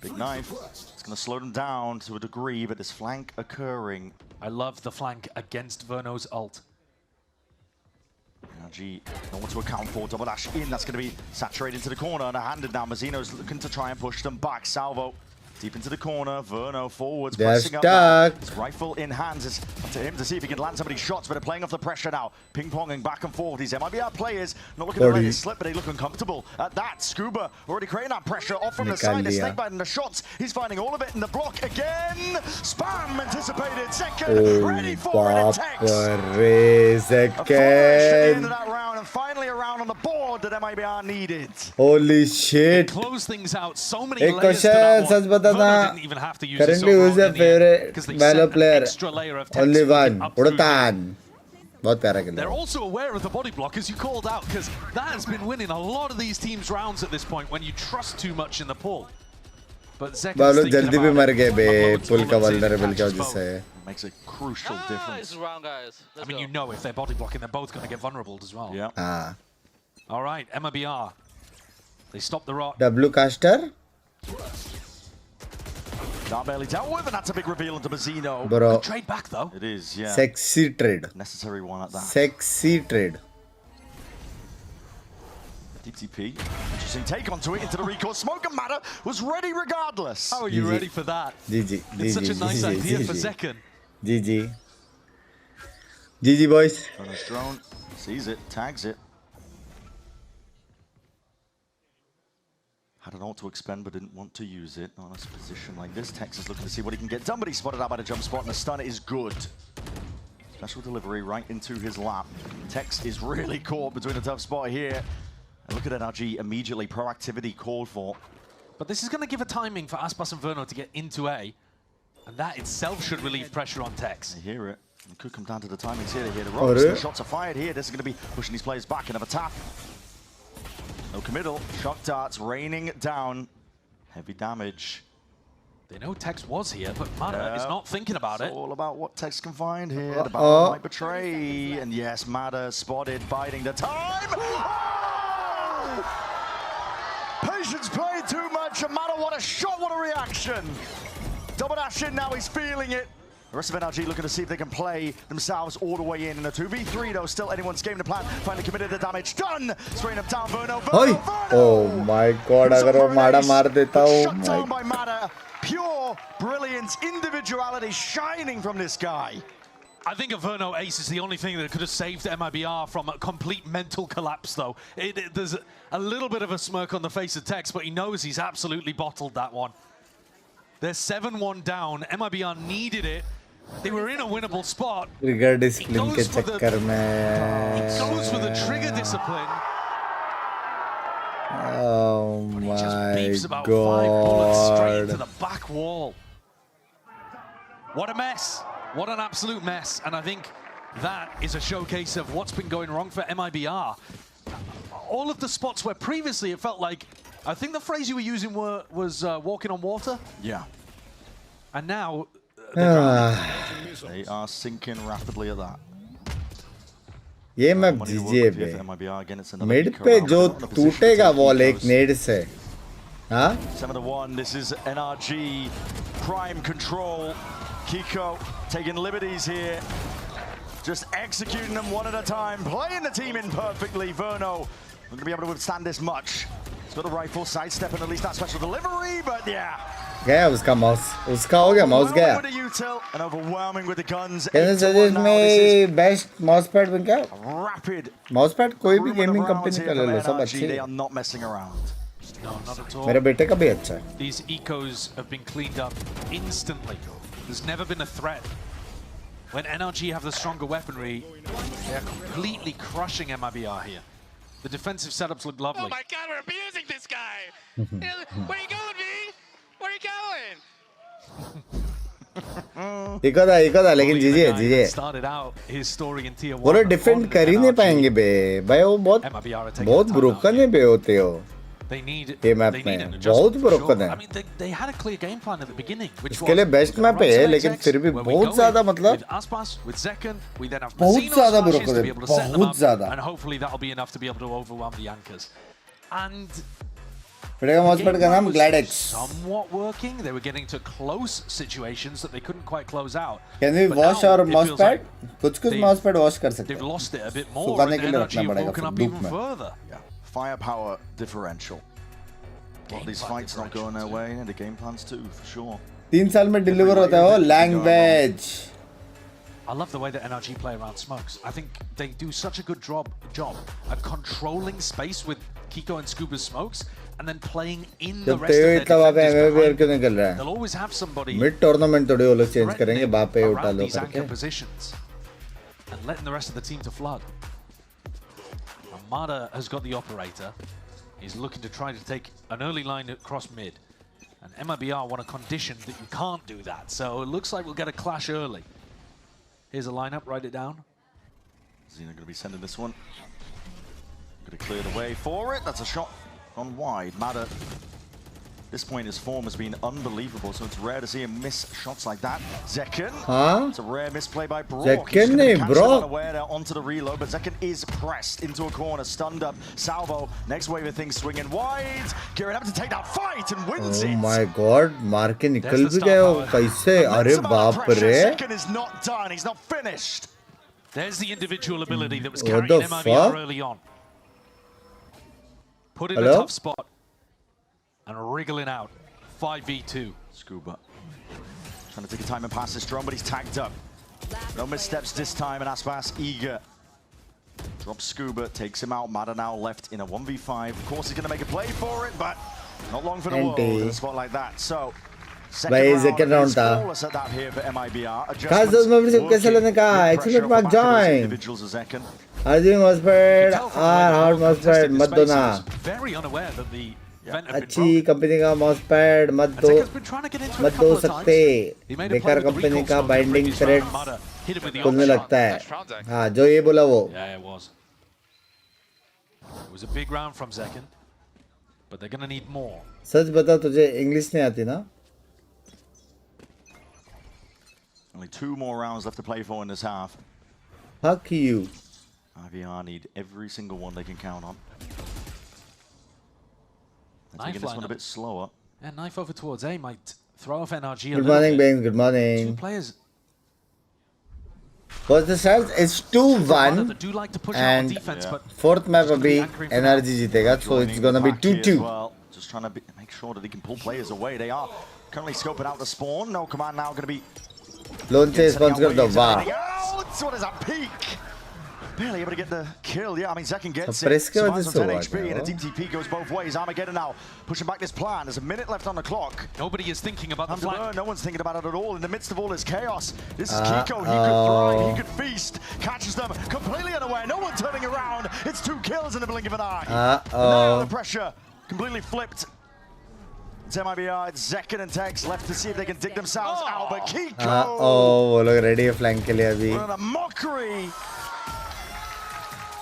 Big knife. It's going to slow them down to a degree, but this flank occurring. I love the flank against Verno's ult. NRG don't want to account for double dash in. That's going to be saturated into the corner and handed now. Mazzino's looking to try and push them back. Salvo deep into the corner. Verno forwards, pressing up now. His rifle in hands. It's up to him to see if he can land some of these shots, but they're playing off the pressure now. Ping-ponging back and forth. These MIBR players not looking to let it slip, but they look uncomfortable at that. Scuba already creating that pressure off from the side. The snakebite and the shots. He's finding all of it in the block again. Spam anticipated. Second, ready for it. Second. That round, and finally a round on the board that MIBR needed. Holy shit. Close things out. So many layers to that one. Currently who is your favorite Valor player? Only one. Urutan. बहुत प्यारा खेल. They're also aware of the body block, as you called out, because that has been winning a lot of these teams' rounds at this point when you trust too much in the pull. But बालों जल्दी भी मर गए बे पुल का vulnerable की वजह से. Makes a crucial difference. Round, guys. I mean, you know, if they're body blocking, they're both going to get vulnerable as well. Yeah. All right, MIBR. They stop the rot. W caster. Not barely dealt with, and that's a big reveal into Mazzino. Bro. Good trade back, though. It is, yeah. Sexy trade. Necessary one at that. Sexy trade. Deep TP. Interesting take onto it into the recall. Smoke and Matter was ready regardless. How are you ready for that? GG. It's such a nice idea for Zekin. GG. GG, boys. Verno's drone sees it, tags it. Had an ult to expend, but didn't want to use it. On a position like this, Tex is looking to see what he can get done, but he's spotted out by the jump spot, and the stun is good. Special delivery right into his lap. Tex is really caught between a tough spot here. And look at NRG, immediately proactivity called for. But this is going to give a timing for Aspas and Verno to get into A, and that itself should relieve pressure on Tex. They hear it. It could come down to the timings here to hear the ropes. The shots are fired here. This is going to be pushing these players back. Another tap. No committal. Shock darts raining down. Heavy damage. They know Tex was here, but Mada is not thinking about it. It's all about what Tex can find here. The barrel might betray. And yes, Mada spotted, biding the time. Oh! Patience played too much, and Mada, what a shot, what a reaction. Double dash in now, he's feeling it. The rest of NRG looking to see if they can play themselves all the way in a 2v3 though, still anyone's game to plan. Finally committed the damage, done! Spraying up down, Verno. Oh my god, अगर वो माड़ा मार देता हो. Shut down by Mada. Pure brilliance, individuality shining from this guy. I think a Verno ace is the only thing that could have saved MIBR from a complete mental collapse, though. There's a little bit of a smirk on the face of Tex, but he knows he's absolutely bottled that one. They're 7-1 down. MIBR needed it. They were in a winnable spot. Trigger discipline के चक्कर में. He goes for the trigger discipline. Oh my about 5 bullets straight into god. the back wall. What a mess. What an absolute mess. And I think that is a showcase of what's been going wrong for MIBR. All of the spots where previously it felt like, I think the phrase you were using was walking on water. Yeah. And now they are sinking rapidly at that. ये मैं दीजिए पे. Mid पे जो टूटेगा wall एक नेड से. हाँ? 7-1. This is NRG. Prime control. Kiko taking liberties here. Just executing them one at a time. Playing the team in perfectly. Verno not going to be able to withstand this much. He's got the rifle, sidestepping at least that special delivery, but yeah. गया उसका mouse. उसका हो गया mouse गया. And overwhelming with the guns. Can you suggest me best mousepad में क्या? Rapid. Mousepad कोई भी gaming company का ले लो, सब अच्छे. They are not messing around. No, not at all. मेरे बेटे का भी अच्छा है. These ecos have been cleaned up instantly. There's never been a threat. When NRG have the stronger weaponry, they're completely crushing MIBR here. The defensive setups look lovely. Oh my god, we're abusing this guy! Where are you going, V? Where are you going? Echo था लेकिन जीजिए. Started out his story in tier 1. वो लोग defend कर ही नहीं पाएंगे बे. भाई वो बहुत broken है बे होते हो. They need map में बहुत broken है. I mean, they had a clear game plan at the beginning, which इसके लिए best map है लेकिन फिर भी बहुत ज़्यादा मतलब with Aspas, with Zekan, we then have बहुत ज़्यादा Masino's broken to है, be able to set them बहुत up, ज़्यादा. and hopefully that'll be enough to be able to overwhelm the Yankers. And पड़ेगा mousepad का नाम Gladex. Somewhat working. They were getting to close situations that they couldn't quite close out. Can we wash our mousepad? कुछ mousepad wash कर सकते हैं. They've lost it a bit more. सुखाने के And लिए NRG रखना have पड़ेगा woken फिर up धूप even में. further. Yeah. Firepower differential. A lot of these fights not going their way, and the game plans too, for sure. 3 साल में deliver होता है वो language. I love the way that NRG play around smokes. I think they do such a good job at controlling space with Kiko and Scuba's smokes, and then playing in the rest of their defenders behind them. They'll always have somebody Mid tournament थोड़ी वो लोग change करेंगे बाप पे उठा around low these anchor करके. positions and letting the rest of the team to flood. Amada has got the operator. He's looking to try to take an early line across mid. And MIBR want a condition that you can't do that. So it looks like we'll get a clash early. Here's a lineup, write it down. Xena going to be sending this one. Going to clear the way for it. That's a shot on wide. Mada, at this point, his form has been unbelievable, so it's rare to see him miss shots like that. Zekan, it's a rare misplay by Brock. Zekan ne, Brock. Onto the reload, but Zekan is pressed into a corner, stunned up. Salvo, next wave of things swinging wide. Gearing up to take that fight and wins it. Oh my god, मार के निकल भी गए हो कैसे? अरे बाप रे. Zekan is not done. He's not finished. There's the individual ability that was What carrying the MIBR fuck? early on. Put in Hello? a tough spot and wriggling out. 5v2. Scuba trying to take a time and pass this drone, but he's tagged up. No missteps this time, and Aspas eager. Drops Scuba, takes him out. Mada now left in a 1v5. Of course, he's going to make a play for it, but not long for the world in a spot like that. So, second round is flawless at that here for MIBR. Guys, those members of कैसे लेने का? Excellent mark join. Individuals a second. Arjun mousepad और hard mousepad मत दो ना. Very unaware that the vent had been अच्छी company का mousepad मत दो. मत दो सकते. बेकार कंपनी का binding thread खुलने लगता है. हाँ, जो ये बोला वो. Yeah, it was. It was a big round from Zekan, but they're going to need more. सच बता तुझे इंग्लिश नहीं आती ना? Only 2 more rounds left to play for in this half. Fuck you. IVR need every single one they can count on. They're taking this one a bit slower. And knife over towards A might throw off NRG a Good little morning, bit. Binks. Good morning. 2 players. What's the start? It's 2-1. Do like to push out on And defense, but fourth map abhi NRG जीतेगा, so it's gonna be 2-2. Well, just trying to make sure that he can pull players away. They are currently scoping out the spawn. No command now going to be. Lone chase spawns कर दो. Wow. What is that peak? Barely able to get the kill. Yeah, I mean, Zekin gets it. Press के वजह Survives से on 10 हुआ HP, and a क्या? deep TP goes both ways. Armageddon now pushing back this plan. There's a minute left on the clock. Nobody is thinking about the flank. No one's thinking about it at all. In the midst of all this chaos, this is Kiko. He could thrive. He could feast. Catches them completely unaware. No one turning around. It's 2 kills in the blink of an eye. Now the pressure completely flipped. It's MIBR, it's Zekin and Tex left to see if they can dig themselves out, but Kiko! वो लोग ready है flank के लिए अभी. We're in a mockery!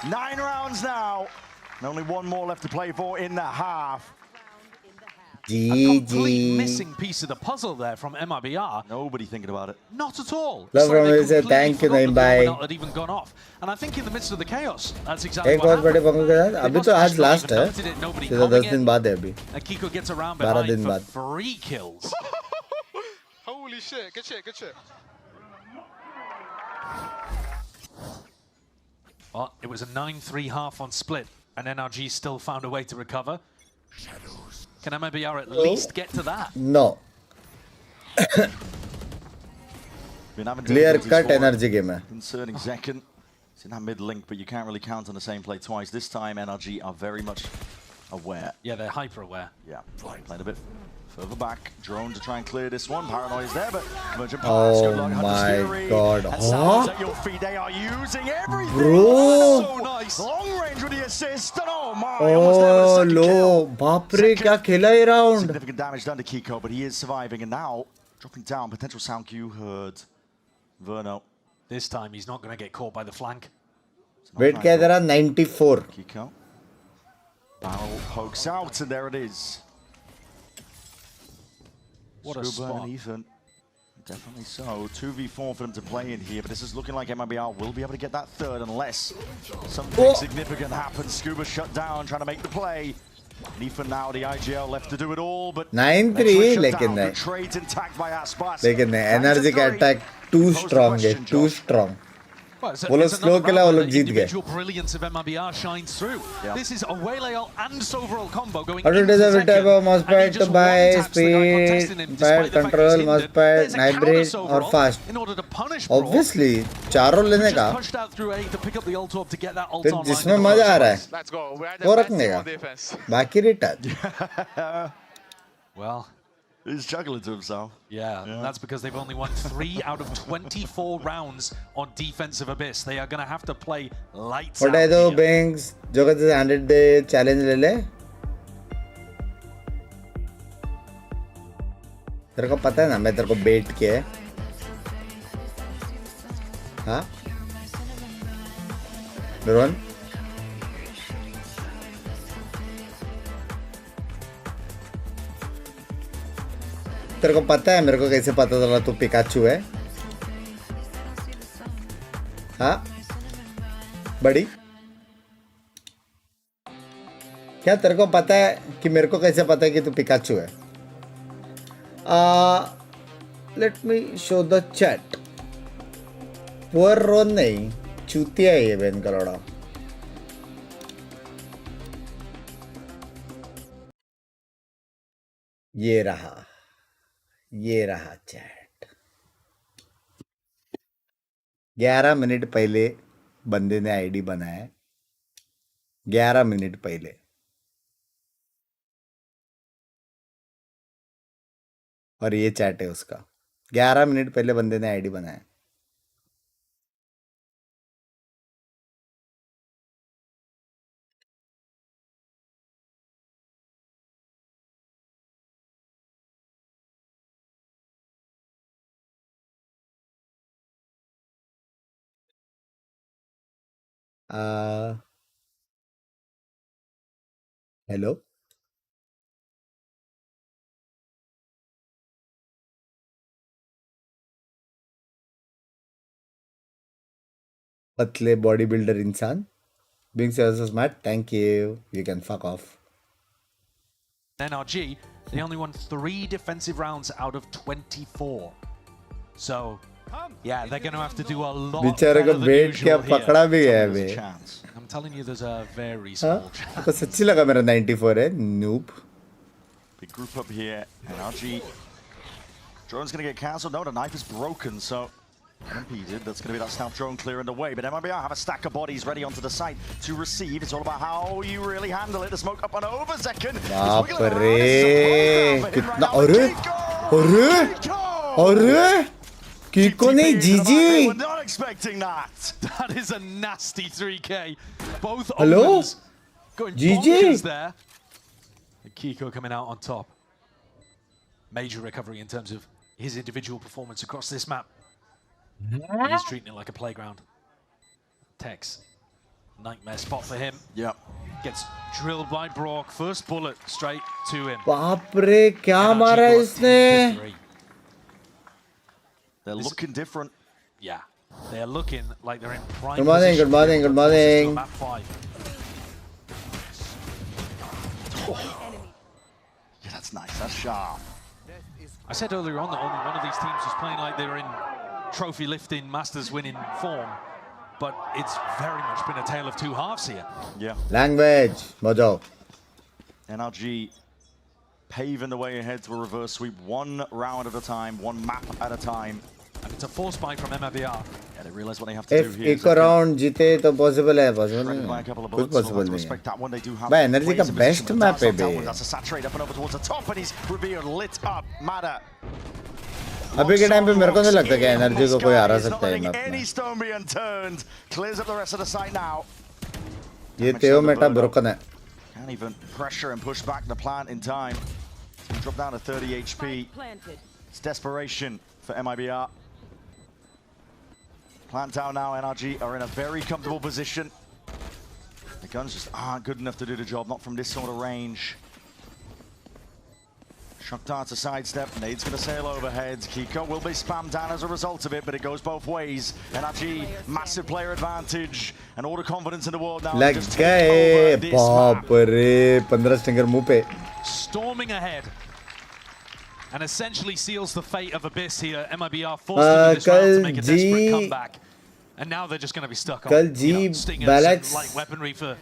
9 rounds now, and only 1 more left to play for in the half. Complete missing piece of the puzzle there from MIBR. Nobody thinking about it. Not at all. Love from you, say thank you, Naim bhai. Had even gone off, and I think in the midst of the chaos, that's exactly एक what और बड़े happened. पंखों के साथ अभी तो आज last है. Nobody सीधा 10 दिन बाद है अभी. And Kiko gets around 12 behind दिन for बाद. 3 kills. Holy shit, good shit, good shit. Well, it was a 9-3 half on split, and NRG still found a way to recover. Can MIBR at least get to that? No. Clear cut energy game है. Concerning Zekin. It's in that mid link, but you can't really count on the same play twice. This time, NRG are very much aware. Yeah, they're hyper aware. Yeah, playing a bit further back. Drone to try and clear this one. Paranoia is there, but emergent pass. Good luck, Oh Hunter's my Fury. god. And Sal's at your feet. They are using everything. Bro. So nice. Long range with the assist. And oh my. Almost there with a Oh second low kill. बाप रे क्या खेला ये round. Significant damage done to Kiko, but he is surviving. And now, dropping down. Potential sound cue heard. Verno. This time, he's not going to get caught by the flank. Weight क्या है तेरा 94. Kiko. Barrel pokes out, and there it is. What a Scuba spot. and Ethan. Definitely so. 2v4 for them to play in here, but this is looking like MIBR will be able to get that third unless something significant happens. Scuba shut down, trying to make the play. And Ethan now, the IGL left to do it all, but 9-3 लेकिन नहीं. trades intact by Aspas. लेकिन नहीं. Energy का attack too strong है. Too strong. Well, it's वो लोग slow खेला वो लोग जीत गए. individual brilliance of MIBR shines through. This is a Whale and Sovereign combo going How to into deserve Zekin, type of mouse and he pad to just buy one-taps the guy contesting speed, him, pad, despite the fact that he's control, hindered. mouse pad, There's a counter hybrid Sovereign और fast. in order to punish Brawl, Obviously चारों लेने who का. just pushed out through A to pick up the ult orb to get that ult फिर online. जिसमें मजा आ रहा है Let's go. We're at the वो best रखने team का. on defense. बाकी retouch. Well, he's juggling to himself. Yeah, and that's because they've only won 3 out of 24 rounds on defensive Abyss. They are going to have to play lights out. उठाए दो Binks जो कहते हैं 100 day challenge ले ले. तेरे को पता है ना मैं तेरे को बेट किया है. हाँ? रोहन? तेरे को पता है मेरे को कैसे पता चला तू पिकाचू है? हाँ? बड़ी? क्या तेरे को पता है कि मेरे को कैसे पता है कि तू पिकाचू है? Let me show the chat. Poor Ron नहीं, चूतिया है ये बहन का लौड़ा. ये रहा चैट. 11 मिनट पहले बंदे ने आईडी बनाया. 11 मिनट पहले. और ये चैट है उसका. 11 मिनट पहले बंदे ने आईडी बनाया. हेलो पतले bodybuilder इंसान. Binks versus Matt. Thank you. You can fuck off. NRG, they only won 3 defensive rounds out of 24. So, yeah, they're going to have to do a lot बेचारे better को than बेट usual क्या पकड़ा भी गया है बे. I'm telling you, there's a very small chance. तो सच्ची लगा मेरा 94 है. Noob. Big group up here. NRG. Drone's going to get cancelled. No, the knife is broken, so unimpeded. That's going to be that stealth drone clearing the way. But MIBR have a stack of bodies ready onto the site to receive. It's all about how you really handle it. The smoke up and over second. बाप रे कितना अरे अरे Kiko नहीं GG. We're not expecting that. That is a nasty 3K. Both Hello? opens going GG. bonkers there. And Kiko coming out on top. Major recovery in terms of his individual performance across this map. He is treating it like a playground. Tex, nightmare spot for him. Yep. Gets drilled by Brock. First bullet straight to him. बाप रे क्या मारा इसने. They're looking different. Yeah, they're looking like they're in prime Good morning, position. good morning, good morning. Map 5. Yeah, that's nice. That's sharp. I said earlier on that only one of these teams was playing like they were in trophy lifting, Masters winning form, but it's very much been a tale of 2 halves here. Yeah. Language, Mojo. NRG paving the way ahead to a reverse sweep, 1 round at a time, 1 map at a time. And it's a force buy from MIBR. Yeah, they realize what they have to do If here. एक round जीते तो possible है, possible नहीं by a है. couple of कुछ bullets, possible so नहीं respect है. that one. They do have भाई energy का players in best position, map है but bay. that's a saturate up and over towards the top, and he's revealed lit up. Mada. अभी के time पे मेरे को नहीं लगता कि energy को कोई हरा सकता है map Any में. stone be unturned. Clears up the rest of the site now. ये तेओ मेटा broken है. Can't even pressure and push back the plant in time. Drop down to 30 HP. It's desperation for MIBR. Plant down now, NRG are in a very comfortable position. The guns just aren't good enough to do the job, not from this sort of range. Shock dart to sidestep, Nade's going to sail overhead. Kiko will be spammed down as a result of it, but it goes both ways. NRG, massive player advantage, and all the confidence in the world now. लग गए बाप रे 15 stinger मुंह पे. Storming ahead. And essentially seals the fate of Abyss here. MIBR forced into this round to make a desperate comeback. And now they're just going to be stuck on stingers and light weaponry for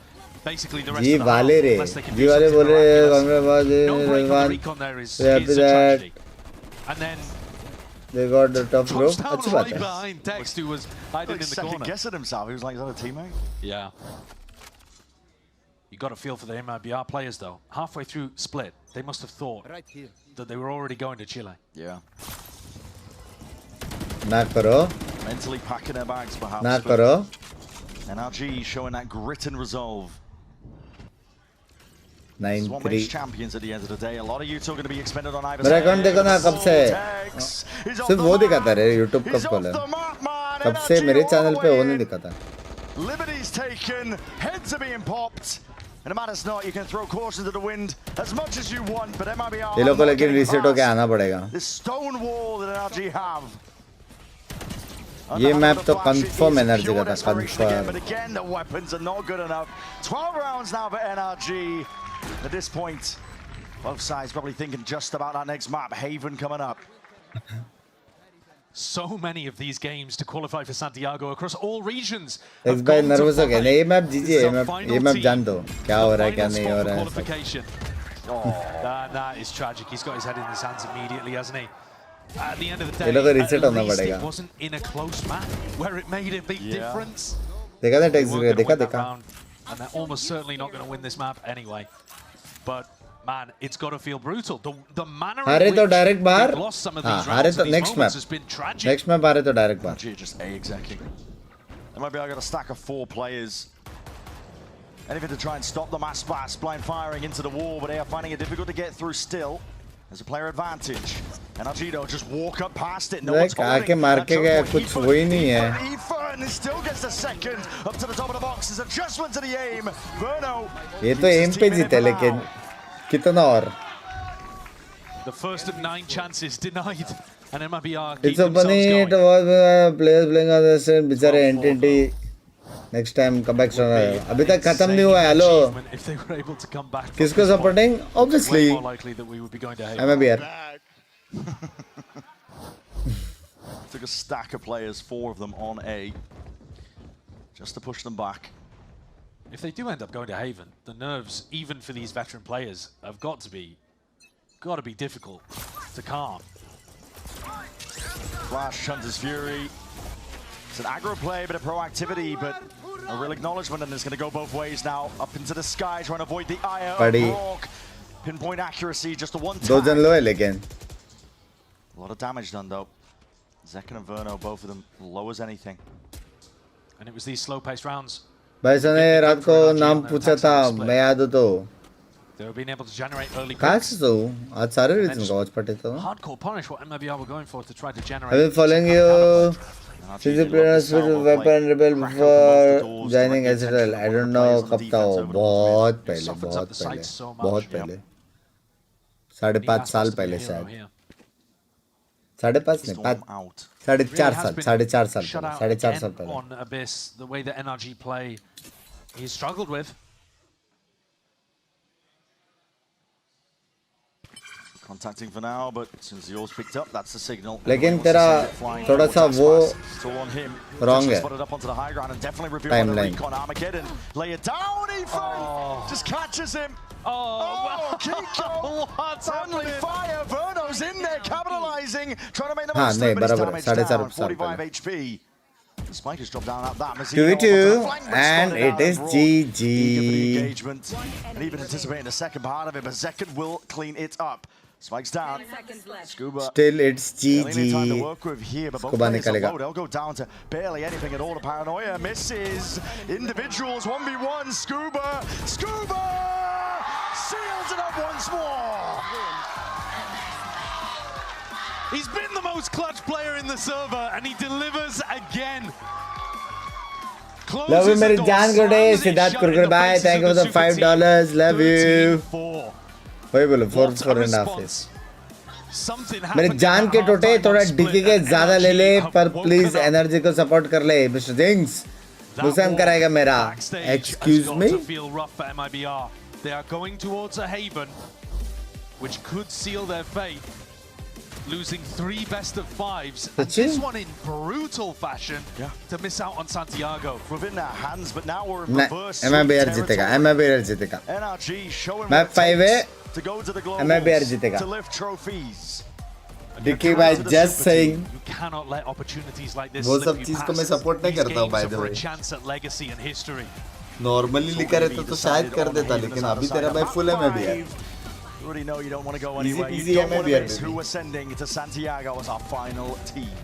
basically the rest of the half. Unless they can do something miraculous. No break on the recon there is a tragedy. And then they got the tough rope. अच्छी बात है. Behind Text, who was hiding in the corner. Second guessing himself. He was like, is that a teammate? Yeah. You got a feel for the MIBR players though. Halfway through split, they must have thought that they were already going to Chile. Yeah. ना करो. Mentally packing their bags, perhaps. ना करो. NRG showing that grit and resolve. 9-3. champions at the end of the day. A lot of YouTube going to be expended on either मेरा side. Account देखो ना कब से. सिर्फ वो दिखाता है YouTube कब खोला. कब से मेरे चैनल पे वो नहीं दिखाता. Liberties taken, heads are being popped. And no matter not, you can throw caution to the wind as much as you want, but MIBR ये लोग को लेकिन reset होके आना पड़ेगा. this stone wall that NRG have. ये map तो confirm energy का था, confirm. But again, the weapons are not good enough. 12 rounds now for NRG. At this point, both sides probably thinking just about that next map. Haven coming up. So many of these games to qualify for Santiago across all regions. इस बार nervous हो गया. नहीं ये map जीजिए, ये map जान दो. क्या हो रहा है, क्या नहीं हो रहा है. That is tragic. He's got his head in his hands immediately, hasn't he? At the end of the day, ये लोग को reset at होना least पड़ेगा. it wasn't in a close match where it made a big difference. देखा था text They weren't देखा gonna win that देखा. round, and they're almost certainly not going to win this map anyway. But man, it's got to feel brutal. The manner हारे in तो which direct बाहर. they've lost some of हाँ these हारे rounds तो and these next moments map. has been tragic. Next map हारे तो direct बाहर. Just exactly. MIBR got a stack of 4 players. Anything to try and stop the mass blast, blind firing into the wall, but they are finding it difficult to get through still. There's a player advantage. And Argido just walk up past it. No one's holding. आके मार के गया कुछ वो ही नहीं है. Ethan still gets a second up to the top of the box. There's adjustment to the aim. Verno. ये तो aim पे जीते लेकिन कितना और. The first of 9 chances denied, and MIBR keep It's so themselves funny going. to watch players playing on the same बेचारे entity Next time comeback strong. अभी तक खत्म नहीं हुआ है. Hello. किसको supporting? Obviously. MIBR. Took a stack of players, 4 of them on A, just to push them back. If they do end up going to Haven, the nerves, even for these veteran players, have got to be difficult to calm. Flash, Hunter's Fury. It's an aggro play, bit of proactivity, but a real acknowledgement, and it's going to go both ways now. Up into the sky, trying to avoid the ire of Brock. Pinpoint accuracy, just a one tap. Those low again. A lot of damage done though. Zekken and Verno, both of them low as anything. And it was these slow-paced rounds. भाई सने रात को नाम पूछा था, मैं याद हो तो. They were being able to generate early कहाँ picks. से तो? आज सारे रीजन का watch पढ़े तो. Hardcore punish what MIBR were going for to try to generate. I've been following you since you played with Weapon Rebel before joining SSL. I don't know कब था वो. बहुत पहले. 5.5 साल पहले शायद. 5.5 नहीं, 4.5 साल पहले. On Abyss, the way that NRG play, he struggled with. Contacting for now, but since yours picked up, that's the signal. लेकिन तेरा थोड़ा सा वो wrong है. Timeline. Lay it down, Ethan. Just catches him. Oh, Kickoff. What's only fire. Verno's in there, capitalizing, trying to make the हाँ most नहीं of it. बराबर है. 4.5 साल 45 पहले. HP. The spike has dropped down at that. 2v2 and it is GG. And even anticipating the second part of it, but Zekken will clean it up. Spikes down. Scuba. Still it's GG. Scuba nikalega. They'll go down to barely anything at all. The paranoia misses. Individuals 1v1. Scuba seals it up once more. He's been the most clutch player in the server, and he delivers again. Love you, मेरी जान गुडे. Siddharth Kurkure bye. Thank you for the $5. Love you. वही बोलो 4.5 days. मेरे जान के टोटे थोड़ा DK के ज्यादा ले ले, पर प्लीज एनर्जी को सपोर्ट कर ले. मिस्टर जिंक्स नुकसान कराएगा मेरा. Excuse me. They are going towards a Haven, which could seal their fate. Losing 3 best-of-5s, and this one in brutal fashion to miss out on Santiago. Within their hands, but now we're in reverse. MIBR जीतेगा. MIBR जीतेगा. NRG showing Map 5 है. to go to the globals, MIBR जीतेगा. to lift trophies. Dicky भाई just saying. You cannot let opportunities like this वो slip सब you चीज past. को मैं सपोर्ट नहीं करता हूँ by the For a way. chance at legacy and history. Normally लिखा रहता तो शायद कर देता, लेकिन अभी तेरा भाई full MIBR. You already know you don't want to go anywhere. Easy You don't want to MIBR, miss baby. who we're sending to Santiago as our final team.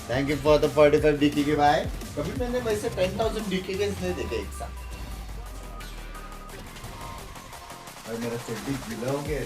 Thank you for the 45 DK के भाई. कभी मैंने वैसे 10,000 DK के नहीं देखे एक साथ. और मेरा सेटिंग गिला हो गया थे.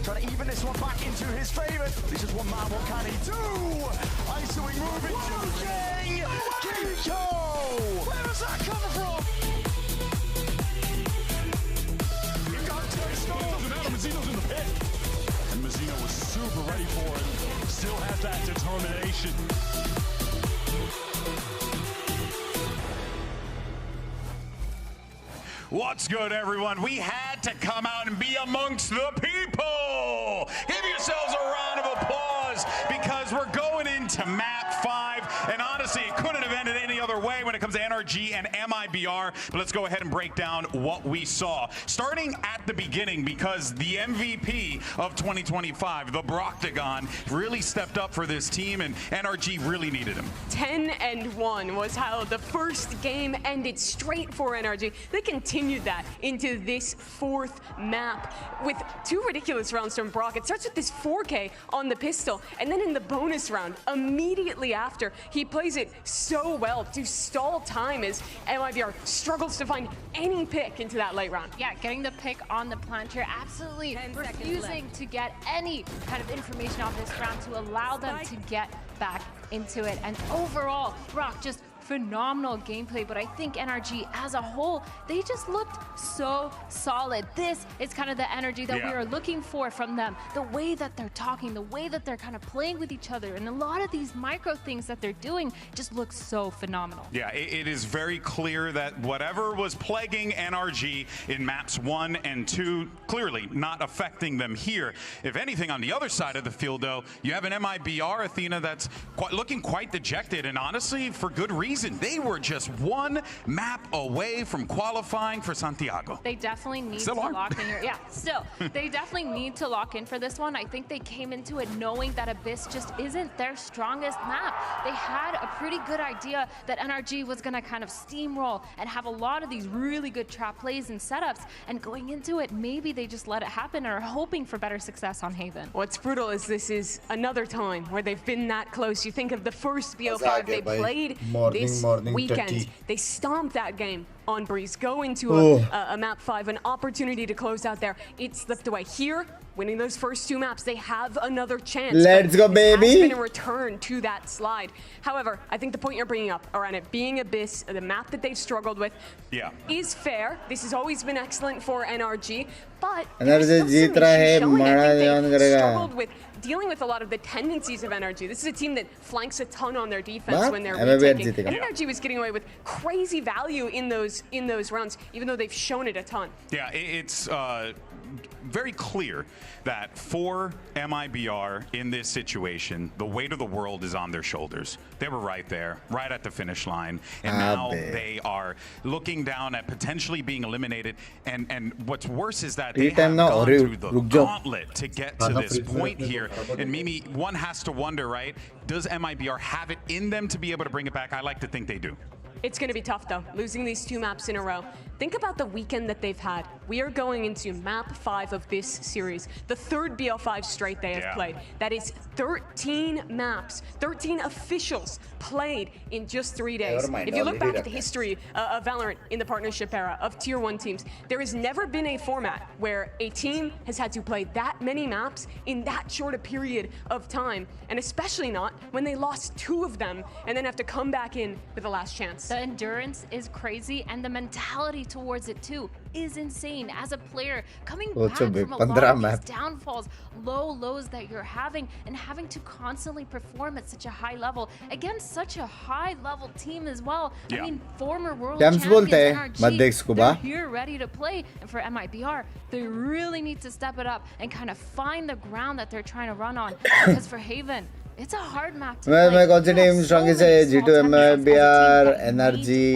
Trying to even this one back into his favor. This is one man, what can he do? Isoing moving, joking! Kickoff! Where does that come from? You got two stars, and now Mazzino's in the pit. And Mazzino was super ready for it. Still has that determination. What's good, everyone? We had to come out and be amongst the people. Give yourselves a round of applause because we're going into map 5. And honestly, it couldn't have ended any other way when it comes to NRG and MIBR. But let's go ahead and break down what we saw. Starting at the beginning, because the MVP of 2025, the Broctagon, really stepped up for this team, and NRG really needed him. 10-1 was how the first game ended, straight for NRG. They continued that into this 4th map with 2 ridiculous rounds from Brock. It starts with this 4K on the pistol, and then in the bonus round, immediately after, he plays it so well to stall time as MIBR struggles to find any pick into that late round. Yeah, getting the pick on the planter, absolutely refusing to get any kind of information off this round to allow them to get back into it. And overall, Brock just phenomenal gameplay, but I think NRG as a whole, they just looked so solid. This is kind of the energy that we are looking for from them. The way that they're talking, the way that they're kind of playing with each other, and a lot of these micro things that they're doing just look so phenomenal. Yeah, it is very clear that whatever was plaguing NRG in maps 1 and 2, clearly not affecting them here. If anything, on the other side of the field, though, you have an MIBR Athena that's looking quite dejected, and honestly, for good reason. They were just 1 map away from qualifying for Santiago. They definitely need to lock in here. Yeah, still, they definitely need to lock in for this one. I think they came into it knowing that Abyss just isn't their strongest map. They had a pretty good idea that NRG was going to kind of steamroll and have a lot of these really good trap plays and setups, and going into it, maybe they just let it happen and are hoping for better success on Haven. What's brutal is this is another time where they've been that close. You think of the first BO5 they played this weekend. They stomped that game on Breeze, go into a map 5, an opportunity to close out there. It slipped away. Here, winning those first 2 maps, they have another chance. Let's go, baby. It's been a return to that slide. However, I think the point you're bringing up around it being Abyss, the map that they've struggled with, is fair. This has always been excellent for NRG, but there's still some issues showing. I think they struggled with dealing with a lot of the tendencies of NRG. This is a team that flanks a ton on their defense when they're retaking. And NRG was getting away with crazy value in those rounds, even though they've shown it a ton. Yeah, it's very clear that for MIBR in this situation, the weight of the world is on their shoulders. They were right there, right at the finish line, and now they are looking down at potentially being eliminated. And what's worse is that they have gone through the gauntlet to get to this point here. And Mimi, one has to wonder, right? Does MIBR have it in them to be able to bring it back? I like to think they do. It's going to be tough, though, losing these 2 maps in a row. Think about the weekend that they've had. We are going into map 5 of this series, the 3rd BO5 straight they have played. That is 13 maps, 13 officials played in just 3 days. If you look back at the history of Valorant in the partnership era of Tier 1 teams, there has never been a format where a team has had to play that many maps in that short a period of time, and especially not when they lost 2 of them and then have to come back in with the last chance. The endurance is crazy, and the mentality towards it too is insane. As a player, coming back from a lot of these downfalls, lows that you're having, and having to constantly perform at such a high level against such a high level team as well. I mean, former world champions NRG, they're here ready to play, and for MIBR, they really need to step it up and kind of find the ground that they're trying to run on, because for Haven, it's a hard map to play. कौन सी team strongest है? G2 MIBR, NRG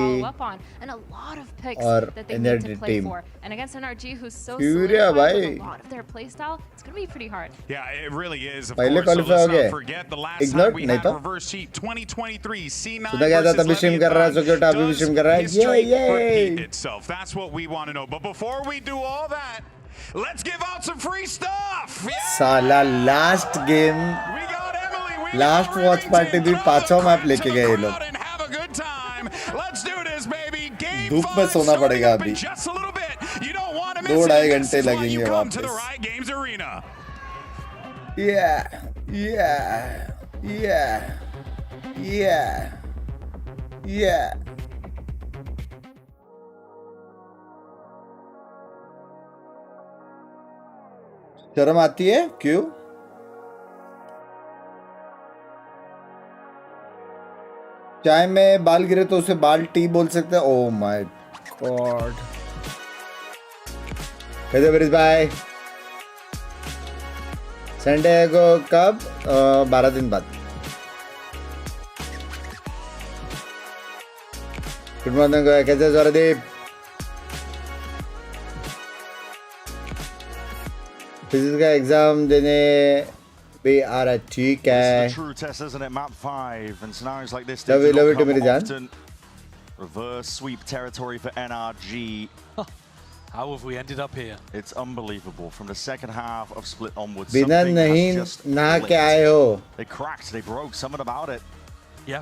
and a lot of picks और that they need to play for. And against NRG, who's so solidified with a lot of their playstyle, it's going to be pretty hard. Yeah, it really is. Of course, so let's not forget the last time we had reverse heat 2023 C9 versus history repeat itself. That's what we want to know. But before we do all that, let's give out some free stuff. साला last game, last watch party भी 5 map लेके गए ये लोग. धूप में सोना पड़ेगा अभी. 2-2.5 घंटे लगेंगे वापस. Yeah. Yeah. Yeah. Yeah. Yeah. शर्म आती है क्यों? चाय में बाल गिरे तो उसे बाल टी बोल सकते हैं. Oh my God. कैसे बरिस भाई? संडे को कब? 12 दिन बाद. Good morning. कैसे सौरदीप? फिजिक्स का एग्जाम देने भी आ रहा. ठीक है. True test, isn't it? Map 5 and scenarios like this. Love it to मेरी जान. Reverse sweep territory for NRG. How have we ended up here? It's unbelievable. From the second half of split onwards, बिना something नहीं has just नहा के clicked. आए हो. They cracked, they broke, something about it. Yeah.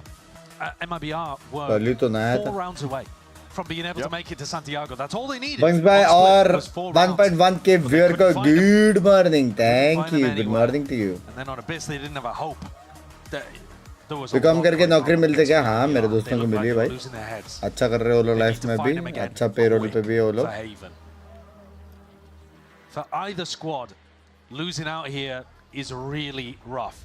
MIBR were पहले तो नहाया 4 था. rounds away from being able to make it to Santiago. That's all they needed. Bunks भाई और 1.1k viewer को good morning. Thank you. Good morning to you. And then on Abyss they didn't have a hope. There was BCom करके नौकरी मिलते क्या? हाँ मेरे दोस्तों को मिली है भाई. अच्छा कर रहे हो लोग लाइफ में भी. अच्छा पेरोल पे भी हो लोग. For either squad, losing out here is really rough.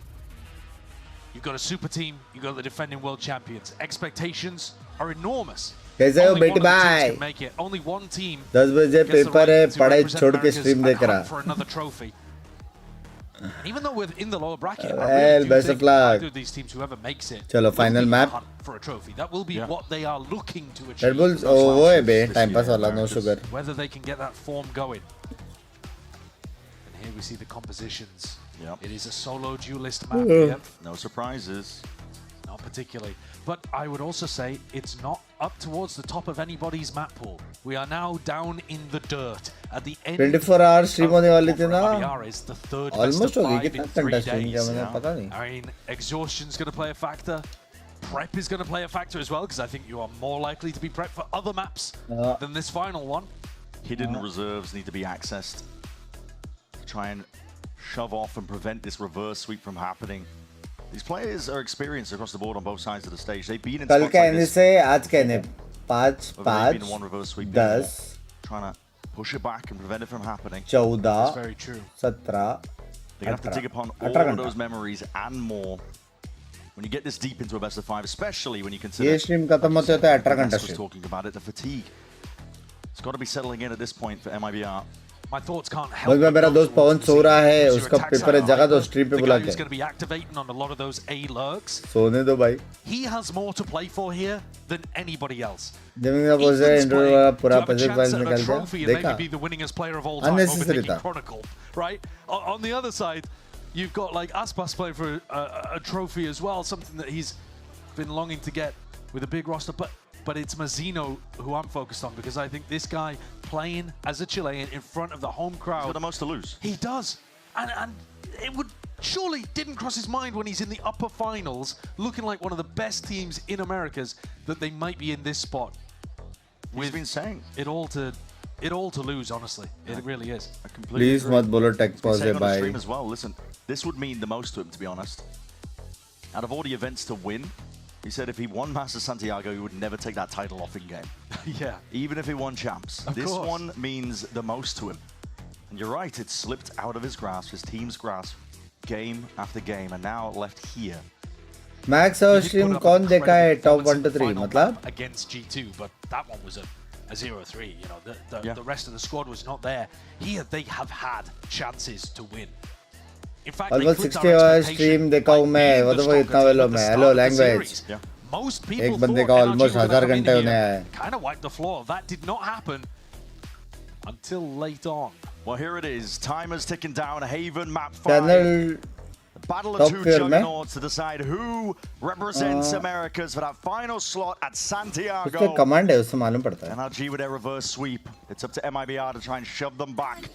You've got a super team, you've got the defending world champions. Expectations are enormous. कैसे हो बेटी भाई? Make it. Only one team 10 बजे पेपर है. पढ़ाई छोड़ के स्ट्रीम देख रहा. For another trophy. Even though we're in the lower bracket, Well, best of luck. either of these teams, whoever makes it, चलो final map. for a trophy. That will be what they are looking to achieve. Red Bulls वो है बे. Time pass वाला no sugar. Whether they can get that form going. And here we see the compositions. It is a solo duelist map here. No surprises. Not particularly. But I would also say it's not up towards the top of anybody's map pool. We are now down in the dirt. At the end 24 hours stream होने वाली थी ना. MIBR is the third Almost best of हो गई. 5 कितना in 3 घंटा stream days. किया मैंने पता नहीं. I mean, exhaustion's going to play a factor. Prep is going to play a factor as well, because I think you are more likely to be prepped for other maps than this final one. Hidden reserves need to be accessed. Try and shove off and prevent this reverse sweep from happening. These players are experienced across the board on both sides of the stage. They've been in कल spots का like and this. से आज का and 5 They've been one reverse sweep 10 before. Trying to push it back and prevent it from happening. 14 That's very true. 17 They have to dig upon all 18 of those memories and more. When you get this deep into a best of 5, especially when you consider ये stream खत्म होते होते 18 घंटा was stream. talking about it, the fatigue. It's got to be settling in at this point for MIBR. My thoughts can't help. बस मैं मेरा दोस्त पवन सो रहा है. उसका पेपर है. जगह दो स्ट्रीम पे बुला के. He's going to be activating on a lot of those A lurks. सोने दो भाई. He has more to play for here than anybody else. जमीन का बोझ है. इंटरव्यू वाला पूरा पजल फाइल निकाल दिया. देखा. Maybe be the winningest player of all time. Unnecessary था. Chronicle, right? On the other side, you've got like Aspas playing for a trophy as well, something that he's been longing to get with a big roster. But it's Mazzino who I'm focused on, because I think this guy playing as a Chilean in front of the home crowd. He's got the most to lose. He does. And it would surely didn't cross his mind when he's in the upper finals, looking like one of the best teams in Americas, that they might be in this spot. He's been saying it all to lose, honestly. It really is. I completely Please agree. मत बोलो tech He's been pause saying है on the भाई. stream as well. Listen, this would mean the most to him, to be honest. Out of all the events to win, he said if he won Master Santiago, he would never take that title off in game. Yeah. Even if he won champs. Of This course. one means the most to him. And you're right, it's slipped out of his grasp, his team's grasp, game after game, and now left here. Max और stream कौन देखा है top 1 to 3 मतलब against G2, but that one was a 0-3. You know, the rest of the squad was not there. Here they have had chances to win. In fact, almost 60 hour stream देखा हूं मैं. वो तो वो इतना वेलो में. Hello language. Most people एक बंदे का ऑलमोस्ट 1000 घंटे होने आए. Kind of wiped the floor. That did not happen until late on. Well, here it is. Timer's ticking down. Haven map 5. Channel Battle of two juggernauts to decide who represents Americas for that final slot at Santiago. उसका command है, उससे मालूम पड़ता है. NRG with their reverse sweep. It's up to MIBR to try and shove them back.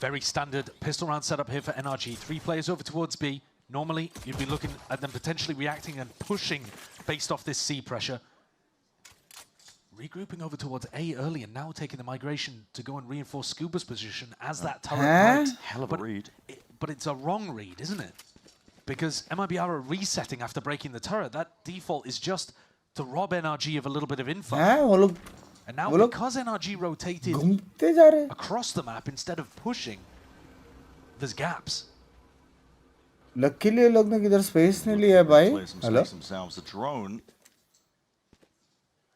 Very standard pistol round setup here for NRG. 3 players over towards B. Normally, you'd be looking at them potentially reacting and pushing based off this C pressure. regrouping over towards A early and now taking the migration to go and reinforce Scuba's position as that turret breaks. Hell of a read. But it's a wrong read, isn't it? Because MIBR are resetting after breaking the turret. That default is just to rob NRG of a little bit of info. And now because NRG rotated across the map instead of pushing, there's gaps. Luckily, ये लोग ने किधर space नहीं लिया भाई. Hello. Themselves. The drone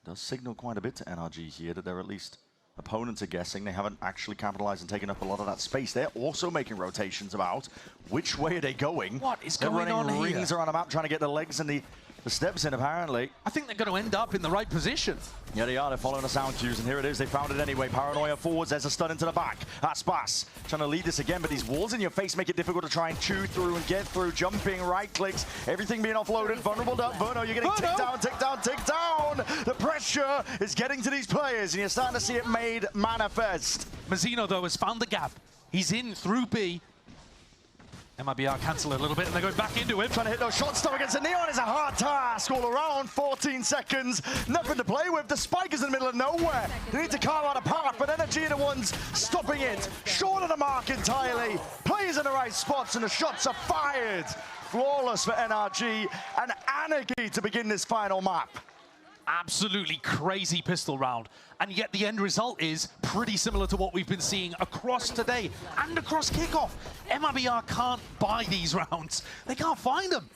does signal quite a bit to NRG here that they're at least opponents are guessing. They haven't actually capitalized and taken up a lot of that space. They're also making rotations about which way are they going. What is they're going on running here? rings around the map trying to get the legs and the steps in, apparently. I think they're going to end up in the right position. Yeah, they are. They're following the sound cues, and here it is. They found it anyway. Paranoia forwards. There's a stun into the back. Aspas trying to lead this again, but these walls in your face make it difficult to try and chew through and get through. Jumping, right clicks, everything being offloaded. Vulnerable down. Verno, you're getting ticked down, ticked down, ticked down. The pressure is getting to these players, and you're starting to see it made manifest. Mazzino, though, has found the gap. He's in through B. MIBR cancel a little bit and they're going back into it. Trying to hit those shots though against the Neon is a hard task all around. 14 seconds, nothing to play with. The spike is in the middle of nowhere. They need to carve out a path, but NRG are the ones stopping it. Short of the mark entirely. Players in the right spots and the shots are fired. Flawless for NRG and anarchy to begin this final map. Absolutely crazy pistol round. And yet the end result is pretty similar to what we've been seeing across today and across Kickoff. MIBR can't buy these rounds. They can't find them.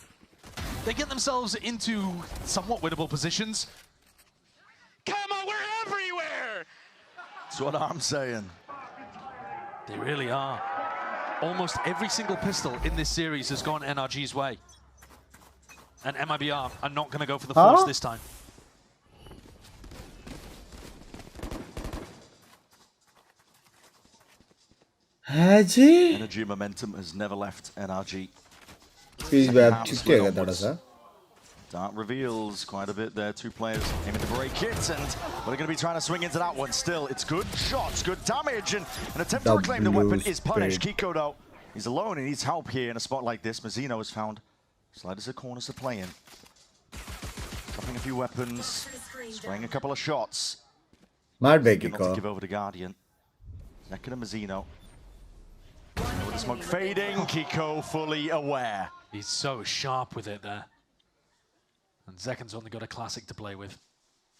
They get themselves into somewhat winnable positions. Come on, we're everywhere! That's what I'm saying. They really are. Almost every single pistol in this series has gone NRG's way. And MIBR are not going to go for the force this time. Energy momentum has never left NRG. Dart reveals quite a bit there. Two players aiming to break it, and we're going to be trying to swing into that one still. It's good shots, good damage, and an attempt to reclaim the weapon is punished. Kiko, though, he's alone and needs help here in a spot like this. Mazzino has found sliders of corners to play in. Dropping a few weapons, spraying a couple of shots. Not big, Give over to Guardian. Second to Mazzino. With the smoke fading, Kiko fully aware. He's so sharp with it there. And Zekan's only got a classic to play with.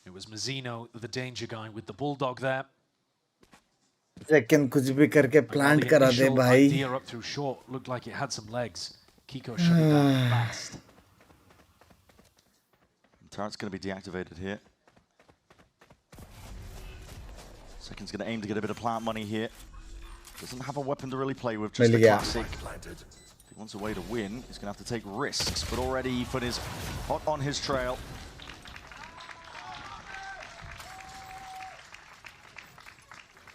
It was Mazzino, the danger guy, with the bulldog there. Zekan कुछ भी करके plant करा दे भाई. Idea up through short looked like it had some legs. Kiko shut it down fast. Turret's going to be deactivated here. Zekan's going to aim to get a bit of plant money here. Doesn't have a weapon to really play with, just a classic. If he wants a way to win, he's going to have to take risks, but already Ethan is hot on his trail.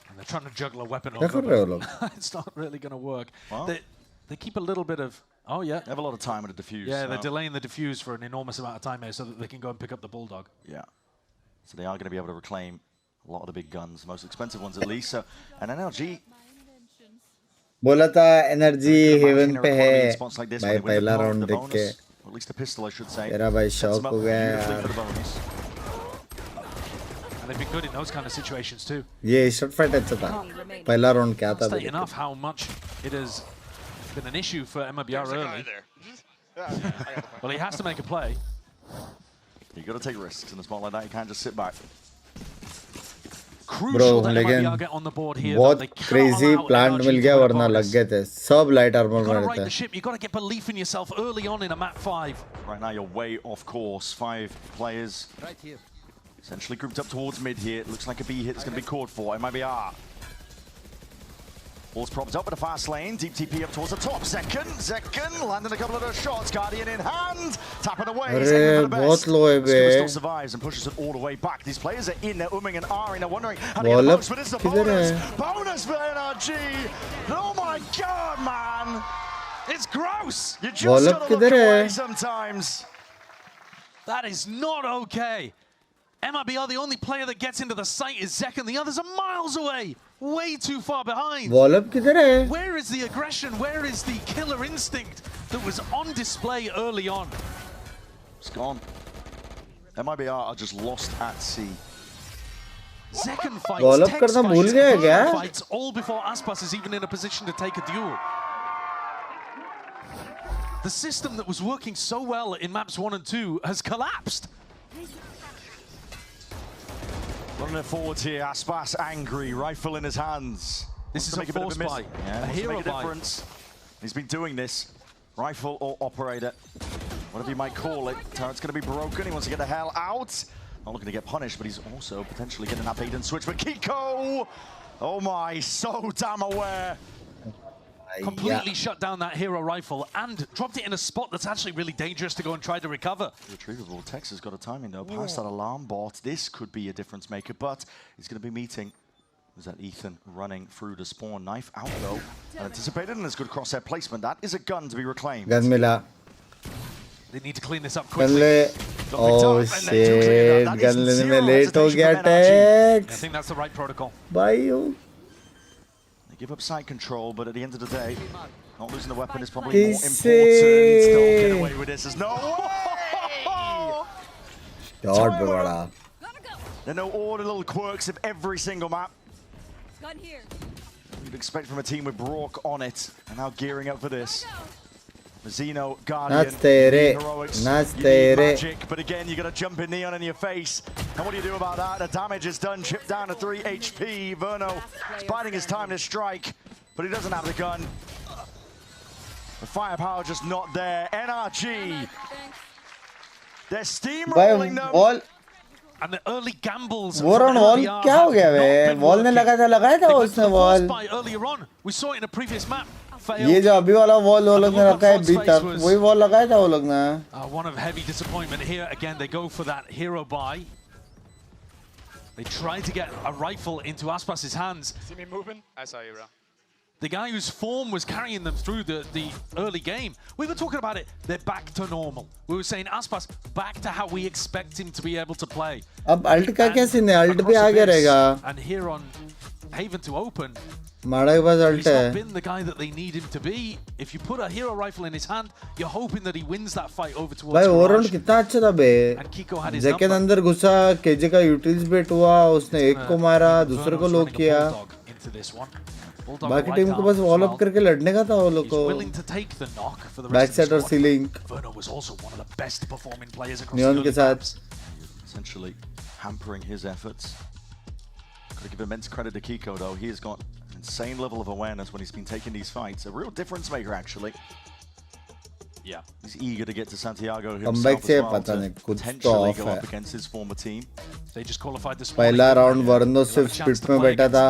And they're trying to juggle a weapon over. It's not really going to work. Well, they keep a little bit of... Oh, yeah. They have a lot of time with the defuse. Yeah, they're delaying the defuse for an enormous amount of time here so that they can go and pick up the bulldog. Yeah. So they are going to be able to reclaim a lot of the big guns, the most expensive ones at least. So, and NRG... बोला था energy haven पे है भाई पहला round देख के तेरा भाई शौक हो गया यार ये शॉट फाइट अच्छा था पहला राउंड क्या था enough how much it has been an issue for MIBR early. Well, he has to make a play. You got to take risks in a spot like that. You can't just sit back. Bro, लेकिन बहुत crazy plant मिल गया वरना लग गए थे सब light armor में रहते हैं. You got to get belief in yourself early on in a map 5. Right now you're way off course. 5 players essentially grouped up towards mid here. It looks like a B hit is going to be called for. MIBR. Ball's propped up with a fast lane. Deep TP up towards the top. Zekan landing a couple of those shots. Guardian in hand. Tapping away. Super still survives and pushes it all the way back. These players are in. They're umming and ahhing. They're wondering how to get the most, but it's a bonus. Bonus for NRG. Oh my god, man. It's gross. You just got to look away sometimes. That is not okay. MIBR, the only player that gets into the site is Zekan. The others are miles away. Way too far behind. Where is the aggression? Where is the killer instinct that was on display early on? It's gone. MIBR are just lost at sea. Second fights, Wall up text करना भूल fights, गए क्या? burner fights, all before Aspas is even in a position to take a duel. The system that was working so well in maps 1 and 2 has collapsed. Running it forwards here, Aspas angry, rifle in his hands. This is a force buy, yeah, a hero make a buy. difference. He's been doing this, rifle or operator, whatever you might call it. Turret's going to be broken, he wants to get the hell out. Not looking to get punished, but he's also potentially getting that bait and switch. But Kiko, oh my, so damn aware. Completely shut down that hero rifle and dropped it in a spot that's actually really dangerous to go and try to recover. Retrievable. Tex has got a timing though, past that alarm bot. This could be a difference maker, but he's going to be meeting. Was that Ethan running through the spawn? Knife out though, anticipated, and there's good crosshair placement. That is a gun to be reclaimed. Gun mila. They need to clean this up Gun quickly. le. Oh shit! Gun लेने में late हो गया Tex. I think that's the right protocol. Bye. They give up side control, but at the end of the day, not losing the weapon is probably more important. Don't get away with this. There's no way! Dot bada. There are no order little quirks of every single map. Gun here. You'd expect from a team with Brock on it, and now gearing up for this. Mazzino, Guardian, heroics, magic, but again, you got a jump in neon in your face. And what do you do about that? The damage is done, chipped down to 3 HP. Verno is biding his time to strike, but he doesn't have the gun. The firepower just not there. NRG, they're steamrolling them. And the early gambles. War on wall क्या हो गया बे? Wall ने लगाया था उसने wall. Earlier on, we saw it in a previous map. ये जो अभी वाला wall वो लोग ने रखा है अभी तक वही wall लगाया था वो लोग ने. One of heavy disappointment here. Again, they go for that hero buy. They try to get a rifle into Aspas's hands. See me moving? I saw you, bro. The guy whose form was carrying them through the early game. We were talking about it. They're back to normal. We were saying Aspas back to how we expect him to be able to play. अब ult का क्या scene है? Ult भी आगे रहेगा. And here on Haven to open. माड़ा के पास ult He's not been the guy that they need him to be. If you put a hero rifle in his hand, you're hoping that he wins that fight over towards भाई Garage. Overall कितना अच्छा था बे. Jacket अंदर घुसा, KJ का utils बेट हुआ, उसने एक को मारा, दूसरे को लॉक किया. बाकी टीम को बस वॉल अप करके लड़ने का था वो लोग को. बैक साइड और सीलिंग. नियॉन के साथ. Essentially hampering his efforts. Got to give immense credit to Kiko though. He has got an insane level of awareness when he's been taking these fights. A real difference maker actually. Yeah. He's eager to get to Santiago himself as well to potentially go up against his former team. They just qualified this पहला round वर्नो सिर्फ spit में बैठा था.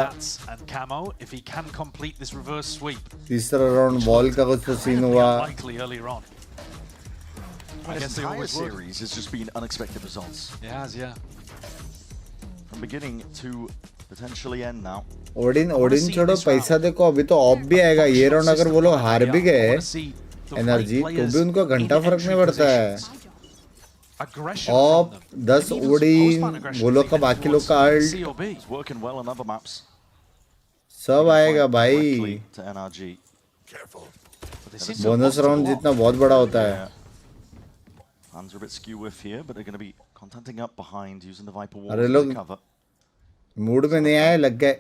And Camo, if he can complete this reverse sweep. तीसरा round ball का कुछ scene हुआ. Likely earlier on. I guess the entire series has just been unexpected results. It has, yeah. From beginning to potentially end now. Odin छोड़ो पैसा देखो अभी तो of भी आएगा ये राउंड अगर वो लोग हार भी गए एनर्जी तो भी उनको घंटा फर्क नहीं पड़ता है. ऑफ 10 ओडिन वो लोग का बाकी लोग का अल्ट सब आएगा भाई. बोनस राउंड जितना बहुत बड़ा होता है. Hands are a bit skew with here, but they're going to be contacting up behind using the Viper wall अरे to लोग cover. मूड में नहीं आए लग गए.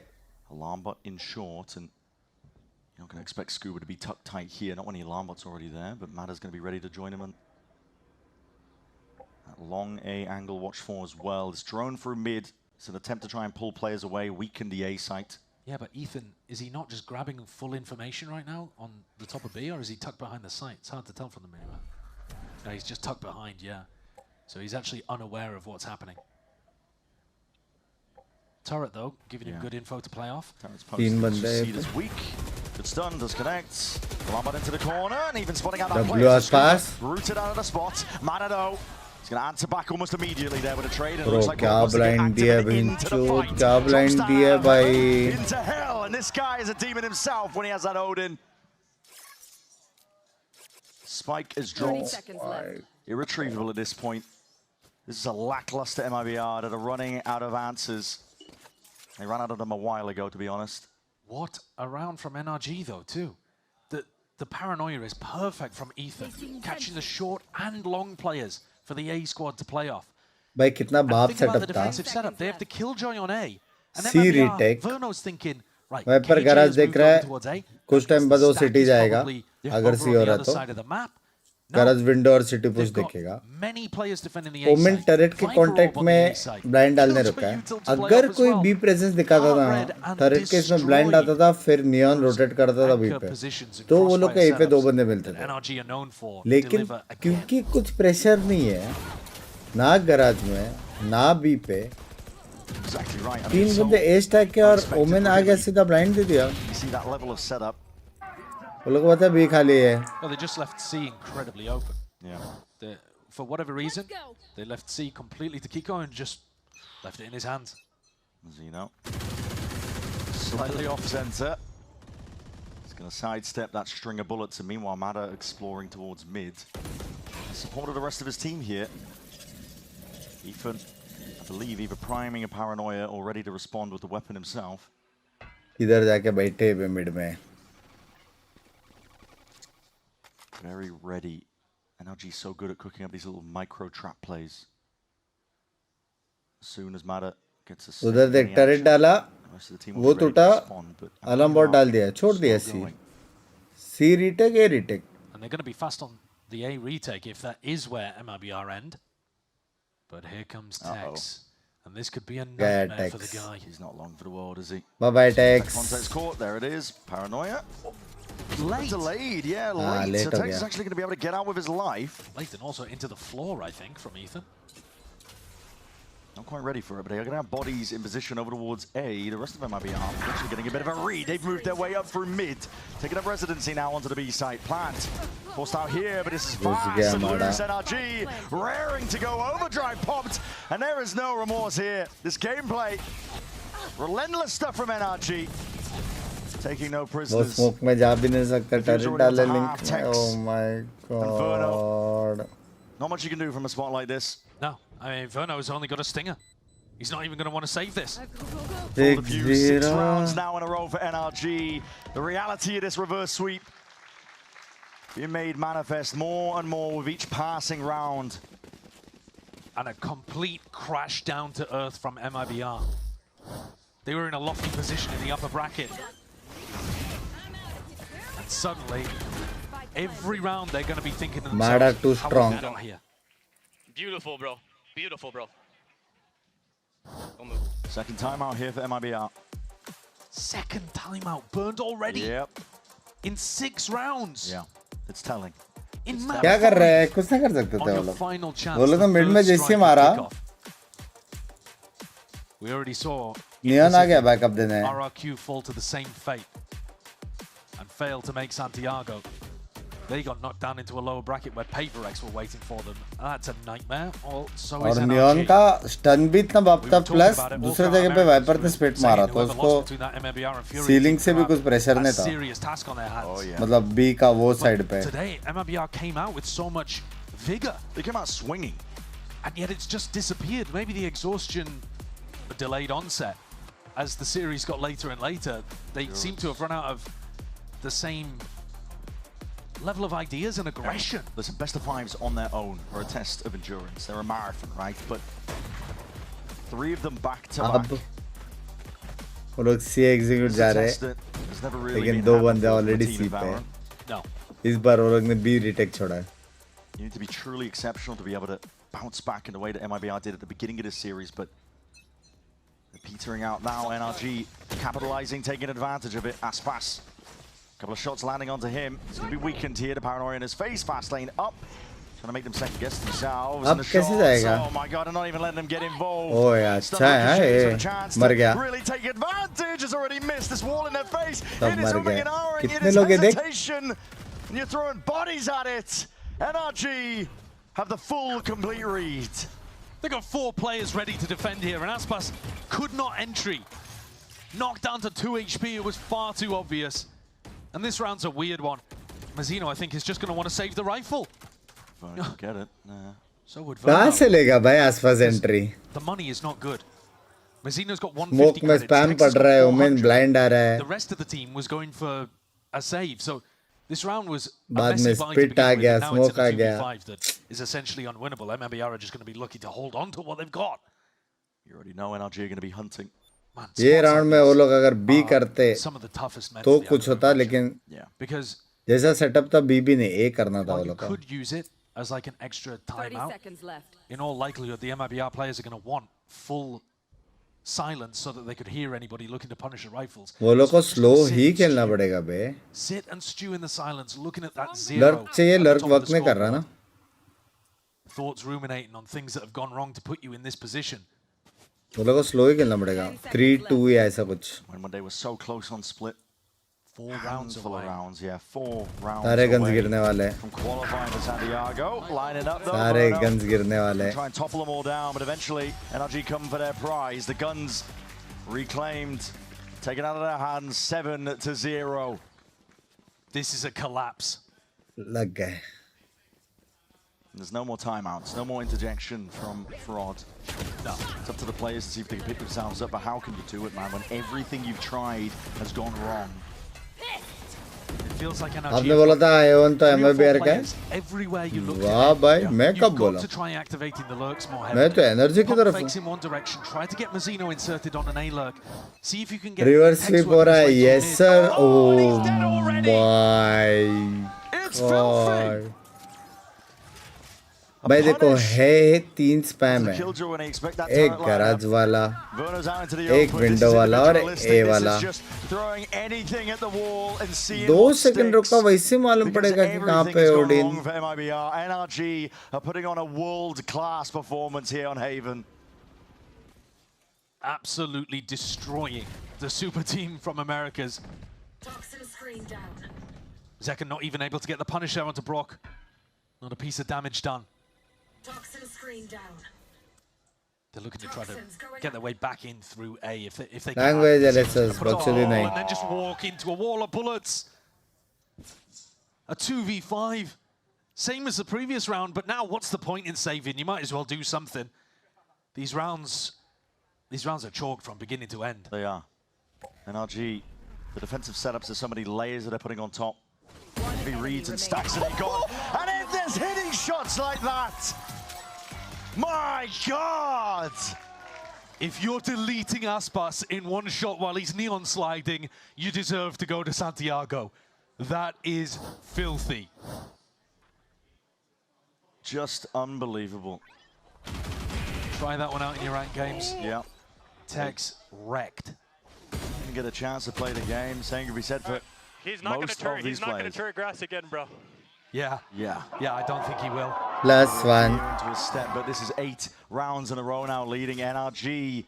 Alarm bot in short, and you're not going to expect Scuba to be tucked tight here. Not when the alarm bot's already there, but Mada's going to be ready to join him on that long A angle. Watch for as well. This drone through mid. It's an attempt to try and pull players away, weaken the A site. Yeah, but Ethan, is he not just grabbing full information right now on the top of B, or is he tucked behind the site? It's hard to tell from the minimap. No, he's just tucked behind, yeah. So he's actually unaware of what's happening. Turret, though, giving him good info to play off. Turret's posted. Seed is weak. Good stun, disconnects. Lambert into the corner, and even spotting out that player. Rooted out of the spot. Manado. He's going to answer back almost immediately there with a trade. And it looks like क्या blind दिया बिंचो क्या blind दिया भाई. Into hell, and this guy is a demon himself when he has that Odin. Spike is dropped. Irretrievable at this point. This is a lackluster MIBR that are running out of answers. They ran out of them a while ago, to be honest. What a round from NRG, though, too. The paranoia is perfect from Ethan, catching the short and long players for the A squad to play off. भाई कितना बाप Think about the setup था. defensive setup. They have the Killjoy on A, C retake Verno's thinking, right, वहीं पर KJ garage has देख moved रहा over है towards A. कुछ टाइम बाद वो सिटी जाएगा अगर सी Over हो on the रहा other तो side of the map. Garage window और सिटी पुश देखेगा Many players defending the A Omen side. Turret के Viper contact orb on the में A side. ब्लाइंड डालने Kills रुका है for Util to play अगर off as कोई well. B presence दिखाता था Hard ना and टरेट के इसमें ब्लाइंड आता था फिर नियॉन रोटेट करता था बी पे तो वो लोग के ए पे 2 बंदे मिलते थे NRG are known for. लेकिन Deliver again. क्योंकि कुछ प्रेशर नहीं है ना गराज में ना बी पे Exactly right. I mean, तीन so बंदे ए स्टैक के और ओमेन आ गया सीधा ब्लाइंड दे दिया you see that level of setup. वो लोग पता है बी खाली है Well, they just left C incredibly open. Yeah. For whatever reason, they left C completely to Kiko and just left it in his hands. Zeno. Slightly off center. He's going to sidestep that string of bullets, and meanwhile, Mada exploring towards mid. Support of the rest of his team here. Ethan, I believe, either priming a paranoia or ready to respond with the weapon himself. इधर जाके बैठे पे mid में Very ready. NRG is so good at cooking up these little micro trap plays. As soon as Mada gets a उधर देख turret डाला वो टूटा अलार्म बॉट डाल दिया छोड़ दिया see retake a retake And they're going to be fast on the A retake if that is where MIBR end. But here comes Tex. And this could be a nightmare for the guy. He's not long for the world, is he? Bye-bye, Tex. Context court, there it is. Paranoia. Late. Delayed, yeah, late. Late So Tex is actually going to be able to get out with his life. Late and also into the floor, I think, from Ethan. Not quite ready for it, but they're going to have bodies in position over towards A. The rest of them might be actually getting a bit of a read. They've moved their way up through mid. Taking up residency now onto the B site. Plant. Forced out here, but this is fast and loose. NRG raring to go. Overdrive popped. And there is no remorse here. This gameplay. Relentless stuff from NRG. Taking no prisoners. वो smoke में जा भी नहीं सकता turret डाले link में oh my god Not much you can do from a spot like this. No, I mean, Verno's only got a stinger. He's not even going to want to save this. 6 rounds now in a row for NRG. The reality of this reverse sweep being made manifest more and more with each passing round. And a complete crash down to earth from MIBR. They were in a lofty position in the upper bracket. And suddenly, every round they're going to be thinking to themselves, Mada too how strong. we got here. Beautiful, bro. Beautiful, bro. Second timeout here for MIBR. Second timeout burned already. Yep. In 6 rounds. Yeah, it's telling. In map क्या कर रहे हैं कुछ नहीं कर सकते थे वो लोग तो मिड में जैसे मारा We already saw नियॉन आ गया बैकअप देने RRQ fall to the same fate and fail to make Santiago. They got knocked down into a lower bracket where Paperex were waiting for them. That's a nightmare. So is और neon का stun भी इतना बाप था plus दूसरे जगह पे wiper ने स्पिट मारा तो उसको सीलिंग से भी कुछ प्रेशर नहीं था मतलब बी का वो साइड पे Today MIBR came out with so much vigor. They came out swinging. And yet it's just disappeared. Maybe the exhaustion, a delayed onset. As the series got later and later, they seem to have run out of the same level of ideas and aggression. Listen, best of 5s on their own are a test of endurance. They're a marathon, right? But 3 of them back to back. वो लोग सी execute जा रहे हैं लेकिन 2 बंदे already सी पे हैं No. इस बार वो लोग ने बी रीटेक छोड़ा है You need to be truly exceptional to be able to bounce back in the way that MIBR did at the beginning of this series, but they're petering out now. NRG capitalizing, taking advantage of it. Aspas. Couple of shots landing onto him. He's going to be weakened here. The paranoia in his face. Fast lane up. Trying to make them second guess themselves. अब कैसे जाएगा? Oh my god, and not even letting them get involved. Oh yeah, अच्छा है ये मर गया. Really take advantage. Has already missed this wall in their face. तब It is मर गया. it कितने is लोग हैं देख? hesitation. And you're throwing bodies at it. NRG have the full complete read. They got 4 players ready to defend here, and Aspas could not entry. Knocked down to 2 HP. It was far too obvious. And this round's a weird one. Mazzino, I think, is just going to want to save the rifle. Get it. Nah. So would कहाँ Verno. से लेगा भाई आसपास entry The money is not good. Mazzino's got 150 smoke में credits. Spam Tex पड़ has got रहा है 400. Women blind आ रहा है The rest of the team was going for a save. So this round was a बाद messy में fight to spit begin आ with, गया and now it's स्मोक आ in a गया 2v5 that is essentially unwinnable. MIBR are just going to be lucky to hold on to what they've got. You already know NRG are going to be hunting. ये round में वो लोग अगर B करते तो कुछ होता, लेकिन जैसा सेटअप था बी भी नहीं, ए करना था वो लोग का. As like an extra timeout. In all likelihood, the MIBR players are going to want full silence so that they could hear anybody looking to punish the rifles. वो लोग को स्लो ही खेलना पड़ेगा बे. Sit and stew in the silence, looking at that zero. Lurk चाहिए, lurk work नहीं कर रहा ना. Thoughts ruminating on things that have gone wrong to put you in this position. वो लोग को स्लो ही खेलना पड़ेगा. 3-2 या ऐसा कुछ. When they were so close on split. 4 rounds away. Yeah, 4 rounds. सारे गन्स गिरने वाले हैं. From qualifying to Santiago, line it up though. सारे गन्स गिरने वाले हैं. Try and topple them all down, but eventually NRG come for their prize. The guns reclaimed, taken out of their hands, 7-0. This is a collapse. लग गए. There's no more timeouts, no more interjection from Fraud. No. It's up to the players to see if they can pick themselves up, but how can you do it, man, when everything you've tried has gone wrong? It feels like NRG. आपने बोला था A1 तो MIBR का है. Everywhere you look. वाह भाई, मैं कब बोला? To try activating the lurks more heavily. मैं तो एनर्जी की तरफ हूँ. Fakes in one direction. Try to get Mazzino inserted on an A lurk. See if you can get. Reverse sweep हो रहा है. Yes sir. Oh my God. भाई देखो है 3 स्पैम है. एक गैराज वाला, एक विंडो वाला और ए वाला. 2 सेकंड रुका, वैसे मालूम पड़ेगा कि कहाँ पे Odin. NRG are putting on a world-class performance here on Haven. Absolutely destroying the super team from Americas. Zekken not even able to get the punish there onto Brock. Not a piece of damage done. They're looking to try to get their way back in through A if they can. Language LSS, And then just walk into a wall of bullets. A 2v5. Same as the previous round, but now what's the point in saving? You might as well do something. These rounds are chalked from beginning to end. They are. NRG, the defensive setups are so many layers that they're putting on top. If he reads and stacks it, he got. And if there's hitting shots like that, my God! If you're deleting Aspas in one shot while he's neon sliding, you deserve to go to Santiago. That is filthy. Just unbelievable. Try that one out in your ranked games. Yeah. Tex wrecked. Didn't get a chance to play the game. Same could be said for He's not going to turn. He's not going to turn grass again, bro. Yeah. I don't think he will. +1. Into a step, but this is 8 rounds in a row now, leading NRG.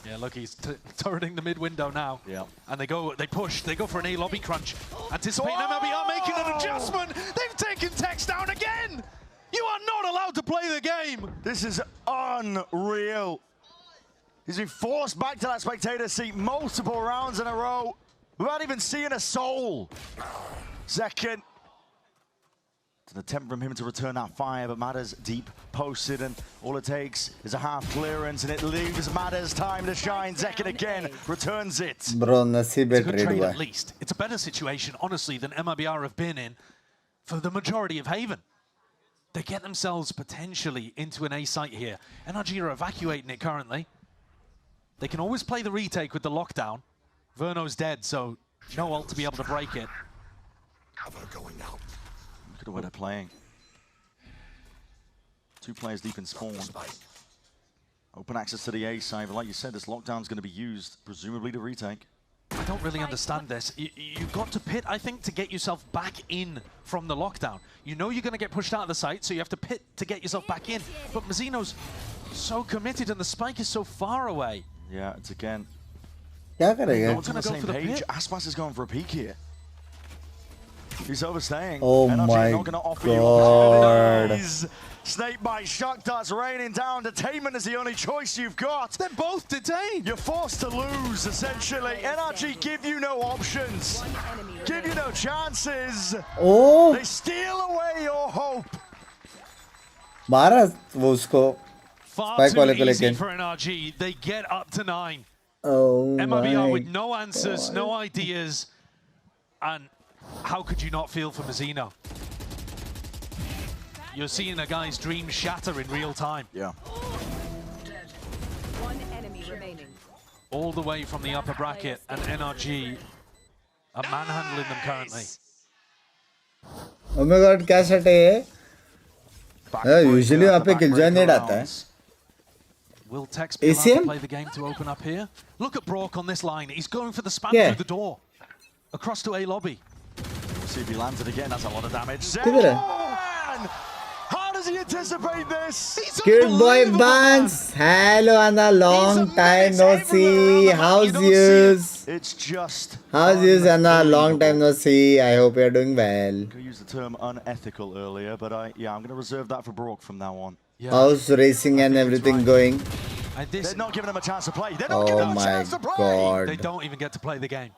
Yeah, look, he's turreting the mid window now. Yeah. And they push, they go for an A lobby crunch. Anticipating MIBR making an adjustment. They've taken Tex down again. You are not allowed to play the game. This is unreal. He's been forced back to that spectator seat multiple rounds in a row without even seeing a soul. Second. It's an attempt from him to return that fire, but Matters deep posted, and all it takes is a half clearance, and it leaves Matters time to shine. Zekken again returns it. Bro, नसीब it's a good trade at least. It's a better situation, honestly, than MIBR have been in for the majority of Haven. They get themselves potentially into an A site here. NRG are evacuating it currently. They can always play the retake with the lockdown. Verno's dead, so no ult to be able to break it. Cover going out. Look at the way they're playing. 2 players deep in spawn. Open access to the A side, but like you said, this lockdown's going to be used, presumably to retake. I don't really understand this. You've got to pit, I think, to get yourself back in from the lockdown. You know you're going to get pushed out of the site, so you have to pit to get yourself back in. But Mazzino's so committed and the spike is so far away. Yeah, it's again. क्या करेगा? No one's on the same page. Aspas is going for a peek here. He's overstaying. Oh NRG my not gonna offer God. you Snake bite, shock darts raining down. Detainment is the only choice you've got. They're both detained. You're forced to lose, essentially. NRG give you no options. Give you no chances. Oh. They steal away your hope. मारा वो उसको. Far too easy for NRG. They get up to 9. Oh MIBR my with no answers, God. no ideas. And how could you not feel for Mazzino? You're seeing a guy's dreams shatter in real time. Yeah. One enemy remaining. all the way from the upper bracket, and NRG are manhandling them currently. Oh my god, क्या shot है ये? Usually वहाँ पे kill join नहीं आता है. Will Tex be allowed to play the game to open up here? Look at Brock on this line. He's going for the span through the door. Across to A lobby. We'll see if he lands it again. That's a lot of damage. How does he anticipate this? Good boy Binks. Hello Anna, long time no see. How's yous? It's just. How's yous Anna? Long time no see. I hope you're doing well. I used the term unethical earlier, but I'm going to reserve that for Brock from now on. How's racing and everything going? They're not giving him a chance to play. They're not giving him a chance to play. God. They don't even get to play the game.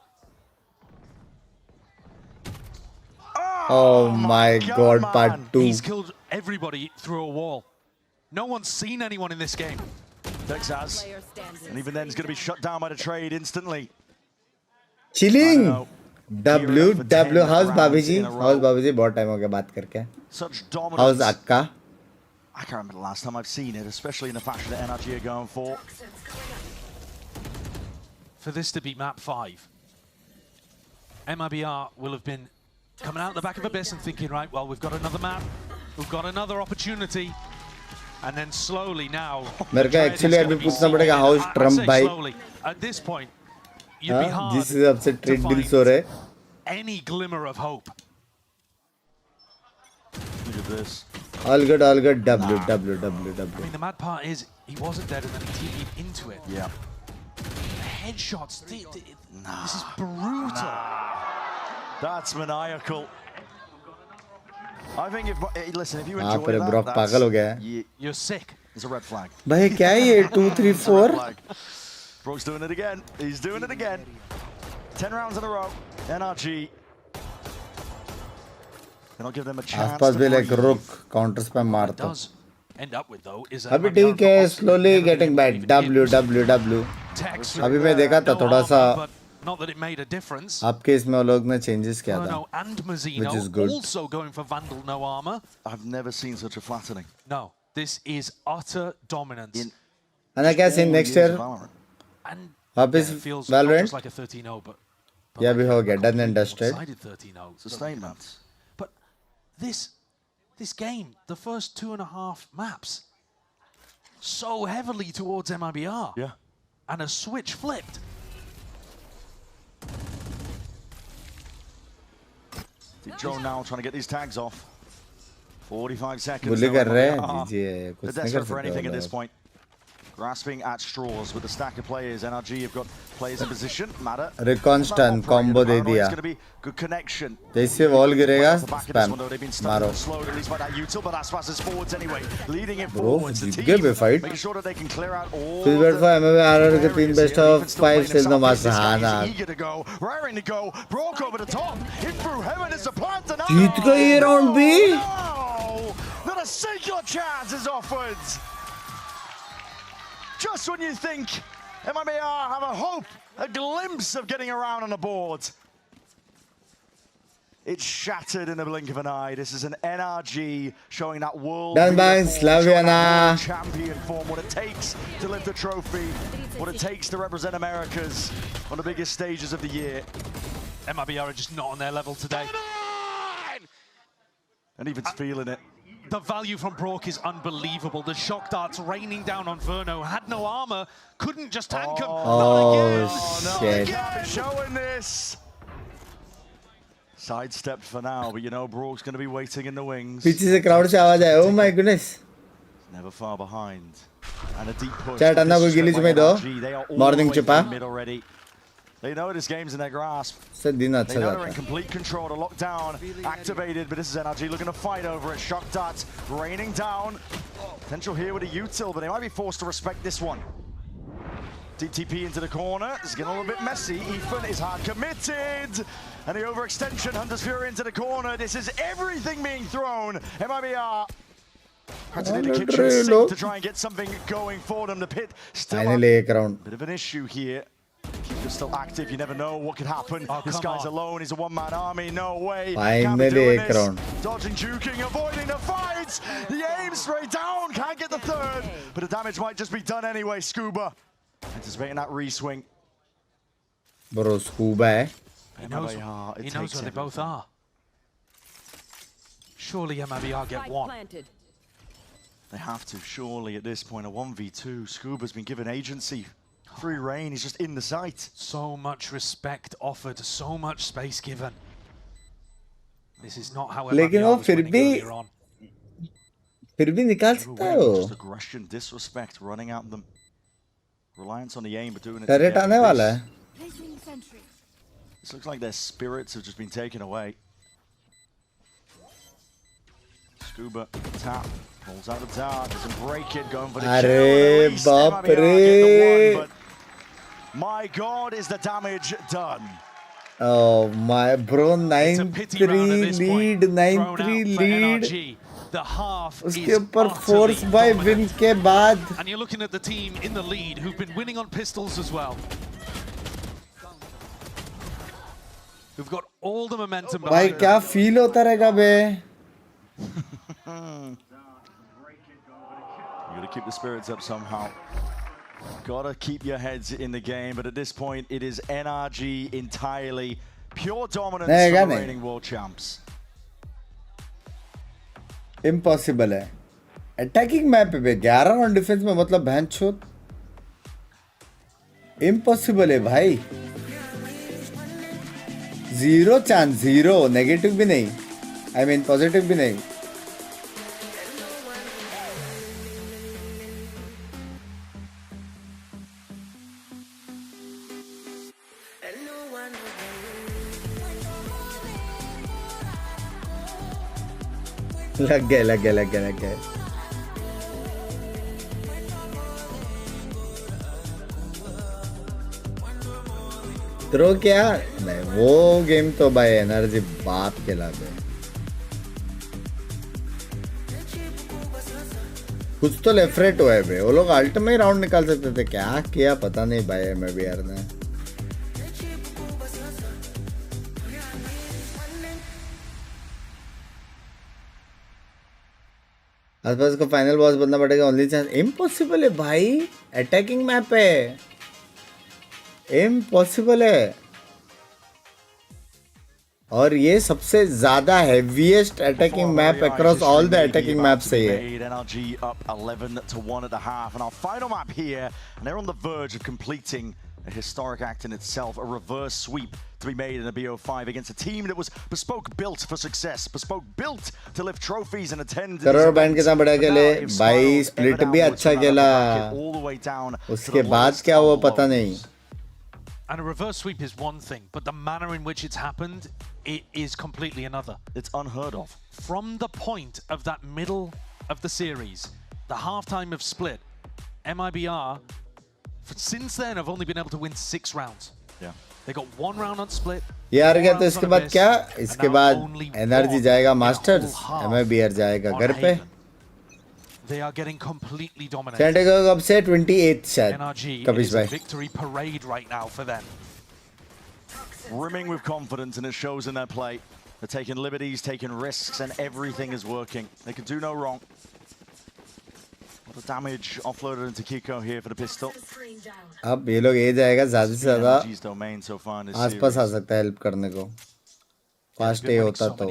Oh my god, part 2. He's killed everybody through a wall. No one's seen anyone in this game. Dex has. And even then, he's going to be shut down by the trade instantly. Chilling. How's Babiji? How's Babiji? बहुत time हो गया बात करके. Such dominance. How's Akka? I can't remember the last time I've seen it, especially in the fashion that NRG are going for. For this to be map 5, MIBR will have been coming out the back of Abyss and thinking, right, well, we've got another map, we've got another opportunity, and then slowly now. मेरे को actually अभी पूछना पड़ेगा how's Trump भाई? Slowly. At this point, you'd be hard जिस हिसाब से trade deals हो रहे. Any glimmer of hope. Look at this. All good, W. I mean, the mad part is he wasn't dead and then he TP'd into it. Yeah. The headshots, this is brutal. That's maniacal. I think if you enjoy that, Brock पागल हो गया है. You're sick. It's a red flag. भाई क्या है ये 2, 3, 4? Brock's doing it again. He's doing it again. 10 rounds in a row. NRG. They're not giving them a chance. आसपास भी like रुक counters पे मारता. End up with though is अभी ठीक है, slowly getting back. W. अभी मैं देखा था थोड़ा सा. Not that it made a difference. आपके इसमें वो लोग ने changes किया था. And Mazzino which is good. also going for Vandal, no armor. I've never seen such a flattening. No, this is utter dominance. And I guess in next year. And वापिस feels Valorant. like a 13-0, but या भी हो गया done and dusted. Decided 13-0. Sustainment. But this game, the first 2.5 maps, so heavily towards MIBR. Yeah. And a switch flipped. Joe now trying to get these tags off. 45 seconds. bully कर रहे हैं They're desperate for anything at this point. Grasping at straws with the stack of players. NRG have got players in position. Matter. Recon stun combo दे दिया. It's going to be good connection. जैसे wall गिरेगा spam मारो. Slowed at least by that util, but that's passes forwards anyway. Leading it Bro, forwards. The जीत गए बे fight. making sure that they can clear out all. This bad for MIBR के 3 best of 5 still no mass. हाँ ना. Eager to go, raring to go. Brock over the top. Hit through heaven is the plant. जीत गए ये round भी. No, not a single chance is offered. Just when you think MIBR have a hope, a glimpse of getting around on the board. It's shattered in the blink of an eye. This is an NRG showing that world champion form, what it takes to lift a trophy, what it takes to represent Americas on the biggest stages of the year. MIBR are just not on their level today. And even feeling it. The value from Brock is unbelievable. The shock darts raining down on Verno. Had no armor, couldn't just tank him. Oh, shit. Showing this. Sidestepped for now, but you know Brock's going to be waiting in the wings. पीछे से crowd से आवाज आया. Oh my goodness. Never far behind. And a deep push. Chat अन्ना को गिली चुम्मी दो. Morning चुपा. They know this game's in their grasp. से दिन अच्छा They know जाता they're in है. complete control. The lockdown activated, but this is NRG looking to fight over it. Shock darts raining down. Potential here with a util, but they might be forced to respect this one. Deep TP into the corner. It's getting a little bit messy. Ethan is hard committed. And the overextension, Hunter's Fury into the corner. This is everything being thrown. MIBR had to do the kitchen sink to try and get something going for them. The pit still Finally एक round. bit of an issue here. Keeper's still active. You never know what could happen. This guy's alone. He's a one-man army. No way. Finally एक round. Dodging, juking, avoiding the fights. The aim straight down. Can't get the third. But the damage might just be done anyway, Scuba. Anticipating that re-swing. Bro, Scuba hai. He knows where they both are. Surely MIBR get one. They have to, surely, at this point. A 1v2. Scuba's been given agency. Free reign, he's just in the sight. So much respect offered, so much space given. This is not how MIBR was winning earlier on. फिर भी निकाल सकता है वो. Just aggression, disrespect running at them. Reliance on the aim, but doing it. Turret आने वाला है. This looks like their spirits have just been taken away. Scuba tap, pulls out the dart, doesn't break it, going for the Arey kill. बाप रे. My God, is the damage done? Oh my bro, 9-3 lead, 9-3 lead. The half उसके ऊपर force by win के बाद. And you're looking at the team in the lead who've been winning on pistols as well. Who've got all the momentum भाई behind क्या feel होता रहेगा बे? You gotta keep the spirits up somehow. Gotta keep your heads in the game, but at this point it is NRG entirely. Pure dominance for the reigning world champs. Impossible है. Attacking map पे 11 on defense में मतलब बहन छोड़. Impossible है भाई. Zero chance, zero. Negative भी नहीं. I mean positive भी नहीं. लग गए. थ्रो क्या? नहीं, वो गेम तो भाई एनर्जी बाप के लाते. कुछ तो लेफ्ट राइट हुआ है बे. वो लोग अल्ट में ही राउंड निकाल सकते थे. क्या किया पता नहीं भाई MIBR ने. आसपास को फाइनल बॉस बनना पड़ेगा. Only chance. इम्पॉसिबल है भाई. अटैकिंग मैप है. इम्पॉसिबल है. और ये सबसे ज्यादा heaviest attacking map across all the attacking maps है ये. NRG up 11-1 at the half, and our final map here, and they're on the verge of completing a historic act in itself, a reverse sweep to be made in a BO5 against a team that was bespoke built for success, bespoke built to lift trophies and attend. Crore band कितना बढ़िया खेले भाई. Split भी अच्छा खेला. उसके बाद क्या हुआ पता नहीं. And a reverse sweep is one thing, but the manner in which it's happened, it is completely another. It's unheard of. From the point of that middle of the series, the halftime of split, MIBR, since then, have only been able to win 6 rounds. Yeah. They got 1 round on split. ये हार गया तो इसके बाद क्या? इसके बाद energy जाएगा मास्टर्स. MIBR जाएगा घर पे. They are getting completely dominated. Santiago कब से 28th शायद. NRG कपिश is a भाई. victory parade right now for them. Brimming with confidence, and it shows in their play. They're taking liberties, taking risks, and everything is working. They can do no wrong. A lot of damage offloaded into Kickoff here for the pistol. अब ये लोग ए जाएगा ज़्यादा से ज़्यादा आसपास आ सकता है हेल्प करने को. फास्ट ए होता तो.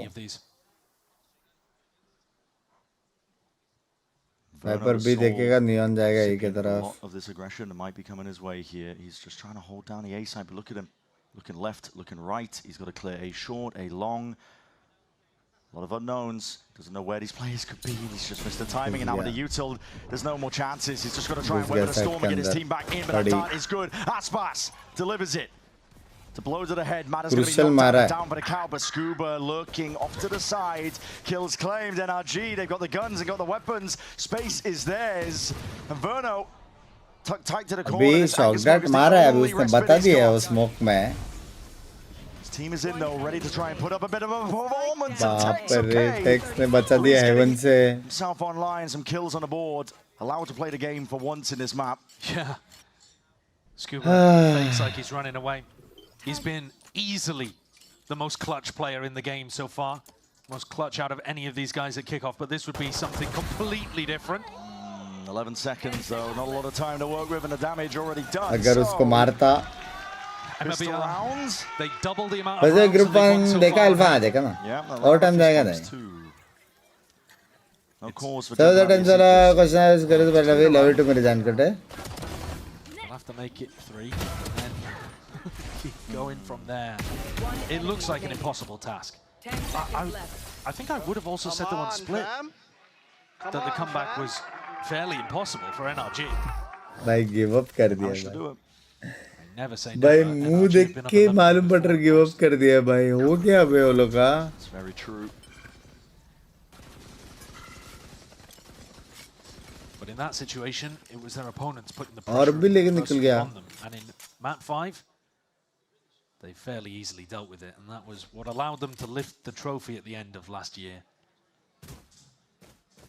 Viper भी देखेगा. नियॉन जाएगा ए की तरफ. Of this aggression that might be coming his way here. He's just trying to hold down the A side, but look at him. Looking left, looking right. He's got to clear A short, A long. A lot of unknowns. Doesn't know where these players could be. He's just missed the timing, and now with the util, there's no more chances. He's just got to try and weather the storm and get his team back in, but that dart is good. Aspas delivers it. To blow to the head, Matta's going to be knocked down for the cow, but Scuba looking off to the side. Kills claimed. NRG, they've got the guns and got the weapons. Space is theirs. And Verno tucked tight to the corner. अभी शॉकडाट मारा है. अभी उसने बता दिया है वो smoke में. His team is in though, ready to try and put up a bit of a performance. बाप रे. टेक्स ने बचा दिया हेवन से. Himself online, some kills on the board. Allowed to play the game for once in this map. Yeah. Scuba thinks like he's running away. He's been easily the most clutch player in the game so far. Most clutch out of any of these guys at Kickoff, but this would be something completely different. 11 seconds though, not a lot of time to work with and the damage already done. अगर उसको मारता MIBR, they double the amount of वैसे rounds group that they've 1 won so देखा far. Alpha आ देखा ना और time जाएगा नहीं No cause for so the tensor question is करे तो पहले level 2 में resign करते We'll have to make it 3 and then keep going from there. It looks like an impossible task. I think I would have also said the one split that the comeback was fairly impossible for NRG. भाई give up कर दिया भाई Never say भाई never. मुंह देख के मालूम पड़ रहा give up कर दिया भाई हो क्या बे वो लोग का It's very true. But in that situation, it was their opponents putting the और भी लेके pressure निकल गया on them. And in map 5, they fairly easily dealt with it. And that was what allowed them to lift the trophy at the end of last year.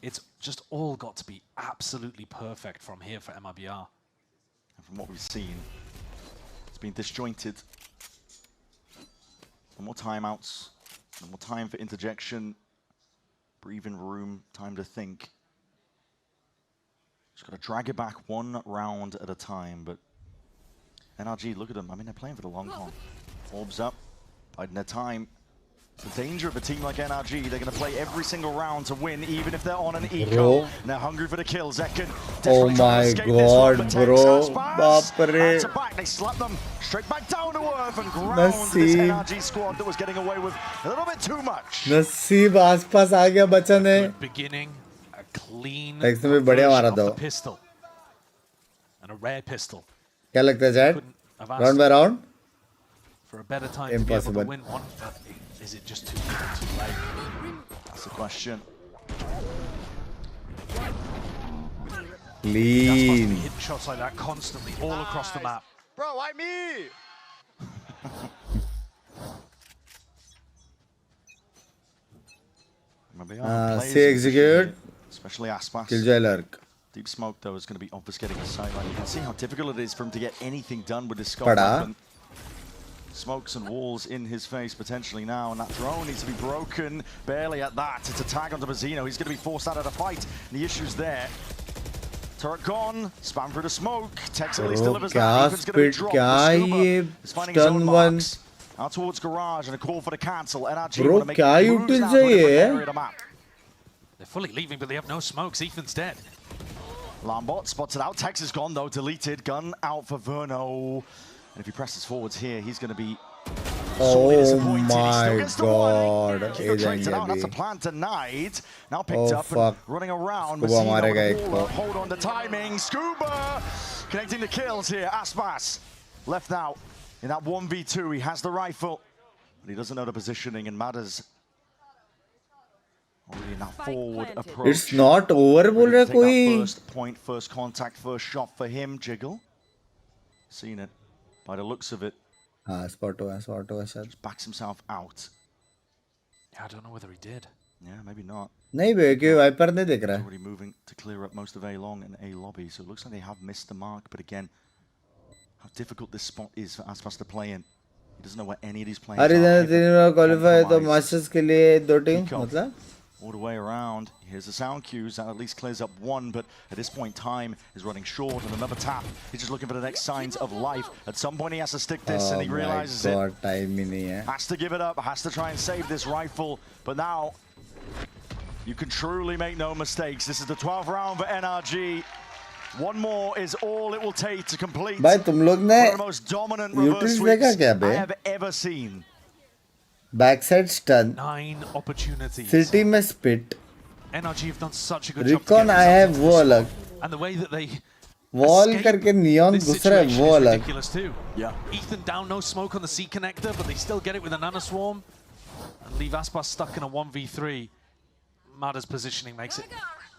It's just all got to be absolutely perfect from here for MIBR. And from what we've seen, it's been disjointed. No more timeouts, no more time for interjection, breathing room, time to think. Just got to drag it back one round at a time, but NRG, look at them. I mean, they're playing for the long haul. Orbs up, biding their time. It's the danger of a team like NRG. They're going to play every single round to win, even if they're on an eco. Bro. And they're hungry for the kill. Zekken oh my god bro बाप to back. They slap them straight back down to earth and ground this NRG squad that was getting away with a little bit too much. नसीब आसपास आ गया बच्चा ने Beginning a clean Next में बढ़िया मारा version था of the pistol. And a rare pistol. क्या लगता है chat have asked round by round For a better time to be able to win one, but is it just too late? That's the question. Clean. Hitting shots like that constantly all across the map. Bro, why me? say execute. Especially Aspas. Killjoy lurk. Deep smoke though is going to be obfuscating the sideline. You can see how difficult it is for him to get anything done with this scope weapon. Smokes and walls in his face potentially now, and that drone needs to be broken. Barely at that. It's a tag onto Mazzino. He's going to be forced out of the fight. And the issue's there. Turret gone. Spam through the smoke. Tex at least delivers that. Ethan's going to be dropped. Scuba is finding his own marks. Out towards garage and a call for the cancel. NRG want to make moves now to a different area of the map. They're fully leaving, but they have no smokes. Ethan's dead. Lambot spots it out. Tex is gone though. Deleted. Gun out for Verno. And if he presses forwards here, he's going to be sorely disappointed. My god. That's a plan denied. Now picked up and running around. Hold on to timing. Scuba connecting the kills here. Aspas left out in that 1v2. He has the rifle, but he doesn't know the positioning, and matters already in that forward approach. It's not over, बोल रहा कोई. First point, first contact, first shot for him. Jiggle. Seen it by the looks of it. Spot हुआ शायद. Just backs himself out. Yeah, I don't know whether he did. Yeah, maybe not. नहीं बे क्यों wiper नहीं देख रहा. Already moving to clear up most of A long and A lobby, so it looks like they have missed the mark. But again, how difficult this spot is for Aspas to play in. He doesn't know where any of these players are. अरे तीनों qualify तो masters के लिए दो team मतलब. All the way around. Here's the sound cues. That at least clears up one, but at this point, time is running short, and another tap. He's just looking for the next signs of life. At some point, he has to stick this, and he realizes it. Time ही नहीं है. Has to give it up. Has to try and save this rifle. But now, you can truly make no mistakes. This is the 12th round for NRG. One more is all it will take to complete भाई तुम लोग ने one of the most dominant reverse sweeps I have ever seen. Backside stun. 9 opportunities. City में spit. NRG have done such a good job. Recon I have वो अलग. And the way that they wall करके neon घुस रहा है वो अलग. Ridiculous too. Yeah. Ethan down, no smoke on the C connector, but they still get it with a nanoswarm and leave Aspas stuck in a 1v3. Mada's positioning makes it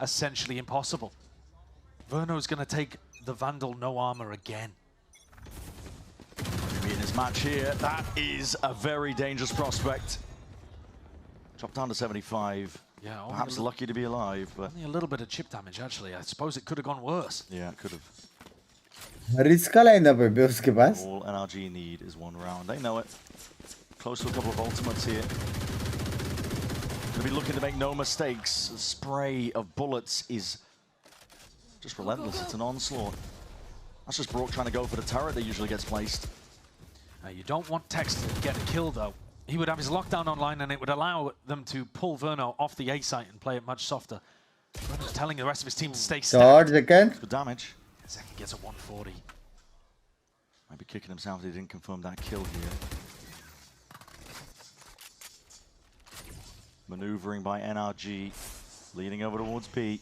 essentially impossible. Verno's going to take the Vandal no armor again. In his match here, that is a very dangerous prospect. Dropped down to 75. Yeah, perhaps lucky to be alive, but only a little bit of chip damage actually. I suppose it could have gone worse. Yeah, it could have. Riska lineup है बे उसके पास. All NRG need is one round. They know it. Close to a couple of ultimates here. Gonna be looking to make no mistakes. The spray of bullets is Just relentless. It's an onslaught. That's just Brook trying to go for the turret that usually gets placed. You don't want Tex to get a kill, though. He would have his lockdown online, and it would allow them to pull Verno off the A site and play it much softer. Verno's telling the rest of his team to stay stacked. Good damage. Second gets a 140. Might be kicking himself. He didn't confirm that kill here. Maneuvering by NRG, leading over towards B.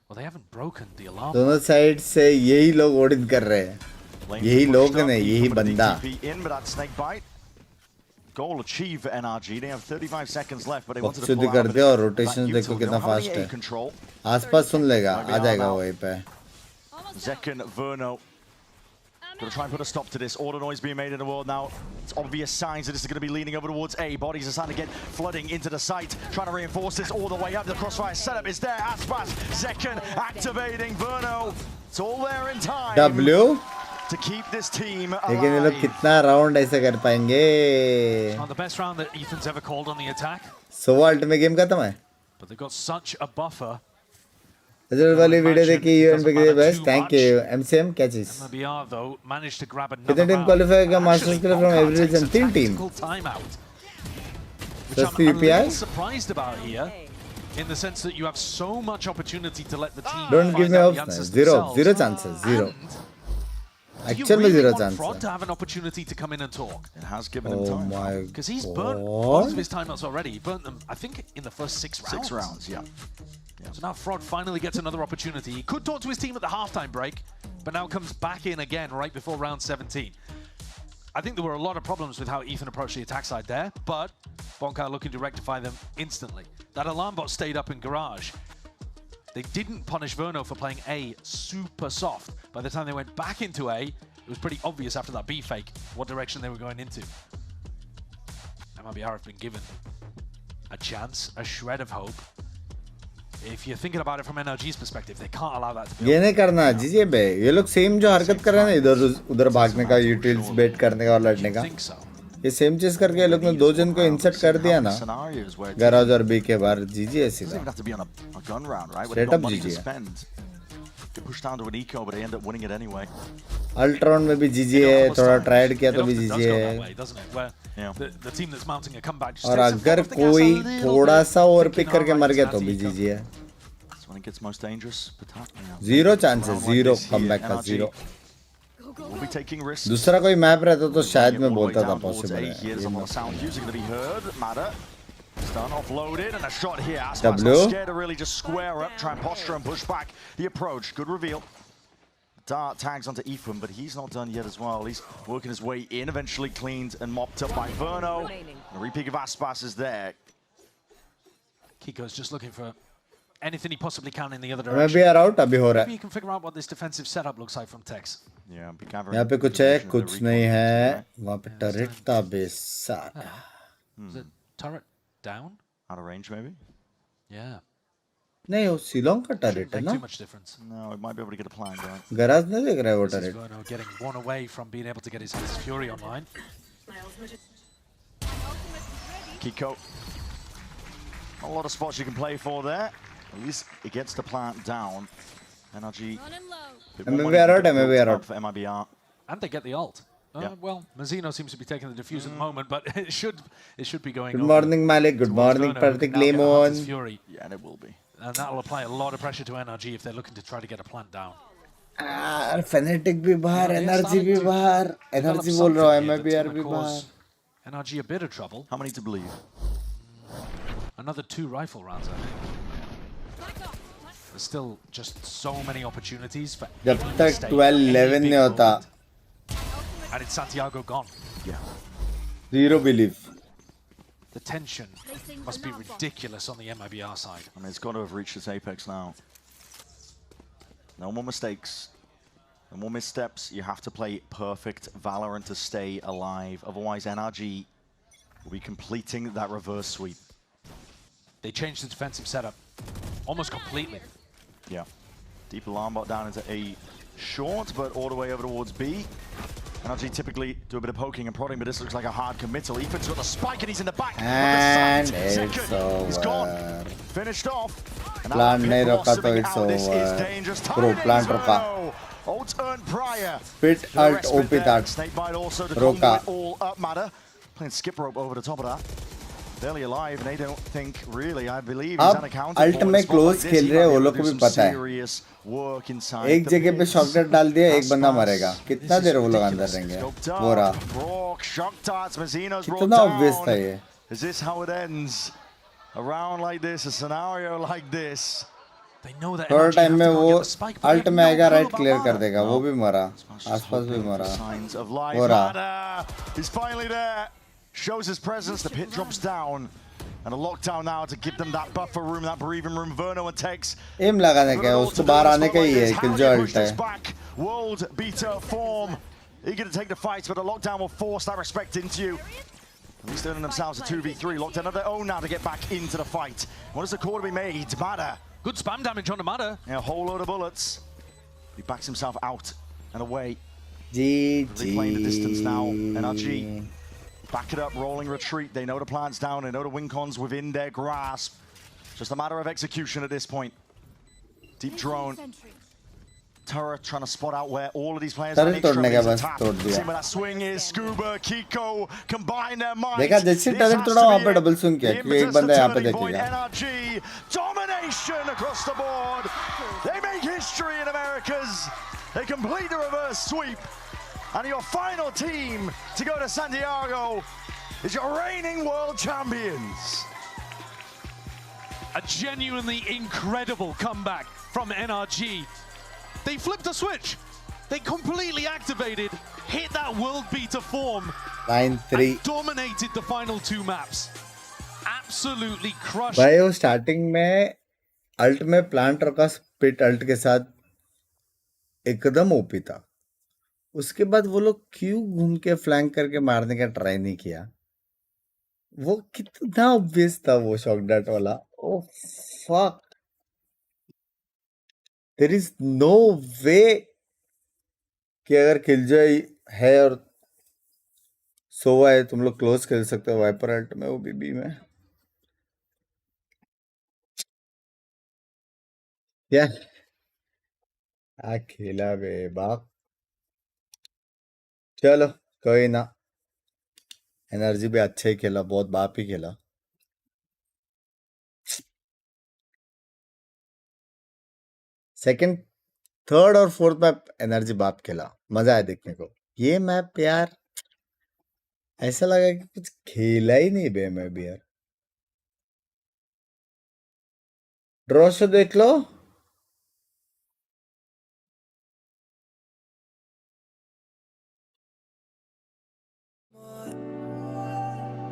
Well, they haven't broken the alarm. दोनों side से यही लोग audit कर रहे हैं. यही लोग नहीं, यही बंदा. In, but that snake bite. Goal achieved for NRG. They have 35 seconds left, but they wanted to pull out. करते और रोटेशन देखो कितना फास्ट है. आसपास सुन लेगा, आ जाएगा वहीं पे. Zekken, Verno. Gonna try and put a stop to this. All the noise being made in the world now. It's obvious signs that this is going to be leaning over towards A. Bodies are starting to get flooding into the site. Trying to reinforce this all the way up. The crossfire setup is there. Aspas, Zekken activating Verno. It's all there in time. W. To keep this team alive. लेकिन ये लोग कितना round ऐसे कर पाएंगे? It's not the best round that Ethan's ever called on the attack. So ultimate game खत्म है. But they've got such a buffer. Result वाली वीडियो देखी यूएन पे के बेस्ट. Thank you. MCM क्या चीज? MIBR though managed to grab another. कितने team qualify का मास्टर्स के लिए from every region? 3 team. Just the UPI. I'm surprised about here, in the sense that you have so much opportunity to let the team. Don't give me options. Zero chances. Zero. Actually, zero chances. Fraud to have an opportunity to come in and talk. It has given him time. Oh my. Because he's burnt most of his timeouts already. He burnt them, I think, in the first 6 rounds. 6 rounds, yeah. So now Fraud finally gets another opportunity. He could talk to his team at the halftime break, but now comes back in again right before round 17. I think there were a lot of problems with how Ethan approached the attack side there, but Bonkai looking to rectify them instantly. That alarm bot stayed up in garage. They didn't punish Verno for playing A super soft. By the time they went back into A, it was pretty obvious after that B fake what direction they were going into. MIBR have been given a chance, a shred of hope. If you're thinking about it from NRG's perspective, they can't allow that to be. ये नहीं करना जीजिए बे. ये लोग same जो हरकत कर रहे हैं ना, इधर उधर भागने का, यूटिल्स बेट करने का और लड़ने का. ये सेम चीज करके ये लोग ने 2 जन को इंसर्ट कर दिया ना. गैराज और बी के बाहर जीजिए सीधा. सेटअप जीजिए. अल्ट्रॉन में भी जीजिए. थोड़ा ट्राइड किया तो भी जीजिए. और अगर कोई थोड़ा सा और पिक करके मर गया तो भी जीजिए. 0 चांसेस. 0 कमबैक का 0. दूसरा कोई मैप रहता तो शायद मैं बोलता था पॉसिबल है. Done, offloaded, and a shot here. Aspas W. not scared to really just square up, try and posture and push back the approach. Good reveal. Dart tags onto Ethan, but he's not done yet as well. He's working his way in, eventually cleaned and mopped up by Verno. A repeat of Aspas is there. Kiko's just looking for anything he possibly can in the other direction. MIBR out अभी हो रहा है. Maybe you can figure out what this defensive setup looks like from Tex. Yeah, यहाँ पे कुछ है, कुछ नहीं है. वहाँ पे turret था बेसारा. Is it turret down? Out of range, maybe? Yeah. नहीं वो सिलोंग का turret है ना? Too much difference. No, it might be able to get a plan going. Garage नहीं देख रहा है वो turret. Verno getting one away from being able to get his Fury online. Kiko. A lot of spots you can play for there. At least it gets the plant down. NRG. MIBR out. For MIBR. And they get the ult. Well, Mazzino seems to be taking the defuse at the moment, but it should be going. Good morning, Malik. Good morning, Pratik Lemon. Yeah, and it will be. And that will apply a lot of pressure to NRG if they're looking to try to get a plant down. Fnatic भी बाहर, NRG भी बाहर. NRG बोल रहा है, MIBR भी बाहर. NRG a bit of trouble. How many to believe? Another 2 rifle rounds, I think. There's still just so many opportunities for. जब तक 12-11 नहीं होता. And it's Santiago gone. Yeah. 0 belief. The tension must be ridiculous on the MIBR side. I mean, it's got to have reached its apex now. No more mistakes. No more missteps. You have to play perfect Valorant to stay alive. Otherwise, NRG will be completing that reverse sweep. They changed the defensive setup almost completely. Yeah. Deep alarm bot down into A short, but all the way over towards B. NRG typically do a bit of poking and prodding, but this looks like a hard committal. Ethan's got the spike and he's in the back. And it's over. He's gone. Finished off. Plant नहीं रोका तो it's over. Bro, plant रोका. Pit alt OP that. रोका. Playing skip rope over the top of that. Barely alive, and they don't think really. I believe he's unaccounted for. अब alt में close खेल रहे हैं, वो लोग को भी पता है. एक जगह पे शॉकडार्ट डाल दिया, एक बंदा मरेगा. कितना देर वो लोग अंदर रहेंगे? वो रहा. कितना ऑब्वियस था ये. Is this how it ends? A round like this, a scenario like this. Third time में वो अल्ट में आएगा, राइट क्लियर कर देगा. वो भी मरा, आसपास भी मरा. वो रहा. He's finally there. Shows his presence. The pit drops down, and a lockdown now to give them that buffer room, that breathing room. Verno and Tex. Aim लगाने का है, उसको बाहर आने का ही है. किलजो अल्ट है. World beater form. Eager to take the fight, but the lockdown will force that respect into you. At least earning themselves a 2v3. Lockdown of their own now to get back into the fight. What is the call to be made? Mada. Good spam damage on the Mada. Yeah, a whole load of bullets. He backs himself out and away. GG. Replaying the distance now. NRG. Back it up, rolling retreat. They know the plan's down. They know the win con's within their grasp. Just a matter of execution at this point. Deep drone. Terra trying to spot out where all of these players are. See where that swing is. Scuba, Kiko combine their minds. देखा जैसे turret तोड़ा वहाँ पे double swing किया क्योंकि एक बंदा यहाँ पे देखेगा. NRG domination across the board. They make history in Americas. They complete the reverse sweep. And your final team to go to Santiago is your reigning world champions. A genuinely incredible comeback from NRG. They flipped a switch. They completely activated, hit that world beater form, 9-3. and dominated the final two maps. Absolutely crushed. भाई वो starting में alt में plant रखा, spit alt के साथ एकदम OP था. उसके बाद वो लोग क्यों घूम के फ्लैंक करके मारने का ट्राई नहीं किया? वो कितना ऑब्वियस था वो शॉकडार्ट वाला. Oh fuck. There is no way कि अगर किलजॉय है और सोवा है तुम लोग क्लोज खेल सकते हो वाइपर अल्ट में, वो बीबी में. क्या खेला बे बाप. चलो कोई ना. एनर्जी भी अच्छा ही खेला, बहुत बाप ही खेला. सेकंड, थर्ड और फोर्थ मैप एनर्जी बाप खेला. मजा आया देखने को. ये मैप यार ऐसा लगा कि कुछ खेला ही नहीं बे. मैं भी यार ड्रॉ शो देख लो.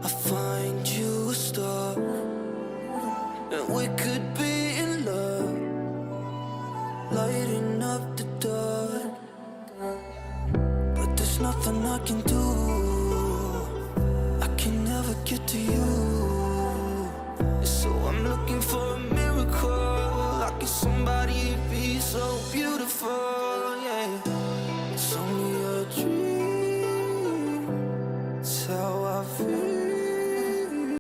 I find you a star, and we could be in love, lighting up the dark. But there's nothing I can do. I can never get to you. So I'm looking for a miracle. Like if somebody be so beautiful.